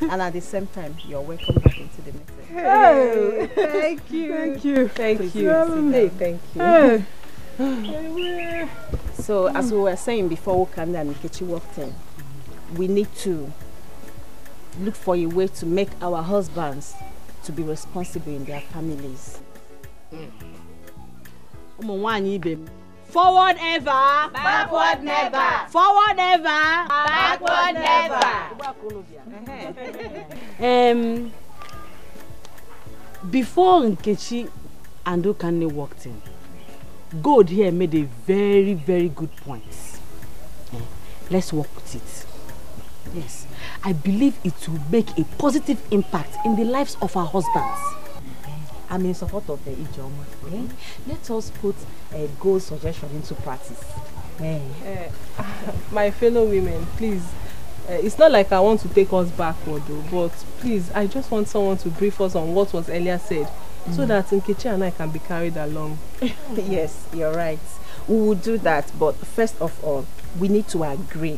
And at the same time, you're welcome back into the meeting. Hey, thank you. Thank you. Thank you. Hey, thank you. Hey. So, as we were saying before Okanda and Nkechi walked in, we need to look for a way to make our husbands to be responsible in their families. Forward ever, backward never. Forward ever, backward never. Before Nkechi and Okane walked in, God here made a very, very good point. Let's work with it. Yes, I believe it will make a positive impact in the lives of our husbands. I'm in support of the Ijoma. Let us put a goal suggestion into practice. My fellow women, please, it's not like I want to take us backward though, but please, I just want someone to brief us on what was earlier said, so that Nkechi and I can be carried along. Yes, you're right. We will do that, but first of all, we need to agree.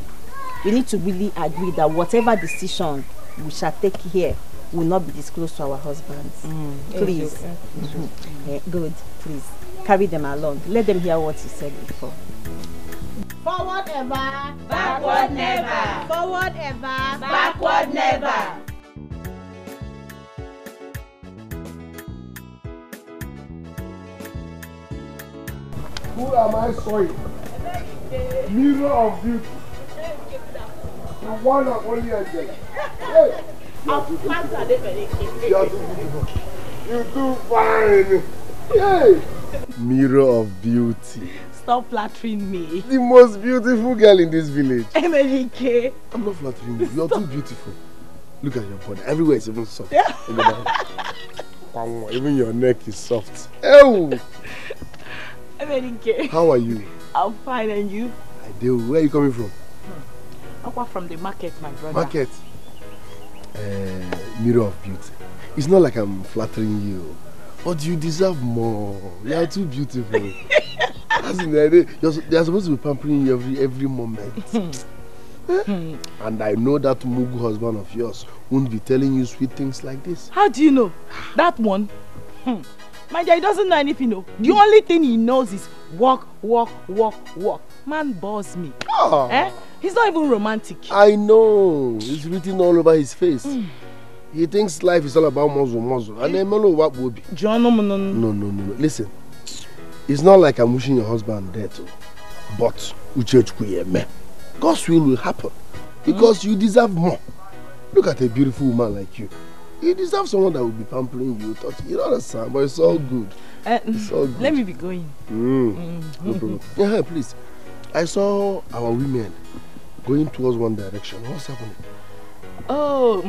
We need to really agree that whatever decision we shall take here will not be disclosed to our husbands. Please. Good. Please. Carry them along. Let them hear what you said before. Forward ever, backward never. Forward ever, backward never. Who am I sawing? Mirror of beauty. The one and only angel. Hey! You are too beautiful. You're too fine. Hey! Mirror of beauty. Stop flattering me. The most beautiful girl in this village. Emelike. I'm not flattering you. You're too beautiful. Look at your body. Everywhere is even soft. Yeah. Even your neck is soft. Oh! Emelike. How are you? I'm fine, and you? I do. Where are you coming from? Apart from the market, my brother. Market. Mirror of beauty. It's not like I'm flattering you, but you deserve more. You are too beautiful. As in the idea, they are supposed to be pampering you every moment. And I know that Mugu husband of yours won't be telling you sweet things like this. How do you know? That one? My dear, he doesn't know anything, no. The only thing he knows is walk, walk, walk, walk. Man bores me. Oh. Eh? He's not even romantic. I know. It's written all over his face. He thinks life is all about muzzle. And then what will be? John, no. Listen, it's not like I'm wishing your husband dead, but God's will happen. Because you deserve more. Look at a beautiful woman like you. You deserve someone that will be pampering you, touching you. You don't understand, but it's all good. It's all good. Let me be going. No problem. Yeah, please. I saw our women going towards one direction. What's happening? Oh,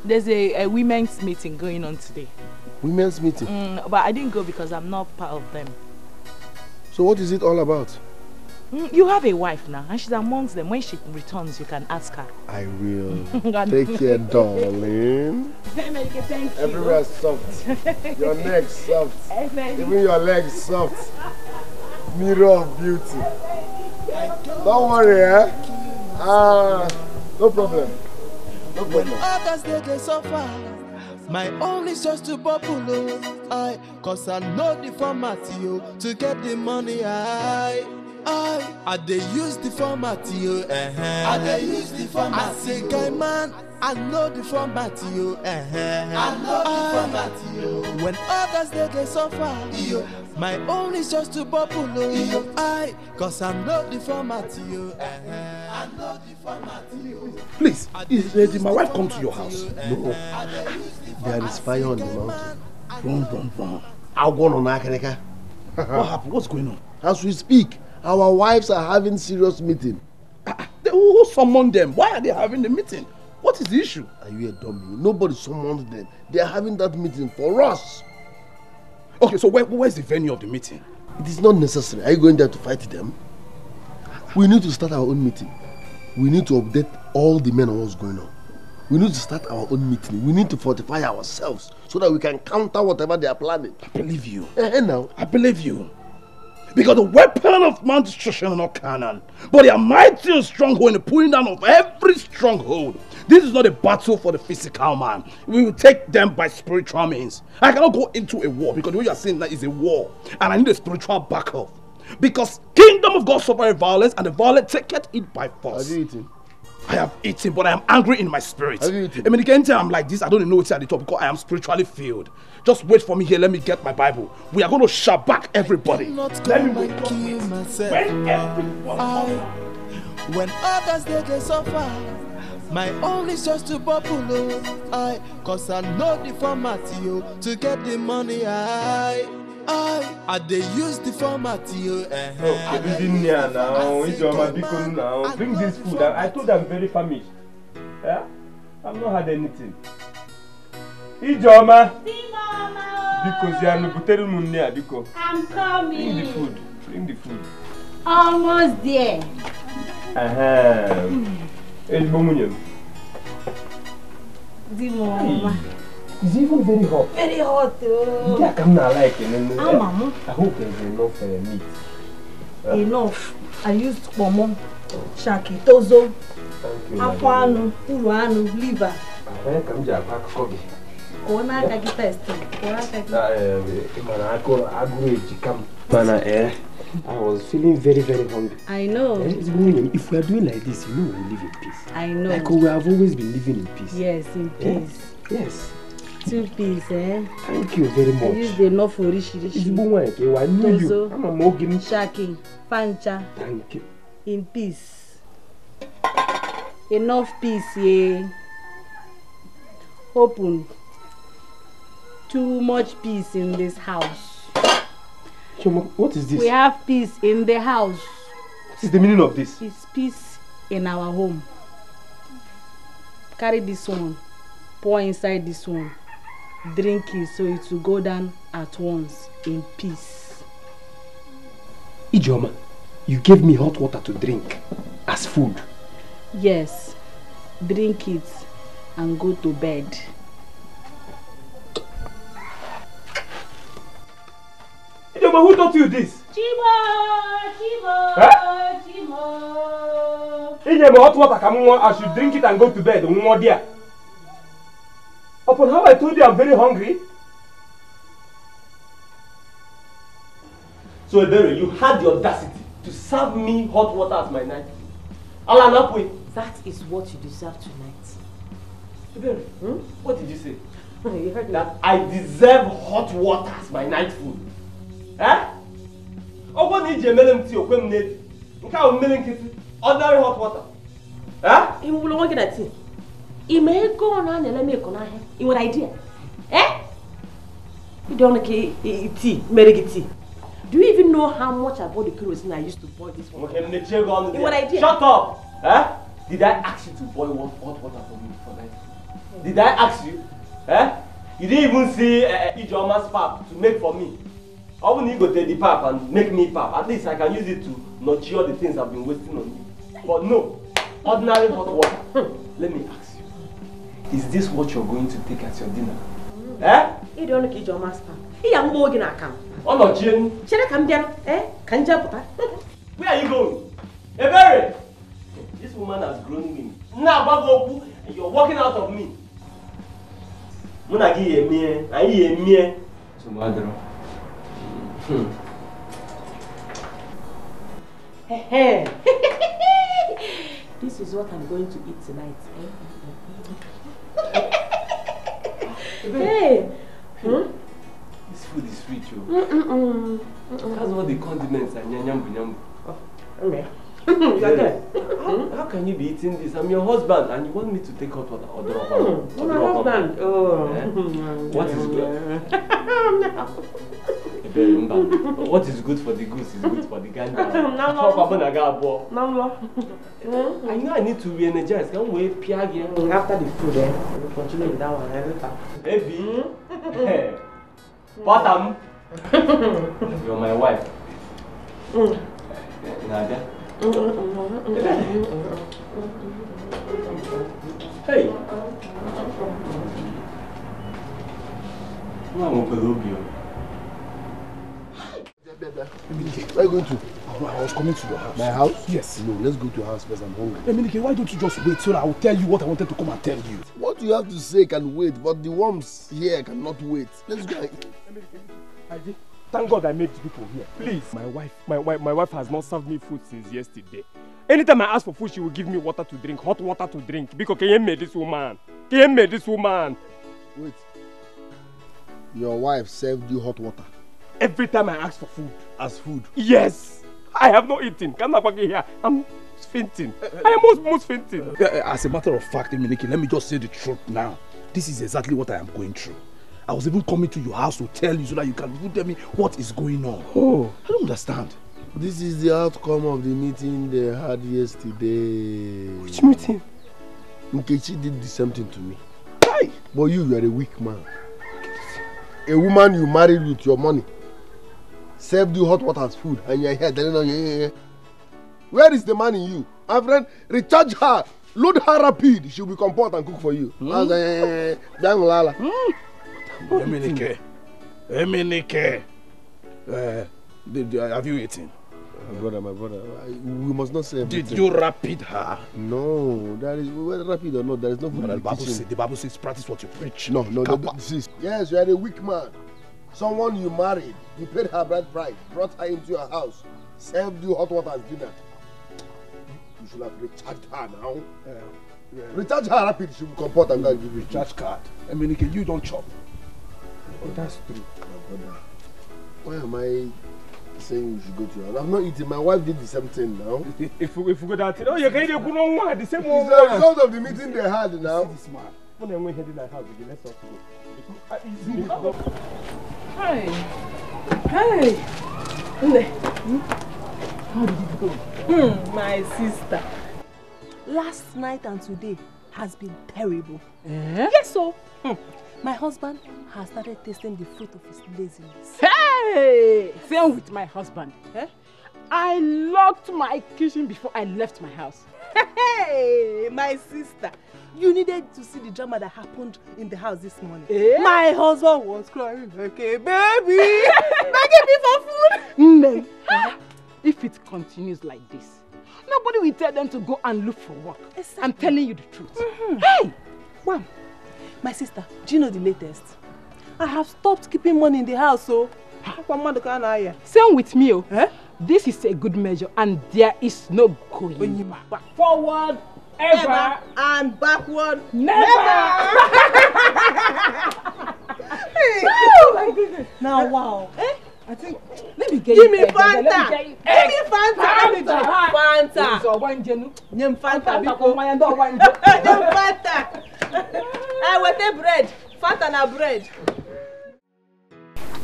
there's a women's meeting going on today. Women's meeting? But I didn't go because I'm not part of them. So what is it all about? You have a wife now, and she's amongst them. When she returns, you can ask her. I will. Take care, darling. Thank you. Everywhere soft. Your neck soft. Even your legs soft. Mirror of beauty. Don't worry, no problem. No problem. When others they suffer, my own is just to bubble. Cause I know the format to get the money. I they use the format I they use the format. I say guy man, I know the format I know the format When others they suffer, my own is just to bubble. Cause I know the format I know the format Please, did my wife come to your house? No. There is fire on the mountain. Boom. I'll go on Nakaneka. What happened? What's going on? As we speak, our wives are having serious meeting. Who summoned them? Why are they having the meeting? What is the issue? Are you a dummy? Nobody summoned them. They are having that meeting for us. Okay, so where's the venue of the meeting? It is not necessary. Are you going there to fight them? We need to start our own meeting. We need to update all the men on what's going on. We need to start our own meeting. We need to fortify ourselves so that we can counter whatever they are planning. I believe you. Now. I believe you. Because the weapon of man's destruction are not carnal, but they are mighty and stronghold in the pulling down of every stronghold. This is not a battle for the physical man. We will take them by spiritual means. I cannot go into a war because what you are saying that is a war, and I need a spiritual backup. Because kingdom of God suffer violence, and the violent take it by force. Have you eaten? I have eaten, but I am angry in my spirit. Have you eaten? I mean, anytime I'm like this, I don't even know what's at the top because I am spiritually filled. Just wait for me here. Let me get my Bible. We are going to shabak everybody. Let me wait. Kill myself. When others they suffer, my own is just to bubble. Cause I know the format to get the money. I they use the format Okay, Billionaire now. Ijoma Biko now. Bring this food. I told I'm very famished. Yeah? I've not had anything. Ijoma. Because you are not putting money, Biko. I'm coming. Bring the food. Almost there. It's Bomunium. It's even very hot. Very hot. Yeah, I'm not liking it. Mama. I hope there's enough meat. Enough. I used pomo, shaki, tozo, afano, uruano, liver. I come to pack coffee. Kona kaki test. I was feeling very, very hungry. I know. If we are doing like this, you know we live in peace. I know. Like we have always been living in peace. Yes, in peace. Yes. 2 pieces, eh? Thank you very much. I used enough for rishi. I knew you. I'm a Mogin. Shaki, Fancha. Thank you. In peace. Enough peace, yeah. Open. Too much peace in this house. Choma, what is this? We have peace in the house. What is the meaning of this? It's peace in our home. Carry this one. Pour inside this one. Drink it so it will go down at once in peace. Ijoma, you gave me hot water to drink as food. Yes. Drink it and go to bed. Ijoma, who taught you this? Chimo! Huh? Chimo! Ijoma, hot water, I should drink it and go to bed. Upon how I told you I'm very hungry. So Ebere, you had the audacity to serve me hot water as my night food. That is what you deserve tonight. Ebere, what did you say? You heard me. That I deserve hot water as my night food. Eh? Oh, what did you melon tea or when need? You can't melon kitty. Ordinary hot water. Eh? You will want that tea. You may go on and let me go on. You what idea? Eh? You don't like tea, American tea. Do you even know how much I bought the kerosene I used to boil this one? You what idea? Shut up! Eh? Did I ask you to boil hot water for me for night? Did I ask you? Eh? You didn't even see Ijoma's pap to make for me. I wouldn't go take the pap and make me pap. At least I can use it to nurture the things I've been wasting on you. But no, ordinary hot water. Let me ask you. Is this what you're going to take as your dinner? Eh? You don't like Ijoma's pap. You are more than I can. Oh no, Jane. Shall I come down? Eh? Can you put Where are you going? Ebere! This woman has grown me. Now, Bagoku, you're walking out of me. Munagi ye I ye me. Sumadro. This is what I'm going to eat tonight. Hey! This food is sweet, yo. That's what the condiments are. Nyambu. Okay. How can you be eating this? I'm your husband and you want me to take hot water or drop my husband. Oh. What is good? What is good for the goose is good for the gander. I know I need to re-energize. Can't wait, Piagi. After the food, we'll continue with that one every time. Baby. Hey. Bottom. You're my wife. Nadia. Hey. Where are you going to? I was coming to your house. My house? Yes. No, let's go to your house first. I'm hungry. Eminike, why don't you just wait so that I will tell you what I wanted to come and tell you? What you have to say can wait, but the worms here cannot wait. Let's go. Eminike, thank God I made people here. Please. My wife has not served me food since yesterday. Anytime I ask for food, she will give me water to drink, hot water to drink. Because can you make this woman? Wait. Your wife served you hot water? Every time I ask for food. As food? Yes. I have not eaten. Come back here. I'm fainting. I am almost fainting. As a matter of fact, Eminike, let me just say the truth now. This is exactly what I am going through. I was even coming to your house to tell you so that you can tell me what is going on. Oh. I don't understand. This is the outcome of the meeting they had yesterday. Which meeting? Nkechi did the same thing to me. Hi. But you are a weak man. A woman you married with your money served you hot water as food and you're here telling her, where is the man in you? My friend, recharge her, load her rapid, she'll be composed and cook for you. Eminike, have you eaten? My brother, we must not say everything. Did you rapid her? No, whether rapid or not, there is no food in the kitchen. The Bible says practice what you preach. No, yes, you are a weak man. Someone you married, you paid her bride price, brought her into your house, served you hot water as dinner. You should have recharged her now. Yeah. Recharge her rapid, she will comport and give you recharge card. I mean, you don't chop. Oh, that's true. My brother. Why am I saying you should go to her? I'm not eating. My wife did the same thing now. If we go that, oh, you can't even know the same one. It's the result of the meeting they had now. This man. When I'm heading my house again, let's talk. Hi. Hi. How did it go? My sister. Last night and today has been terrible. Yes, so my husband has started tasting the fruit of his laziness. Hey! Same with my husband. I locked my kitchen before I left my house. Hey, my sister. You needed to see the drama that happened in the house this morning. My husband was crying like a baby. Begging me for food. If it continues like this, nobody will tell them to go and look for work. Exactly. I'm telling you the truth. Hey! Wow. My sister, do you know the latest? I have stopped keeping money in the house, so... Same with me, This is a good measure and there is no going back. Forward, ever, and backward, never! Oh my goodness. Now, wow. I think, let me get Give me you Fanta! Give me Fanta! Fanta! Nyem Fanta, biko. Nyem Fanta! I want a bread. Fanta na bread.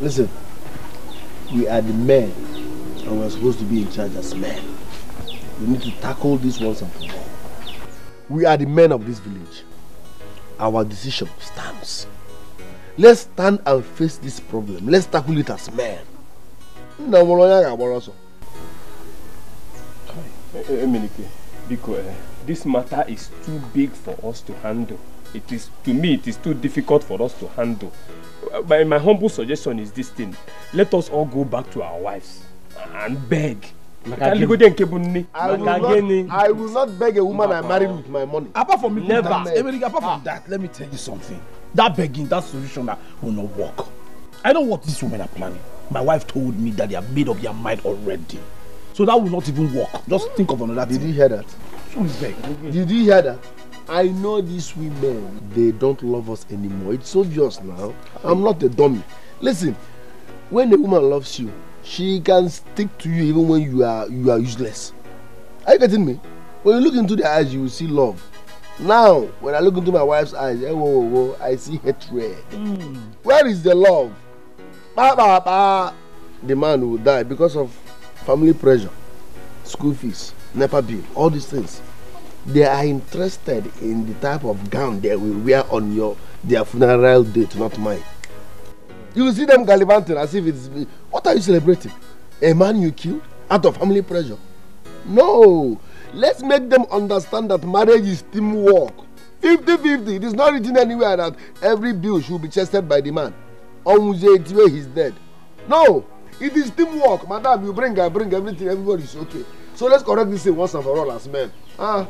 Listen, we are the men and we're supposed to be in charge as men. We need to tackle this once and for all. We are the men of this village. Our decision stands. Let's stand and face this problem. Let's tackle it as men. This matter is too big for us to handle. To me, it is too difficult for us to handle. My humble suggestion is this thing. Let us all go back to our wives and beg. I will not beg a woman I married with my money. Apart from me, never. Apart from that, let me tell you something. That begging, that solution will not work. I know what these women are planning. My wife told me that they have made up their mind already. So that will not even work. Just think of another thing. Did you hear that? Did you hear that? I know these women, they don't love us anymore. It's obvious now. I'm not a dummy. Listen, when a woman loves you, she can stick to you even when you are useless. Are you getting me? When you look into their eyes, you will see love. Now, when I look into my wife's eyes, I see hatred. Where is the love? The man will die because of family pressure, school fees, NEPA bill, all these things. They are interested in the type of gown they will wear on their funeral date, not mine. You will see them gallivanting as if it's... What are you celebrating? A man you killed out of family pressure? No! Let's make them understand that marriage is teamwork. 50-50. It is not written anywhere that every bill should be chested by the man. He's dead. No! It is teamwork. Madam, you bring, I bring everything. Everybody is okay. So let's correct this thing once and for all as men. Now,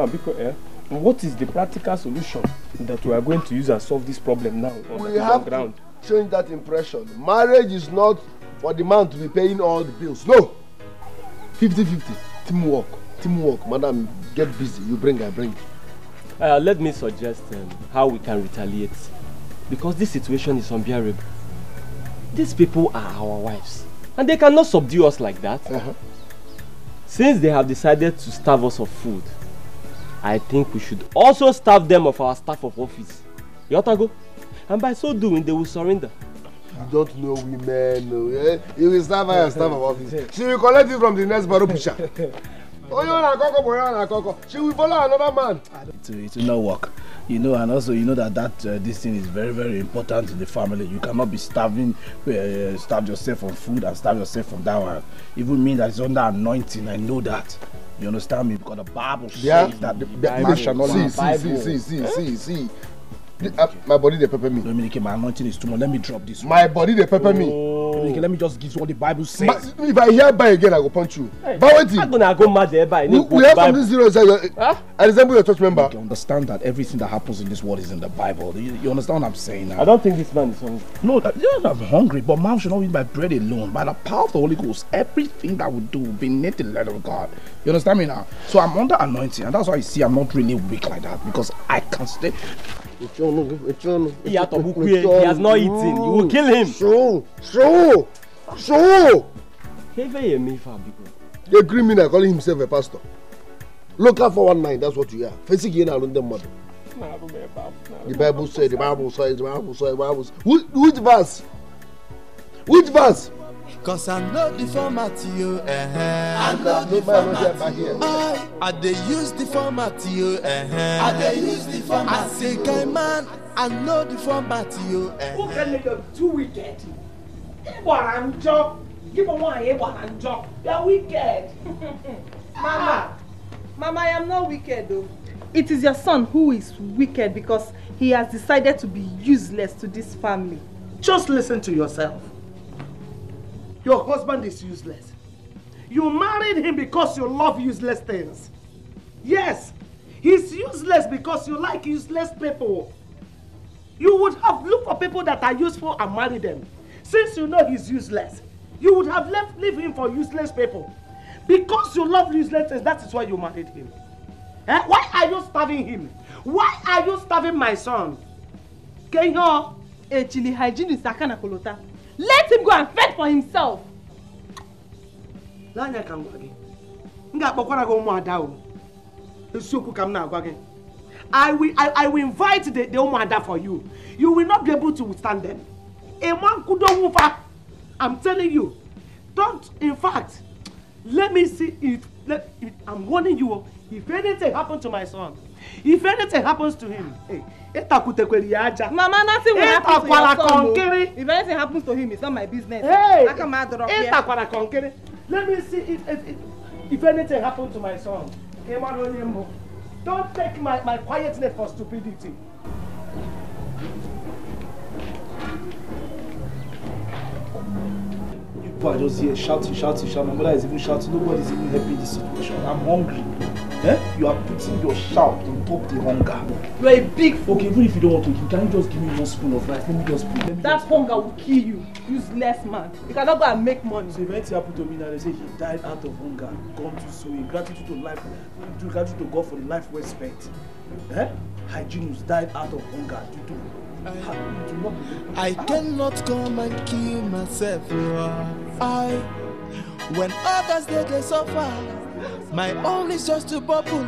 because, what is the practical solution that we are going to use and solve this problem now on we the have ground? To change that impression. Marriage is not for the man to be paying all the bills. No! 50-50. Teamwork. Teamwork. Madam, get busy. You bring, I bring. Let me suggest how we can retaliate. Because this situation is unbearable. These people are our wives. And they cannot subdue us like that. Since they have decided to starve us of food, I think we should also starve them of our staff of office. Yotago. And by so doing, they will surrender. You don't know women. Yeah? You will starve our staff of office. She will collect it from the next barrow pusher. She will follow another man. It will not work. You know, and also you know that this thing is very, very important in the family. You cannot be starve yourself from food and starve yourself from that one. Even me that is under anointing, I know that. You understand me? Because the Bible says that the man shall not see. My body they pepper me. Dominic, my anointing is too much. Let me drop this one. My body they pepper me. Okay, let me just give you what the Bible says. But if I hear by again, I will punch you. Hey, but wait, I'm gonna go mad there by. We have something serious. I resemble your church member. You understand that everything that happens in this world is in the Bible. You understand what I'm saying now? I don't think this man is hungry. No, I'm hungry, but man should not eat by bread alone. By the power of the Holy Ghost, everything that we do will be near the letter of God. You understand me now? So I'm under anointing, and that's why you see I'm not really weak like that, because I can stay. He has not eaten. You will kill him. So. They agree me now calling himself a pastor. Local 419, that's what you are. Facing you now, the mother. The Bible says, the Bible says. Which verse? Which verse? Cause I know the format you, I know the format I they use the format you, I they use the format. I say, guy man, I know the format you, Who can make you too wicked? Give a one, you are wicked. Mama, I am not wicked though. It is your son who is wicked because he has decided to be useless to this family. Just listen to yourself. Your husband is useless. You married him because you love useless things. Yes, he's useless because you like useless people. You would have looked for people that are useful and married them. Since you know he's useless, you would have leave him for useless people. Because you love useless things, that is why you married him. Eh? Why are you starving him? Why are you starving my son? Kenyo? Chili hygiene is sakana kolota. Let him go and fend for himself. Lanya can go again. Nga pokora go mo ada o. Esuku kam na agwa again. I will invite the Omada for you. You will not be able to withstand them. A man could don't move up. I'm telling you. Don't, in fact, let me see if I'm warning you. If anything happens to my son, if anything happens to him, hey, Mama, nothing will happen to your son. If anything happens to him, it's not my business. Hey, Let me see if anything happens to my son. Don't take my quietness for stupidity. People are just here shouting. My mother is even shouting. Nobody's even helping this situation. I'm hungry. Eh? You are putting your shout on top the hunger. You are a big fool. Okay, even if you don't want to, can you just give me one spoon of rice? Let me just put. That hunger will kill you, useless man. You cannot go and make money. So if anything happened to me now, they say he died out of hunger, gone to sowing, gratitude to life, gratitude to God for the life well spent. Eh? Hygienist died out of hunger. I cannot come and kill myself. When others they suffer, my own is just to bubble.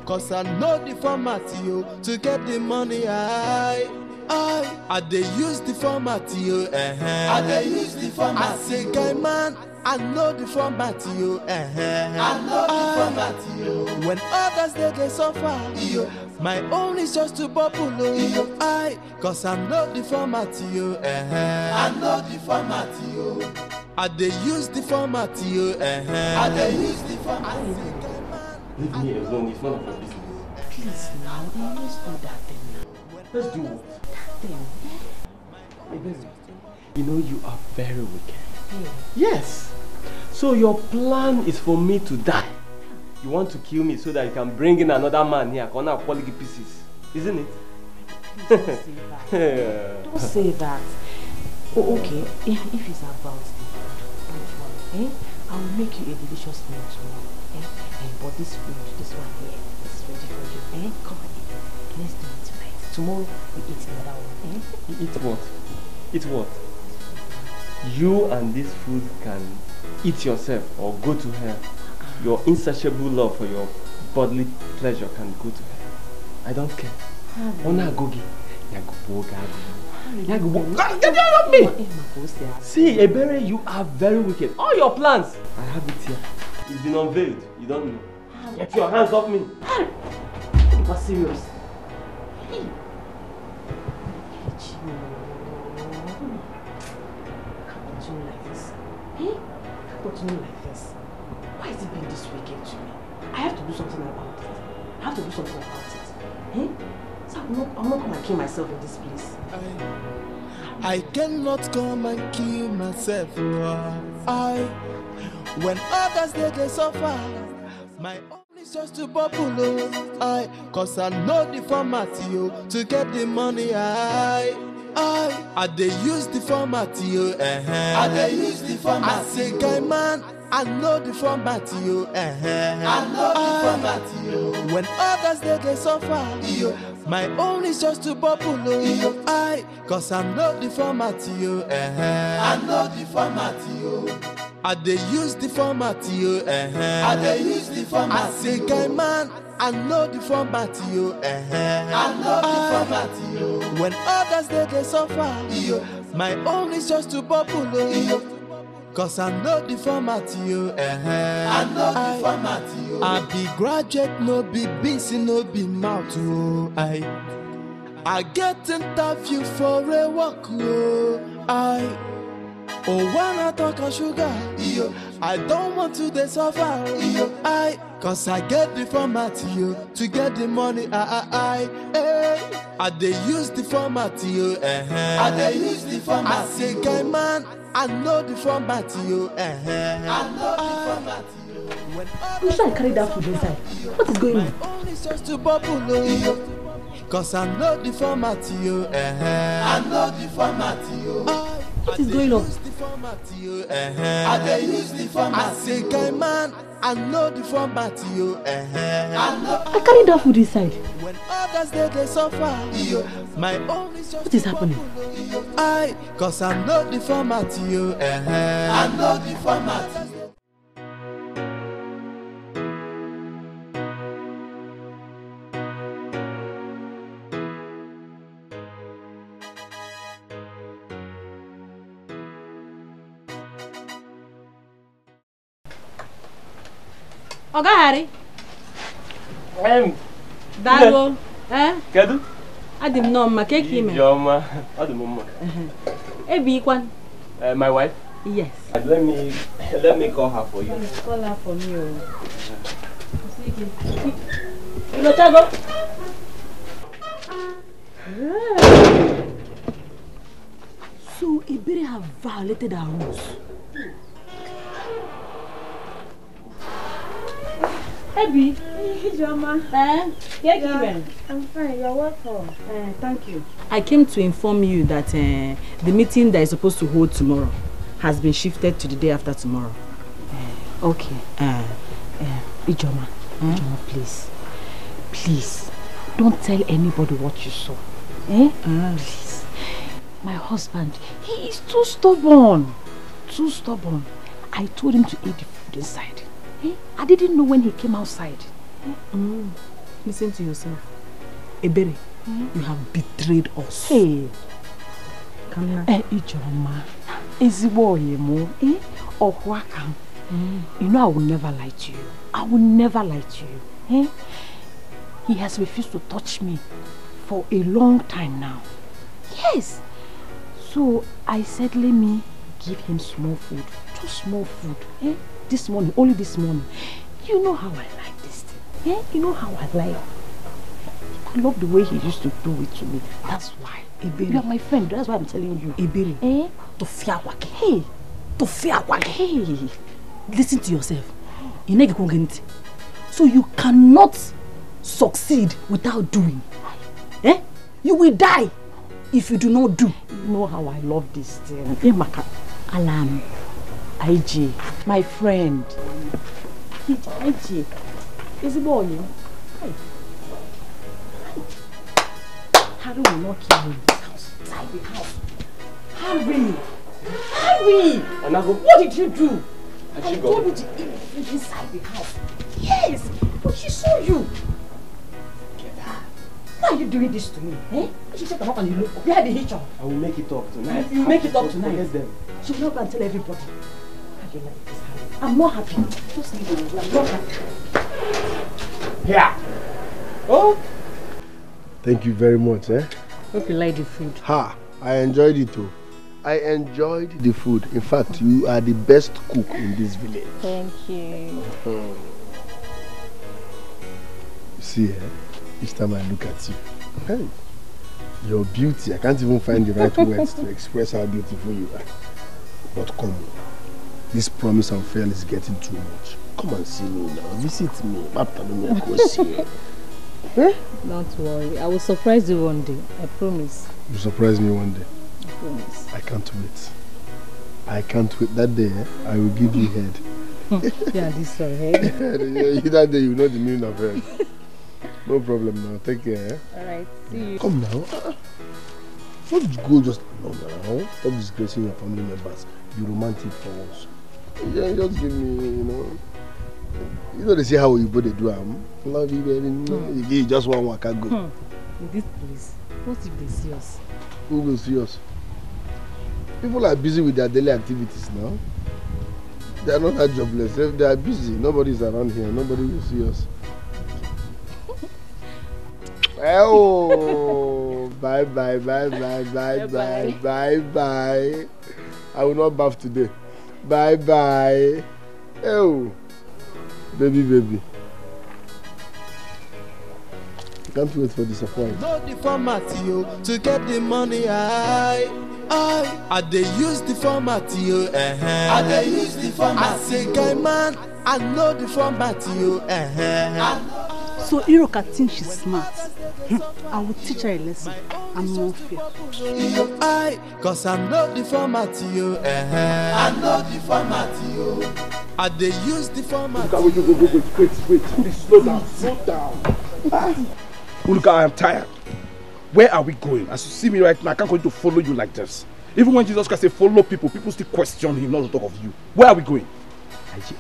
Cause I know the format to get the money. I they use the format I they use the format. I say, guy man, I know the format I know the format When others they suffer, my own is just to bubble. Cause I know the format I know the format I they use the format I they use the format. Leave me alone, it's none of your business. Please now, let's do that thing now. Let's do what? That thing. Hey, baby, you know you are very wicked. Yes. So your plan is for me to die. You want to kill me so that you can bring in another man here, gonna quality pieces, isn't it? Please don't say that. Don't say that. Oh, okay. Yeah, if it's about I will make you a delicious meal tomorrow. But this food, this one here, is ready for you. Come on, let's do it tonight. Tomorrow we eat another one. You eat what? Eat what? You and this food can eat yourself or go to hell. Your insatiable love for your bodily pleasure can go to hell. I don't care. Ona gogi. Get out of me! See, Ebere, you are very wicked. All your plans, I have it here. It's been unveiled. You don't know. Get your hands off me. You are serious. Hey. Can't continue like this. Can't continue like this. Why is it being this wicked to me? I have to do something about it. So I'm not going to kill myself in this place. I cannot come and kill myself. When others they suffer, my own is just to bubble. Cause I know the format to get the money. I they use the format I they use the format. I say guy man, I know the format I know the format when others they suffer, my own is just to bubble. Cause I know the format I know the format I they use the format I they use the format. I say guy man, I know the format I know the format when others they suffer, my own is just to bubble. Cause I know the format I know the format I be graduate, no be busy, no be mouth. I get interview for a work. When I talk of sugar, I don't want to suffer. Cause I get the format to get the money. I they use the format I they use the format. I say guy man, I know the format I know the format. You should carry that food inside. What is going on? It's just to bubble. Cause I know the format I know the format. What is going on? I they use the format. I say guy man, I know the format I carry that food inside. when others they suffer, my own is just What is happening? Cause I know the format I know the format. Oga Harry. Dago. Kedu? Adim no ma ke ki me. Joma, adim mama. Ebi kwan. My wife? Yes. Let me call her for you. Call her for me. You know Tago? So Iberi have violated our rules. Ebi, Joma. I'm fine. You're welcome. Thank you. I came to inform you that the meeting that is supposed to hold tomorrow has been shifted to the day after tomorrow. Okay. Ijoma, Ijoma, please, don't tell anybody what you saw. Please. My husband, he is too stubborn. I told him to eat the food inside. I didn't know when he came outside. Listen to yourself. Ebere, you have betrayed us. Hey. Come here. Ijoma, ezigbo oyemo, Okwakam. You know I will never lie to you. He has refused to touch me for a long time now. Yes. So I said, let me give him small food. Just small food. This morning, only this morning. You know how I like this thing. You know how I like it. I love the way he used to do it to me. That's why. Ebere. You are my friend. That's why I'm telling you. Ebere. Hey. Listen to yourself. So you cannot succeed without doing. You will die if you do not do. You know how I love this thing. Alam, IG, my friend. IG, is it boy? How do we not kill him in this house? Inside the house. Harry! What did you do? I told you to eat food inside the house. Yes, but she saw you. Why are you doing this to me? She said, "Come on, you look. Where the hitch on?" I will make it up tonight. You make it up tonight. Forget them. She will not go and tell everybody. I'm not happy. Just leave me. I'm not happy. Yeah. Oh. Thank you very much, Hope you like the food. I enjoyed it too. I enjoyed the food. In fact, you are the best cook in this village. Thank you. See, each time I look at you, hey, Your beauty, I can't even find the right words to express how beautiful you are. But come on, this promise and fail is getting too much. Come and see me now, visit me. Don't worry, I will surprise you one day, I promise. You surprise me one day. I promise. I can't wait. I can't wait. That day, I will give you head. Yeah, this one, head. That day, you know the meaning of head. No problem now. Take care. Alright, see you. Come now. Don't go just no now. Stop disgracing your family members. Be romantic for once. Yeah, just give me, you know they say how you both they do. Love you, baby. You give just one waka go. In this place, what if they see us? Who will see us? People are busy with their daily activities now. They are not that jobless. If they are busy, nobody is around here. Nobody will see us. Oh, bye. I will not bath today. Bye. Oh, baby. I can't wait for this appointment. Know the format, yo, to get the money. I dey use the format, yo. I dey use the format. I say, guy man, I know the format, yo. So Iroka thinks she's smart. I will teach her a lesson. I'm not fair. Cause I know the format, yo. I know the format, yo. I dey use the format. Wait. Please slow down. Look, I am tired. Where are we going? As you see me right now, I can't go to follow you like this. Even when Jesus Christ said follow people still question him, not to talk of you. Where are we going?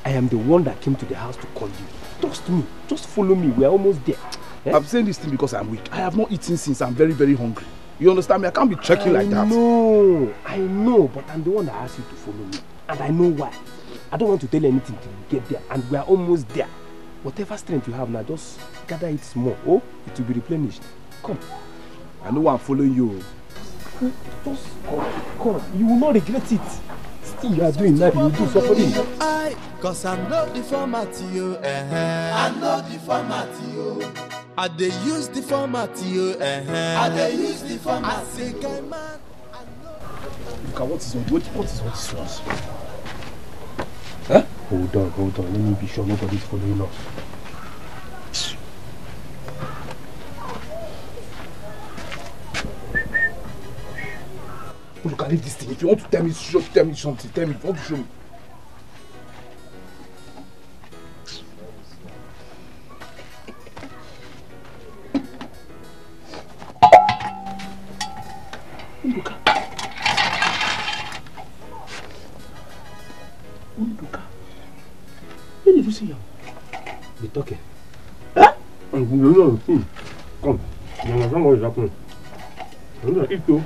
I am the one that came to the house to call you. Trust me. Just follow me. We are almost there. I'm saying this thing because I'm weak. I have not eaten since I'm very, very hungry. You understand me? I can't be trekking like that. No, I know, but I'm the one that asked you to follow me. And I know why. I don't want to tell you anything till you get there. And we are almost there. Whatever strength you have now, just gather it small. Oh, it will be replenished. Come. I know why I'm following you. Just come. You will not regret it. Still, you are doing that. You will do something. Cause I know the format, yo. I know the format, yo. I dey use the format, yo. I dey use the format. I say, guy man. Look at what is all this was? Huh? Hold on. Let me be sure nobody's following us. Look, I leave this thing. If you want to tell me something, tell me. If you want to show me. Where did you see him? Be talking. Huh? Come. You understand what is happening? Eat too.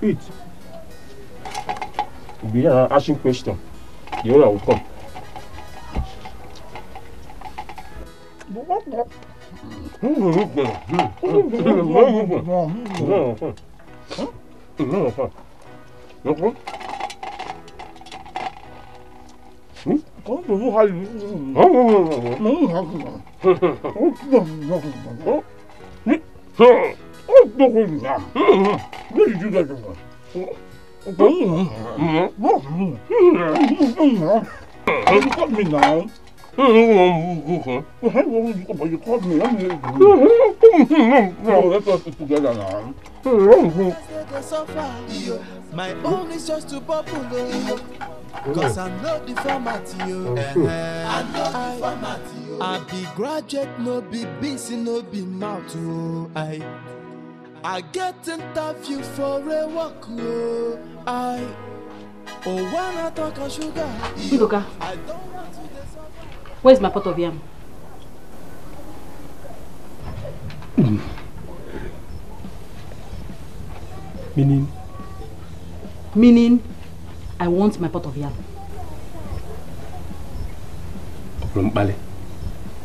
Eat. If you are asking question, the owner will come. Where did you get this one? You caught me now. You caught me. Let's us eat together now. My own is just to bubble. Cause I know the format, yo. I know the format, yo. I be graduate, no be busy, no be mouth, oh. I get interview for a walk, oh. When I talk of sugar, Idoka, where's my pot of yam? Meaning, I want my pot of yam.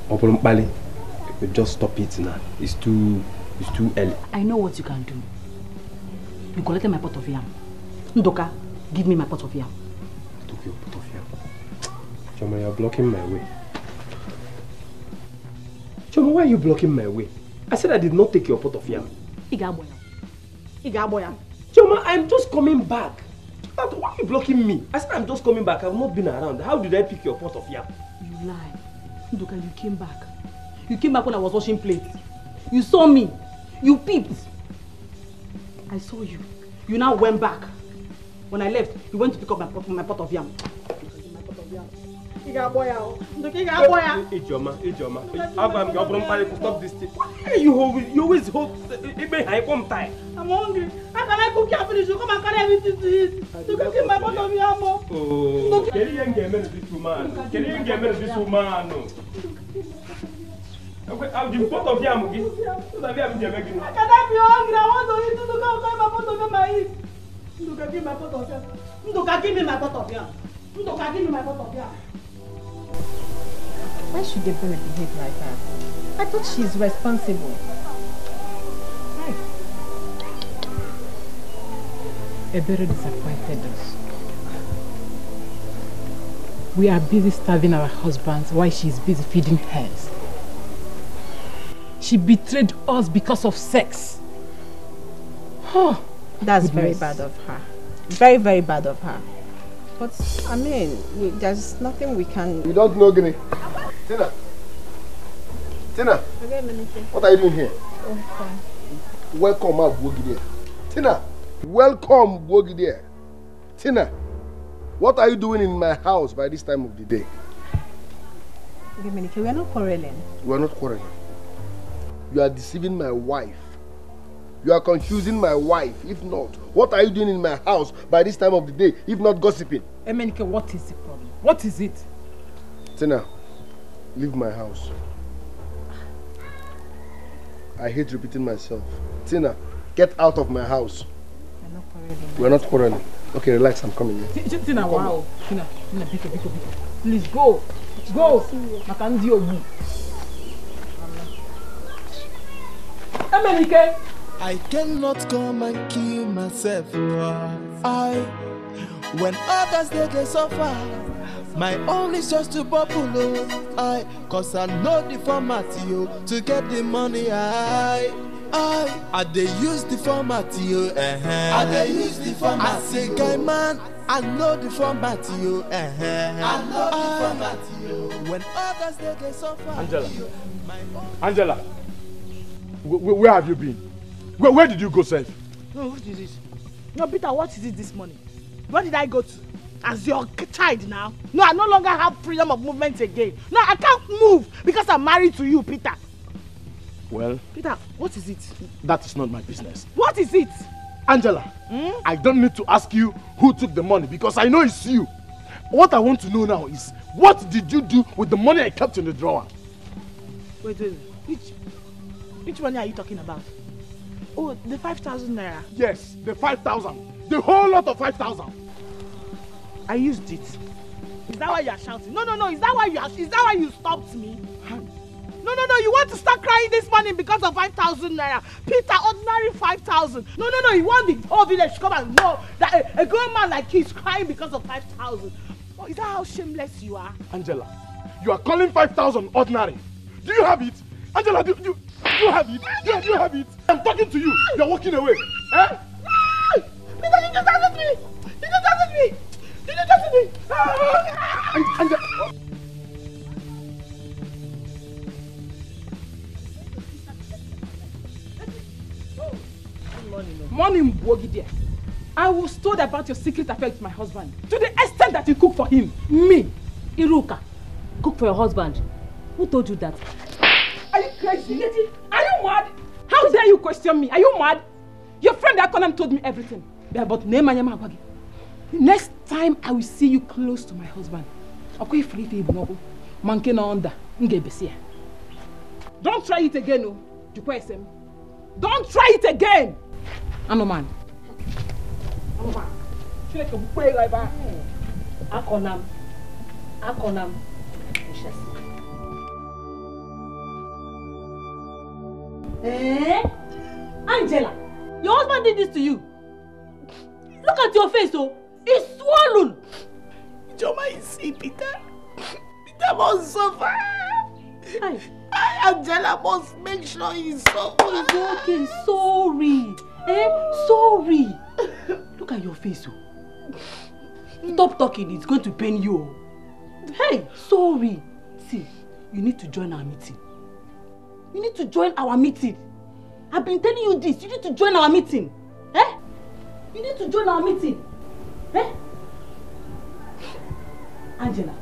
Opulumpale. Just stop it now. It's too early. I know what you can do. You collected my pot of yam. Ndoka, give me my pot of yam. I took your pot of yam. Choma, you're blocking my way. Choma, why are you blocking my way? I said I did not take your pot of yam. Igaboya. Choma, I'm just coming back. Why are you blocking me? I said I'm just coming back. I've not been around. How did I pick your pot of yam? You lie. Nduka, you came back. You came back when I was washing plates. You saw me. You peeped. I saw you. You now went back. When I left, you went to pick up my pot of yam. Igaboya. Ijoma. Stop this thing. Why you always hold I come time? I'm hungry. How can I cook your finish? You come and carry everything to eat. You can keep my pot of yam. Oh, can you get me this woman? Can you get me this woman? I'll give pot of yam. How can I be hungry? I want to eat. You can carry my pot of yam and eat. You can give my pot of yam. You can give me my pot of yam. You can give me my pot of yam. Why should Deborah behave like that? I thought she's responsible. Ebere disappointed us. We are busy starving our husbands while she's busy feeding hers. She betrayed us because of sex. Oh, that's very bad of her. Very, very bad of her. But, I mean, there's nothing we can... You don't know, Guinea. Tina! Tina! What are you doing here? Oh, fine. Welcome, Bogidere. Tina! Welcome, Bogidere. Tina! What are you doing in my house by this time of the day? We are not quarreling. We are not quarreling. You are deceiving my wife. You are confusing my wife. If not, what are you doing in my house by this time of the day, if not gossiping? Emenike, what is the problem? What is it? Tina, leave my house. I hate repeating myself. Tina, get out of my house. We're not quarreling. We're not quarreling. Okay, relax, I'm coming. Tina, wow. Tina, biko. Please go. Go. Makandi obu. Emenike. I cannot come and kill myself. When others they suffer, my own is just to bubble. Cause I know the format to get the money. I they use the format I they use the format. I say guy man, I know the format I know the format when others they suffer. Angela, where have you been? Where did you go, Seth? No, what is it? No, Peter, what is it this morning? Where did I go to? As your child now? No, I no longer have freedom of movement again. No, I can't move because I'm married to you, Peter. Well, Peter, what is it? that is not my business. What is it? Angela, I don't need to ask you who took the money because I know it's you. What I want to know now is, what did you do with the money I kept in the drawer? Wait. Which money are you talking about? Oh, the 5,000 naira. Yes, the 5,000. The whole lot of 5,000. I used it. Is that why you are shouting? No. Is that why you stopped me? No. You want to start crying this morning because of 5,000 naira. Peter, ordinary 5,000. No. You want the whole village to come and know that a grown man like you is crying because of 5,000. Oh, is that how shameless you are? Angela, you are calling 5,000 ordinary. Do you have it? Angela, do you have it? Do you have it? I'm talking to you. You're walking away. Eh? Peter, you just answered me. You just answered me. Angela. Morning, Bogidere. I was told about your secret affair with my husband to the extent that you cook for him. Me. Iruka, cook for your husband. Who told you that? Are you crazy? Are you mad? How dare you question me? Are you mad? Your friend Akonam told me everything. But next time I will see you close to my husband. Don't try it again, no. Don't try it again. Anoman. Akonam. Angela, your husband did this to you. Look at your face, oh. It's swollen. Joma, you see, Peter. Peter must suffer. I Angela must make sure he's so. It's okay. Sorry. Sorry. Look at your face. Stop talking. It's going to pain you. Hey, sorry. See, you need to join our meeting. You need to join our meeting. I've been telling you this. You need to join our meeting. You need to join our meeting. Angela,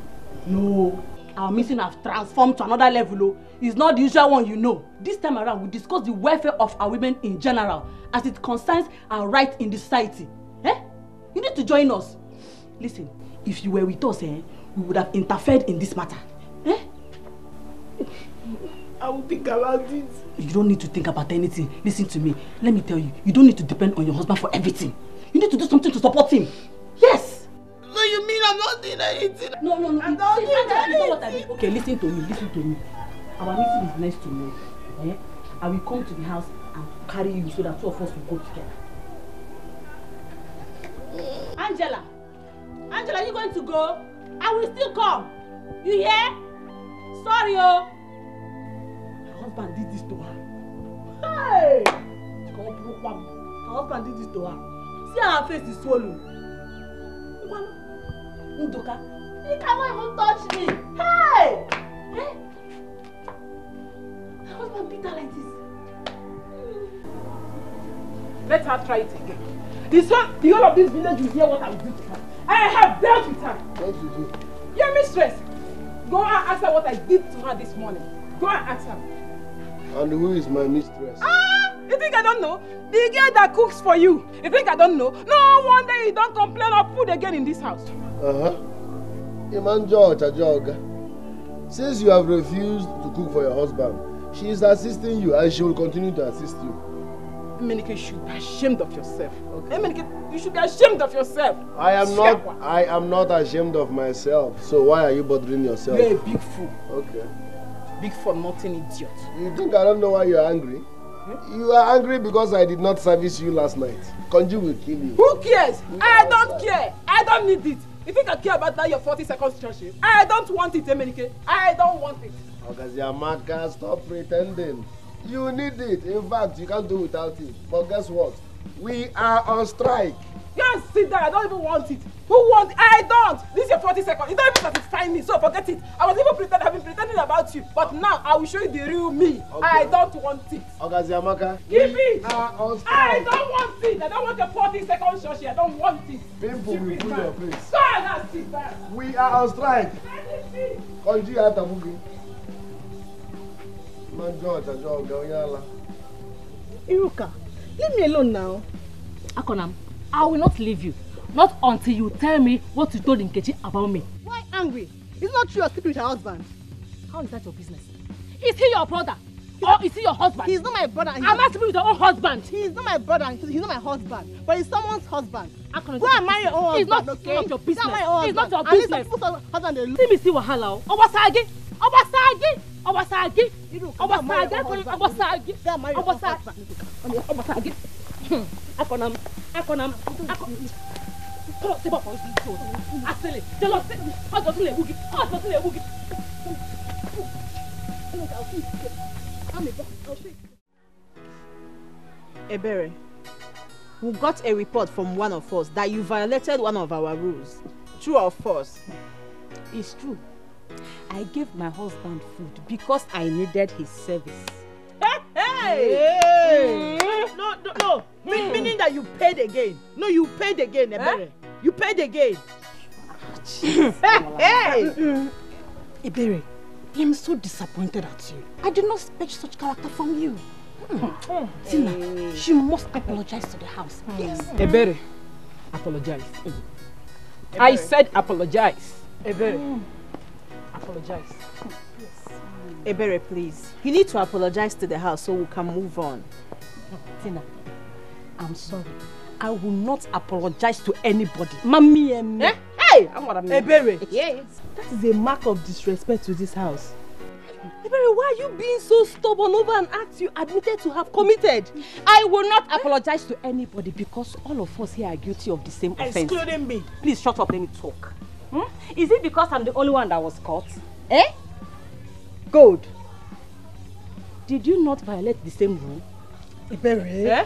no. Our meeting has transformed to another level. It's not the usual one, you know. This time around, we discuss the welfare of our women in general as it concerns our rights in the society. You need to join us. Listen, if you were with us, we would have interfered in this matter. I will think about it. You don't need to think about anything. Listen to me. Let me tell you, you don't need to depend on your husband for everything. You need to do something to support him. Yes! So you mean I'm not doing anything? No. I'm not doing anything. What I mean. Okay, listen to me. Our meeting is next tomorrow. I will come to the house and carry you so that two of us will go together. Angela, you going to go? I will still come. You hear? Sorry, Her husband did this to her. Hey! Her husband did this to her. See how her face is swollen. Ndoka, you cannot even touch me. Hey! Her husband beat her like this. Let her try it again. The whole of this village will hear what I will do to her. I have dealt with her. What did you do? Your mistress, go and ask her what I did to her this morning. Go and ask her. And who is my mistress? You think I don't know? The girl that cooks for you. You think I don't know? No wonder you don't complain of food again in this house. Iman George Ajoga. Since you have refused to cook for your husband, she is assisting you and she will continue to assist you. Emenike, you should be ashamed of yourself. Okay. Emenike, you should be ashamed of yourself. I am not ashamed of myself. So why are you bothering yourself? You're a big fool. Okay. Big for nothing, idiot. You think I don't know why you're angry? You are angry because I did not service you last night. Konji will kill you. Who cares? I don't care. I don't need it. You think I care about that your 40 seconds church? I don't want it, Emenike. I don't want it. Okaziamaka, stop pretending. You need it. In fact, you can't do without it. But guess what? We are on strike. Just sit there. I don't even want it. Who wants it? I don't. This is your 40 seconds. It don't even satisfy me, so forget it. I was even pretending about you. But now I will show you the real me. Okay. I don't want it. Okaziamaka. Give it. I don't want it. I don't want your 40 seconds shoshi. I don't want it. Pimple will pull your face. Go and sit there. We are on strike. Konji Atabugi. Iruka, leave me alone now. Akonam, I will not leave you. Not until you tell me what you told Nkechi about me. Why angry? It's not true you're sleeping with her husband. How is that your business? Is he your brother? Or is he your husband? He's not my brother. I'm not sleeping with your own husband. He's not my brother. He's not my husband. But he's someone's husband. Akonam, go and marry your own husband. It's not your business. It's not your business. business. Husband, let me see Wahala. Obasagi. Akonam. Ebere, we got a report from one of us that you violated one of our rules. True or false? It's true. I gave my husband food because I needed his service. Hey! No. Meaning that you paid again. No, you paid again, Ebere. You paid again. Hey! Ebere, I'm so disappointed at you. I did not expect such character from you. Tina, she must apologize to the house. Yes. Ebere, apologize. I said apologize. Ebere, apologize. Yes. Ebere, please. You need to apologize to the house so we can move on. Tina, I'm sorry. I will not apologize to anybody. Mommy, Hey! Ebere. Yes. That is a mark of disrespect to this house. Ebere, why are you being so stubborn over an act you admitted to have committed? I will not apologize to anybody because all of us here are guilty of the same offense. Excluding me. Please shut up, let me talk. Is it because I'm the only one that was caught? Good. Did you not violate the same rule? Eh?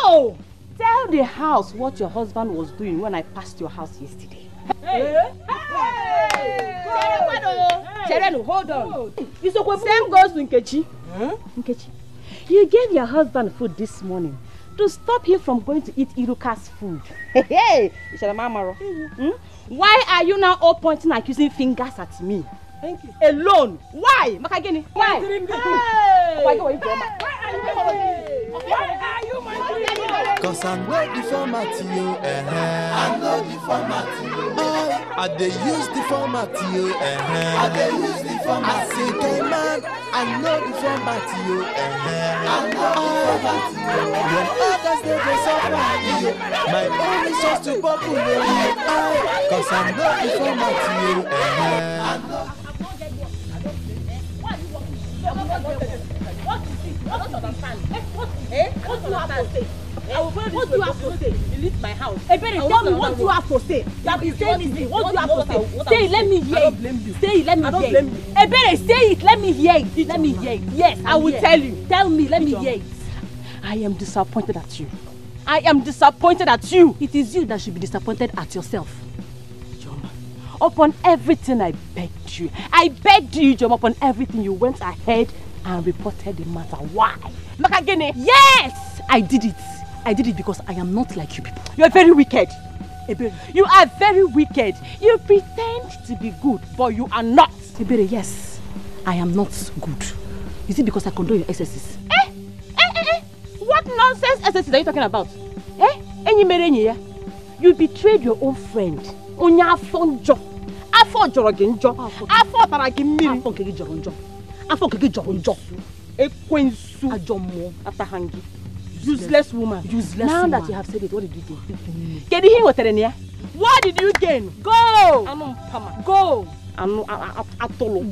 No! Tell the house what your husband was doing when I passed your house yesterday. Hey! Cherenu, hold on. Same goes to Nkechi. Nkechi, you gave your husband food this morning to stop him from going to eat Iruka's food. Hey, why are you now all pointing accusing fingers at me? Thank you. Alone? Why? Makagini, why? Why are you my dream? Cause I'm ready for Matthew, I know the format I dey use the format I dey use the format. I say, hey man, I know the format I know the format. When others they go suffer, my own is just to populate. Cause I know the format I know. What do you have to say? You leave my house. Hey, Benny, tell me what you have to say. You have been saying this. What do you have to say? Say it, let me hear it. Say it, let me hear it. Hey, Benny, say it, let me hear it. Let me hear it. Yes, I will tell you. Tell me, let me hear it. I am disappointed at you. I am disappointed at you. It is you that should be disappointed at yourself. Joma, upon everything I begged you. I begged you, Joma, upon everything you went ahead and reported the matter. Why? Makagene, yes, I did it. I did it because I am not like you people. You are very wicked. Ebere, you are very wicked. You pretend to be good, but you are not. Ebere, yes, I am not good. Is it because I condone your excesses? What nonsense excesses are you talking about? You betrayed your own friend. Onya afonjo. Afo jorogenjo. Afo taragimiri. Afo kege joronjo. Afo kege joronjo. Ekwensu. Ajomo. Atahangi. Useless woman. Useless now woman. That you have said it, what did you gain? What did you gain? Go! Go!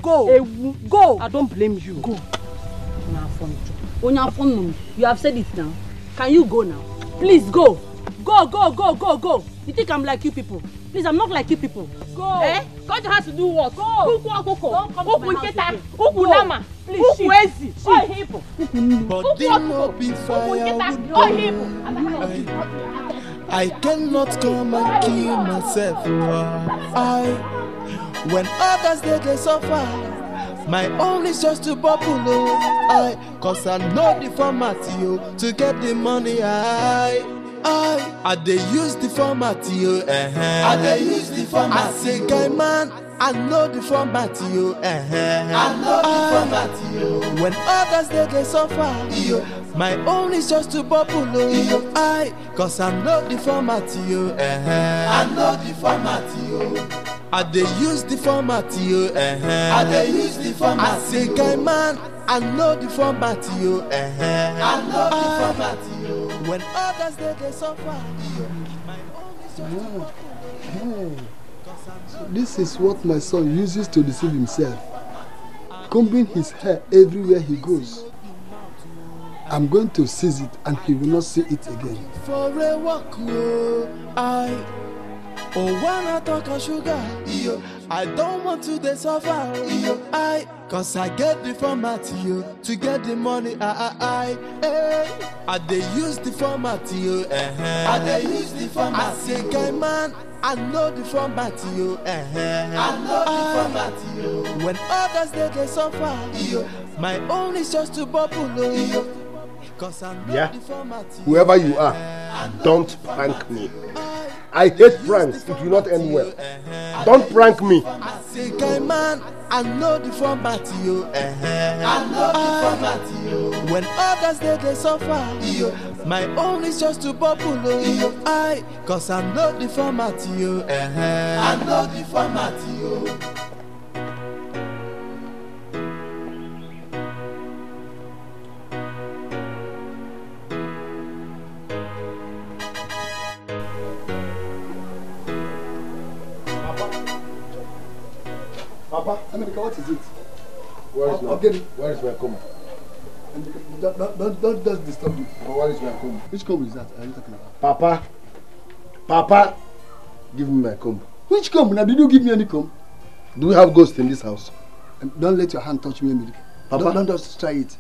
Go! Go! I don't blame you. Go! You have said it now. Can you go now? Please go! Go, go, go, go, go! You think I'm like you people? Please, I'm not like you people. Go! Eh? God has to do what? Go! Don't come to my house again. Go! Please, but there will be fire. I cannot come and kill myself. When others they suffer, my own is just to bubble. Cause I know the format to get the money. I dey use the format I dey use the format. I say, guy man, I know the format I know the format when others they suffer, my own is just to bubble. Cause I know the format I know the format I dey use the format I dey use the format. I say, guy man, I know the format I know the format when others they suffer, my own is just to bubble. This is what my son uses to deceive himself, combing his hair everywhere he goes. I'm going to seize it and he will not see it again. For a walk, when I talk of sugar, I don't want to suffer. Cause I get the format to get the money. I dey use the format I dey use the format. I say, guy man, I know the format I know the format when others they suffer, my own is just to bubble. Cause I know the format. Whoever you are, don't prank me. I hate pranks. It will not end well. Don't prank me. I say, guy man, I know the format I know the format when others they suffer, my own is just to bubble. Cause I know the format I know the format Papa, America, what is it? Where is my comb? Don't just disturb me. But where is my comb? Which comb is that? Are you talking about? Papa, give me my comb. Which comb? Now, did you give me any comb? Do we have ghosts in this house? Don't let your hand touch me, America. Papa, don't just try it.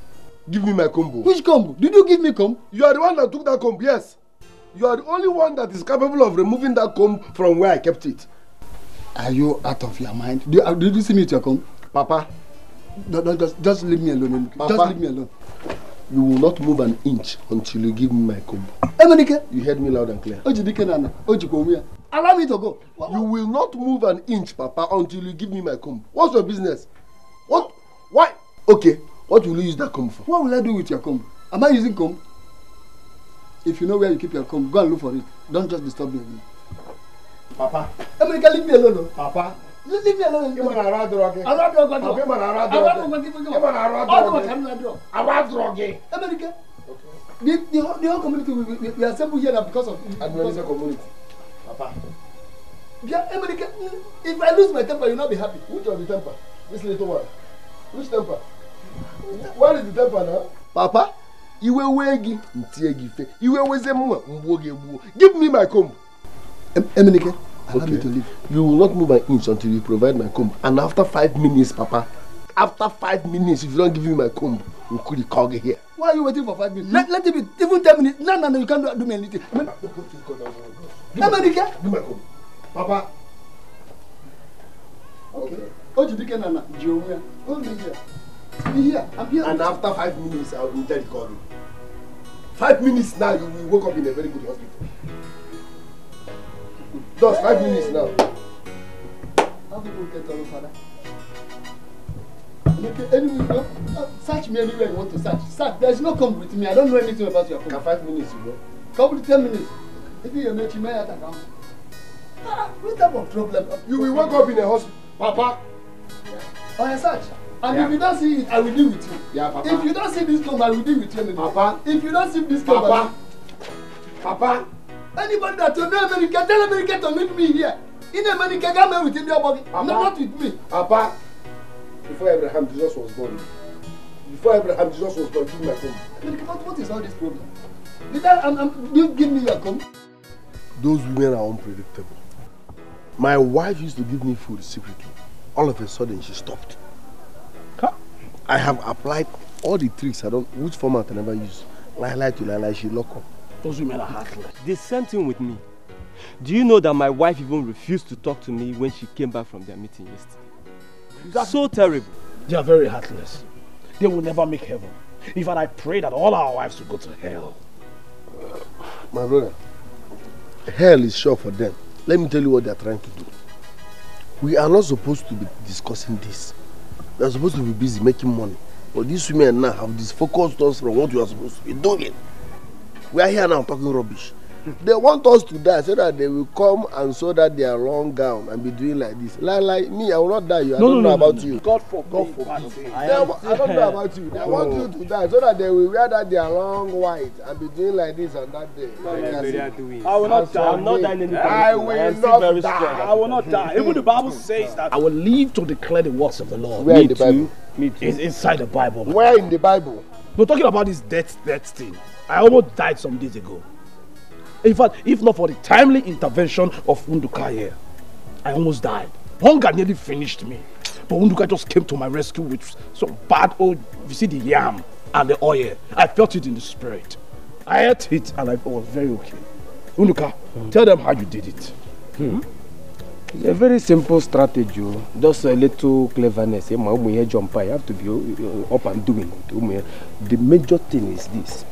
Give me my combo. Which combo? Did you give me comb? You are the one that took that comb, yes. You are the only one that is capable of removing that comb from where I kept it. Are you out of your mind? Did you see me with your comb? Papa. Just leave me alone. Papa. Just leave me alone. You will not move an inch until you give me my comb. Emenike. You heard me loud and clear. Allow me to go. You will not move an inch, Papa, until you give me my comb. What's your business? What? Why? Okay. What will you use that comb for? What will I do with your comb? Am I using comb? If you know where you keep your comb, go and look for it. Don't just disturb me again. Papa. Emenike, leave me alone. Papa. Leave me alone. Give me an around drug. Emenike. The whole community we are assembled here because of Administration community. Papa. Yeah, Emenike, if I lose my temper, you'll not be happy. Which of the temper? This little one. Which temper? Where is the temper now? Papa, give me my comb. Emenike, allow me to leave. You will not move an inch until you provide my comb. And after 5 minutes, Papa, after 5 minutes, if you don't give me my comb, you could call here. Why are you waiting for 5 minutes? Let it be even 10 minutes. No, you can't do me anything. Emenike, give my comb. Papa. Okay. Hold me here. Be here. I'm here. And after 5 minutes, I will tell you to call you. 5 minutes now, you will wake up in a very good hospital. Just 5 minutes now. How people get all father? Anyway, search me anywhere you want to search. Search. There's no comb with me. I don't know anything about your comb. Can 5 minutes, you know? Come with 10 minutes. If you make me at account. What type of problem? You will wake up in a hospital. Papa. On a search. And if you don't see it, I will deal with you. Yeah, Papa. If you don't see this comb, I will deal with you. Papa. If you don't see this comb, Papa. Papa. Anybody that will know America, tell America to meet me here. In America, come here within your body. Not with me. Papa. Before Abraham, Jesus was born. Give me my comb. What is all this problem? You give me your comb? Those women are unpredictable. My wife used to give me food secretly. All of a sudden, she stopped. I have applied all the tricks I don't, which format I never use. Lie to lie, she lock up. Those women are heartless. The same thing with me. Do you know that my wife even refused to talk to me when she came back from their meeting yesterday? That's so terrible. They are very heartless. They will never make heaven. In fact, I pray that all our wives will go to hell. My brother, hell is sure for them. Let me tell you what they are trying to do. We are not supposed to be discussing this. We are supposed to be busy making money. But these women now have disfocused us from what we are supposed to be doing. We are here now talking rubbish. They want us to die so that they will come and sew that their long gown and be doing like this. Like me, I will not die. I don't know about you. God forbid. I don't know about you. They want you to die so that they will wear that their long white and be doing like this on that day. I will not die. I'm not dying anything. I will not die. I will not die. Even the Bible says that I will live to declare the works of the Lord. Where in the Bible? Me too. It's inside the Bible. Where in the Bible? We're talking about this death thing. I almost died some days ago. In fact, if not for the timely intervention of Unduka here, I almost died. Hunger nearly finished me. But Unduka just came to my rescue with some bad old, you see the yam and the oil. I felt it in the spirit. I ate it and I was very okay. Unduka, tell them how you did it. It's a very simple strategy. Just a little cleverness. You have to be up and doing. The major thing is this.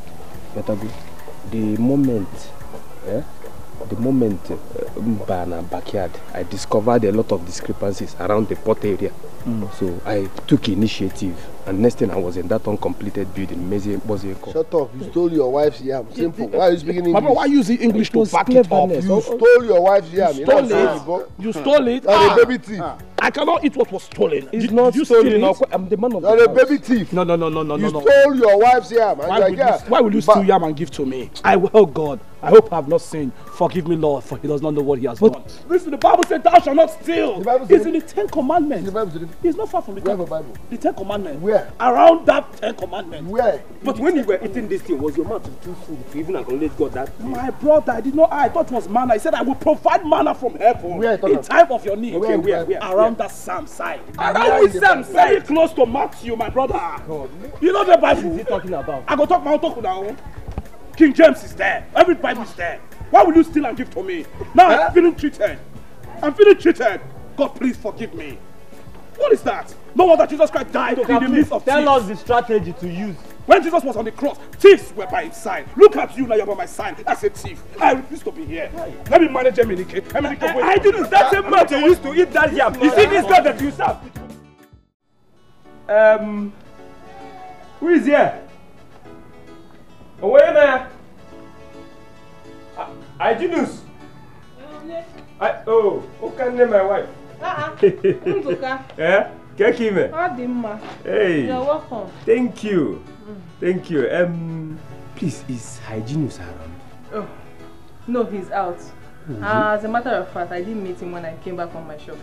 The moment in backyard, I discovered a lot of discrepancies around the pot area. So I took initiative, and next thing I was in that uncompleted building. Shut up! You stole your wife's yam. Simple. Why are you speaking English? Mama, why using English to back it up? You stole your wife's yam. You stole it. You stole it. You're a baby thief. I cannot eat what was stolen. It's not stolen. I'm the man of the house. You're a baby thief. No. You stole your wife's yam. Why will you steal yam and give to me? I will, oh God. I hope I have not sinned. Forgive me, Lord, for he does not know what he has done. Listen, the Bible said, thou shalt not steal. It's in the 10 Commandments. It's not far from the Bible. The 10 Commandments. Where? Around that 10 Commandments. Where? But when you were eating this thing, was your mouth too full to even acknowledge God that? My brother, I did not. I thought it was manna. He said, I will provide manna from heaven in time of your need. Okay, where? Around that Psalm side. Around which Psalm side? Very close to Matthew, my brother. God. You know the Bible? What is he talking about? I go talk my own talk now. King James is there. Every Bible is there. Why will you steal and give to me? Now I'm feeling treated. I'm feeling treated. God, please forgive me. What is that? No wonder Jesus Christ died in the midst of thieves. Tell us the strategy to use. When Jesus was on the cross, thieves were by his side. Look at you now, you're by my side. That's a thief. I refuse to be here. Let me manage Emenike. I didn't. That's a man you used to eat that yam. You see this God that you serve. Who is here? Where there? Jinus. Oh, who can name my wife? Yeah? Kekime. Hey. You're welcome. Thank you. Thank you. Please, is Hygienus around? Oh, no, he's out. As a matter of fact, I didn't meet him when I came back from my shop.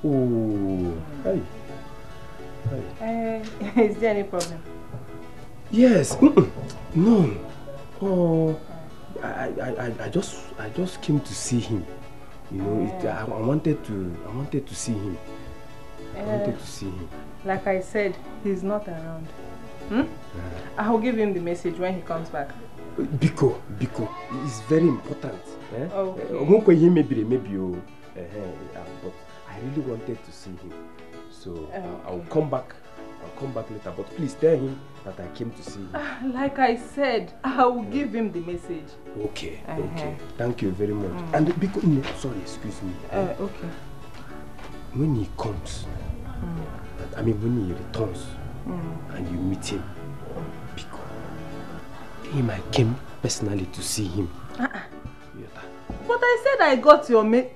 Oh, hey. Is there any problem? Yes. No. Oh, I just came to see him. You know, I wanted to see him. I wanted to see him. Like I said, he's not around. I'll give him the message when he comes back. Biko, it's very important. Okay. Maybe, but I really wanted to see him. So I'll come back. I'll come back later. But please tell him that I came to see him. Like I said, I'll give him the message. Okay, okay. Thank you very much. And Biko, sorry, excuse me. Okay. When he comes, I mean when he returns and you meet him, Biko, tell him I came personally to see him. But I said I got your message.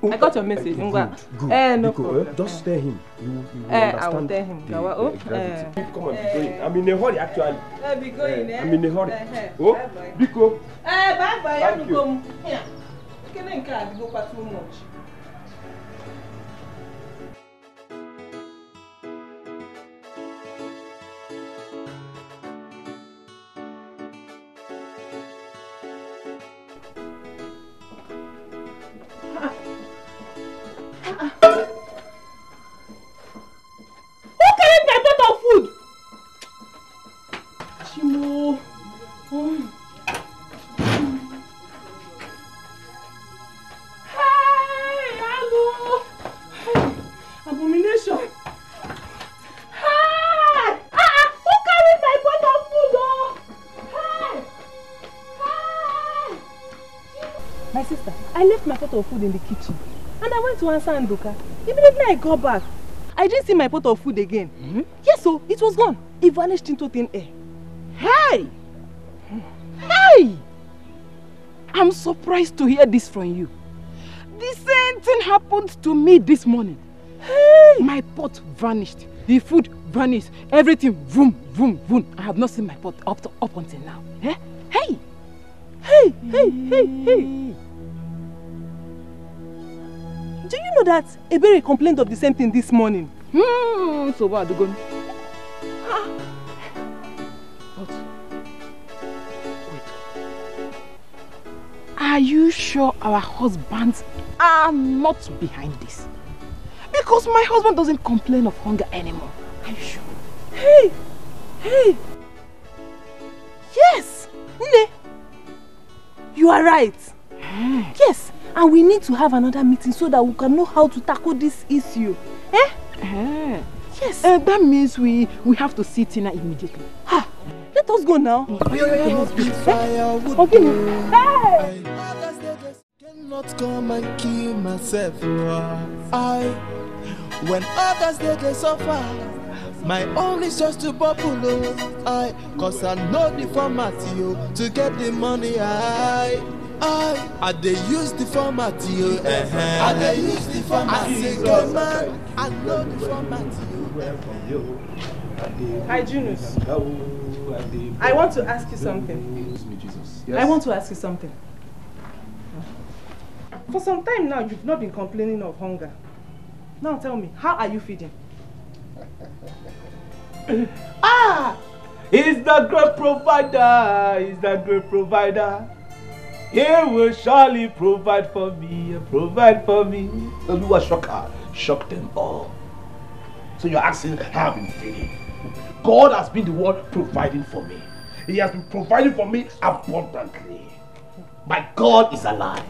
I got your message. Good. No problem. Just tell him. You will understand. I will tell him. Come on, be going. I'm in a hurry actually. Be going, I'm in a hurry. Oh, Biko. Bye bye. Thank you. Yeah. Can't go for too much. Of food in the kitchen, and I went to answer Nduka. Immediately I got back, I didn't see my pot of food again. Yes, so it was gone. It vanished into thin air. Hey! Hey! I'm surprised to hear this from you. The same thing happened to me this morning. Hey! My pot vanished. The food vanished. Everything vroom, vroom, vroom. I have not seen my pot up until now. Eh? Hey! Hey! Hey! Hey! Hey! Do you know that Ebere complained of the same thing this morning? So what? But wait. Are you sure our husbands are not behind this? Because my husband doesn't complain of hunger anymore. Are you sure? Hey! Hey! Yes! Nne! You are right. Yes! And we need to have another meeting so that we can know how to tackle this issue. Yes. That means we have to see Tina immediately. Let us go now. Okay. Hey! Cannot come and kill myself. When others they suffer, my own is just to bubble. Cause I know the format to get the money. I they use the format, I they use the format. I know the format, Hi, Junus. I want to ask you something. Use me, Jesus. Yes. I want to ask you something. For some time now, you've not been complaining of hunger. Now tell me, how are you feeding? He's the great provider. He's the great provider. He will surely provide for me. Provide for me. Oluwa shock them all. So you're asking how I've been feeling. God has been the one providing for me. He has been providing for me abundantly. My God is alive.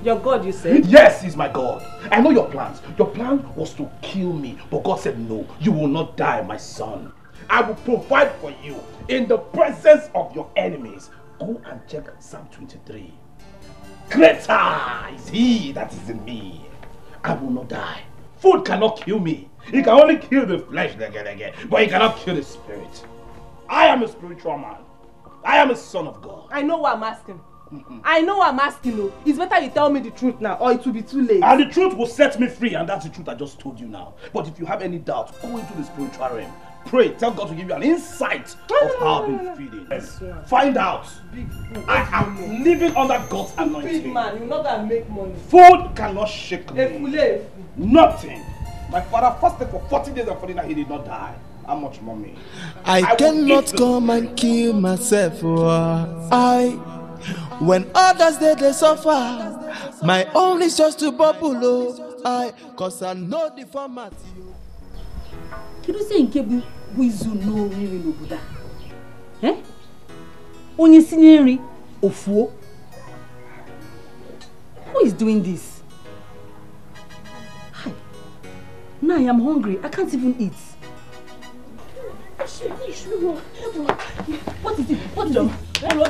Your God, you said? Yes, he's my God. I know your plans. Your plan was to kill me, but God said no. You will not die, my son. I will provide for you in the presence of your enemies. Go and check Psalm 23. Greater is he that is in me. I will not die. Food cannot kill me. It can only kill the flesh, but it cannot kill the spirit. I am a spiritual man. I am a son of God. I know what I'm asking. I know what I'm asking you. It's better you tell me the truth now, or it will be too late. And the truth will set me free, and that's the truth I just told you now. But if you have any doubt, go into the spiritual realm. Pray, tell God to give you an insight of how I've been feeding. Find out. I am living under God's anointing. Big man, you're not gonna make money. Food cannot shake me. Nothing. My father fasted for 40 days and 40 nights. He did not die. How much money? I cannot come and kill myself. When others they suffer, my own is just to bubble. Cause I know the format. Can you say in Kebu who is no really no Buddha? Eh? Only scenery of who is doing this? Hi. Now I am hungry. I can't even eat. What is it? What is it? Follow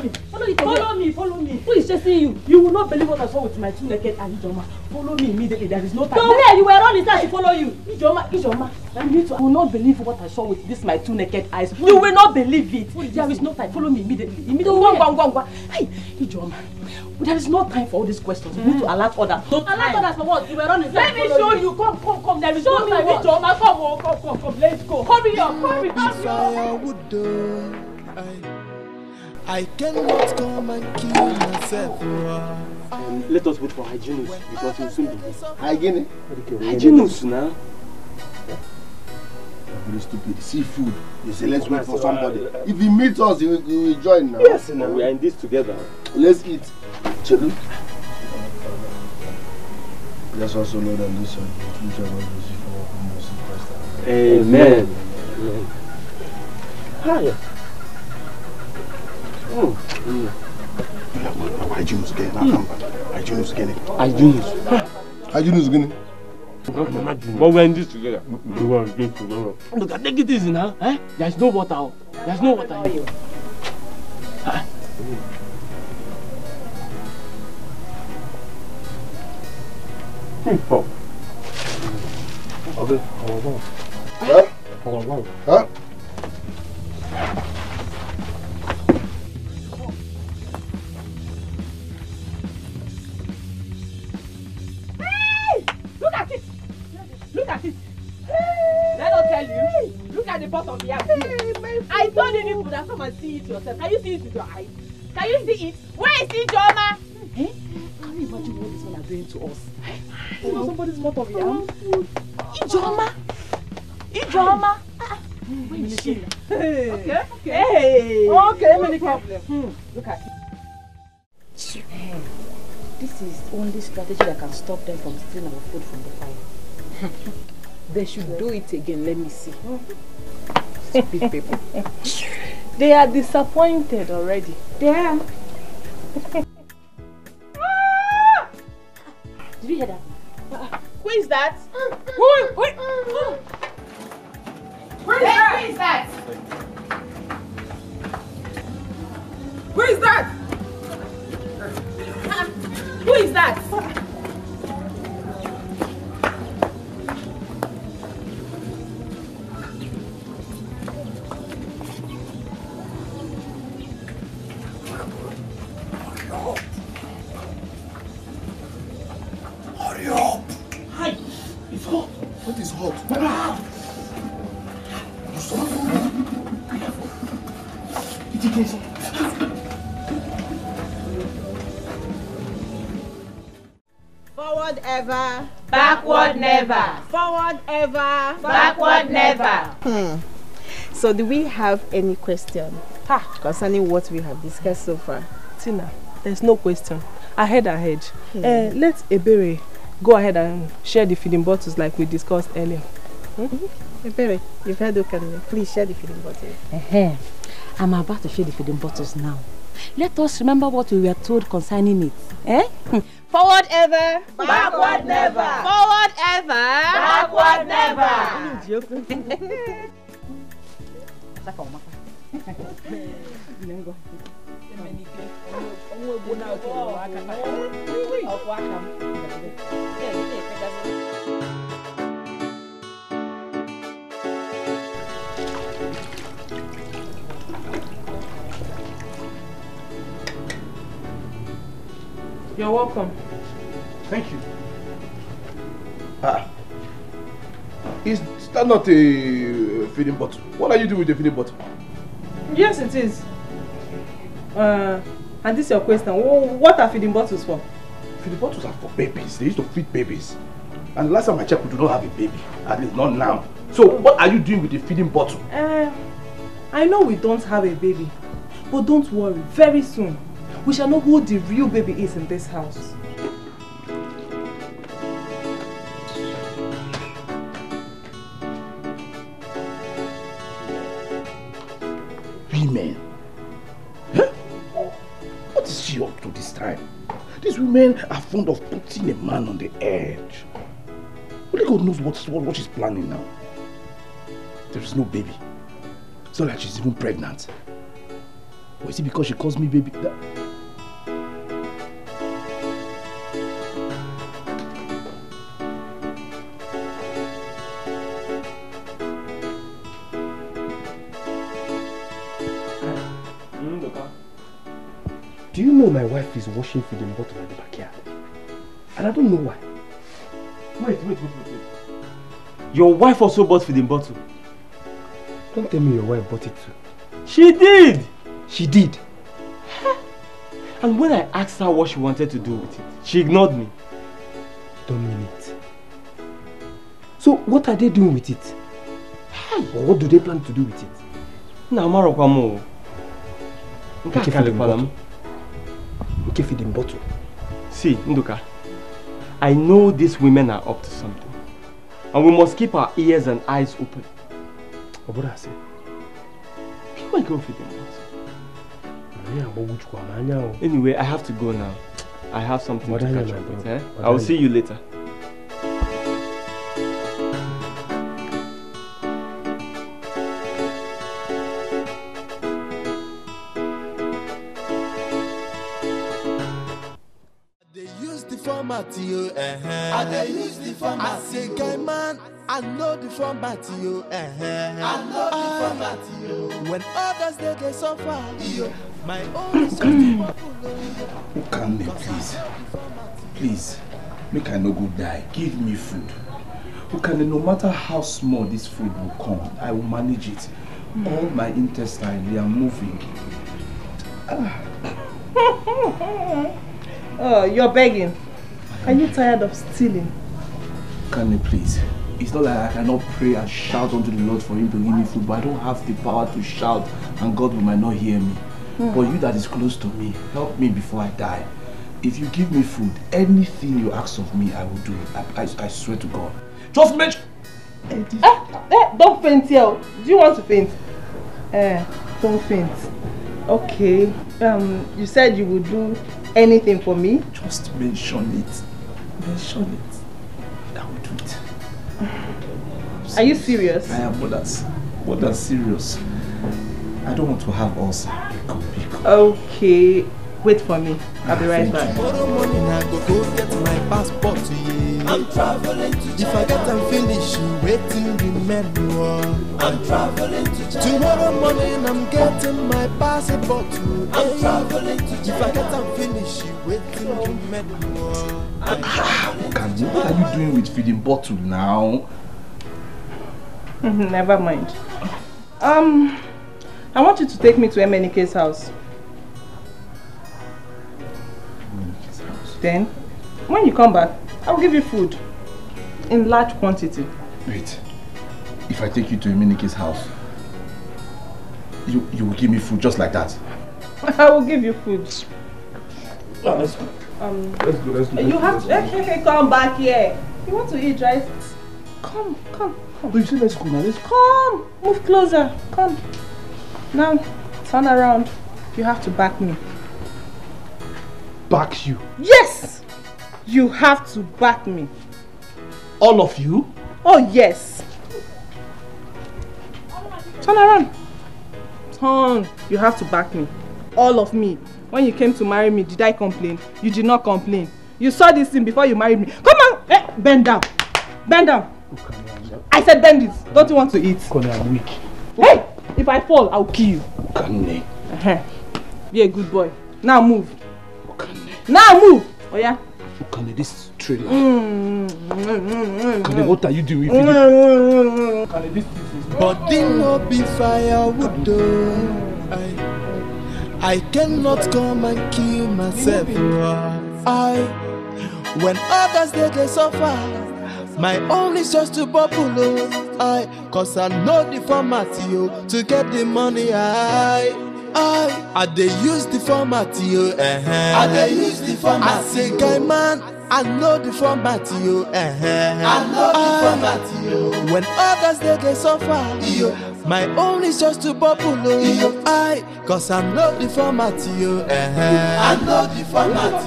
me. Follow me. Who is chasing you? You will not believe what I saw with my two naked eyes, Ijoma. Follow me immediately. There is no time. From where you were running, I should follow you. Ijoma. I will not believe what I saw with this my two naked eyes. You will not believe it. There is no time. Follow me immediately. Go. Hey, Ijoma. There is no time for all these questions. You need to alert others. Alert others for what? You were running. Let me show you. Come. There is no time. Ijoma, come. Let's go. Hurry up. I cannot come and kill myself. Let us wait for Hygienus because he'll soon be here. Hygienus now. Very stupid. Seafood. You say let's wait for somebody. If he meets us, he will join now. Yes, now we are in this together. Let's eat. Chelu. Let's also know that this one. Amen. Hi. Hygienus again. Hygienus again. But we're in this together. Look, I take it easy now. Eh? There's no water. There's no water here. Okay. Huh? Look at it. Let us tell you. Look at the bottom here. I told you people that come and see it yourself. Can you see it with your eyes? Can you see it? Where is it, Ijoma? Eh? Can you imagine what this one are doing to us? You know somebody's mouth of yam. Ijoma. Where is she? Okay. Hey. Okay, no problem. Look at it. Hey. This is only strategy that can stop them from stealing our food from the fire. They should do it again. Let me see. Stupid people. They are disappointed already. They are. Did you hear that? Who is that? Who is that? Who is that? Who is that? Hurry up! Hi! It's hot! What is hot? You saw me? Forward ever. Backward never. Forward ever. Backward never. So do we have any question concerning what we have discussed so far? Tina, there's no question. Ahead. Let Ebere go ahead and share the feeding bottles like we discussed earlier. Ebere, you've heard Okane. Please share the feeding bottles. I'm about to share the feeding bottles now. Let us remember what we were told concerning it. Forward ever. Backward never. Forward ever. Backward never. You're welcome. Thank you. Is that not a feeding bottle? What are you doing with the feeding bottle? Yes, it is. And this is your question. What are feeding bottles for? Feeding bottles are for babies. They used to feed babies. And the last time I checked, we do not have a baby. At least not now. So what are you doing with the feeding bottle? I know we don't have a baby. But don't worry. Very soon, we shall know who the real baby is in this house. Women? Huh? What is she up to this time? These women are fond of putting a man on the edge. Only God knows what she's planning now. There is no baby. It's not like she's even pregnant. Or is it because she calls me baby? Do you know my wife is washing feeding bottle at the backyard? And I don't know why. Wait. Your wife also bought feeding bottle? Don't tell me your wife bought it too. She did! She did? And when I asked her what she wanted to do with it, she ignored me. Don't mean it. So what are they doing with it? Or what do they plan to do with it? Feeding bottle. See, Nduka, I know these women are up to something. And we must keep our ears and eyes open. What would I say? Why go feeding bottle? Anyway, I have to go now. I have something to catch up with. I will see you later. I dey use the format. I say, guy man, I know the format, yo. I know the format, yo. When others they suffer, yo. My own is Who can me, please? Please, make I no go die. Give me food. Who can, no matter how small this food will come, I will manage it. All my intestines, they are moving. Oh, you're begging. Are you tired of stealing? Can you please? It's not like I cannot pray and shout unto the Lord for him to give me food, but I don't have the power to shout and God might not hear me. But you that is close to me, help me before I die. If you give me food, anything you ask of me, I will do. I swear to God. Just mention... Don't faint here. Do you want to faint? Don't faint. Okay. You said you would do anything for me? Just mention it. Mention it. I will do it. Are you serious? I am more than serious. I don't want to have ulcer. Okay. Wait for me. I'll be right back. Tomorrow morning I go get my passport. I'm traveling to China. If I get them finish, waiting remember. I'm traveling to China. Tomorrow morning I'm getting my passport. I'm traveling to China. If I get them finish, waiting remember. What are you doing with feeding bottle now? Never mind. I want you to take me to MNK's house. MNK's house? Then, when you come back, I'll give you food. In large quantity. Wait. If I take you to MNK's house, you will give me food just like that? I will give you food. Oh, let's go. Let's go. You have to... Okay, come back here. You want to eat, right? Come. But you said let's go now. Let's go. Come. Move closer. Come. Now, turn around. You have to back me. Back you? Yes! You have to back me. All of you? Oh, yes. Turn around. Turn. You have to back me. All of me. When you came to marry me, did I complain? You did not complain. You saw this thing before you married me. Come on! Bend down. Bend down. I said bend it. Don't you want to eat? I'm weak. Hey! If I fall, I'll kill you. Be a good boy. Now move. Now move! Oh yeah? This trailer. What are you doing? But they no be firewood though. I cannot come and kill myself. When others they suffer, my own is just to bubble. Cause I know the format to get the money. I dey use the format I dey use the format. I say guy man, I know the format I know the format when others they suffer, my own is just to bubble. Cause I know the format I know the format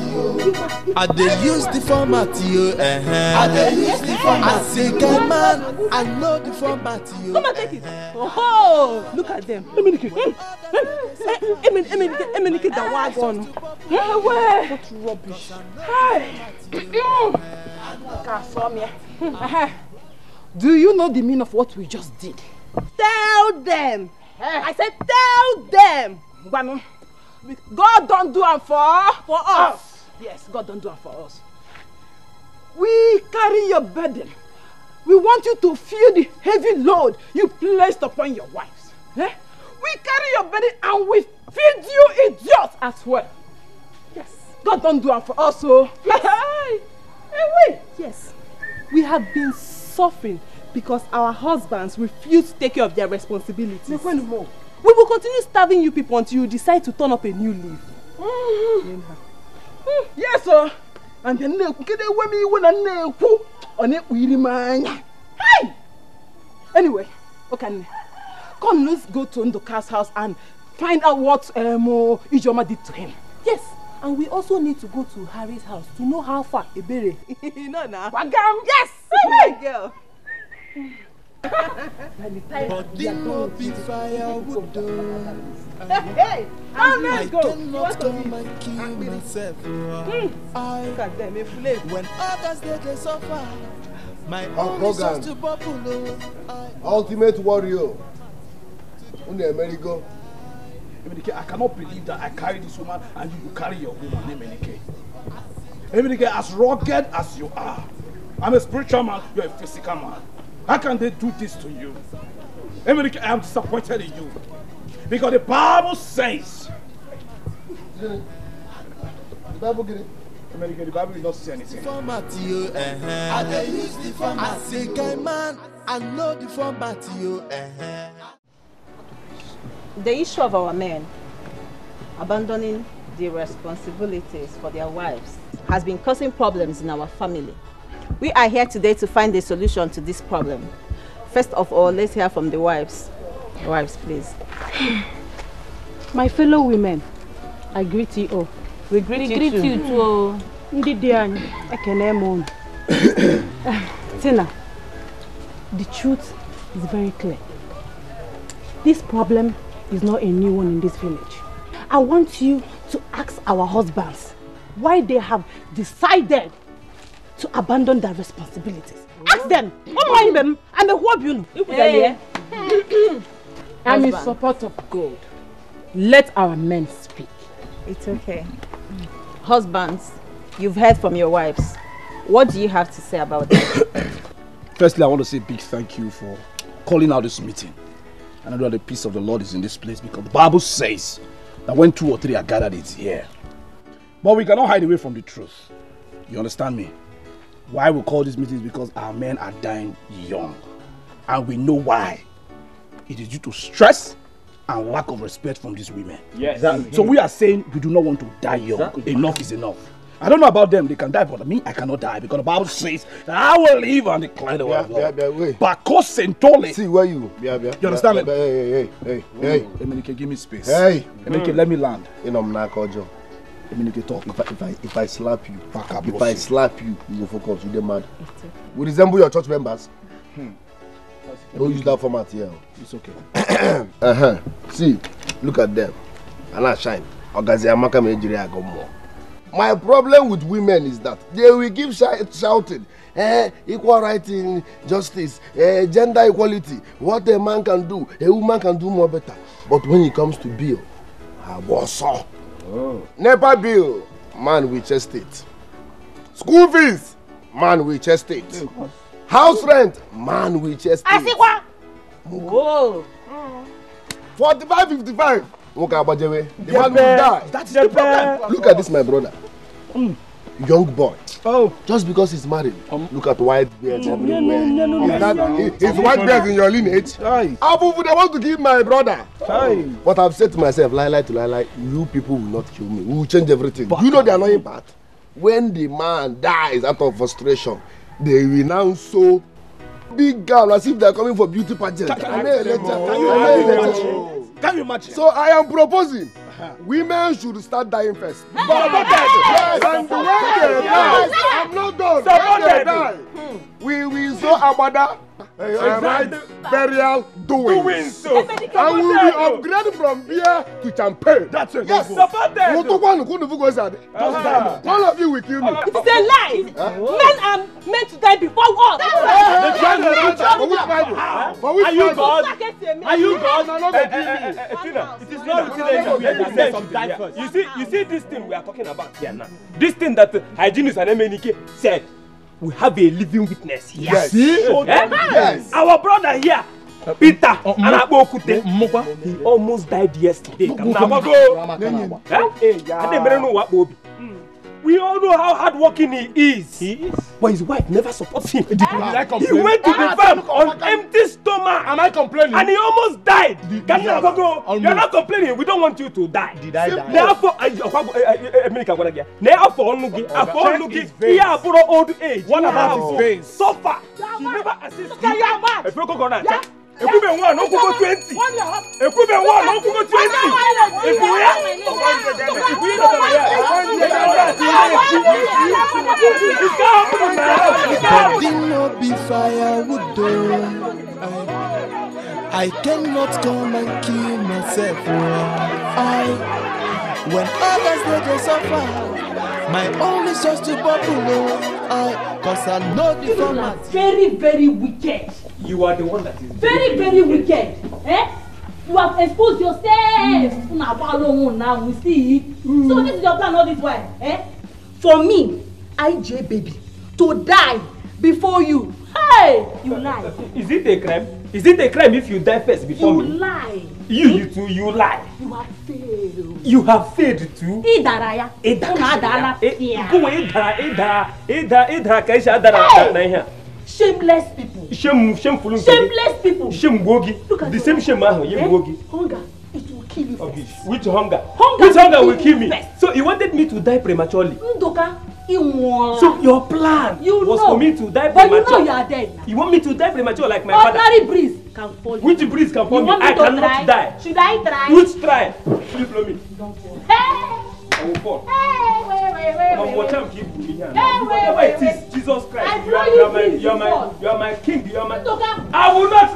I dey use the format I dey use the format. I say guy man, I know the format Come and take it. Oh, look at them. Emenike the wagon. Where? What rubbish. Do you know the meaning of what we just did? Tell them. I said tell them. God don't do it for us. Yes, God don't do it for us. We carry your burden. We want you to feel the heavy load you placed upon your wives. We carry your burden and we feed you idiots as well. Yes, God don't do it for us. So yes, we have been suffering because our husbands refuse to take care of their responsibilities. We will continue starving you people until you decide to turn up a new leaf. Yes, sir. And then anyway, okay. Come, let's go to Ndoka's house and find out what Ijoma did to him. Yes, and we also need to go to Harry's house to know how far Ebere. You know now. Wagam. Yes, my girl. But they no be firewood though. Hey, let's go. Cannot come and kill myself. Look at them, when others they suffer, my own is just to bubble. Ultimate warrior. America. I cannot believe that I carry this woman and you will carry your woman, Emenike, as rugged as you are, I'm a spiritual man, you're a physical man. How can they do this to you? Emenike, I am disappointed in you. Because the Bible says... The Bible get it? Emenike, the Bible will not say anything. Format I dey use the format. I say guy man, I know the format The issue of our men abandoning the responsibilities for their wives has been causing problems in our family. We are here today to find a solution to this problem. First of all, let's hear from the wives. Wives, please. My fellow women, I greet you all. We greet you too. Tina, the truth is very clear. This problem is not a new one in this village. I want you to ask our husbands why they have decided to abandon their responsibilities. Ask them. I'm in support of God. Let our men speak. It's okay. Husbands, you've heard from your wives. What do you have to say about that? Firstly, I want to say a big thank you for calling out this meeting. And I know that the peace of the Lord is in this place because the Bible says that when 2 or 3 are gathered, it's here. But we cannot hide away from the truth. You understand me? Why we call these meetings? Because our men are dying young. And we know why. It is due to stress and lack of respect from these women. Yes. Exactly. So we are saying we do not want to die young. Exactly. Enough is enough. I don't know about them, they can die, but me, I cannot die because the Bible says that I will live and declare the word of God. Bakos Sentole. See where you? You understand me? Hey. Emenike, give me space. Hey. Emenike, let me land. You know, I'm not Kojo. Emenike, talk. If I slap you, you will focus. You're mad. We resemble your church members. Don't use that format here. It's okay. See, look at them. And I shine. My problem with women is that they will keep shouting, equal rights, justice, gender equality, what a man can do, a woman can do more better. But when it comes to bill, NEPA bill, man will chest it. School fees, man will chest it. House rent, man will chest it. Whoa. 45, 55. The man will die. That's the problem. Look at this, my brother. Young boy. Oh. Just because he's married. Look at white beards everywhere. Is white beards in your lineage? Abu would want to kill my brother. But I've said to myself, lie, you people will not kill me. We will change everything. You know the annoying part? When the man dies out of frustration, they will now sew big gown as if they are coming for beauty pageant. Can you imagine? So I am proposing women should start dying first. Yes. And when they die, I'm not done. When they die, we will so abada burial doing so. And we will be upgraded from beer to champagne. That's it. Yes. One of you will kill me. It is a lie. Men are meant to die before war. For which Are you God? Are you God? It is not routine we understand something here. You see this thing we are talking about here now. This thing that hygienist and Emenike said. We have a living witness here. Yes. Yes. Our brother here, Peter, he almost died yesterday. We all know how hardworking he is. But his wife never supports him. He went to the farm on empty stomach. Am I complaining? And he almost died. You're not complaining. We don't want you to die. Did I die? Therefore, he has old age. What about his face? Suffer. He never assists you. Equipment 1, no go 20. Equipment 1, no go 20. I cannot come and kill myself. When others they suffer, my own is just to bubble. Cause I know the format. Very, very wicked. You are the one that is very, very wicked. You have exposed yourself. Now we see. So this is your plan all this while. For me, IJ baby, to die before you. Hey, you lie. Is it a crime? Is it a crime if you die first before me? You lie. You too, you lie. You have failed. You have failed too. Shameless people. Shameful. Shameless people. Look at the same shame. Hunger. It will kill you first. Which hunger? Which hunger will kill me? So you wanted me to die prematurely? Ndoka, so your plan was for me to die prematurely. But you know you are dead now. You want me to die prematurely like my father? Ordinary breeze can fall you. Which breeze can fall me? I cannot die. Should I try? Which try? Please blow me. Don't fall. Hey! I will fall. Wait. Jesus Christ. I blow you, you are my king. You are my. I will not.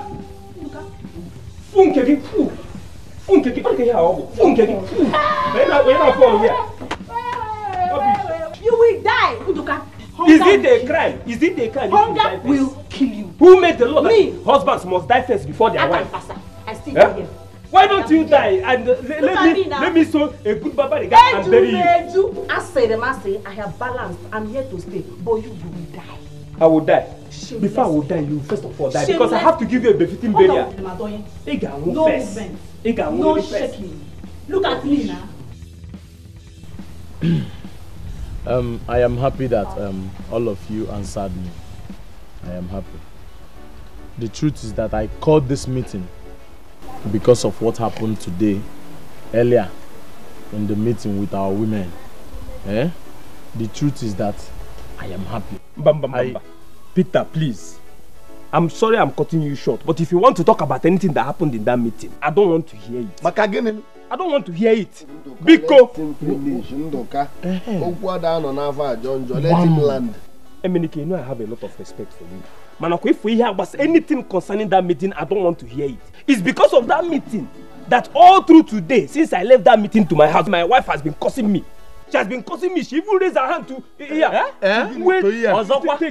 You will die. Is it a crime? Is it a crime? Hunger will kill you. Who made the law that husbands must die first before their wife? I still here. Why don't you die and let me sow a good baba the guy and bury you? I say, I have balanced. I'm here to stay, but you will die. I will die. Before I will die, you first of all die because I have to give you a befitting burial. No movement. No shaking. Look at me now. I am happy that all of you answered me. I am happy. The truth is that I called this meeting because of what happened today, earlier in the meeting with our women. The truth is that I am happy. Peter, please. I'm sorry I'm cutting you short, but if you want to talk about anything that happened in that meeting, I don't want to hear it. I don't want to hear it. Biko. Let him land. Emenike, you know I have a lot of respect for you. Manako, if we hear about anything concerning that meeting, I don't want to hear it. It's because of that meeting that all through today, since I left that meeting to my house, my wife has been cursing me. She has been cursing me. She even raised her hand to take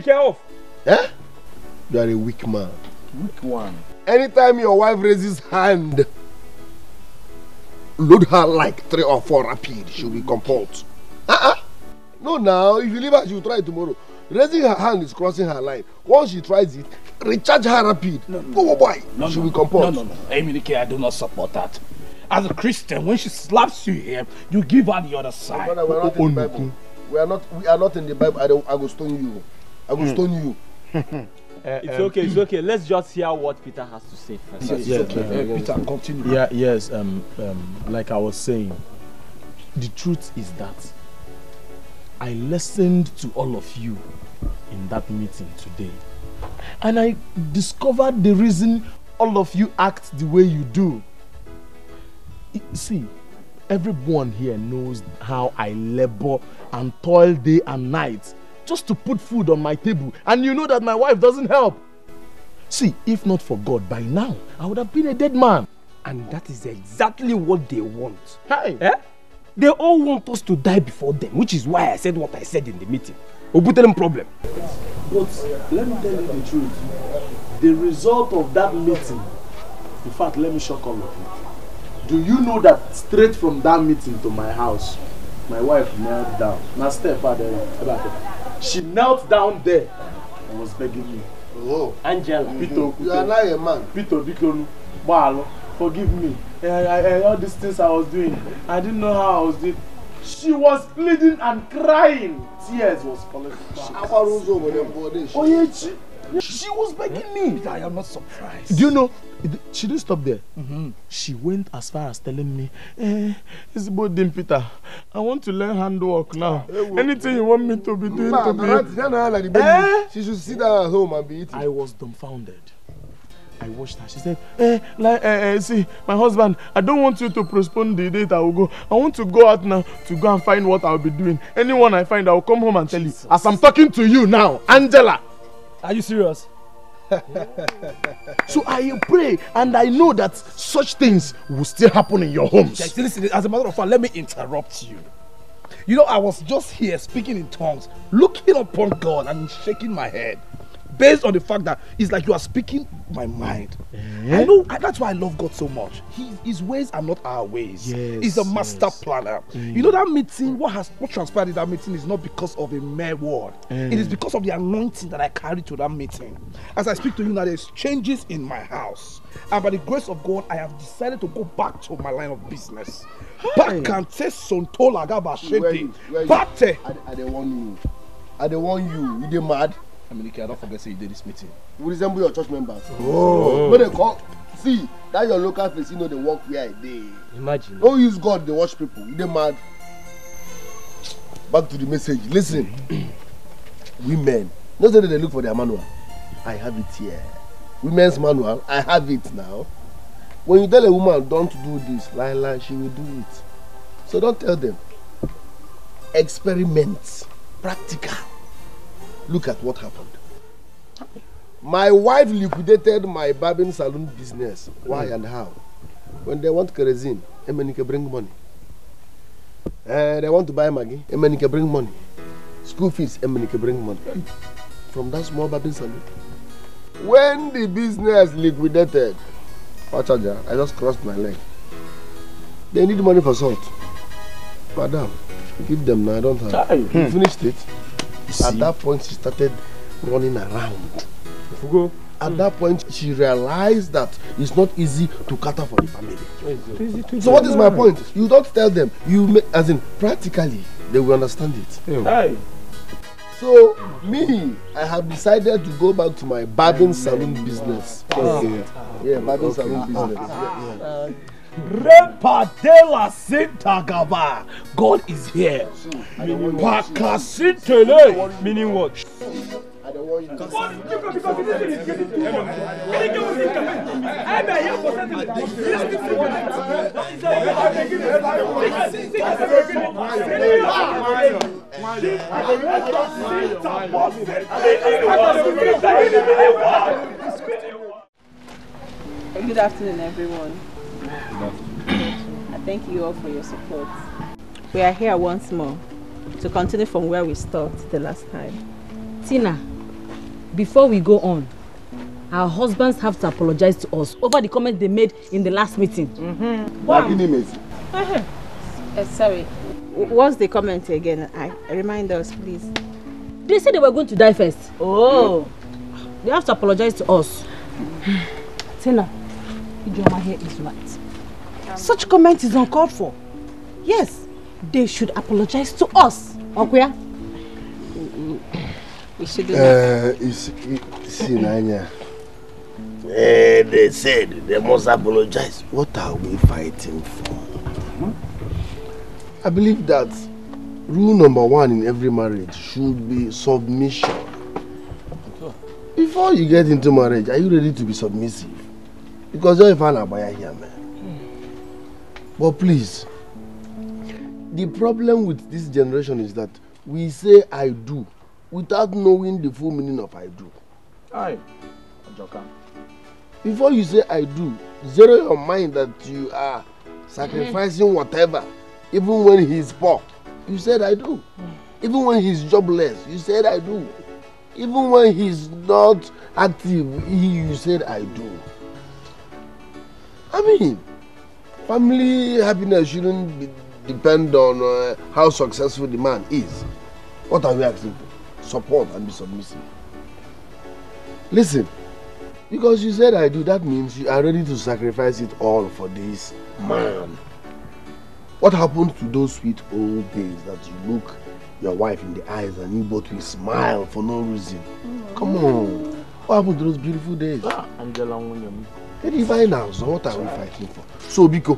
care of. You are a weak man. Weak one. Anytime your wife raises hand, load her like 3 or 4 rapid. She'll be compelled. No, now if you leave her, she'll try it tomorrow. Raising her hand is crossing her line. Once she tries it, recharge her rapid. She'll be compelled. No. Emenike, I do not support that. As a Christian, when she slaps you here, you give her the other side. Brother, we are not in the Bible. We are not in the Bible. I will stone you. I will stone you. It's okay. Let's just hear what Peter has to say first. Peter, continue. Yes. Like I was saying, the truth is that I listened to all of you in that meeting today, and I discovered the reason all of you act the way you do. See, everyone here knows how I labor and toil day and night just to put food on my table, and you know that my wife doesn't help. See, if not for God, by now I would have been a dead man. And that is exactly what they want. Hey. They all want us to die before them, which is why I said what I said in the meeting. Obutelem problem. But let me tell you the truth. The result of that meeting, in fact, let me shock all of you. Do you know that straight from that meeting to my house, my wife knelt down. Now step out there. She knelt down there and was begging me. Oh, Angela. Peter, you are not a man. Peter, forgive me. All these things I was doing, I didn't know how I was doing. She was pleading and crying. Tears was falling down. She was begging me. I am not surprised. Do you know? She didn't stop there. She went as far as telling me, it's about them, Peter. I want to learn handwork now. Anything you want me to be doing to be. She should sit down at home and be eating. I was dumbfounded. I watched her. She said, see, my husband, I don't want you to postpone the date I will go. I want to go out now to go and find what I'll be doing. Anyone I find, I will come home and tell you. As I'm talking to you now, Angela. Are you serious? So I pray and I know that such things will still happen in your homes. Listen, as a matter of fact, let me interrupt you. You know, I was just here speaking in tongues, looking upon God and shaking my head. Based on the fact that it's like you are speaking my mind. I know, that's why I love God so much. His ways are not our ways. He's a master planner. You know, that meeting, what transpired in that meeting is not because of a mere word. It is because of the anointing that I carry to that meeting. As I speak to you now, there's changes in my house. And by the grace of God, I have decided to go back to my line of business. I don't want you. You mad? Emenike, I don't forget say you did this meeting. You resemble your church members. When they call, see, that your local place, you know they work where they. Imagine. Don't use God, they watch people. You mad? Back to the message. Listen, women, not that they look for their manual. I have it here. Women's manual, I have it now. When you tell a woman don't do this, lie, she will do it. So don't tell them. Experiment, practical. Look at what happened. My wife liquidated my barbing salon business. Why and how? When they want kerosene, Emenike bring money. They want to buy Maggi, Emenike bring money. School fees, Emenike bring money. From that small barbing salon. When the business liquidated, I just crossed my leg. They need money for salt. Madam, give them now, I don't have. You finished it. At that point, she started running around. At that point, she realized that it's not easy to cater for the family. So what is my point? You don't tell them. You make, as in practically, they will understand it. Hey. So me, I have decided to go back to my barbing salon business. Okay. Yeah, barbing salon business. Repadela Sintagaba. God is here. Pakasitele. Meaning what? I don't want you to Good afternoon, everyone. I thank you all for your support. We are here once more to continue from where we stopped the last time. Tina, before we go on, our husbands have to apologize to us over the comment they made in the last meeting. Sorry, what's the comment again? Remind us, please. They said they were going to die first. Oh. They have to apologize to us. Tina, Ijoma here is right. Such comment is uncalled for. Yes, they should apologize to us. Okuya? We should do that. See, Nanya. They said they must apologize. What are we fighting for? I believe that rule number 1 in every marriage should be submission. Before you get into marriage, are you ready to be submissive? Because you're a fan of buyer here, man. But please, the problem with this generation is that we say I do without knowing the full meaning of I do. Aye. Before you say I do, zero your mind that you are sacrificing whatever. Even when he's poor, you said I do. Even when he's jobless, you said I do. Even when he's not active, you said I do. I mean, family happiness shouldn't depend on how successful the man is. What are we asking for? Support and be submissive. Listen, because you said I do, that means you are ready to sacrifice it all for this man. What happened to those sweet old days that you look your wife in the eyes and you both will smile for no reason? Come on. What happened to those beautiful days? Angela, so what are we fighting for? So, Biko,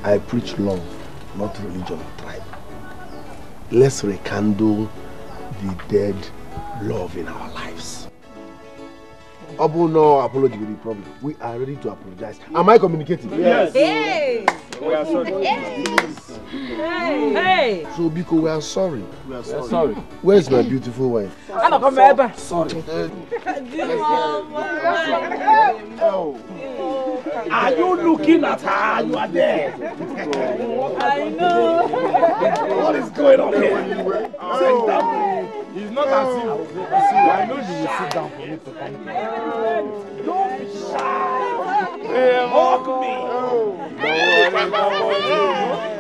I preach love, not religion or tribe. Let's rekindle the dead love in our lives. No apology with the problem. We are ready to apologize. Am I communicating? Yes. Hey. We are sorry. Hey. So, Biko, we are sorry. We are sorry. Where is my beautiful wife? I'm not coming ever. Sorry. Are you looking at her? You are there. I know. What is going on here? Sit down. It's not as if. I know you will sit down for me to come here. Don't be shy. Hug me.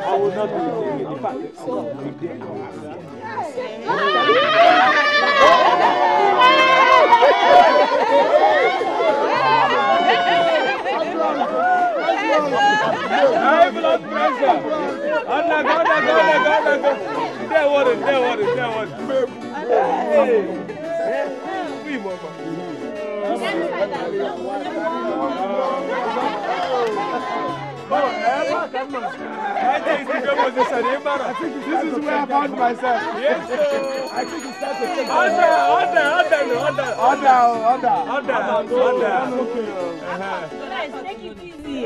I will not do it again. In fact, I will be there. High blood pressure. They worry. I think this is where I found myself. Yes, sir. I think it's time to take Guys, take it easy.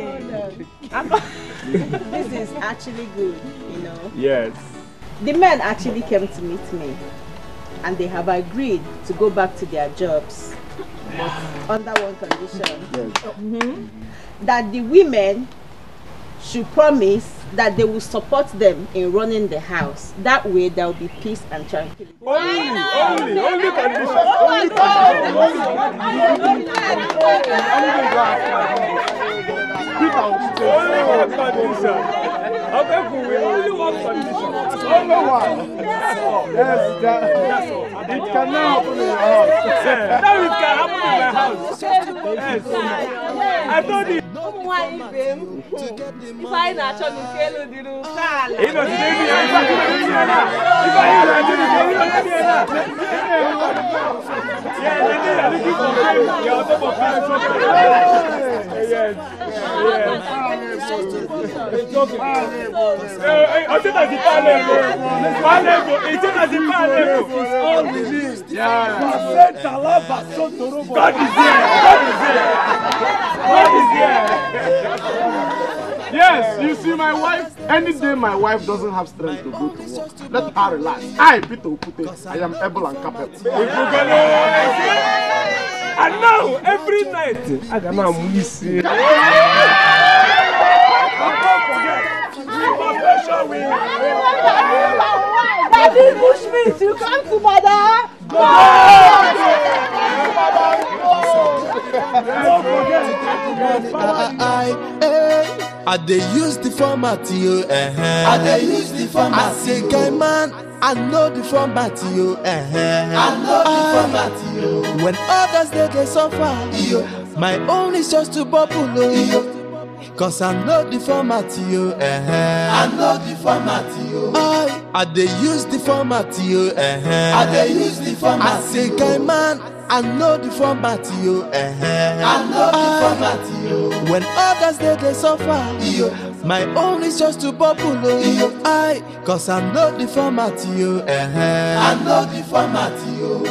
This is actually good, you know. Yes. The men actually came to meet me and they have agreed to go back to their jobs, but under one condition. That the women should promise that they will support them in running the house. That way there will be peace and tranquility. Only condition. Only one condition. number one. That's all. Yes, that's all. It can now happen in your house. Now it can happen in my house. Yes. I told you. If I not on the scale, you know, Yes, you see my wife, any day my wife doesn't have strength to go to work, let her relax. I, Peter Okute, I am able and capable. And now, every night, I can now miss you. Don't forget, we must make sure we... Daddy Bushmeat, you come to mother. I dey use the format you, I dey use the format. I say, guy man, I know the format you, I know the format you. When others they suffer, my own is just to bubble, cause I know the format you, I know the format you. I dey use the format you, I dey use the format. I say, guy man, I know the format you, I know the format you. When others they suffer, my own is just to bubble, cause I know the format you, I know the format you.